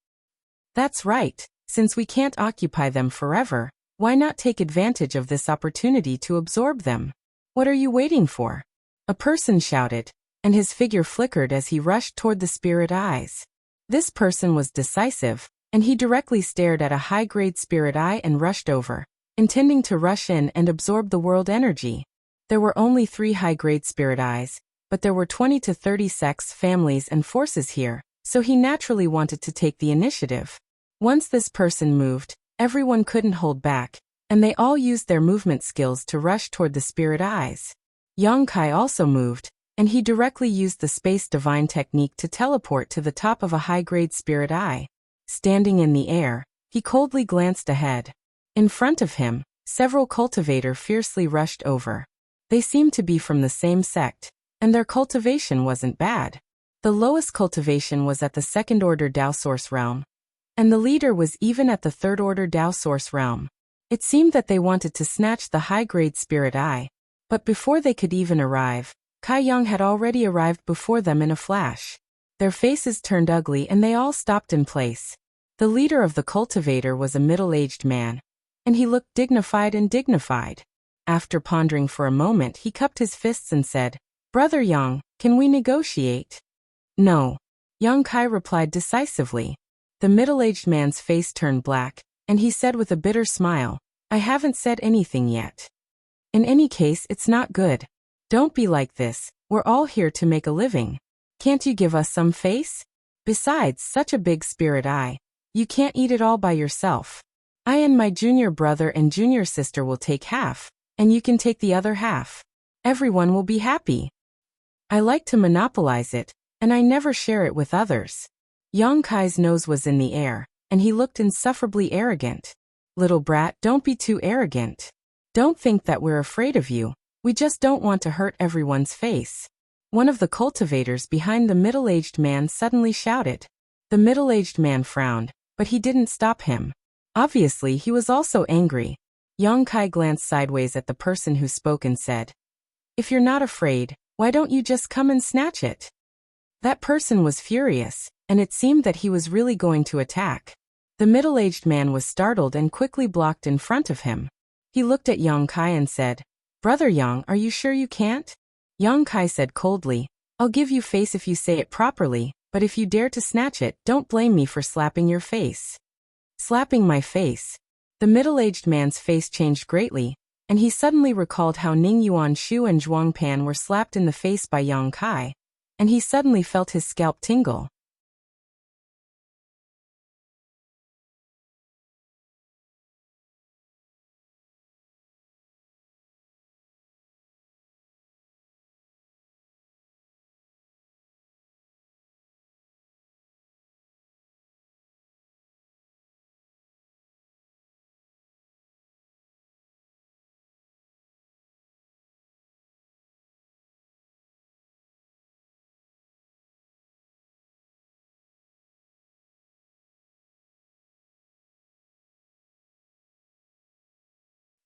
That's right. Since we can't occupy them forever, why not take advantage of this opportunity to absorb them? What are you waiting for? A person shouted, and his figure flickered as he rushed toward the spirit eyes. This person was decisive, and he directly stared at a high-grade spirit eye and rushed over, intending to rush in and absorb the world energy. There were only 3 high-grade spirit eyes, but there were 20 to 30 sects, families, and forces here, so he naturally wanted to take the initiative. Once this person moved, everyone couldn't hold back, and they all used their movement skills to rush toward the spirit eyes. Yang Kai also moved, and he directly used the space divine technique to teleport to the top of a high-grade spirit eye. Standing in the air, he coldly glanced ahead. In front of him, several cultivator fiercely rushed over. They seemed to be from the same sect, And their cultivation wasn't bad. The lowest cultivation was at the second-order Tao Source realm. And the leader was even at the third-order Tao Source realm. It seemed that they wanted to snatch the high-grade spirit eye. But before they could even arrive, Kai Yang had already arrived before them in a flash. Their faces turned ugly and they all stopped in place. The leader of the cultivator was a middle-aged man. And he looked dignified and dignified. After pondering for a moment, he cupped his fists and said, "Brother Yang, can we negotiate?" "No." Yang Kai replied decisively. The middle-aged man's face turned black, and he said with a bitter smile, "I haven't said anything yet. In any case, it's not good. Don't be like this, we're all here to make a living. Can't you give us some face? Besides, such a big spirit eye. You can't eat it all by yourself. I and my junior brother and junior sister will take half, and you can take the other half. Everyone will be happy. I like to monopolize it, and I never share it with others." Yang Kai's nose was in the air, and he looked insufferably arrogant. "Little brat, don't be too arrogant. Don't think that we're afraid of you. We just don't want to hurt everyone's face." One of the cultivators behind the middle-aged man suddenly shouted. The middle-aged man frowned, but he didn't stop him. Obviously, he was also angry. Yang Kai glanced sideways at the person who spoke and said, "If you're not afraid, why don't you just come and snatch it?" That person was furious, and it seemed that he was really going to attack. The middle-aged man was startled and quickly blocked in front of him. He looked at Yang Kai and said, "Brother Yang, are you sure you can't?" Yang Kai said coldly, "I'll give you face if you say it properly, but if you dare to snatch it, don't blame me for slapping your face." Slapping my face. The middle-aged man's face changed greatly, and he suddenly recalled how Ning Yuan Shu and Zhuang Pan were slapped in the face by Yang Kai, and he suddenly felt his scalp tingle.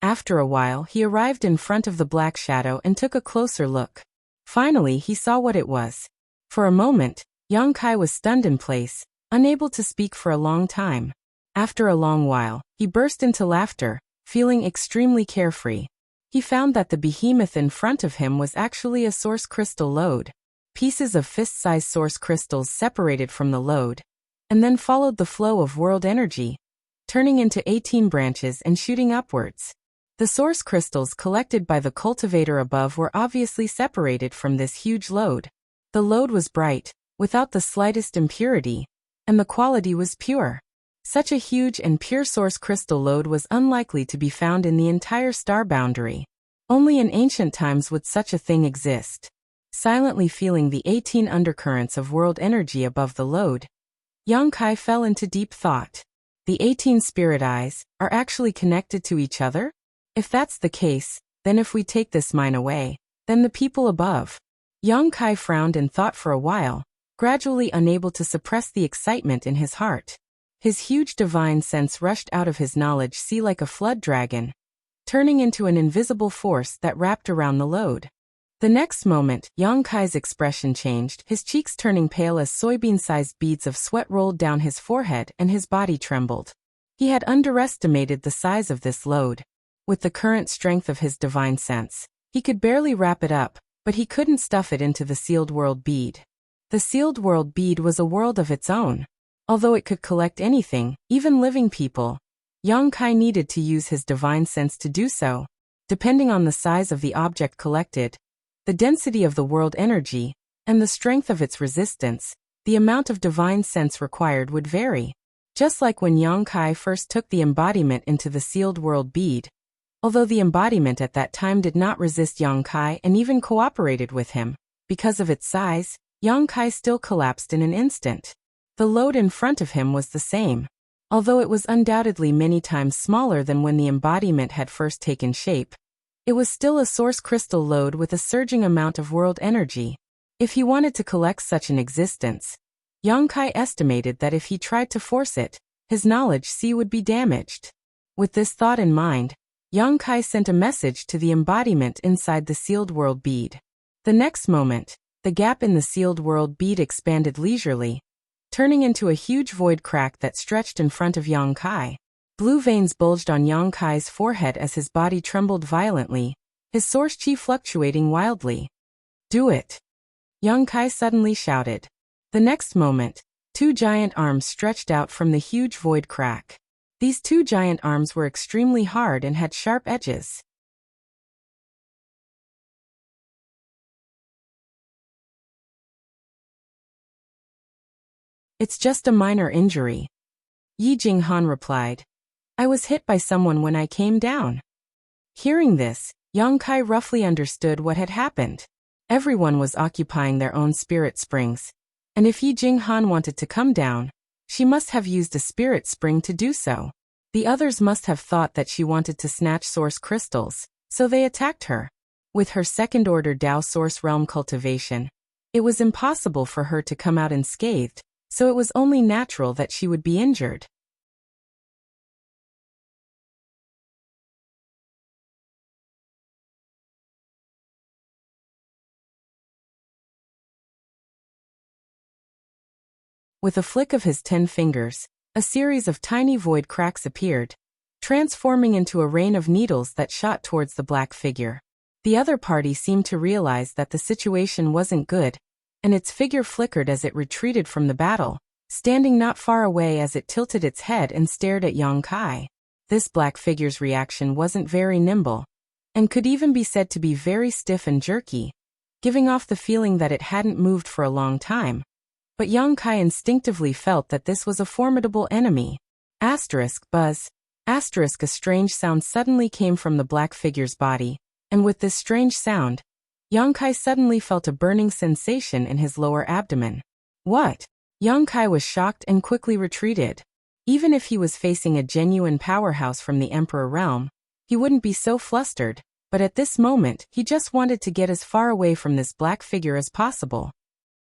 After a while, he arrived in front of the black shadow and took a closer look. Finally, he saw what it was. For a moment, Yang Kai was stunned in place, unable to speak for a long time. After a long while, he burst into laughter, feeling extremely carefree. He found that the behemoth in front of him was actually a source crystal lode. Pieces of fist-sized source crystals separated from the lode, and then followed the flow of world energy, turning into 18 branches and shooting upwards. The source crystals collected by the cultivator above were obviously separated from this huge lode. The lode was bright, without the slightest impurity, and the quality was pure. Such a huge and pure source crystal lode was unlikely to be found in the entire star boundary. Only in ancient times would such a thing exist. Silently feeling the 18 undercurrents of world energy above the lode, Yang Kai fell into deep thought. The 18 spirit eyes are actually connected to each other? If that's the case, then if we take this mine away, then the people above. Yang Kai frowned and thought for a while, gradually unable to suppress the excitement in his heart. His huge divine sense rushed out of his knowledge sea like a flood dragon, turning into an invisible force that wrapped around the lode. The next moment, Yang Kai's expression changed, his cheeks turning pale as soybean-sized beads of sweat rolled down his forehead and his body trembled. He had underestimated the size of this lode. With the current strength of his divine sense, he could barely wrap it up, but he couldn't stuff it into the sealed world bead. The sealed world bead was a world of its own. Although it could collect anything, even living people, Yang Kai needed to use his divine sense to do so. Depending on the size of the object collected, the density of the world energy, and the strength of its resistance, the amount of divine sense required would vary. Just like when Yang Kai first took the embodiment into the sealed world bead. Although the embodiment at that time did not resist Yang Kai and even cooperated with him, because of its size, Yang Kai still collapsed in an instant. The load in front of him was the same. Although it was undoubtedly many times smaller than when the embodiment had first taken shape, It was still a source crystal load with a surging amount of world energy. If he wanted to collect such an existence, Yang Kai estimated that if he tried to force it, his knowledge sea would be damaged. With this thought in mind, Yang Kai sent a message to the embodiment inside the sealed world bead. The next moment, the gap in the sealed world bead expanded leisurely, turning into a huge void crack that stretched in front of Yang Kai. Blue veins bulged on Yang Kai's forehead as his body trembled violently, his source chi fluctuating wildly. "Do it!" Yang Kai suddenly shouted. The next moment, two giant arms stretched out from the huge void crack. These two giant arms were extremely hard and had sharp edges. "It's just a minor injury," Yi Jinghan replied. "I was hit by someone when I came down." Hearing this, Yang Kai roughly understood what had happened. Everyone was occupying their own spirit springs, and if Yi Jinghan wanted to come down, she must have used a spirit spring to do so. The others must have thought that she wanted to snatch source crystals, so they attacked her. With her second-order Dao source realm cultivation, it was impossible for her to come out unscathed, so it was only natural that she would be injured. With a flick of his 10 fingers, a series of tiny void cracks appeared, transforming into a rain of needles that shot towards the black figure. The other party seemed to realize that the situation wasn't good, and its figure flickered as it retreated from the battle, standing not far away as it tilted its head and stared at Yang Kai. This black figure's reaction wasn't very nimble, and could even be said to be very stiff and jerky, giving off the feeling that it hadn't moved for a long time. But Yang Kai instinctively felt that this was a formidable enemy. Buzz. A strange sound suddenly came from the black figure's body, and with this strange sound, Yang Kai suddenly felt a burning sensation in his lower abdomen. What? Yang Kai was shocked and quickly retreated. Even if he was facing a genuine powerhouse from the Emperor realm, he wouldn't be so flustered, but at this moment he just wanted to get as far away from this black figure as possible.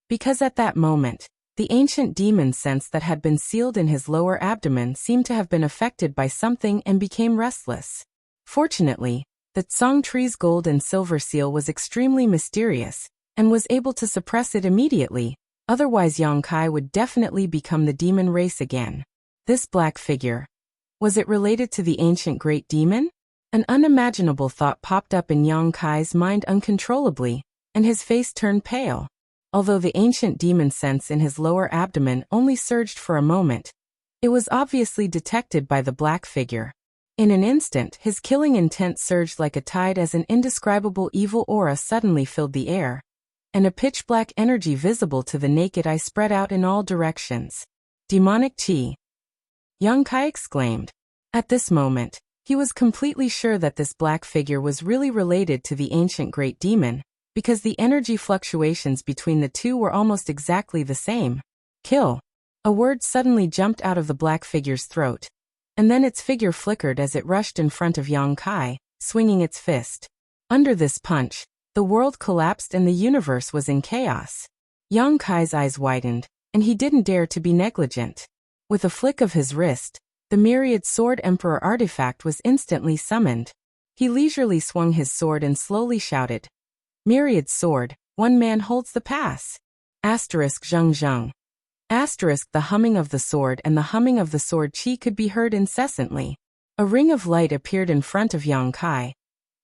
Because at that moment, the ancient demon sense that had been sealed in his lower abdomen seemed to have been affected by something and became restless. Fortunately, the Tsang tree's gold and silver seal was extremely mysterious, and was able to suppress it immediately, otherwise Yang Kai would definitely become the demon race again. This black figure, was it related to the ancient great demon? An unimaginable thought popped up in Yang Kai's mind uncontrollably, and his face turned pale. Although the ancient demon sense in his lower abdomen only surged for a moment, it was obviously detected by the black figure. In an instant, his killing intent surged like a tide as an indescribable evil aura suddenly filled the air, and a pitch-black energy visible to the naked eye spread out in all directions. Demonic chi! Yang Kai exclaimed. At this moment, he was completely sure that this black figure was really related to the ancient great demon, because the energy fluctuations between the two were almost exactly the same. Kill! A word suddenly jumped out of the black figure's throat, and then its figure flickered as it rushed in front of Yang Kai, swinging its fist. Under this punch, the world collapsed and the universe was in chaos. Yang Kai's eyes widened, and he didn't dare to be negligent. With a flick of his wrist, the myriad sword emperor artifact was instantly summoned. He leisurely swung his sword and slowly shouted, "Myriad sword, one man holds the pass." Zheng. The humming of the sword and the humming of the sword chi could be heard incessantly. A ring of light appeared in front of Yang Kai,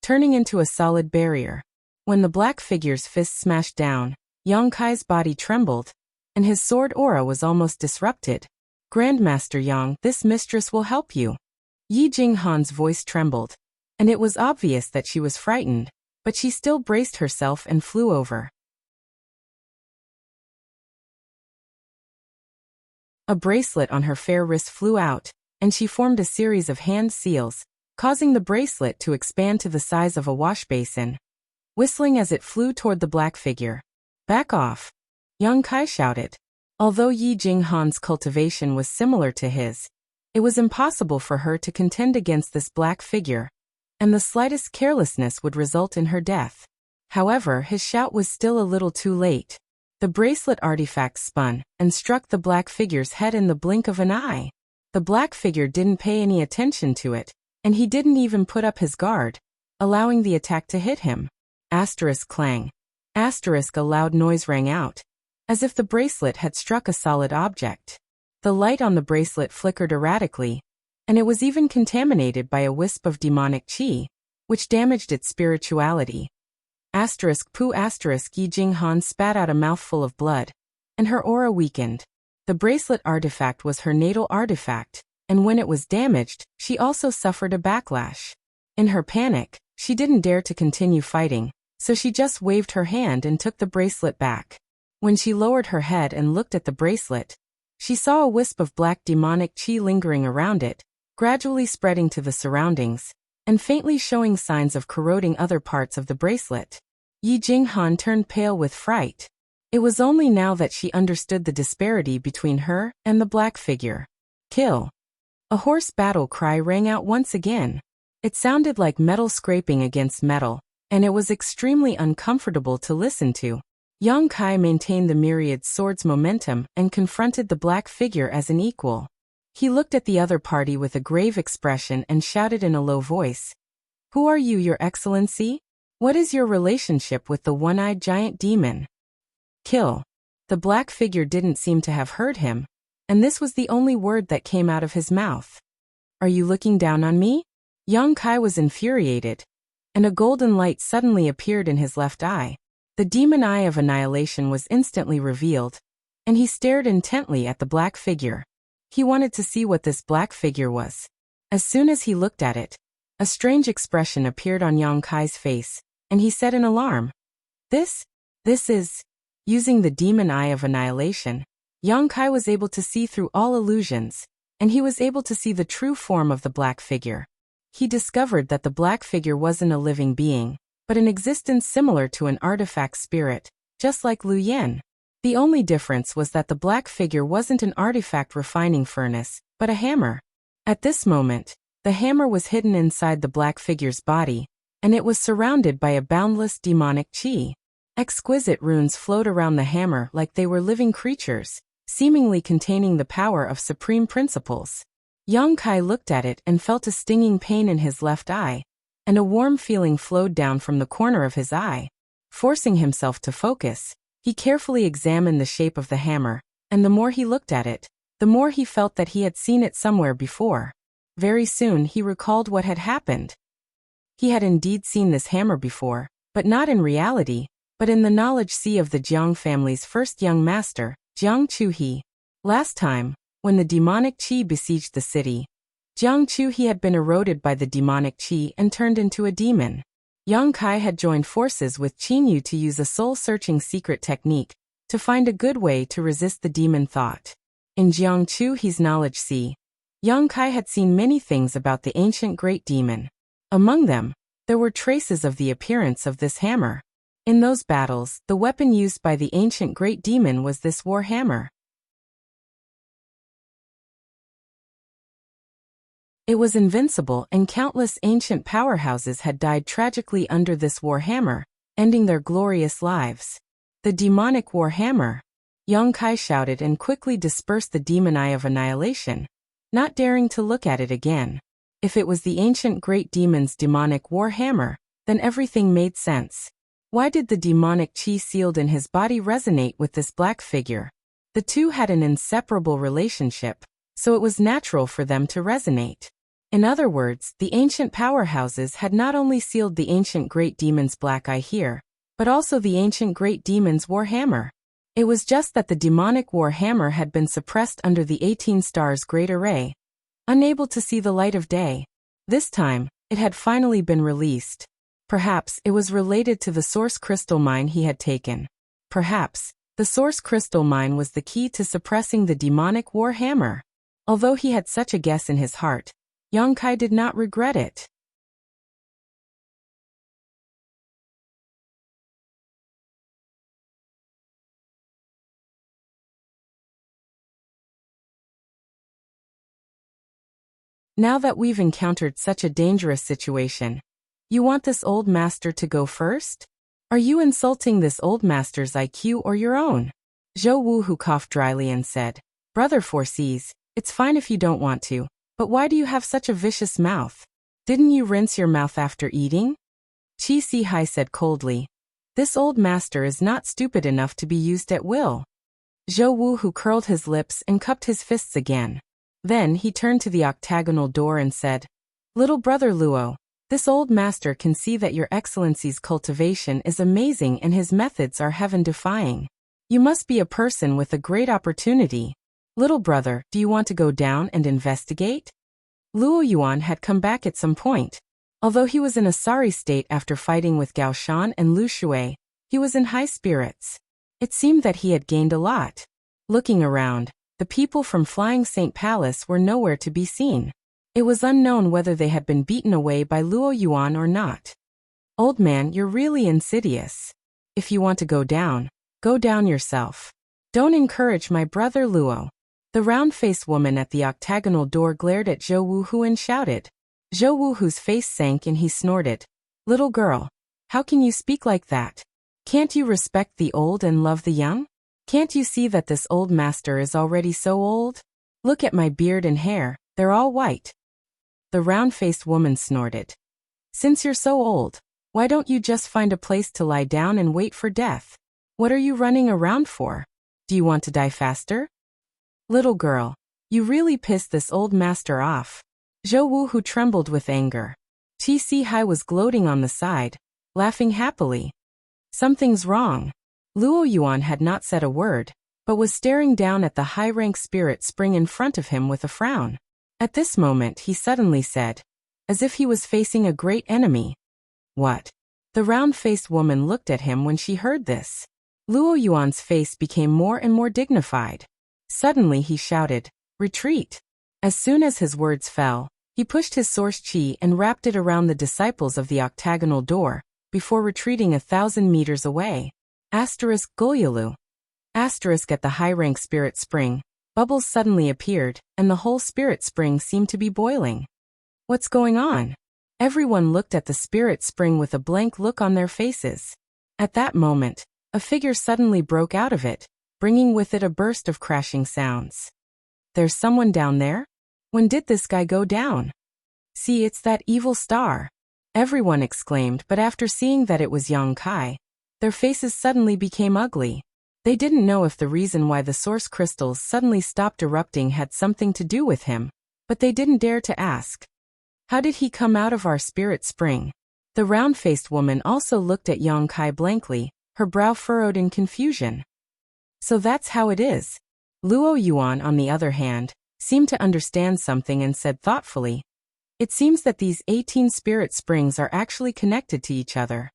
turning into a solid barrier. When the black figure's fist smashed down, Yang Kai's body trembled, and his sword aura was almost disrupted. "Grandmaster Yang, this mistress will help you." Yi Jinghan's voice trembled, and it was obvious that she was frightened, but she still braced herself and flew over. A bracelet on her fair wrist flew out, and she formed a series of hand seals, causing the bracelet to expand to the size of a wash basin, whistling as it flew toward the black figure. "Back off!" Yang Kai shouted. Although Yi Jinghan's cultivation was similar to his, it was impossible for her to contend against this black figure, and the slightest carelessness would result in her death. However, his shout was still a little too late. The bracelet artifact spun and struck the black figure's head in the blink of an eye. The black figure didn't pay any attention to it, and he didn't even put up his guard, allowing the attack to hit him. Asterisk clang. Asterisk a loud noise rang out, as if the bracelet had struck a solid object. The light on the bracelet flickered erratically, and it was even contaminated by a wisp of demonic qi, which damaged its spirituality. Asterisk poo asterisk Yi Jinghan spat out a mouthful of blood, and her aura weakened. The bracelet artifact was her natal artifact, and when it was damaged, she also suffered a backlash. In her panic, she didn't dare to continue fighting, so she just waved her hand and took the bracelet back. When she lowered her head and looked at the bracelet, she saw a wisp of black demonic qi lingering around it, gradually spreading to the surroundings, and faintly showing signs of corroding other parts of the bracelet. Yi Jinghan turned pale with fright. It was only now that she understood the disparity between her and the black figure. Kill. A hoarse battle cry rang out once again. It sounded like metal scraping against metal, and it was extremely uncomfortable to listen to. Yang Kai maintained the myriad sword's momentum and confronted the black figure as an equal. He looked at the other party with a grave expression and shouted in a low voice, "Who are you, Your Excellency? What is your relationship with the one-eyed giant demon?" Kill. The black figure didn't seem to have heard him, and this was the only word that came out of his mouth. "Are you looking down on me?" Yang Kai was infuriated, and a golden light suddenly appeared in his left eye. The demon eye of annihilation was instantly revealed, and he stared intently at the black figure. He wanted to see what this black figure was. As soon as he looked at it, a strange expression appeared on Yang Kai's face, and he said in alarm, This is..." Using the demon eye of annihilation, Yang Kai was able to see through all illusions, and he was able to see the true form of the black figure. He discovered that the black figure wasn't a living being, but an existence similar to an artifact spirit, just like Lu Yen. The only difference was that the black figure wasn't an artifact refining furnace, but a hammer. At this moment, the hammer was hidden inside the black figure's body, and it was surrounded by a boundless demonic qi. Exquisite runes flowed around the hammer like they were living creatures, seemingly containing the power of supreme principles. Yang Kai looked at it and felt a stinging pain in his left eye, and a warm feeling flowed down from the corner of his eye. Forcing himself to focus, he carefully examined the shape of the hammer, and the more he looked at it, the more he felt that he had seen it somewhere before. Very soon he recalled what had happened. He had indeed seen this hammer before, but not in reality, but in the knowledge sea of the Jiang family's first young master, Jiang Chuhe. Last time, when the demonic qi besieged the city, Jiang Chuhe had been eroded by the demonic qi and turned into a demon. Yang Kai had joined forces with Qin Yu to use a soul-searching secret technique to find a good way to resist the demon thought. In Jiang Chuhe's knowledge sea, Yang Kai had seen many things about the ancient great demon. Among them, there were traces of the appearance of this hammer. In those battles, the weapon used by the ancient great demon was this war hammer. It was invincible, and countless ancient powerhouses had died tragically under this war hammer, ending their glorious lives. The demonic war hammer! Yang Kai shouted and quickly dispersed the demon eye of annihilation, not daring to look at it again. If it was the ancient great demon's demonic war hammer, then everything made sense. Why did the demonic qi sealed in his body resonate with this black figure? The two had an inseparable relationship, so it was natural for them to resonate. In other words, the ancient powerhouses had not only sealed the ancient great demon's black eye here, but also the ancient great demon's war hammer. It was just that the demonic war hammer had been suppressed under the 18 stars great array, unable to see the light of day. This time, it had finally been released. Perhaps it was related to the source crystal mine he had taken. Perhaps the source crystal mine was the key to suppressing the demonic war hammer. Although he had such a guess in his heart, Yang Kai did not regret it. Now that we've encountered such a dangerous situation, You want this old master to go first? Are you insulting this old master's IQ or your own? Zhou Wu, who coughed dryly and said, Brother Foresees, it's fine if you don't want to, but why do you have such a vicious mouth? Didn't you rinse your mouth after eating? Qi Sihai said coldly, This old master is not stupid enough to be used at will. Zhou Wu, who curled his lips and cupped his fists again. Then he turned to the octagonal door and said, Little brother Luo, this old master can see that your excellency's cultivation is amazing and his methods are heaven-defying. You must be a person with a great opportunity. Little brother, do you want to go down and investigate? Luo Yuan had come back at some point. Although he was in a sorry state after fighting with Gao Shan and Lu Shui, he was in high spirits. It seemed that he had gained a lot. Looking around, the people from Flying Saint Palace were nowhere to be seen. It was unknown whether they had been beaten away by Luo Yuan or not. Old man, you're really insidious. If you want to go down yourself. Don't encourage my brother Luo. The round-faced woman at the octagonal door glared at Zhou Wuhu and shouted. Zhou Wuhu's face sank and he snorted. Little girl, how can you speak like that? Can't you respect the old and love the young? Can't you see that this old master is already so old? Look at my beard and hair, they're all white. The round-faced woman snorted. Since you're so old, why don't you just find a place to lie down and wait for death? What are you running around for? Do you want to die faster? Little girl, you really pissed this old master off. Zhou Wu, who trembled with anger. Qi Sihai was gloating on the side, laughing happily. Something's wrong. Luo Yuan had not said a word, but was staring down at the high-rank spirit spring in front of him with a frown. At this moment he suddenly said, as if he was facing a great enemy. What? The round-faced woman looked at him when she heard this. Luo Yuan's face became more and more dignified. Suddenly he shouted, Retreat! As soon as his words fell, he pushed his source qi and wrapped it around the disciples of the octagonal door, before retreating 1,000 meters away. Golyalu. At the high-rank spirit spring, bubbles suddenly appeared, and the whole spirit spring seemed to be boiling. What's going on? Everyone looked at the spirit spring with a blank look on their faces. At that moment, a figure suddenly broke out of it, bringing with it a burst of crashing sounds. There's someone down there? When did this guy go down? See, it's that evil star. Everyone exclaimed, but after seeing that it was Yang Kai, their faces suddenly became ugly. They didn't know if the reason why the source crystals suddenly stopped erupting had something to do with him, but they didn't dare to ask. How did he come out of our spirit spring? The round-faced woman also looked at Yang Kai blankly, her brow furrowed in confusion. So that's how it is. Luo Yuan, on the other hand, seemed to understand something and said thoughtfully, It seems that these 18 spirit springs are actually connected to each other.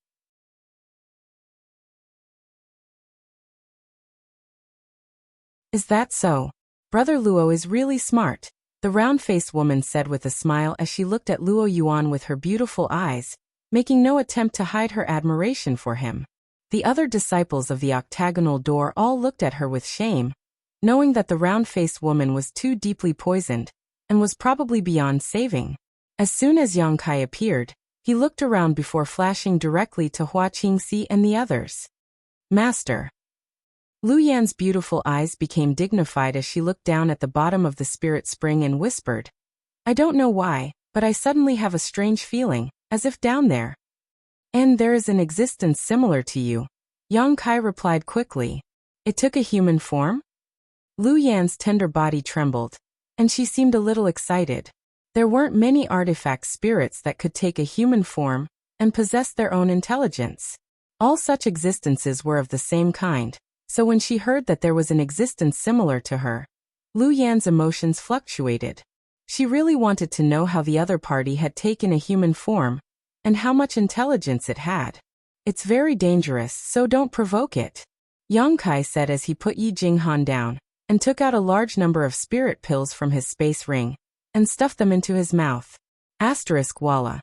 Is that so? Brother Luo is really smart, the round-faced woman said with a smile as she looked at Luo Yuan with her beautiful eyes, making no attempt to hide her admiration for him. The other disciples of the octagonal door all looked at her with shame, knowing that the round-faced woman was too deeply poisoned, and was probably beyond saving. As soon as Yang Kai appeared, he looked around before flashing directly to Hua Qingxi and the others. Master. Lu Yan's beautiful eyes became dignified as she looked down at the bottom of the spirit spring and whispered, I don't know why, but I suddenly have a strange feeling, as if down there. And there is an existence similar to you. Yang Kai replied quickly. It took a human form? Lu Yan's tender body trembled, and she seemed a little excited. There weren't many artifact spirits that could take a human form and possess their own intelligence. All such existences were of the same kind, so when she heard that there was an existence similar to her, Lu Yan's emotions fluctuated. She really wanted to know how the other party had taken a human form, and how much intelligence it had. It's very dangerous, so don't provoke it, Yang Kai said as he put Yi Jinghan down, and took out a large number of spirit pills from his space ring, and stuffed them into his mouth. Walla.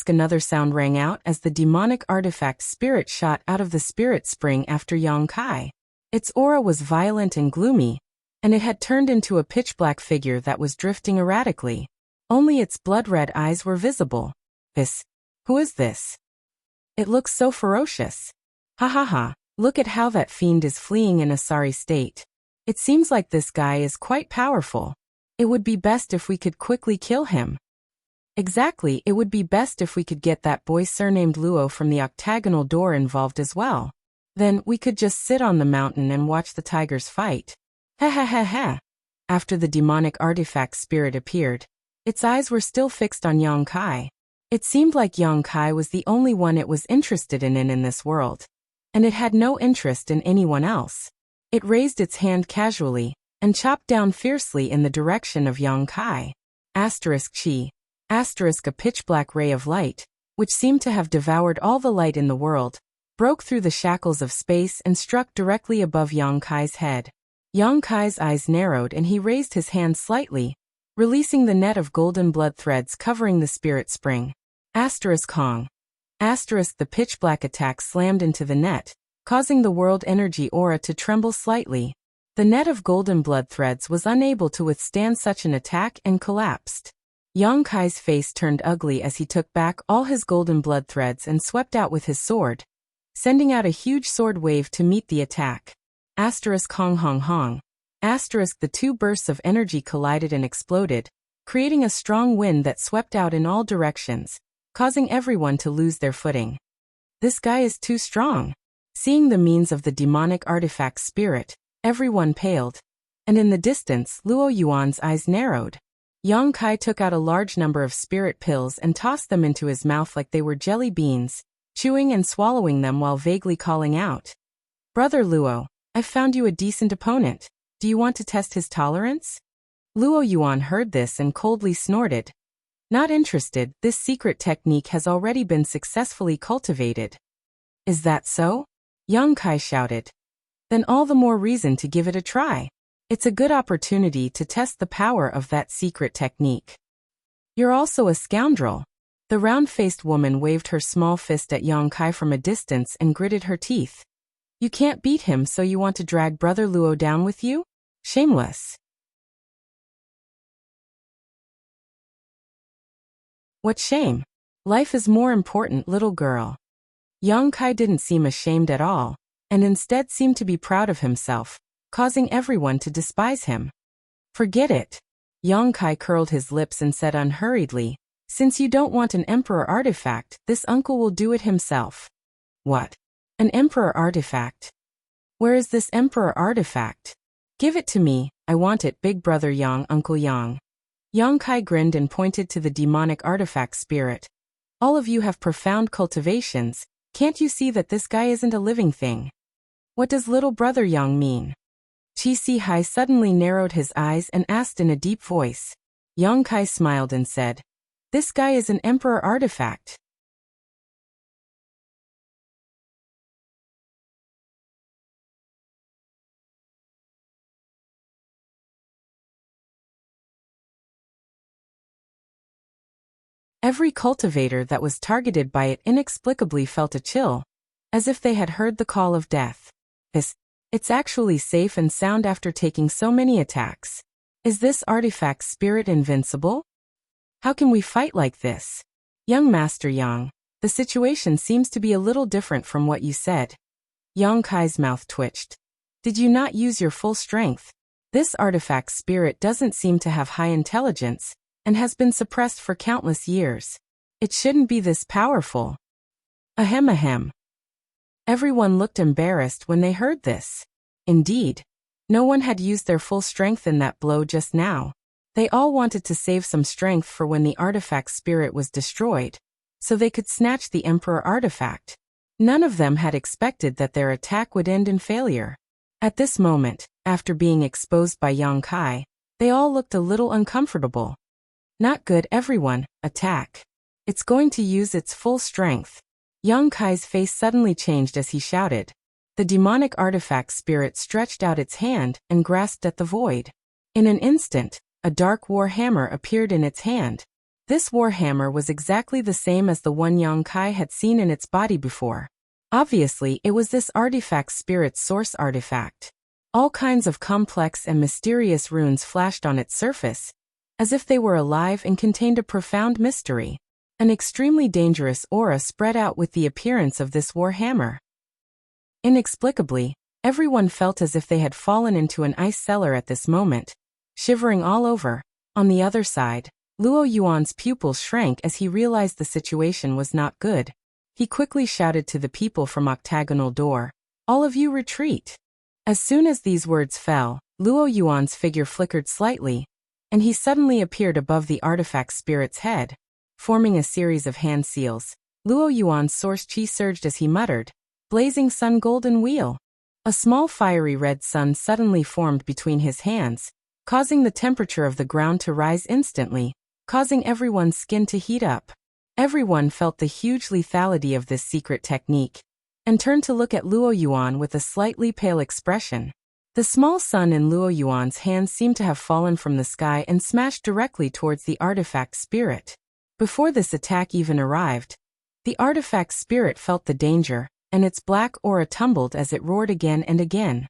Another sound rang out as the demonic artifact spirit shot out of the spirit spring after Yang Kai. Its aura was violent and gloomy, and it had turned into a pitch-black figure that was drifting erratically. Only its blood-red eyes were visible. Who is this? It looks so ferocious. Ha ha ha, look at how that fiend is fleeing in a sorry state. It seems like this guy is quite powerful. It would be best if we could quickly kill him. Exactly, it would be best if we could get that boy surnamed Luo from the octagonal door involved as well. Then we could just sit on the mountain and watch the tigers fight. Ha ha ha ha. After the demonic artifact spirit appeared, its eyes were still fixed on Yang Kai. It seemed like Yang Kai was the only one it was interested in this world. And it had no interest in anyone else. It raised its hand casually, and chopped down fiercely in the direction of Yang Kai. Chi. A pitch-black ray of light, which seemed to have devoured all the light in the world, broke through the shackles of space and struck directly above Yang Kai's head. Yang Kai's eyes narrowed and he raised his hand slightly, releasing the net of golden blood threads covering the spirit spring. Kong. The pitch-black attack slammed into the net, causing the world energy aura to tremble slightly. The net of golden blood threads was unable to withstand such an attack and collapsed. Yang Kai's face turned ugly as he took back all his golden blood threads and swept out with his sword, sending out a huge sword wave to meet the attack. Hong Hong Hong. The two bursts of energy collided and exploded, creating a strong wind that swept out in all directions, causing everyone to lose their footing. This guy is too strong. Seeing the means of the demonic artifact spirit, everyone paled, and in the distance Luo Yuan's eyes narrowed. Yang Kai took out a large number of spirit pills and tossed them into his mouth like they were jelly beans, chewing and swallowing them while vaguely calling out. Brother Luo, I've found you a decent opponent. Do you want to test his tolerance? Luo Yuan heard this and coldly snorted. Not interested, this secret technique has already been successfully cultivated. Is that so? Yang Kai shouted. Then all the more reason to give it a try. It's a good opportunity to test the power of that secret technique. You're also a scoundrel. The round-faced woman waved her small fist at Yang Kai from a distance and gritted her teeth. You can't beat him, so you want to drag Brother Luo down with you? Shameless. What shame? Life is more important, little girl. Yang Kai didn't seem ashamed at all, and instead seemed to be proud of himself, causing everyone to despise him. Forget it. Yang Kai curled his lips and said unhurriedly, since you don't want an emperor artifact, this uncle will do it himself. What? An emperor artifact? Where is this emperor artifact? Give it to me, I want it, big brother Yang, Uncle Yang. Yang Kai grinned and pointed to the demonic artifact spirit. All of you have profound cultivations, can't you see that this guy isn't a living thing? What does little brother Yang mean? Chi Si Hai suddenly narrowed his eyes and asked in a deep voice. Yang Kai smiled and said, this guy is an emperor artifact. Every cultivator that was targeted by it inexplicably felt a chill, as if they had heard the call of death. It's actually safe and sound after taking so many attacks. Is this artifact spirit invincible? How can we fight like this? Young Master Yang, the situation seems to be a little different from what you said. Yang Kai's mouth twitched. Did you not use your full strength? This artifact spirit doesn't seem to have high intelligence, and has been suppressed for countless years. It shouldn't be this powerful. Ahem ahem. Everyone looked embarrassed when they heard this. Indeed, no one had used their full strength in that blow just now. They all wanted to save some strength for when the artifact spirit was destroyed, so they could snatch the Emperor artifact. None of them had expected that their attack would end in failure. At this moment, after being exposed by Yang Kai, they all looked a little uncomfortable. Not good, everyone, attack. It's going to use its full strength. Yang Kai's face suddenly changed as he shouted. The demonic artifact spirit stretched out its hand and grasped at the void. In an instant, a dark war hammer appeared in its hand. This war hammer was exactly the same as the one Yang Kai had seen in its body before. Obviously, it was this artifact spirit's source artifact. All kinds of complex and mysterious runes flashed on its surface, as if they were alive and contained a profound mystery. An extremely dangerous aura spread out with the appearance of this war hammer. Inexplicably, everyone felt as if they had fallen into an ice cellar at this moment, shivering all over. On the other side, Luo Yuan's pupils shrank as he realized the situation was not good. He quickly shouted to the people from octagonal door, "All of you retreat." As soon as these words fell, Luo Yuan's figure flickered slightly, and he suddenly appeared above the artifact spirit's head, forming a series of hand seals. Luo Yuan's source chi surged as he muttered, "Blazing sun golden wheel." A small fiery red sun suddenly formed between his hands, causing the temperature of the ground to rise instantly, causing everyone's skin to heat up. Everyone felt the huge lethality of this secret technique, and turned to look at Luo Yuan with a slightly pale expression. The small sun in Luo Yuan's hands seemed to have fallen from the sky and smashed directly towards the artifact spirit. Before this attack even arrived, the artifact spirit felt the danger, and its black aura tumbled as it roared again and again.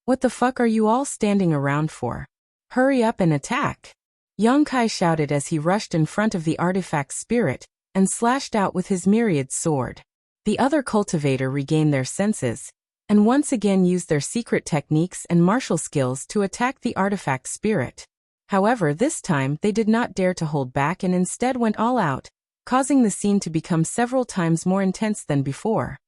"What the fuck are you all standing around for? Hurry up and attack!" Yang Kai shouted as he rushed in front of the artifact spirit and slashed out with his myriad sword. The other cultivator regained their senses, and once again used their secret techniques and martial skills to attack the artifact spirit. However, this time they did not dare to hold back and instead went all out, causing the scene to become several times more intense than before.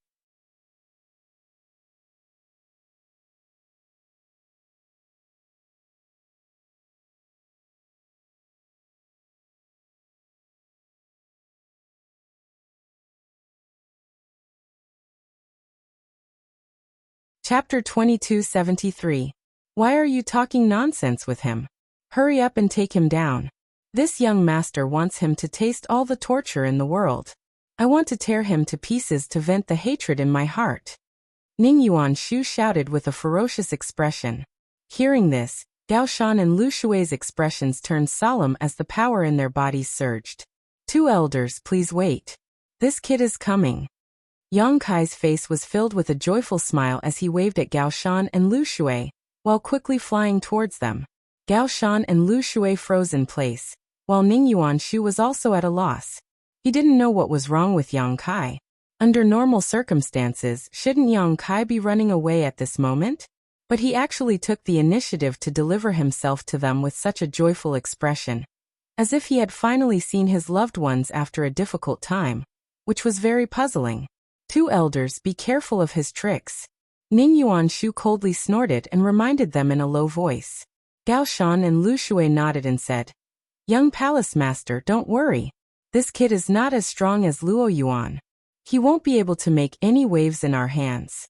Chapter 2273. Why are you talking nonsense with him? Hurry up and take him down. This young master wants him to taste all the torture in the world. I want to tear him to pieces to vent the hatred in my heart. Ning Yuanshu shouted with a ferocious expression. Hearing this, Gao Shan and Lu Shui's expressions turned solemn as the power in their bodies surged. "Two elders, please wait. This kid is coming." Yang Kai's face was filled with a joyful smile as he waved at Gao Shan and Lu Shui, while quickly flying towards them. Gao Shan and Lu Shui froze in place, while Ning Yuanshu was also at a loss. He didn't know what was wrong with Yang Kai. Under normal circumstances, shouldn't Yang Kai be running away at this moment? But he actually took the initiative to deliver himself to them with such a joyful expression, as if he had finally seen his loved ones after a difficult time, which was very puzzling. "Two elders, be careful of his tricks." Ning Yuanshu coldly snorted and reminded them in a low voice. Gao Shan and Lu Shui nodded and said, "Young palace master, don't worry. This kid is not as strong as Luo Yuan. He won't be able to make any waves in our hands.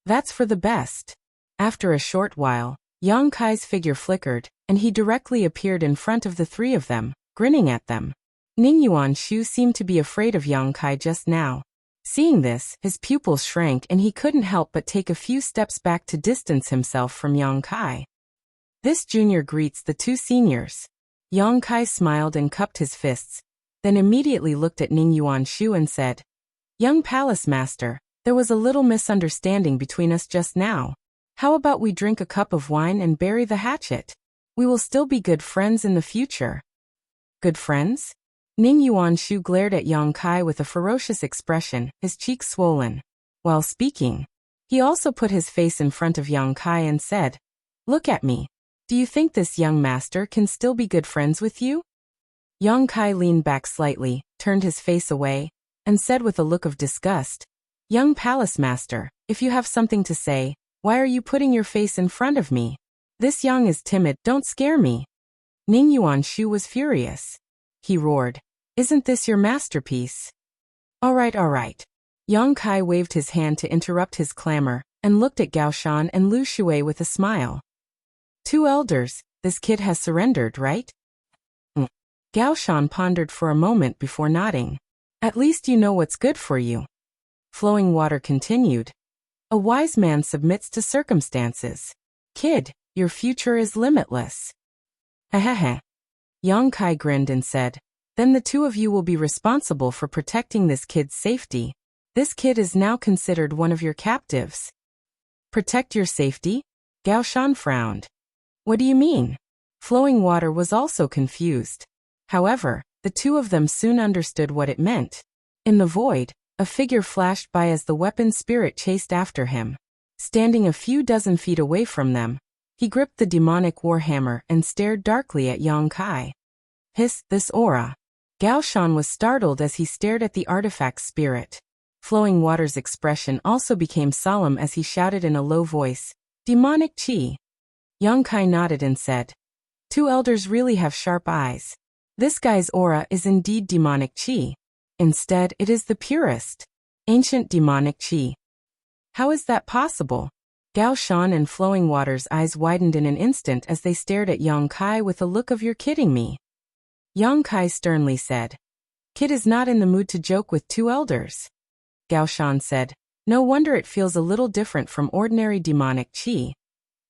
That's for the best." After a short while, Yang Kai's figure flickered, and he directly appeared in front of the three of them, grinning at them. Ning Yuanshu seemed to be afraid of Yang Kai just now. Seeing this, his pupils shrank and he couldn't help but take a few steps back to distance himself from Yang Kai. "This junior greets the two seniors." Yang Kai smiled and cupped his fists, then immediately looked at Ning Yuanshu and said, "Young palace master, there was a little misunderstanding between us just now. How about we drink a cup of wine and bury the hatchet? We will still be good friends in the future." "Good friends?" Ning Yuanshu glared at Yang Kai with a ferocious expression, his cheeks swollen. While speaking, he also put his face in front of Yang Kai and said, "Look at me. Do you think this young master can still be good friends with you?" Yang Kai leaned back slightly, turned his face away, and said with a look of disgust, "Young palace master, if you have something to say, why are you putting your face in front of me? This Yang is timid, don't scare me." Ning Yuanshu was furious. He roared, "Isn't this your masterpiece?" All right. Yang Kai waved his hand to interrupt his clamor, and looked at Gao Shan and Lu Shui with a smile. "Two elders, this kid has surrendered, right?" Gao Shan pondered for a moment before nodding. "At least you know what's good for you." Flowing Water continued. "A wise man submits to circumstances. Kid, your future is limitless." Hehehe. Yang Kai grinned and said, "Then the two of you will be responsible for protecting this kid's safety. This kid is now considered one of your captives." "Protect your safety?" Gao Shan frowned. "What do you mean?" Flowing Water was also confused. However, The two of them soon understood what it meant. In the void, a figure flashed by as the weapon spirit chased after him. Standing a few dozen feet away from them, he gripped the demonic warhammer and stared darkly at Yang Kai. This aura. Gao Shan was startled as he stared at the artifact spirit. Flowing Water's expression also became solemn as he shouted in a low voice, "Demonic Qi." Yang Kai nodded and said, "Two elders really have sharp eyes. This guy's aura is indeed demonic Qi. Instead, it is the purest, ancient demonic Qi." "How is that possible?" Gao Shan and Flowing Water's eyes widened in an instant as they stared at Yang Kai with a look of "You're kidding me." Yang Kai sternly said, "Kid is not in the mood to joke with two elders." Gao Shan said, "No wonder it feels a little different from ordinary demonic Qi.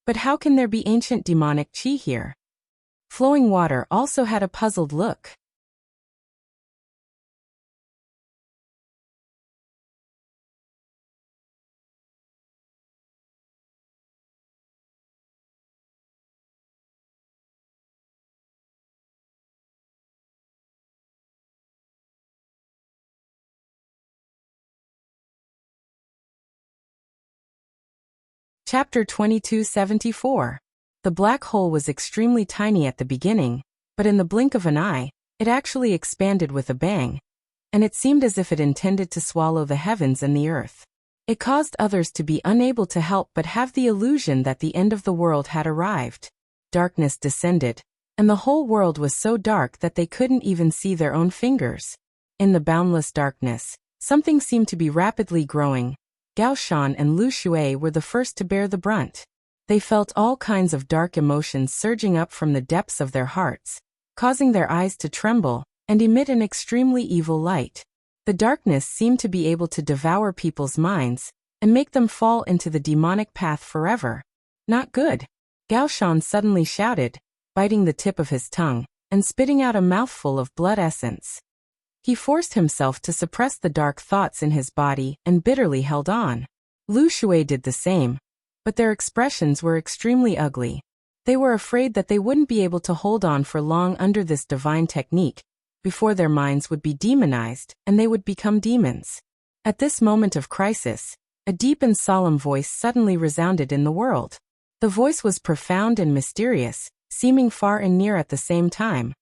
But how can there be ancient demonic Qi here?" Flowing Water also had a puzzled look. Chapter 2274. The black hole was extremely tiny at the beginning, but in the blink of an eye, it actually expanded with a bang, and it seemed as if it intended to swallow the heavens and the earth. It caused others to be unable to help but have the illusion that the end of the world had arrived. Darkness descended, and the whole world was so dark that they couldn't even see their own fingers. In the boundless darkness, something seemed to be rapidly growing. Gao Shan and Lu Shui were the first to bear the brunt. They felt all kinds of dark emotions surging up from the depths of their hearts, causing their eyes to tremble and emit an extremely evil light. The darkness seemed to be able to devour people's minds and make them fall into the demonic path forever. "Not good." Gao Shan suddenly shouted, biting the tip of his tongue and spitting out a mouthful of blood essence. He forced himself to suppress the dark thoughts in his body and bitterly held on. Lu Shui did the same, but their expressions were extremely ugly. They were afraid that they wouldn't be able to hold on for long under this divine technique, before their minds would be demonized and they would become demons. At this moment of crisis, a deep and solemn voice suddenly resounded in the world. The voice was profound and mysterious, seeming far and near at the same time,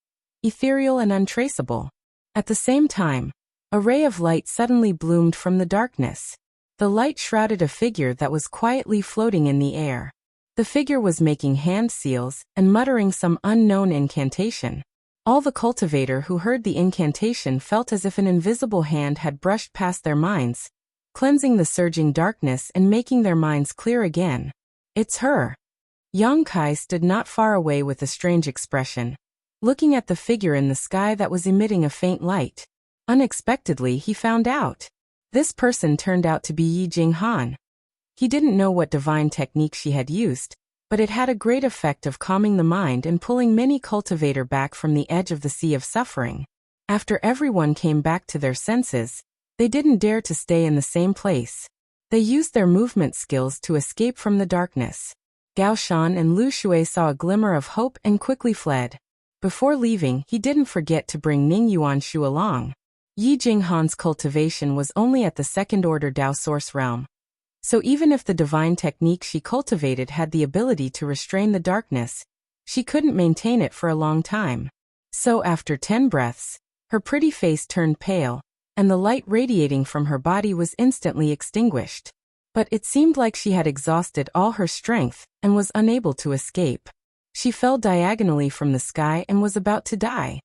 ethereal and untraceable. At the same time, a ray of light suddenly bloomed from the darkness. The light shrouded a figure that was quietly floating in the air. The figure was making hand seals and muttering some unknown incantation. All the cultivator who heard the incantation felt as if an invisible hand had brushed past their minds, cleansing the surging darkness and making their minds clear again. "It's her." Yang Kai stood not far away with a strange expression, looking at the figure in the sky that was emitting a faint light. Unexpectedly, he found out. This person turned out to be Yi Jinghan. He didn't know what divine technique she had used, but it had a great effect of calming the mind and pulling many cultivator back from the edge of the sea of suffering. After everyone came back to their senses, they didn't dare to stay in the same place. They used their movement skills to escape from the darkness. Gao Shan and Lu Shui saw a glimmer of hope and quickly fled. Before leaving, he didn't forget to bring Ning Yuanshu along. Yi Jinghan's cultivation was only at the second-order Dao source realm. So even if the divine technique she cultivated had the ability to restrain the darkness, she couldn't maintain it for a long time. So after 10 breaths, her pretty face turned pale, and the light radiating from her body was instantly extinguished. But it seemed like she had exhausted all her strength and was unable to escape. She fell diagonally from the sky and was about to die.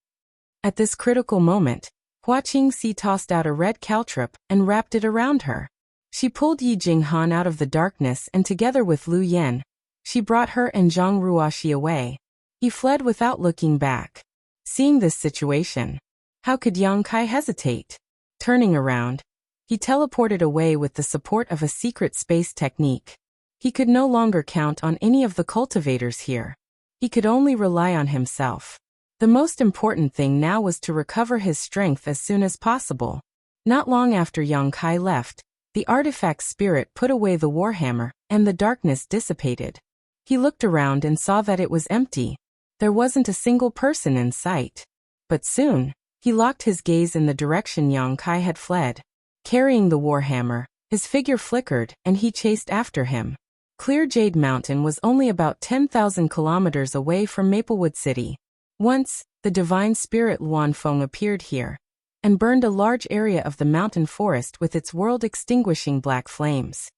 At this critical moment, Hua Qingxi tossed out a red caltrip and wrapped it around her. She pulled Yi Jinghan out of the darkness and together with Lu Yan, she brought her and Zhang Ruoxi away. He fled without looking back. Seeing this situation, how could Yang Kai hesitate? Turning around, he teleported away with the support of a secret space technique. He could no longer count on any of the cultivators here. He could only rely on himself. The most important thing now was to recover his strength as soon as possible. Not long after Yang Kai left, the artifact spirit put away the warhammer, and the darkness dissipated. He looked around and saw that it was empty. There wasn't a single person in sight. But soon, He locked his gaze in the direction Yang Kai had fled. Carrying the warhammer, his figure flickered, and he chased after him. Clear Jade Mountain was only about 10,000 kilometers away from Maplewood City. Once, the divine spirit Luanfeng appeared here and burned a large area of the mountain forest with its world-extinguishing black flames.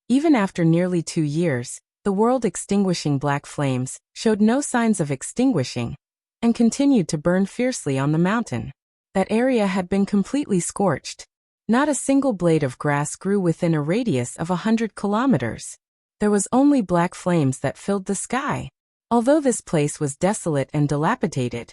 Even after nearly 2 years, the world-extinguishing black flames showed no signs of extinguishing and continued to burn fiercely on the mountain. That area had been completely scorched. Not a single blade of grass grew within a radius of 100 kilometers. There was only black flames that filled the sky. Although this place was desolate and dilapidated,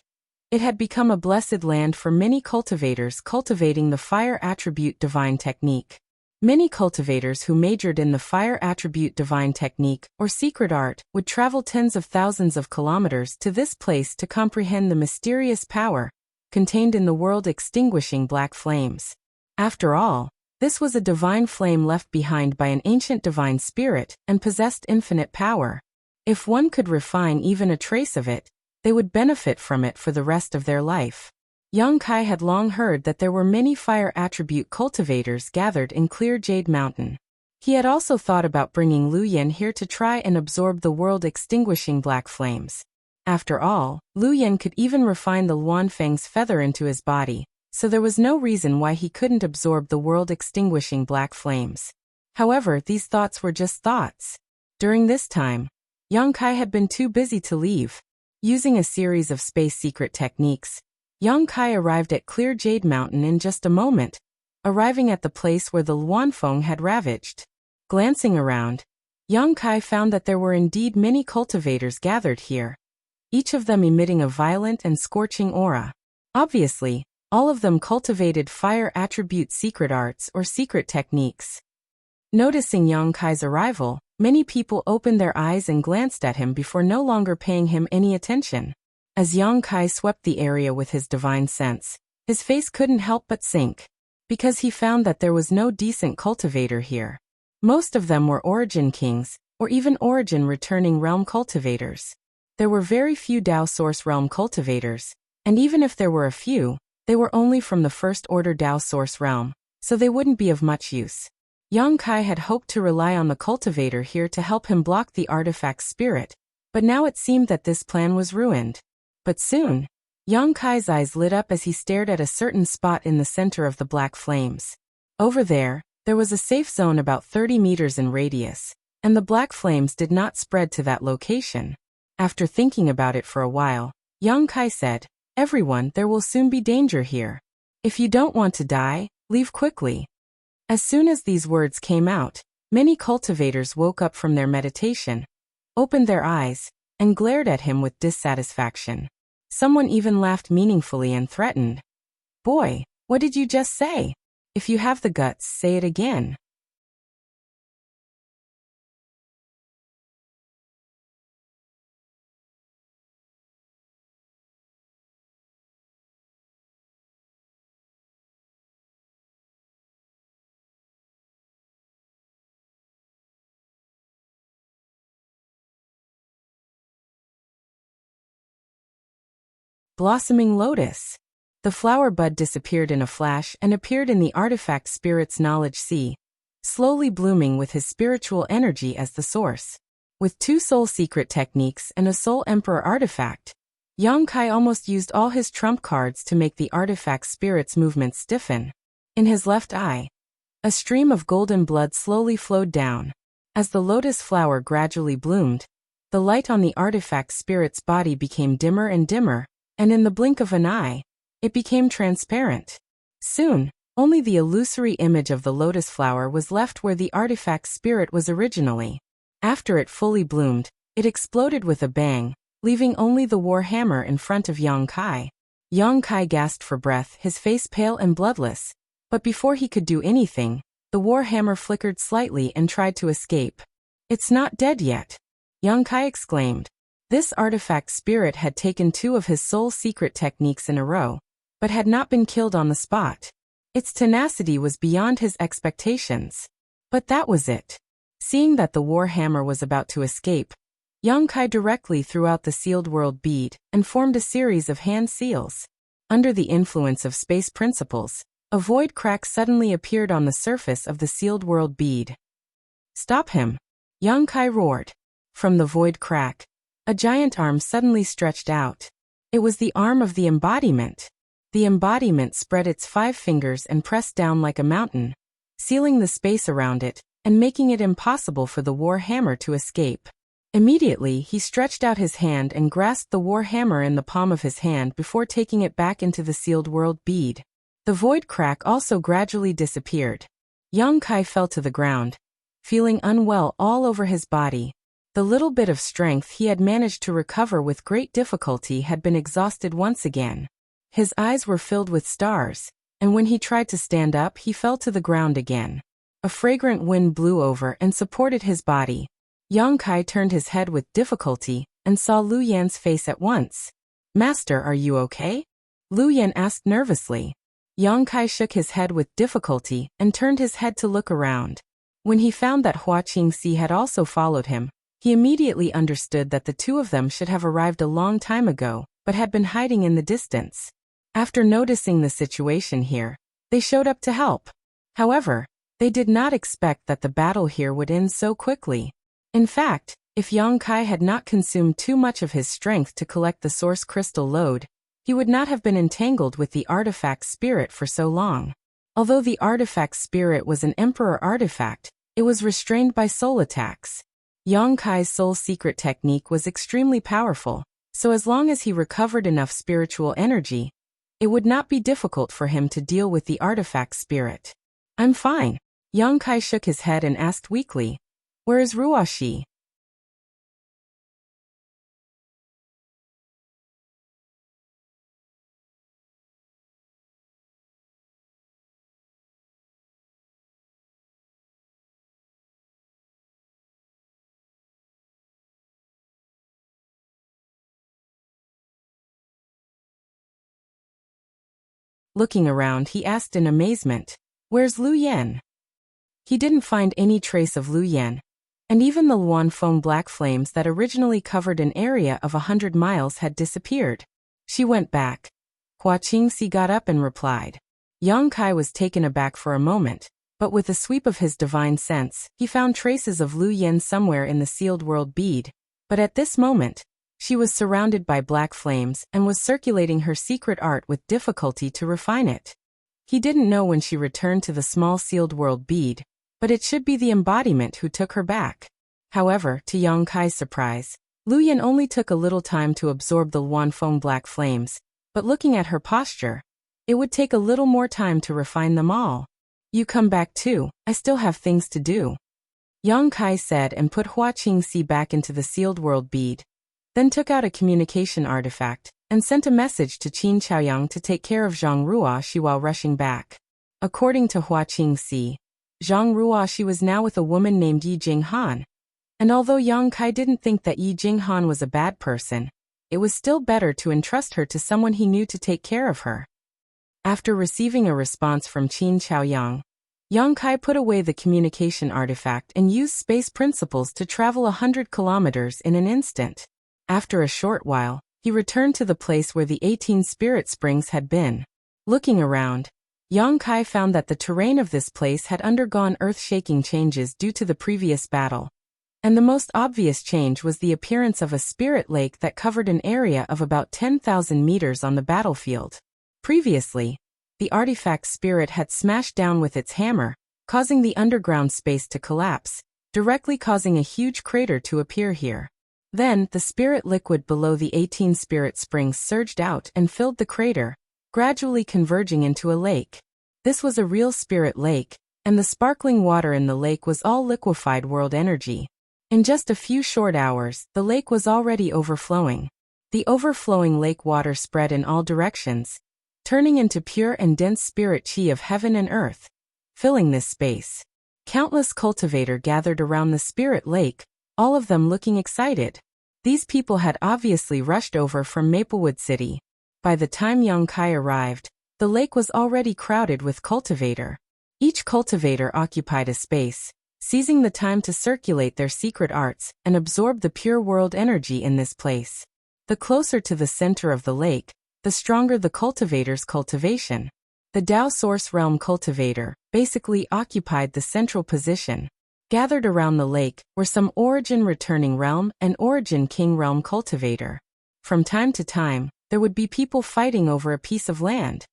it had become a blessed land for many cultivators cultivating the fire attribute divine technique. Many cultivators who majored in the fire attribute divine technique or secret art would travel tens of thousands of kilometers to this place to comprehend the mysterious power contained in the world-extinguishing black flames. After all, this was a divine flame left behind by an ancient divine spirit and possessed infinite power. If one could refine even a trace of it, they would benefit from it for the rest of their life. Yang Kai had long heard that there were many fire attribute cultivators gathered in Clear Jade Mountain. He had also thought about bringing Lu Yan here to try and absorb the world-extinguishing black flames. After all, Lu Yan could even refine the Luanfeng's feather into his body, so there was no reason why he couldn't absorb the world-extinguishing black flames. However, these thoughts were just thoughts. During this time, Yang Kai had been too busy to leave. Using a series of space secret techniques, Yang Kai arrived at Clear Jade Mountain in just a moment, arriving at the place where the Luanfeng had ravaged. Glancing around, Yang Kai found that there were indeed many cultivators gathered here, each of them emitting a violent and scorching aura. Obviously, all of them cultivated fire attribute secret arts or secret techniques. Noticing Yang Kai's arrival, many people opened their eyes and glanced at him before no longer paying him any attention. As Yang Kai swept the area with his divine sense, his face couldn't help but sink, because he found that there was no decent cultivator here. Most of them were origin kings, or even origin returning realm cultivators. There were very few Dao Source realm cultivators, and even if there were a few, they were only from the first order Dao Source realm, so they wouldn't be of much use. Yang Kai had hoped to rely on the cultivator here to help him block the artifact's spirit, but now it seemed that this plan was ruined. But soon, Yang Kai's eyes lit up as he stared at a certain spot in the center of the black flames. Over there was a safe zone about 30 meters in radius, and the black flames did not spread to that location. After thinking about it for a while, Yang Kai said, "Everyone, there will soon be danger here. If you don't want to die, leave quickly." As soon as these words came out, many cultivators woke up from their meditation, opened their eyes, and glared at him with dissatisfaction. Someone even laughed meaningfully and threatened. "Boy, what did you just say? If you have the guts, say it again." Blossoming Lotus. The flower bud disappeared in a flash and appeared in the artifact spirit's knowledge sea, slowly blooming with his spiritual energy as the source. With 2 soul secret techniques and a soul emperor artifact, Yang Kai almost used all his trump cards to make the artifact spirit's movements stiffen. In his left eye, a stream of golden blood slowly flowed down. As the lotus flower gradually bloomed, the light on the artifact spirit's body became dimmer and dimmer, and in the blink of an eye, it became transparent. Soon, only the illusory image of the lotus flower was left where the artifact spirit was originally. After it fully bloomed, it exploded with a bang, leaving only the war hammer in front of Yang Kai. Yang Kai gasped for breath, his face pale and bloodless. But before he could do anything, the war hammer flickered slightly and tried to escape. "It's not dead yet," Yang Kai exclaimed. This artifact spirit had taken 2 of his soul secret techniques in a row, but had not been killed on the spot. Its tenacity was beyond his expectations. But that was it. Seeing that the war hammer was about to escape, Yang Kai directly threw out the sealed world bead and formed a series of hand seals. Under the influence of space principles, a void crack suddenly appeared on the surface of the sealed world bead. "Stop him!" Yang Kai roared. From the void crack, a giant arm suddenly stretched out. It was the arm of the embodiment. The embodiment spread its 5 fingers and pressed down like a mountain, sealing the space around it and making it impossible for the war hammer to escape. Immediately, he stretched out his hand and grasped the war hammer in the palm of his hand before taking it back into the sealed world bead. The void crack also gradually disappeared. Yang Kai fell to the ground, feeling unwell all over his body. The little bit of strength he had managed to recover with great difficulty had been exhausted once again. His eyes were filled with stars, and when he tried to stand up he fell to the ground again. A fragrant wind blew over and supported his body. Yang Kai turned his head with difficulty and saw Lu Yan's face at once. "Master, are you okay?" Lu Yan asked nervously. Yang Kai shook his head with difficulty and turned his head to look around. When he found that Hua Qingxi had also followed him, he immediately understood that the two of them should have arrived a long time ago, but had been hiding in the distance. After noticing the situation here, they showed up to help. However, they did not expect that the battle here would end so quickly. In fact, if Yang Kai had not consumed too much of his strength to collect the source crystal load, he would not have been entangled with the artifact spirit for so long. Although the artifact spirit was an emperor artifact, it was restrained by soul attacks. Yang Kai's soul secret technique was extremely powerful, so as long as he recovered enough spiritual energy, it would not be difficult for him to deal with the artifact spirit. "I'm fine." Yang Kai shook his head and asked weakly, "Where is Ruoxi?" Looking around, he asked in amazement, "Where's Lu Yan?" He didn't find any trace of Lu Yan, and even the Luanfeng black flames that originally covered an area of 100 miles had disappeared. She went back. Hua Qingxi got up and replied. Yang Kai was taken aback for a moment, but with a sweep of his divine sense, he found traces of Lu Yan somewhere in the sealed world bead. But at this moment, she was surrounded by black flames and was circulating her secret art with difficulty to refine it. He didn't know when she returned to the small sealed world bead, but it should be the embodiment who took her back. However, to Yang Kai's surprise, Lu Yan only took a little time to absorb the Luanfeng black flames, but looking at her posture, it would take a little more time to refine them all. "You come back too, I still have things to do," Yang Kai said and put Hua Qingxi back into the sealed world bead, then took out a communication artifact and sent a message to Qin Chaoyang to take care of Zhang Ruoxi while rushing back. According to Hua Qingxi, Zhang Ruoxi was now with a woman named Yi Jinghan, and although Yang Kai didn't think that Yi Jinghan was a bad person, it was still better to entrust her to someone he knew to take care of her. After receiving a response from Qin Chaoyang, Yang Kai put away the communication artifact and used space principles to travel 100 kilometers in an instant. After a short while, he returned to the place where the 18 spirit springs had been. Looking around, Yang Kai found that the terrain of this place had undergone earth-shaking changes due to the previous battle, and the most obvious change was the appearance of a spirit lake that covered an area of about 10,000 meters on the battlefield. Previously, the artifact spirit had smashed down with its hammer, causing the underground space to collapse, directly causing a huge crater to appear here. Then, the spirit liquid below the 18 spirit springs surged out and filled the crater, gradually converging into a lake. This was a real spirit lake, and the sparkling water in the lake was all liquefied world energy. In just a few short hours, the lake was already overflowing. The overflowing lake water spread in all directions, turning into pure and dense spirit chi of heaven and earth, filling this space. Countless cultivators gathered around the spirit lake, all of them looking excited. These people had obviously rushed over from Maplewood City. By the time Yang Kai arrived, the lake was already crowded with cultivator. Each cultivator occupied a space, seizing the time to circulate their secret arts and absorb the pure world energy in this place. The closer to the center of the lake, the stronger the cultivator's cultivation. The Tao Source Realm cultivator basically occupied the central position. Gathered around the lake were some Origin Returning Realm and Origin King Realm cultivator. From time to time, there would be people fighting over a piece of land.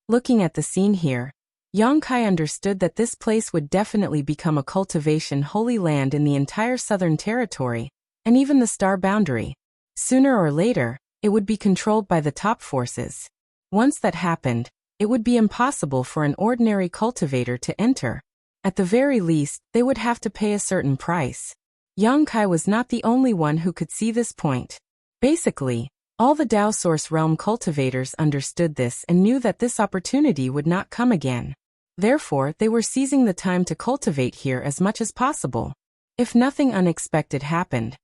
Looking at the scene here, Yang Kai understood that this place would definitely become a cultivation holy land in the entire Southern Territory, and even the star boundary. Sooner or later, it would be controlled by the top forces. Once that happened, it would be impossible for an ordinary cultivator to enter. At the very least, they would have to pay a certain price. Yang Kai was not the only one who could see this point. Basically, all the Tao Source Realm cultivators understood this and knew that this opportunity would not come again. Therefore, they were seizing the time to cultivate here as much as possible. If nothing unexpected happened,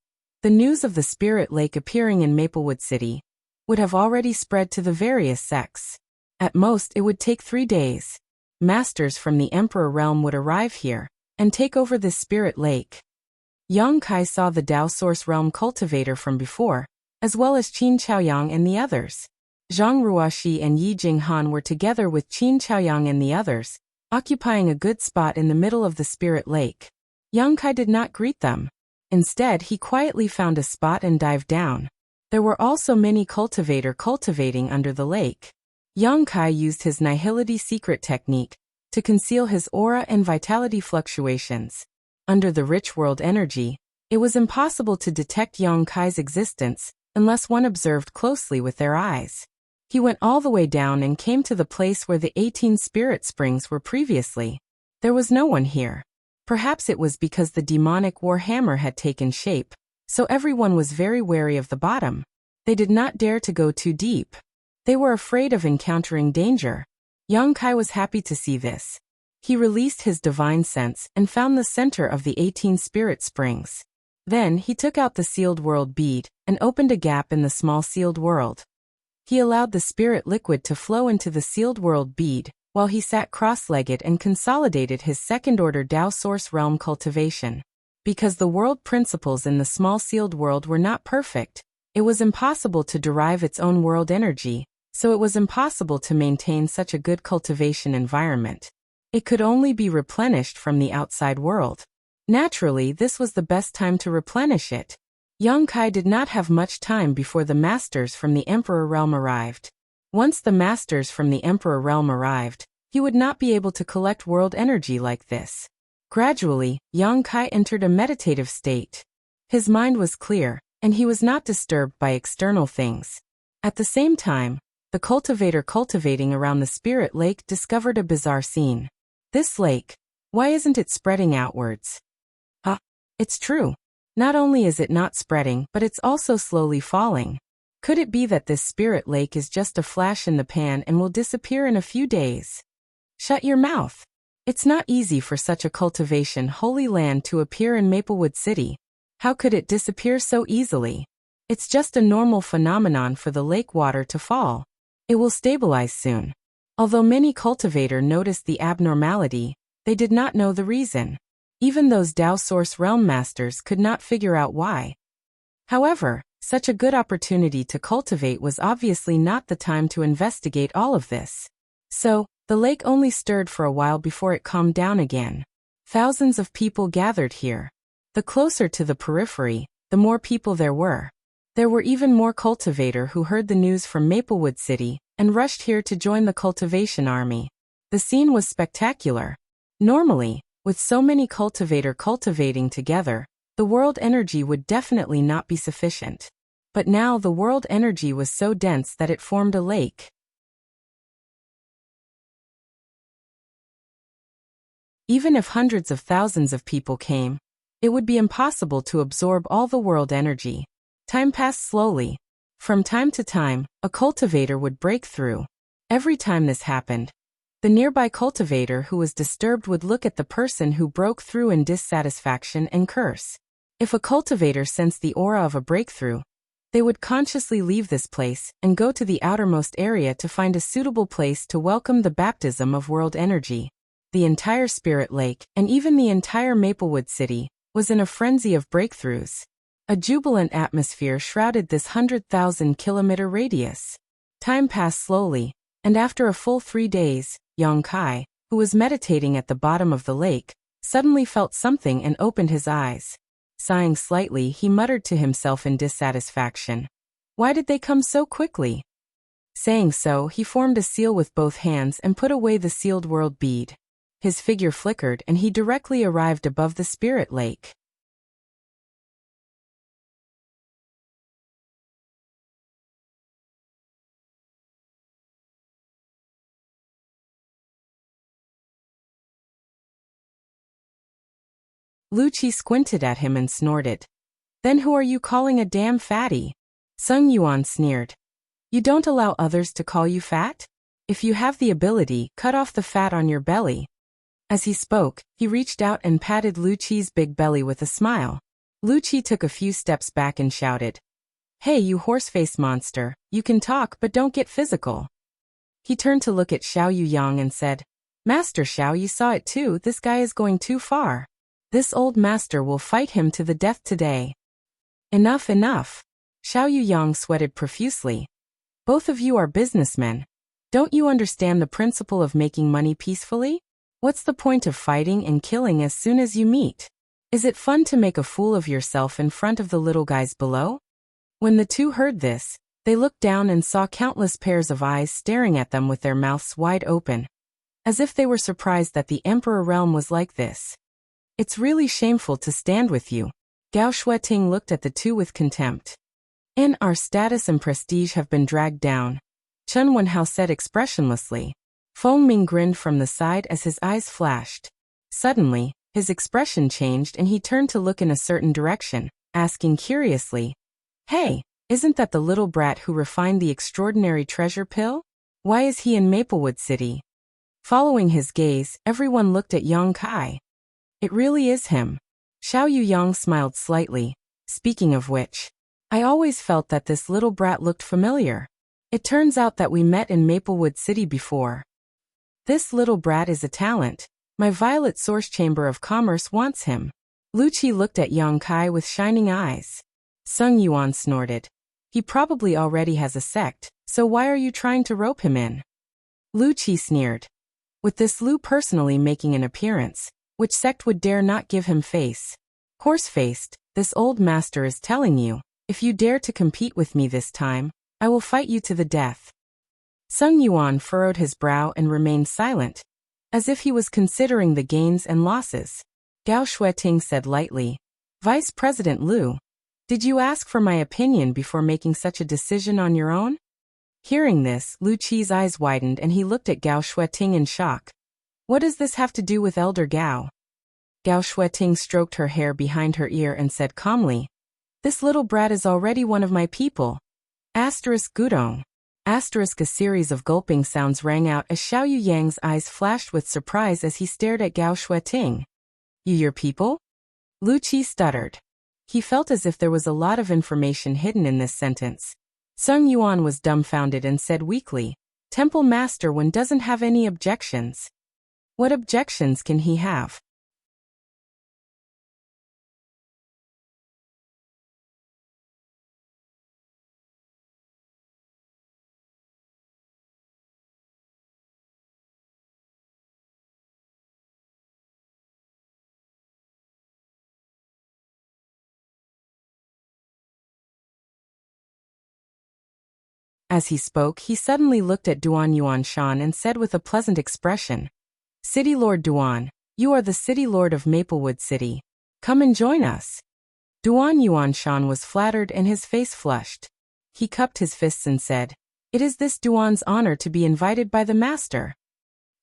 the news of the Spirit Lake appearing in Maplewood City would have already spread to the various sects. At most, it would take 3 days. Masters from the Emperor Realm would arrive here and take over this Spirit Lake. Yang Kai saw the Tao Source Realm cultivator from before, as well as Qin Chaoyang and the others. Zhang Ruoxi and Yi Jinghan were together with Qin Chaoyang and the others, occupying a good spot in the middle of the Spirit Lake. Yang Kai did not greet them. Instead, he quietly found a spot and dived down. There were also many cultivating under the lake. Yang Kai used his Nihility secret technique to conceal his aura and vitality fluctuations. Under the rich world energy, it was impossible to detect Yang Kai's existence unless one observed closely with their eyes. He went all the way down and came to the place where the 18 spirit springs were previously. There was no one here. Perhaps it was because the demonic war hammer had taken shape, so everyone was very wary of the bottom. They did not dare to go too deep. They were afraid of encountering danger. Yang Kai was happy to see this. He released his divine sense and found the center of the 18 spirit springs. Then he took out the sealed world bead and opened a gap in the small sealed world. He allowed the spirit liquid to flow into the sealed world bead while he sat cross-legged and consolidated his second-order Tao Source Realm cultivation. Because the world principles in the small sealed world were not perfect, it was impossible to derive its own world energy, so it was impossible to maintain such a good cultivation environment. It could only be replenished from the outside world. Naturally, this was the best time to replenish it. Yang Kai did not have much time before the masters from the Emperor Realm arrived. Once the masters from the Emperor Realm arrived, he would not be able to collect world energy like this. Gradually, Yang Kai entered a meditative state. His mind was clear, and he was not disturbed by external things. At the same time, the cultivator cultivating around the Spirit Lake discovered a bizarre scene. This lake, why isn't it spreading outwards? It's true. Not only is it not spreading, but it's also slowly falling. Could it be that this Spirit Lake is just a flash in the pan and will disappear in a few days? Shut your mouth. It's not easy for such a cultivation holy land to appear in Maplewood City. How could it disappear so easily? It's just a normal phenomenon for the lake water to fall. It will stabilize soon. Although many cultivators noticed the abnormality, they did not know the reason. Even those Tao Source Realm masters could not figure out why. However, such a good opportunity to cultivate was obviously not the time to investigate all of this. So, the lake only stirred for a while before it calmed down again. Thousands of people gathered here. The closer to the periphery, the more people there were. There were even more cultivators who heard the news from Maplewood City and rushed here to join the cultivation army. The scene was spectacular. Normally, with so many cultivators cultivating together, the world energy would definitely not be sufficient. But now the world energy was so dense that it formed a lake. Even if hundreds of thousands of people came, it would be impossible to absorb all the world energy. Time passed slowly. From time to time, a cultivator would break through. Every time this happened, the nearby cultivator who was disturbed would look at the person who broke through in dissatisfaction and curse. If a cultivator sensed the aura of a breakthrough, They would consciously leave this place and go to the outermost area to find a suitable place to welcome the baptism of world energy. The entire Spirit Lake, and even the entire Maplewood City, was in a frenzy of breakthroughs. A jubilant atmosphere shrouded this 100,000-kilometer radius. Time passed slowly, and after a full 3 days, Yang Kai, who was meditating at the bottom of the lake, suddenly felt something and opened his eyes. Sighing slightly, he muttered to himself in dissatisfaction. Why did they come so quickly? Saying so, he formed a seal with both hands and put away the sealed world bead. His figure flickered and he directly arrived above the Spirit Lake. Lucci squinted at him and snorted. Then who are you calling a damn fatty? Sung Yuan sneered. You don't allow others to call you fat? If you have the ability, cut off the fat on your belly. As he spoke, he reached out and patted Lucci's big belly with a smile. Lucci took a few steps back and shouted. Hey, you horse-faced monster, you can talk but don't get physical. He turned to look at Xiao Yuyang and said, Master Xiao, you saw it too, this guy is going too far. This old master will fight him to the death today. Enough, enough. Xiao Yuyang sweated profusely. Both of you are businessmen. Don't you understand the principle of making money peacefully? What's the point of fighting and killing as soon as you meet? Is it fun to make a fool of yourself in front of the little guys below? When the two heard this, they looked down and saw countless pairs of eyes staring at them with their mouths wide open, as if they were surprised that the Emperor realm was like this. It's really shameful to stand with you. Gao Shueting looked at the two with contempt. And our status and prestige have been dragged down, Chen Wenhao said expressionlessly. Feng Ming grinned from the side as his eyes flashed. Suddenly, his expression changed and he turned to look in a certain direction, asking curiously, Hey, isn't that the little brat who refined the extraordinary treasure pill? Why is he in Maplewood City? Following his gaze, everyone looked at Yang Kai. It really is him. Xiao Yuyang smiled slightly. Speaking of which, I always felt that this little brat looked familiar. It turns out that we met in Maplewood City before. This little brat is a talent. My Violet Source Chamber of Commerce wants him. Lucci looked at Yang Kai with shining eyes. Sung Yuan snorted. He probably already has a sect, so why are you trying to rope him in? Lucci sneered. With this Lu personally making an appearance, which sect would dare not give him face? Horse-faced, this old master is telling you, if you dare to compete with me this time, I will fight you to the death. Sung Yuan furrowed his brow and remained silent, as if he was considering the gains and losses. Gao Shueting said lightly, Vice President Lu, did you ask for my opinion before making such a decision on your own? Hearing this, Lu Qi's eyes widened and he looked at Gao Shueting in shock. What does this have to do with Elder Gao? Gao Shueting stroked her hair behind her ear and said calmly, This little brat is already one of my people. Asterisk Gudong. Asterisk. A series of gulping sounds rang out as Xiao Yuyang's eyes flashed with surprise as he stared at Gao Shueting. You your people? Lu Qi stuttered. He felt as if there was a lot of information hidden in this sentence. Sung Yuan was dumbfounded and said weakly, Temple Master Wen doesn't have any objections. What objections can he have? As he spoke, he suddenly looked at Duan Yuanshan and said with a pleasant expression, City Lord Duan, you are the City Lord of Maplewood City. Come and join us. Duan Yuanshan was flattered and his face flushed. He cupped his fists and said, It is this Duan's honor to be invited by the master.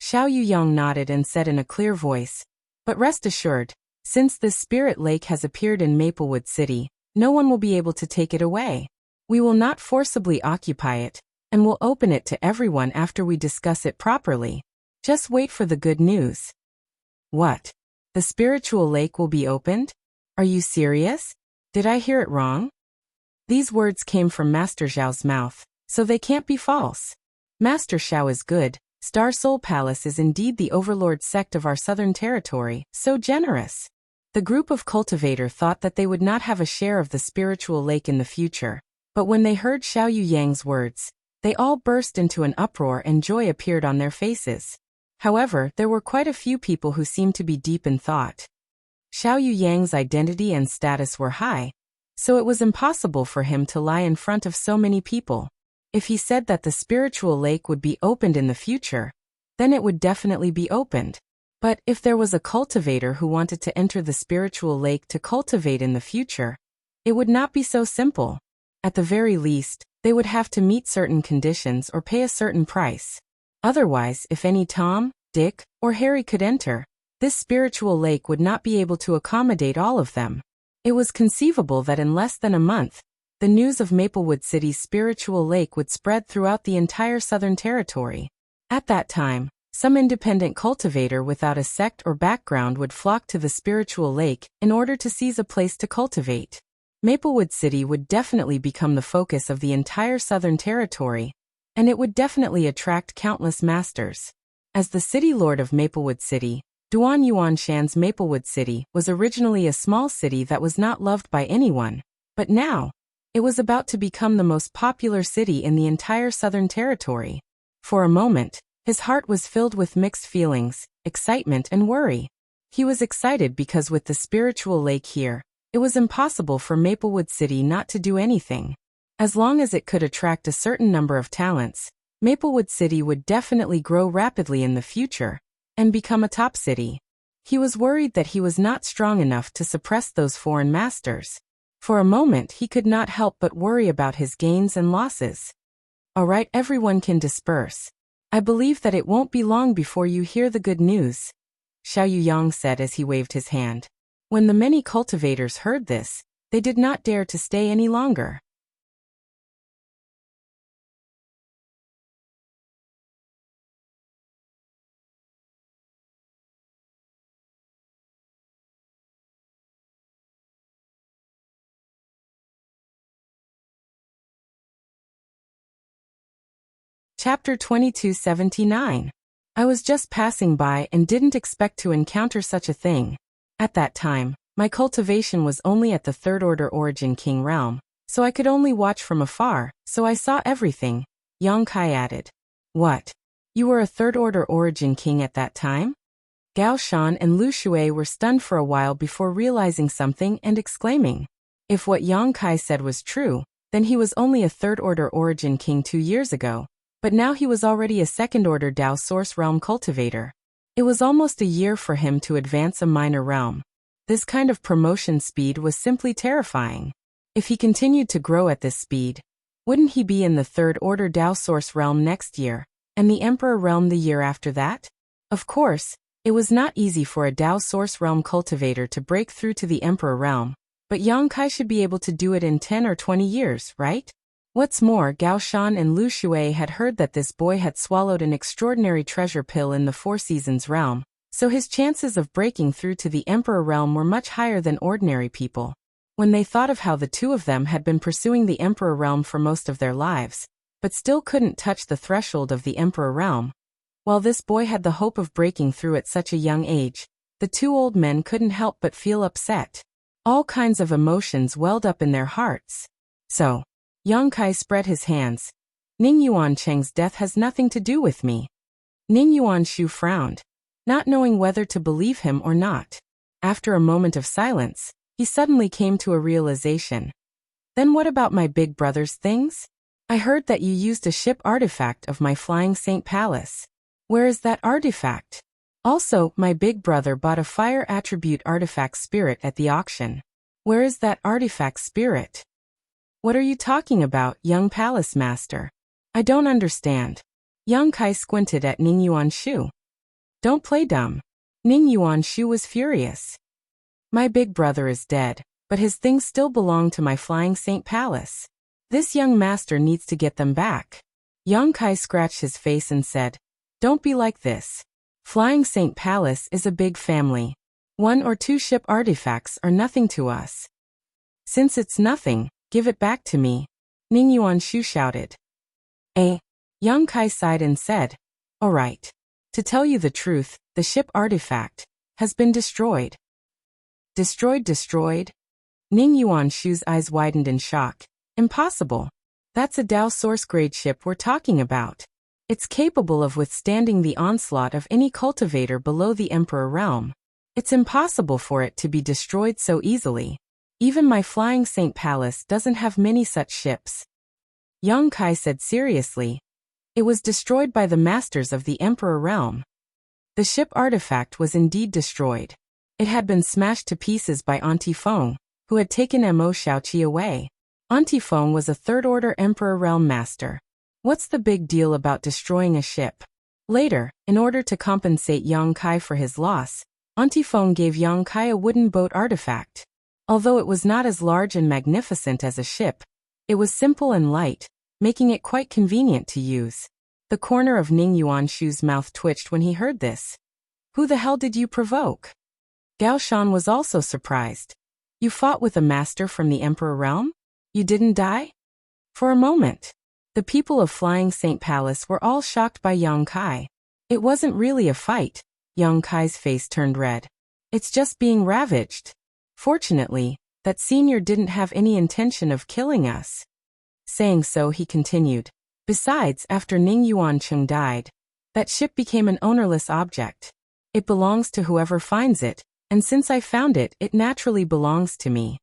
Xiao Yuyang nodded and said in a clear voice, But rest assured, since this Spirit Lake has appeared in Maplewood City, no one will be able to take it away. We will not forcibly occupy it, and will open it to everyone after we discuss it properly. Just wait for the good news. What? The spiritual lake will be opened? Are you serious? Did I hear it wrong? These words came from Master Zhao's mouth, so they can't be false. Master Zhao is good. Star Soul Palace is indeed the overlord sect of our southern territory, so generous. The group of cultivator thought that they would not have a share of the spiritual lake in the future, but when they heard Xiao Yu Yang's words, they all burst into an uproar and joy appeared on their faces. However, there were quite a few people who seemed to be deep in thought. Xiao Yu Yang's identity and status were high, so it was impossible for him to lie in front of so many people. If he said that the spiritual lake would be opened in the future, then it would definitely be opened. But if there was a cultivator who wanted to enter the spiritual lake to cultivate in the future, it would not be so simple. At the very least, they would have to meet certain conditions or pay a certain price. Otherwise, if any Tom, Dick, or Harry could enter, this spiritual lake would not be able to accommodate all of them. It was conceivable that in less than a month, the news of Maplewood City's spiritual lake would spread throughout the entire Southern Territory. At that time, some independent cultivator without a sect or background would flock to the spiritual lake in order to seize a place to cultivate. Maplewood City would definitely become the focus of the entire Southern Territory, and it would definitely attract countless masters. As the city lord of Maplewood City, Duan Yuanshan's Maplewood City was originally a small city that was not loved by anyone, but now, it was about to become the most popular city in the entire Southern Territory. For a moment, his heart was filled with mixed feelings, excitement and worry. He was excited because with the spiritual lake here, it was impossible for Maplewood City not to do anything. As long as it could attract a certain number of talents, Maplewood City would definitely grow rapidly in the future and become a top city. He was worried that he was not strong enough to suppress those foreign masters. For a moment he could not help but worry about his gains and losses. Alright, everyone can disperse. I believe that it won't be long before you hear the good news, Xiao Yu Yang said as he waved his hand. When the many cultivators heard this, they did not dare to stay any longer. Chapter 2279. I was just passing by and didn't expect to encounter such a thing. At that time, my cultivation was only at the Third Order Origin King realm, so I could only watch from afar, so I saw everything, Yang Kai added. What? You were a Third Order Origin King at that time? Gao Shan and Lu Shui were stunned for a while before realizing something and exclaiming. If what Yang Kai said was true, then he was only a Third Order Origin King 2 years ago. But now he was already a second-order Dao Source Realm cultivator. It was almost a year for him to advance a minor realm. This kind of promotion speed was simply terrifying. If he continued to grow at this speed, wouldn't he be in the third-order Dao Source Realm next year, and the Emperor Realm the year after that? Of course, it was not easy for a Dao Source Realm cultivator to break through to the Emperor Realm, but Yang Kai should be able to do it in 10 or 20 years, right? What's more, Gao Shan and Lu Shui had heard that this boy had swallowed an extraordinary treasure pill in the Four Seasons realm, so his chances of breaking through to the Emperor realm were much higher than ordinary people. When they thought of how the two of them had been pursuing the Emperor realm for most of their lives, but still couldn't touch the threshold of the Emperor realm, while this boy had the hope of breaking through at such a young age, the two old men couldn't help but feel upset. All kinds of emotions welled up in their hearts. So, Yang Kai spread his hands. Ning Yuan Cheng's death has nothing to do with me. Ning Yuan Shu frowned, not knowing whether to believe him or not. After a moment of silence, he suddenly came to a realization. Then what about my big brother's things? I heard that you used a ship artifact of my Flying Saint Palace. Where is that artifact? Also, my big brother bought a fire attribute artifact spirit at the auction. Where is that artifact spirit? What are you talking about, young palace master? I don't understand. Yang Kai squinted at Ning Yuan Shu. Don't play dumb. Ning Yuan Shu was furious. My big brother is dead, but his things still belong to my Flying Saint Palace. This young master needs to get them back. Yang Kai scratched his face and said, Don't be like this. Flying Saint Palace is a big family. 1 or 2 ship artifacts are nothing to us. Since it's nothing, Give it back to me, Ning Yuanshu shouted. Yang Kai sighed and said, all right. To tell you the truth, the ship artifact has been destroyed. Destroyed? Ning Yuanshu's eyes widened in shock. Impossible. That's a Dao Source-grade ship we're talking about. It's capable of withstanding the onslaught of any cultivator below the Emperor realm. It's impossible for it to be destroyed so easily. Even my Flying Saint Palace doesn't have many such ships. Yang Kai said seriously. It was destroyed by the masters of the Emperor realm. The ship artifact was indeed destroyed. It had been smashed to pieces by Auntie Feng, who had taken Mo Shaoqi away. Auntie Feng was a third-order Emperor realm master. What's the big deal about destroying a ship? Later, in order to compensate Yang Kai for his loss, Auntie Feng gave Yang Kai a wooden boat artifact. Although it was not as large and magnificent as a ship, it was simple and light, making it quite convenient to use. The corner of Ning Yuanshu's mouth twitched when he heard this. Who the hell did you provoke? Gao Shan was also surprised. You fought with a master from the Emperor realm? You didn't die? For a moment, the people of Flying Saint Palace were all shocked by Yang Kai. It wasn't really a fight. Yang Kai's face turned red. It's just being ravaged. Fortunately, that senior didn't have any intention of killing us. Saying so, he continued. Besides, after Ning Yuancheng died, that ship became an ownerless object. It belongs to whoever finds it, and since I found it, it naturally belongs to me.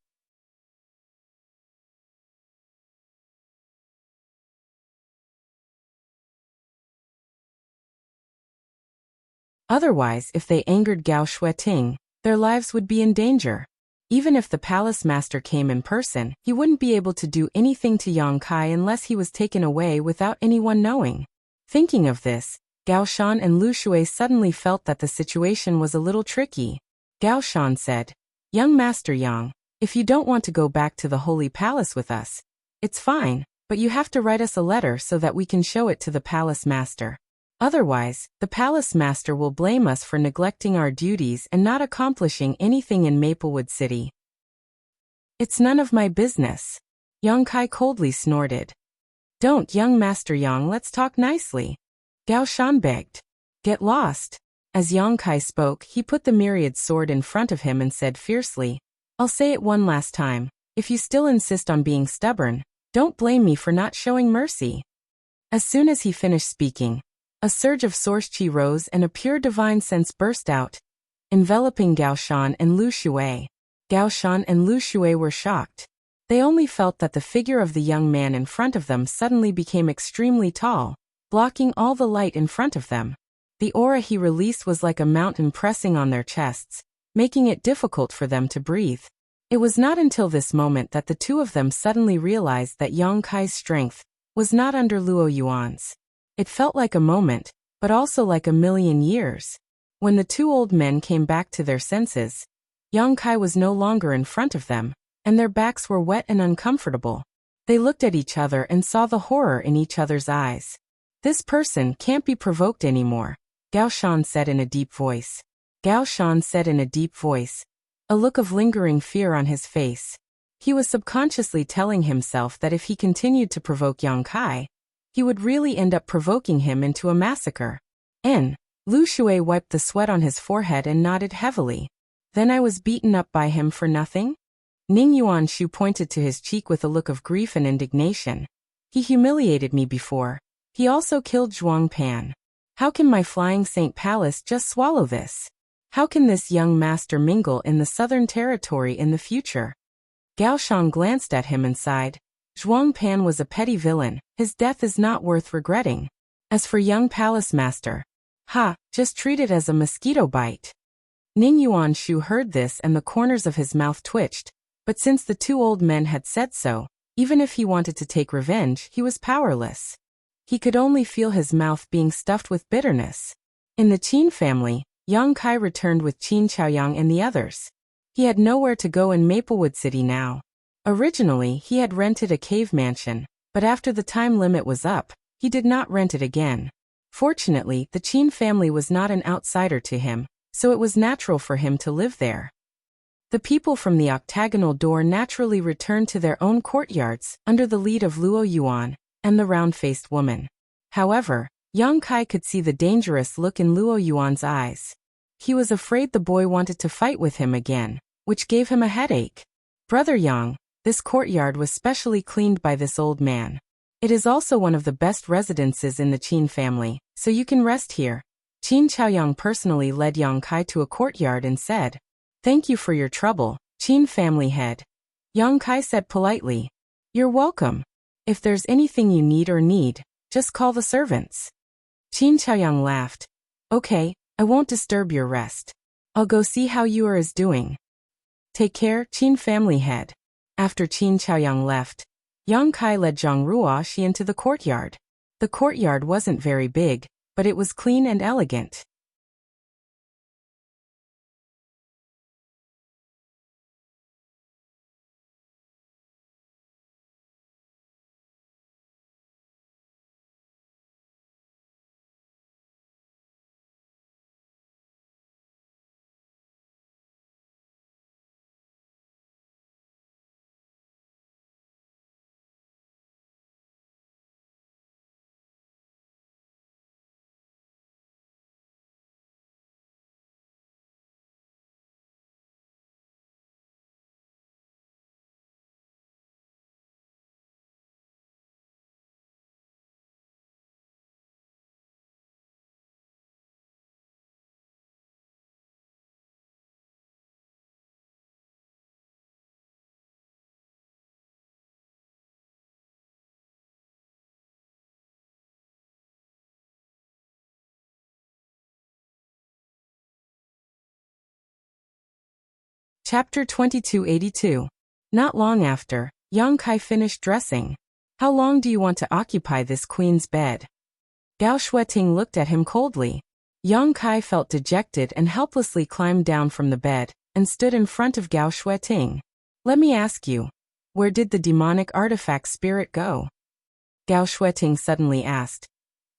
Otherwise, if they angered Gao Shueting, their lives would be in danger. Even if the palace master came in person, he wouldn't be able to do anything to Yang Kai unless he was taken away without anyone knowing. Thinking of this, Gao Shan and Lu Shui suddenly felt that the situation was a little tricky. Gao Shan said, Young Master Yang, if you don't want to go back to the Holy Palace with us, it's fine, but you have to write us a letter so that we can show it to the palace master. Otherwise, the palace master will blame us for neglecting our duties and not accomplishing anything in Maplewood City. It's none of my business. Yang Kai coldly snorted. Don't, young Master Yang, let's talk nicely. Gao Shan begged. Get lost. As Yang Kai spoke, he put the myriad sword in front of him and said fiercely, I'll say it one last time. If you still insist on being stubborn, don't blame me for not showing mercy. As soon as he finished speaking, a surge of source qi rose and a pure divine sense burst out, enveloping Gao Shan and Lu Shui. Gao Shan and Lu Shui were shocked. They only felt that the figure of the young man in front of them suddenly became extremely tall, blocking all the light in front of them. The aura he released was like a mountain pressing on their chests, making it difficult for them to breathe. It was not until this moment that the two of them suddenly realized that Yang Kai's strength was not under Luo Yuan's. It felt like a moment, but also like a million years. When the two old men came back to their senses, Yang Kai was no longer in front of them, and their backs were wet and uncomfortable. They looked at each other and saw the horror in each other's eyes. This person can't be provoked anymore, Gao Shan said in a deep voice. Gao Shan said in a deep voice, a look of lingering fear on his face. He was subconsciously telling himself that if he continued to provoke Yang Kai, he would really end up provoking him into a massacre. Lu Shui wiped the sweat on his forehead and nodded heavily. Then I was beaten up by him for nothing? Ning Yuanshu pointed to his cheek with a look of grief and indignation. He humiliated me before. He also killed Zhuang Pan. How can my Flying Saint Palace just swallow this? How can this young master mingle in the Southern Territory in the future? Gao Shan glanced at him and sighed. Zhuang Pan was a petty villain. His death is not worth regretting. As for young palace master, just treat it as a mosquito bite. Ning Yuanshu heard this and the corners of his mouth twitched, but since the two old men had said so, even if he wanted to take revenge, he was powerless. He could only feel his mouth being stuffed with bitterness. In the Qin family, Yang Kai returned with Qin Chaoyang and the others. He had nowhere to go in Maplewood City now. Originally, he had rented a cave mansion, but after the time limit was up, he did not rent it again. Fortunately, the Qin family was not an outsider to him, so it was natural for him to live there. The people from the octagonal door naturally returned to their own courtyards under the lead of Luo Yuan and the round-faced woman. However, Yang Kai could see the dangerous look in Luo Yuan's eyes. He was afraid the boy wanted to fight with him again, which gave him a headache. Brother Yang, this courtyard was specially cleaned by this old man. It is also one of the best residences in the Qin family, so you can rest here. Qin Chaoyang personally led Yang Kai to a courtyard and said, "Thank you for your trouble, Qin family head." Yang Kai said politely, "You're welcome. If there's anything you need, just call the servants." Qin Chaoyang laughed. "Okay, I won't disturb your rest. I'll go see how Yuer is doing. Take care, Qin family head." After Qin Chaoyang left, Yang Kai led Zhang Ruoxi into the courtyard. The courtyard wasn't very big, but it was clean and elegant. Chapter 2282. Not long after, Yang Kai finished dressing. "How long do you want to occupy this queen's bed?" Gao Shueting looked at him coldly. Yang Kai felt dejected and helplessly climbed down from the bed and stood in front of Gao Shueting. "Let me ask you, where did the demonic artifact spirit go?" Gao Shueting suddenly asked.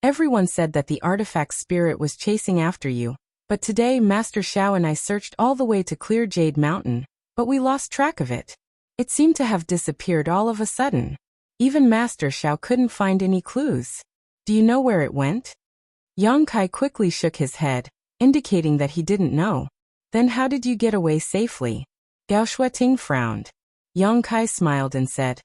"Everyone said that the artifact spirit was chasing after you. But today Master Xiao and I searched all the way to clear Jade Mountain, but we lost track of it. It seemed to have disappeared all of a sudden. Even Master Xiao couldn't find any clues. Do you know where it went?" Yang Kai quickly shook his head, indicating that he didn't know. "Then how did you get away safely?" Gao Shueting frowned. Yang Kai smiled and said,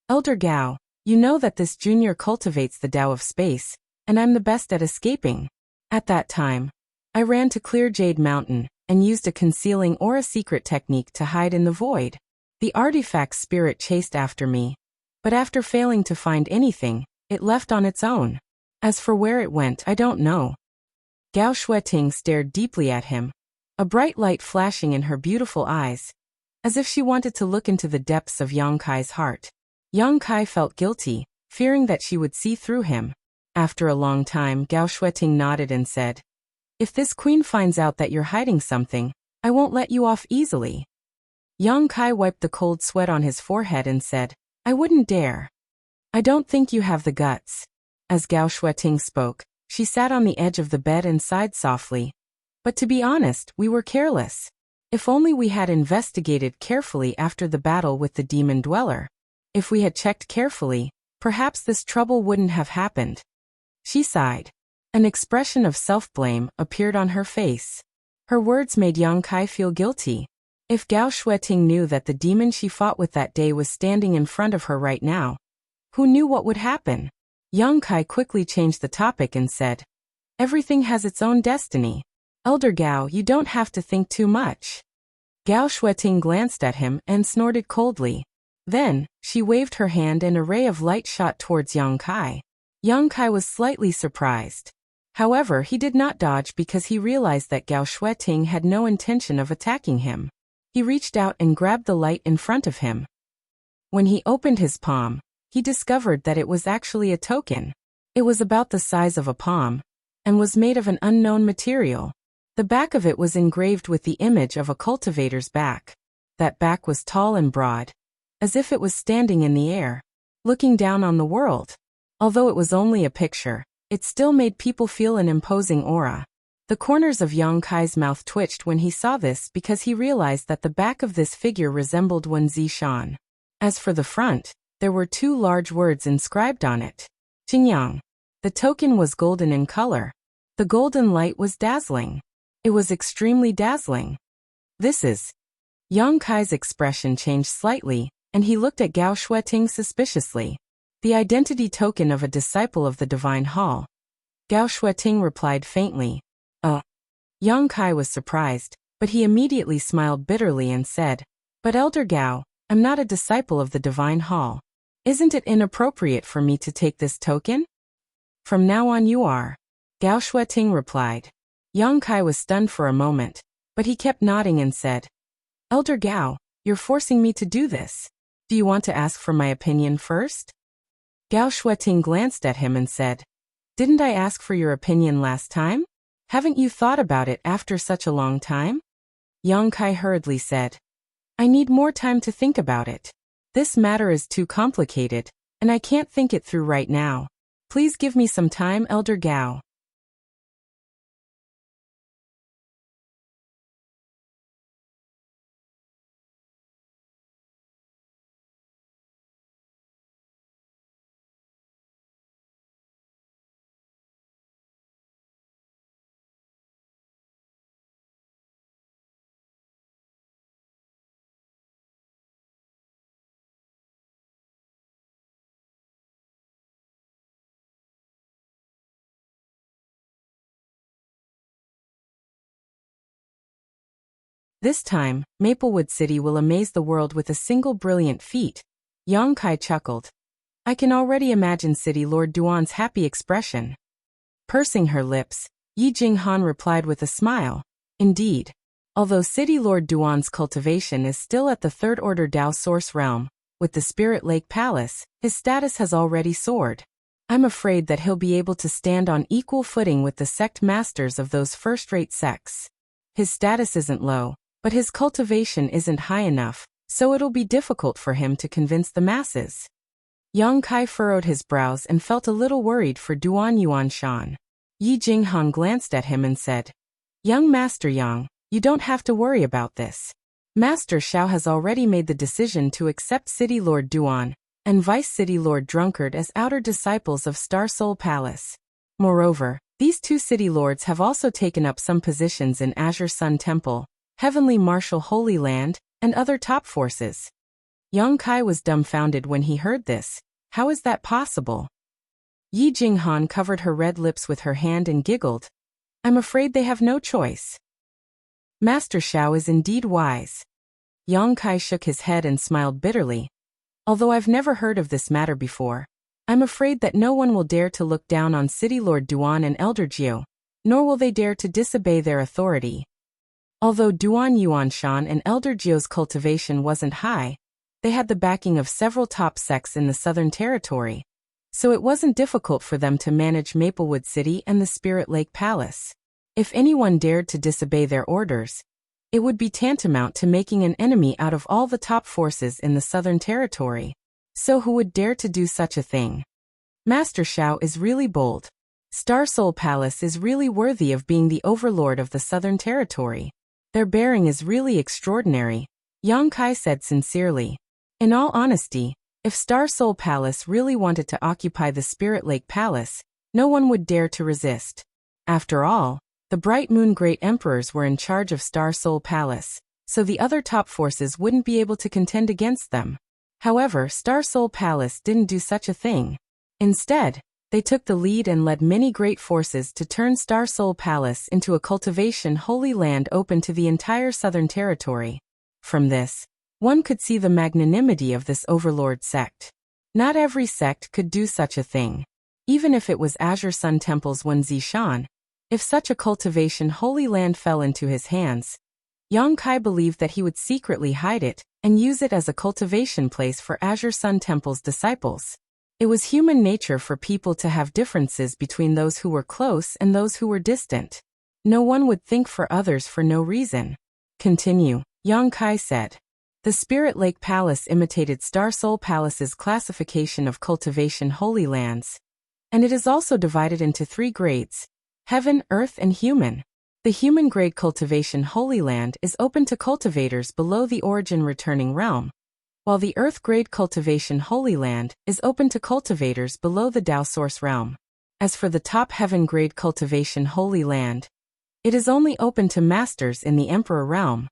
"Elder Gao, you know that this junior cultivates the Tao of space, and I'm the best at escaping. At that time, I ran to clear Jade Mountain and used a concealing or a secret technique to hide in the void. The artifact spirit chased after me, but after failing to find anything, it left on its own. As for where it went, I don't know." Gao Shueting stared deeply at him, a bright light flashing in her beautiful eyes, as if she wanted to look into the depths of Yang Kai's heart. Yang Kai felt guilty, fearing that she would see through him. After a long time, Gao Shueting nodded and said, "If this queen finds out that you're hiding something, I won't let you off easily." Yang Kai wiped the cold sweat on his forehead and said, "I wouldn't dare. I don't think you have the guts." As Gao Shueting spoke, she sat on the edge of the bed and sighed softly. "But to be honest, we were careless. If only we had investigated carefully after the battle with the demon dweller. If we had checked carefully, perhaps this trouble wouldn't have happened." She sighed. An expression of self-blame appeared on her face. Her words made Yang Kai feel guilty. If Gao Shueting knew that the demon she fought with that day was standing in front of her right now, who knew what would happen? Yang Kai quickly changed the topic and said, "Everything has its own destiny. Elder Gao, you don't have to think too much." Gao Shueting glanced at him and snorted coldly. Then, she waved her hand and a ray of light shot towards Yang Kai. Yang Kai was slightly surprised. However, he did not dodge because he realized that Gao Shueting had no intention of attacking him. He reached out and grabbed the light in front of him. When he opened his palm, he discovered that it was actually a token. It was about the size of a palm, and was made of an unknown material. The back of it was engraved with the image of a cultivator's back. That back was tall and broad, as if it was standing in the air, looking down on the world. Although it was only a picture, it still made people feel an imposing aura. The corners of Yang Kai's mouth twitched when he saw this because he realized that the back of this figure resembled Wen Zishan. As for the front, there were 2 large words inscribed on it. Jingyang. The token was golden in color. The golden light was dazzling. It was extremely dazzling. This is... Yang Kai's expression changed slightly, and he looked at Gao Shueting suspiciously. The identity token of a disciple of the Divine Hall. Gao Shueting replied faintly. Yang Kai was surprised, but he immediately smiled bitterly and said, "But Elder Gao, I'm not a disciple of the Divine Hall. Isn't it inappropriate for me to take this token?" "From now on you are," Gao Shueting replied. Yang Kai was stunned for a moment, but he kept nodding and said, "Elder Gao, you're forcing me to do this. Do you want to ask for my opinion first?" Gao Shueting glanced at him and said, "Didn't I ask for your opinion last time? Haven't you thought about it after such a long time?" Yang Kai hurriedly said, "I need more time to think about it. This matter is too complicated, and I can't think it through right now. Please give me some time, Elder Gao." This time, Maplewood City will amaze the world with a single brilliant feat. Yang Kai chuckled. I can already imagine City Lord Duan's happy expression. Pursing her lips, Yi Jinghan replied with a smile. Indeed. Although City Lord Duan's cultivation is still at the 3rd Order Dao Source Realm, with the Spirit Lake Palace, his status has already soared. I'm afraid that he'll be able to stand on equal footing with the sect masters of those first-rate sects. His status isn't low, but his cultivation isn't high enough, so it'll be difficult for him to convince the masses. Yang Kai furrowed his brows and felt a little worried for Duan Yuanshan. Yi Jinghan glanced at him and said, Young Master Yang, you don't have to worry about this. Master Xiao has already made the decision to accept City Lord Duan and Vice City Lord Drunkard as outer disciples of Star Soul Palace. Moreover, these 2 city lords have also taken up some positions in Azure Sun Temple, Heavenly Martial Holy Land, and other top forces. Yang Kai was dumbfounded when he heard this. How is that possible? Yi Jinghan covered her red lips with her hand and giggled. I'm afraid they have no choice. Master Xiao is indeed wise. Yang Kai shook his head and smiled bitterly. Although I've never heard of this matter before, I'm afraid that no one will dare to look down on City Lord Duan and Elder Jiu, nor will they dare to disobey their authority. Although Duan Yuanshan and Elder Jiu's cultivation wasn't high, they had the backing of several top sects in the Southern Territory, so it wasn't difficult for them to manage Maplewood City and the Spirit Lake Palace. If anyone dared to disobey their orders, it would be tantamount to making an enemy out of all the top forces in the Southern Territory. So who would dare to do such a thing? Master Xiao is really bold. Star Soul Palace is really worthy of being the overlord of the Southern Territory. Their bearing is really extraordinary, Yang Kai said sincerely. In all honesty, if Star Soul Palace really wanted to occupy the Spirit Lake Palace, no one would dare to resist. After all, the Bright Moon Great Emperors were in charge of Star Soul Palace, so the other top forces wouldn't be able to contend against them. However, Star Soul Palace didn't do such a thing. Instead, they took the lead and led many great forces to turn Star Soul Palace into a cultivation holy land open to the entire Southern Territory. From this, one could see the magnanimity of this overlord sect. Not every sect could do such a thing. Even if it was Azure Sun Temple's Wen Zishan, if such a cultivation holy land fell into his hands, Yang Kai believed that he would secretly hide it and use it as a cultivation place for Azure Sun Temple's disciples. It was human nature for people to have differences between those who were close and those who were distant. No one would think for others for no reason. Continue, Yang Kai said. The Spirit Lake Palace imitated Star Soul Palace's classification of cultivation holy lands, and it is also divided into 3 grades: heaven, earth, and human. The human-grade cultivation Holy Land is open to cultivators below the origin returning realm, while the earth-grade cultivation Holy Land is open to cultivators below the Tao Source realm. As for the top heaven-grade cultivation Holy Land, it is only open to masters in the Emperor realm.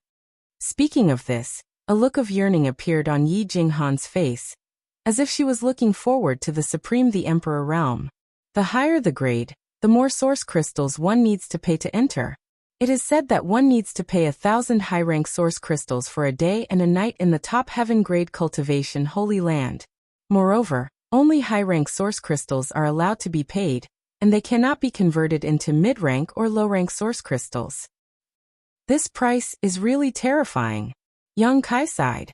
Speaking of this, a look of yearning appeared on Yi Jinghan's face, as if she was looking forward to the supreme the Emperor realm. The higher the grade, the more source crystals one needs to pay to enter. It is said that one needs to pay 1,000 high-rank source crystals for a day and a night in the top heaven-grade cultivation Holy Land. Moreover, only high-rank source crystals are allowed to be paid, and they cannot be converted into mid-rank or low-rank source crystals. This price is really terrifying. Young Kai sighed.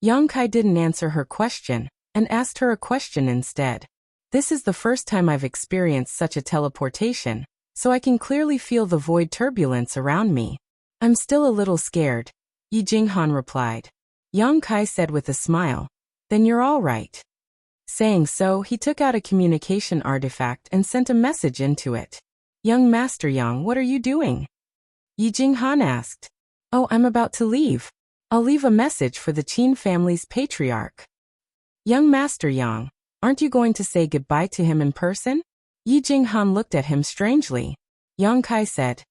Young Kai didn't answer her question, and asked her a question instead. This is the first time I've experienced such a teleportation, so I can clearly feel the void turbulence around me. I'm still a little scared, Yi Jinghan replied. Young Kai said with a smile, then you're all right. Saying so, he took out a communication artifact and sent a message into it. Young Master Yang, what are you doing? Yi Jinghan asked. Oh, I'm about to leave. I'll leave a message for the Qin family's patriarch. Young Master Yang, aren't you going to say goodbye to him in person? Yi Jinghan looked at him strangely. Yang Kai said,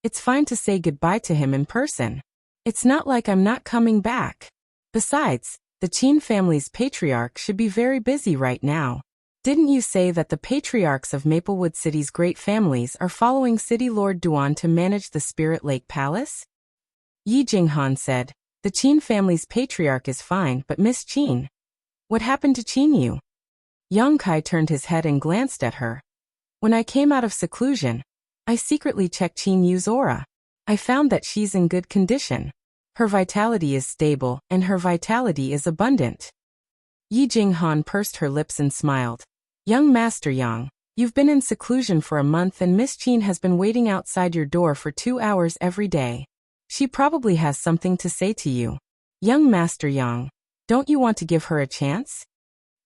it's fine to say goodbye to him in person. It's not like I'm not coming back. Besides, the Qin family's patriarch should be very busy right now. Didn't you say that the patriarchs of Maplewood City's great families are following City Lord Duan to manage the Spirit Lake Palace? Yi Jinghan said, the Qin family's patriarch is fine, but Miss Qin. What happened to Qin Yu? Yang Kai turned his head and glanced at her. When I came out of seclusion, I secretly checked Qin Yu's aura. I found that she's in good condition. Her vitality is stable, and her vitality is abundant. Yi Jinghan pursed her lips and smiled. Young Master Yang, you've been in seclusion for a month and Miss Qin has been waiting outside your door for 2 hours every day. She probably has something to say to you. Young Master Yang, don't you want to give her a chance?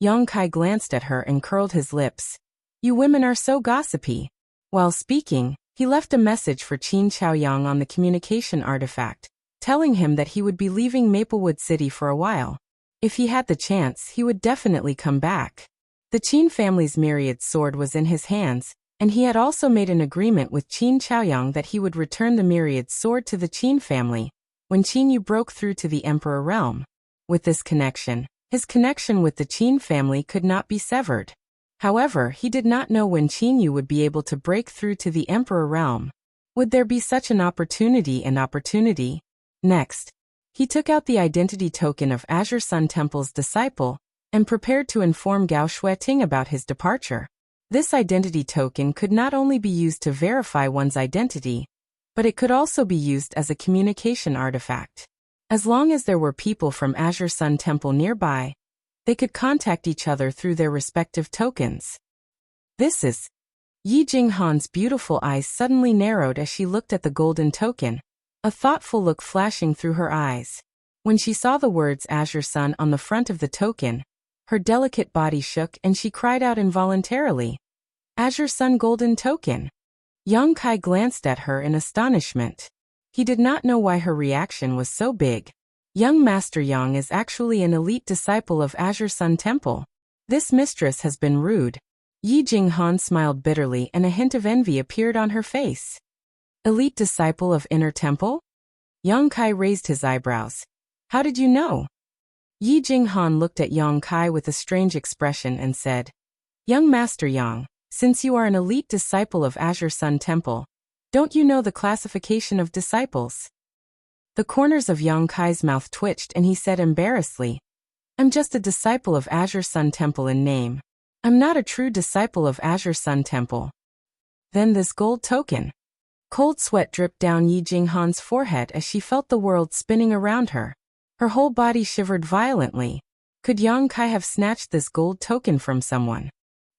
Yang Kai glanced at her and curled his lips. You women are so gossipy. While speaking, he left a message for Qin Chaoyang on the communication artifact, telling him that he would be leaving Maplewood City for a while. If he had the chance, he would definitely come back. The Qin family's myriad sword was in his hands, and he had also made an agreement with Qin Chaoyang that he would return the myriad sword to the Qin family when Qin Yu broke through to the Emperor realm. With this connection, his connection with the Qin family could not be severed. However, he did not know when Qin Yu would be able to break through to the Emperor realm. Would there be such an opportunity? Next, he took out the identity token of Azure Sun Temple's disciple and prepared to inform Gao Shueting about his departure. This identity token could not only be used to verify one's identity, but it could also be used as a communication artifact. As long as there were people from Azure Sun Temple nearby, they could contact each other through their respective tokens. This is... Yi Jinghan's beautiful eyes suddenly narrowed as she looked at the golden token, a thoughtful look flashing through her eyes. When she saw the words Azure Sun on the front of the token, her delicate body shook and she cried out involuntarily, Azure Sun Golden Token. Yang Kai glanced at her in astonishment. He did not know why her reaction was so big. Young Master Yang is actually an elite disciple of Azure Sun Temple. This mistress has been rude. Yi Jinghan smiled bitterly and a hint of envy appeared on her face. Elite disciple of Inner Temple? Yang Kai raised his eyebrows. How did you know? Yi Jinghan looked at Yang Kai with a strange expression and said, Young Master Yang, since you are an elite disciple of Azure Sun Temple, don't you know the classification of disciples? The corners of Yang Kai's mouth twitched and he said embarrassedly, I'm just a disciple of Azure Sun Temple in name. I'm not a true disciple of Azure Sun Temple. Then this gold token. Cold sweat dripped down Yi Jinghan's forehead as she felt the world spinning around her. Her whole body shivered violently. Could Yang Kai have snatched this gold token from someone?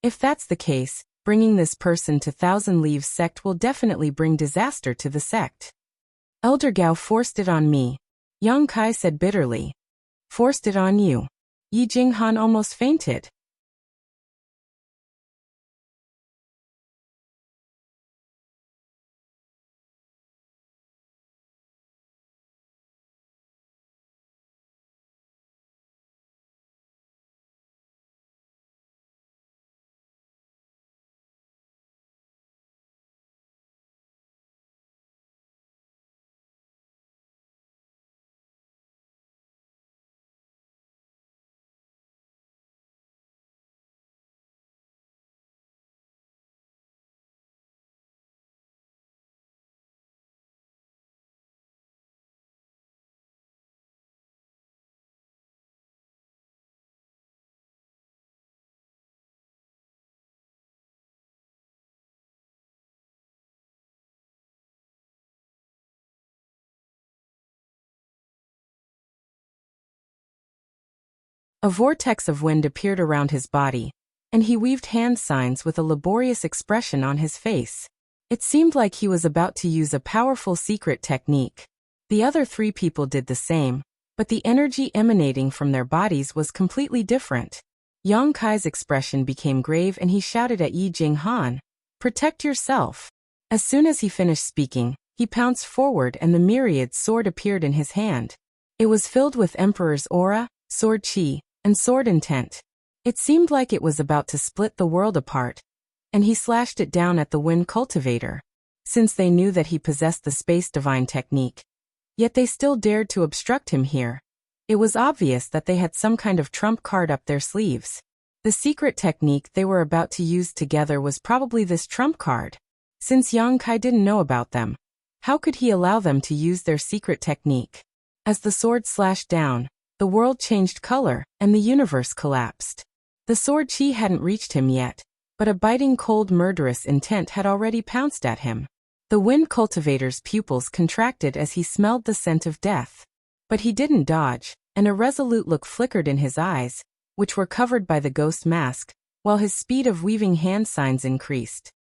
If that's the case, bringing this person to Thousand Leaves sect will definitely bring disaster to the sect. Elder Gao forced it on me, Yang Kai said bitterly. Forced it on you? Yi Jinghan almost fainted. A vortex of wind appeared around his body, and he weaved hand signs with a laborious expression on his face. It seemed like he was about to use a powerful secret technique. The other three people did the same, but the energy emanating from their bodies was completely different. Yang Kai's expression became grave and he shouted at Yi Jinghan, "Protect yourself." As soon as he finished speaking, he pounced forward and the myriad sword appeared in his hand. It was filled with Emperor's aura, sword chi, and sword intent. It seemed like it was about to split the world apart, and he slashed it down at the wind cultivator. Since they knew that he possessed the space divine technique, yet they still dared to obstruct him here. It was obvious that they had some kind of trump card up their sleeves. The secret technique they were about to use together was probably this trump card. Since Yang Kai didn't know about them, how could he allow them to use their secret technique? As the sword slashed down, the world changed color, and the universe collapsed. The sword chi hadn't reached him yet, but a biting cold murderous intent had already pounced at him. The wind cultivator's pupils contracted as he smelled the scent of death. But he didn't dodge, and a resolute look flickered in his eyes, which were covered by the ghost mask, while his speed of weaving hand signs increased.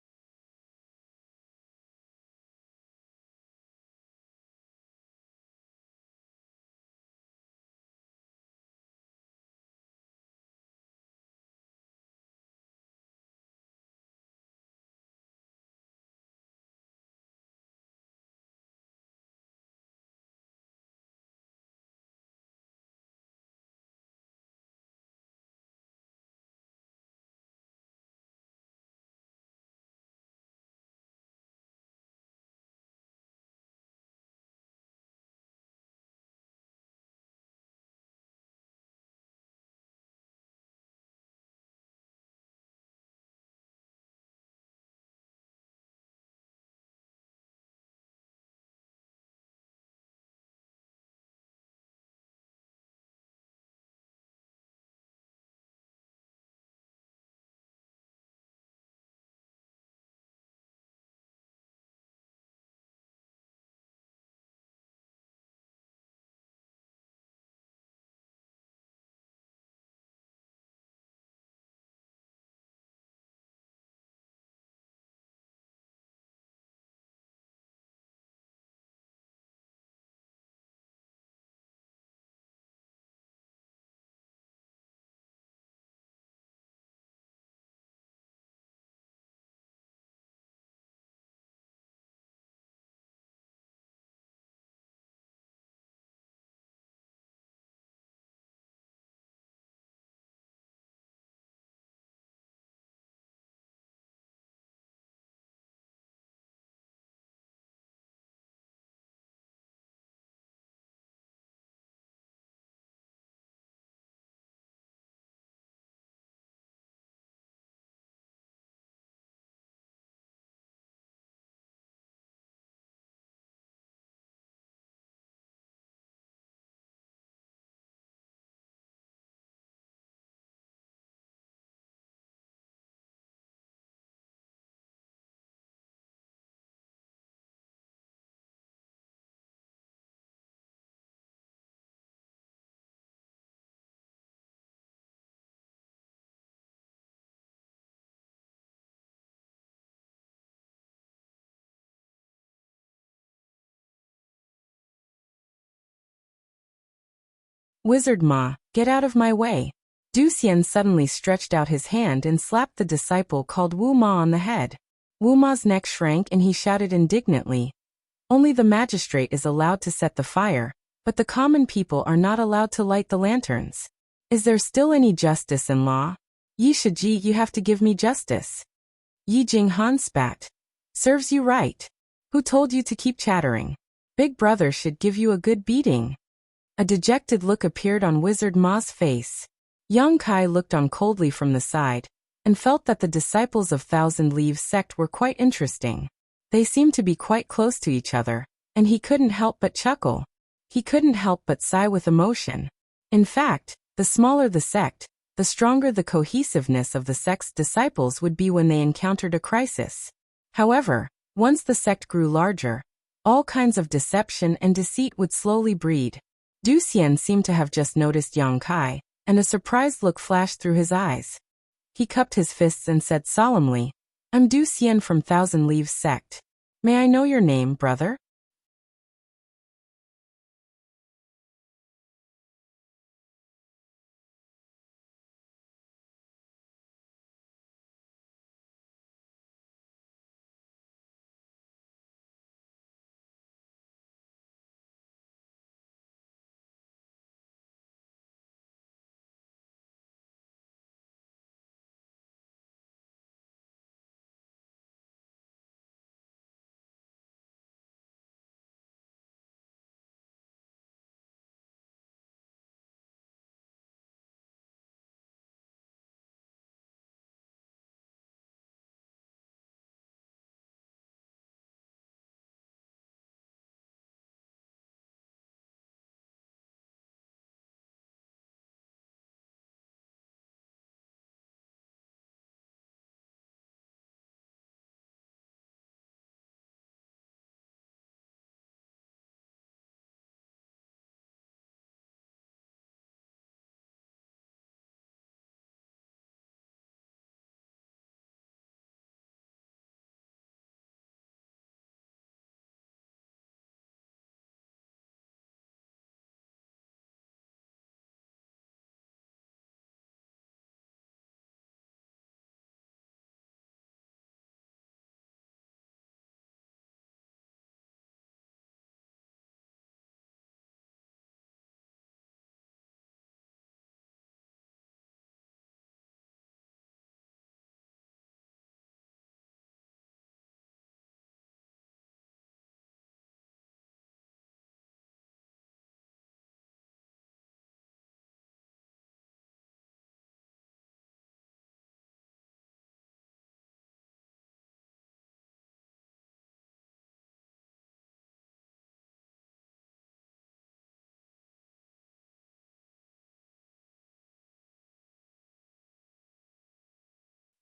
Wizard Ma, get out of my way. Du Xian suddenly stretched out his hand and slapped the disciple called Wu Ma on the head. Wu Ma's neck shrank and he shouted indignantly, "Only the magistrate is allowed to set the fire, but the common people are not allowed to light the lanterns. Is there still any justice in law? Yi Shiji, you have to give me justice." Yi Jinghan spat. "Serves you right. Who told you to keep chattering? Big brother should give you a good beating." A dejected look appeared on Wizard Ma's face. Yang Kai looked on coldly from the side, and felt that the disciples of Thousand Leaves sect were quite interesting. They seemed to be quite close to each other, and he couldn't help but chuckle. He couldn't help but sigh with emotion. In fact, the smaller the sect, the stronger the cohesiveness of the sect's disciples would be when they encountered a crisis. However, once the sect grew larger, all kinds of deception and deceit would slowly breed. Du Xian seemed to have just noticed Yang Kai, and a surprised look flashed through his eyes. He cupped his fists and said solemnly, "I'm Du Xian from Thousand Leaves sect. May I know your name, brother?"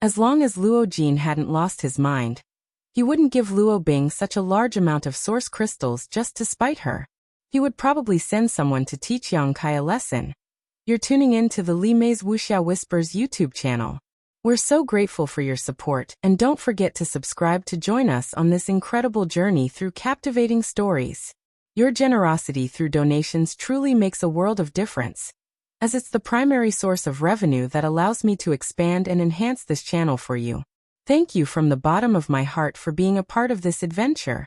As long as Luo Jin hadn't lost his mind, he wouldn't give Luo Bing such a large amount of source crystals just to spite her. He would probably send someone to teach Yang Kai a lesson. You're tuning in to the Li Mei's Wuxia Whispers YouTube channel. We're so grateful for your support, and don't forget to subscribe to join us on this incredible journey through captivating stories. Your generosity through donations truly makes a world of difference, as it's the primary source of revenue that allows me to expand and enhance this channel for you. Thank you from the bottom of my heart for being a part of this adventure.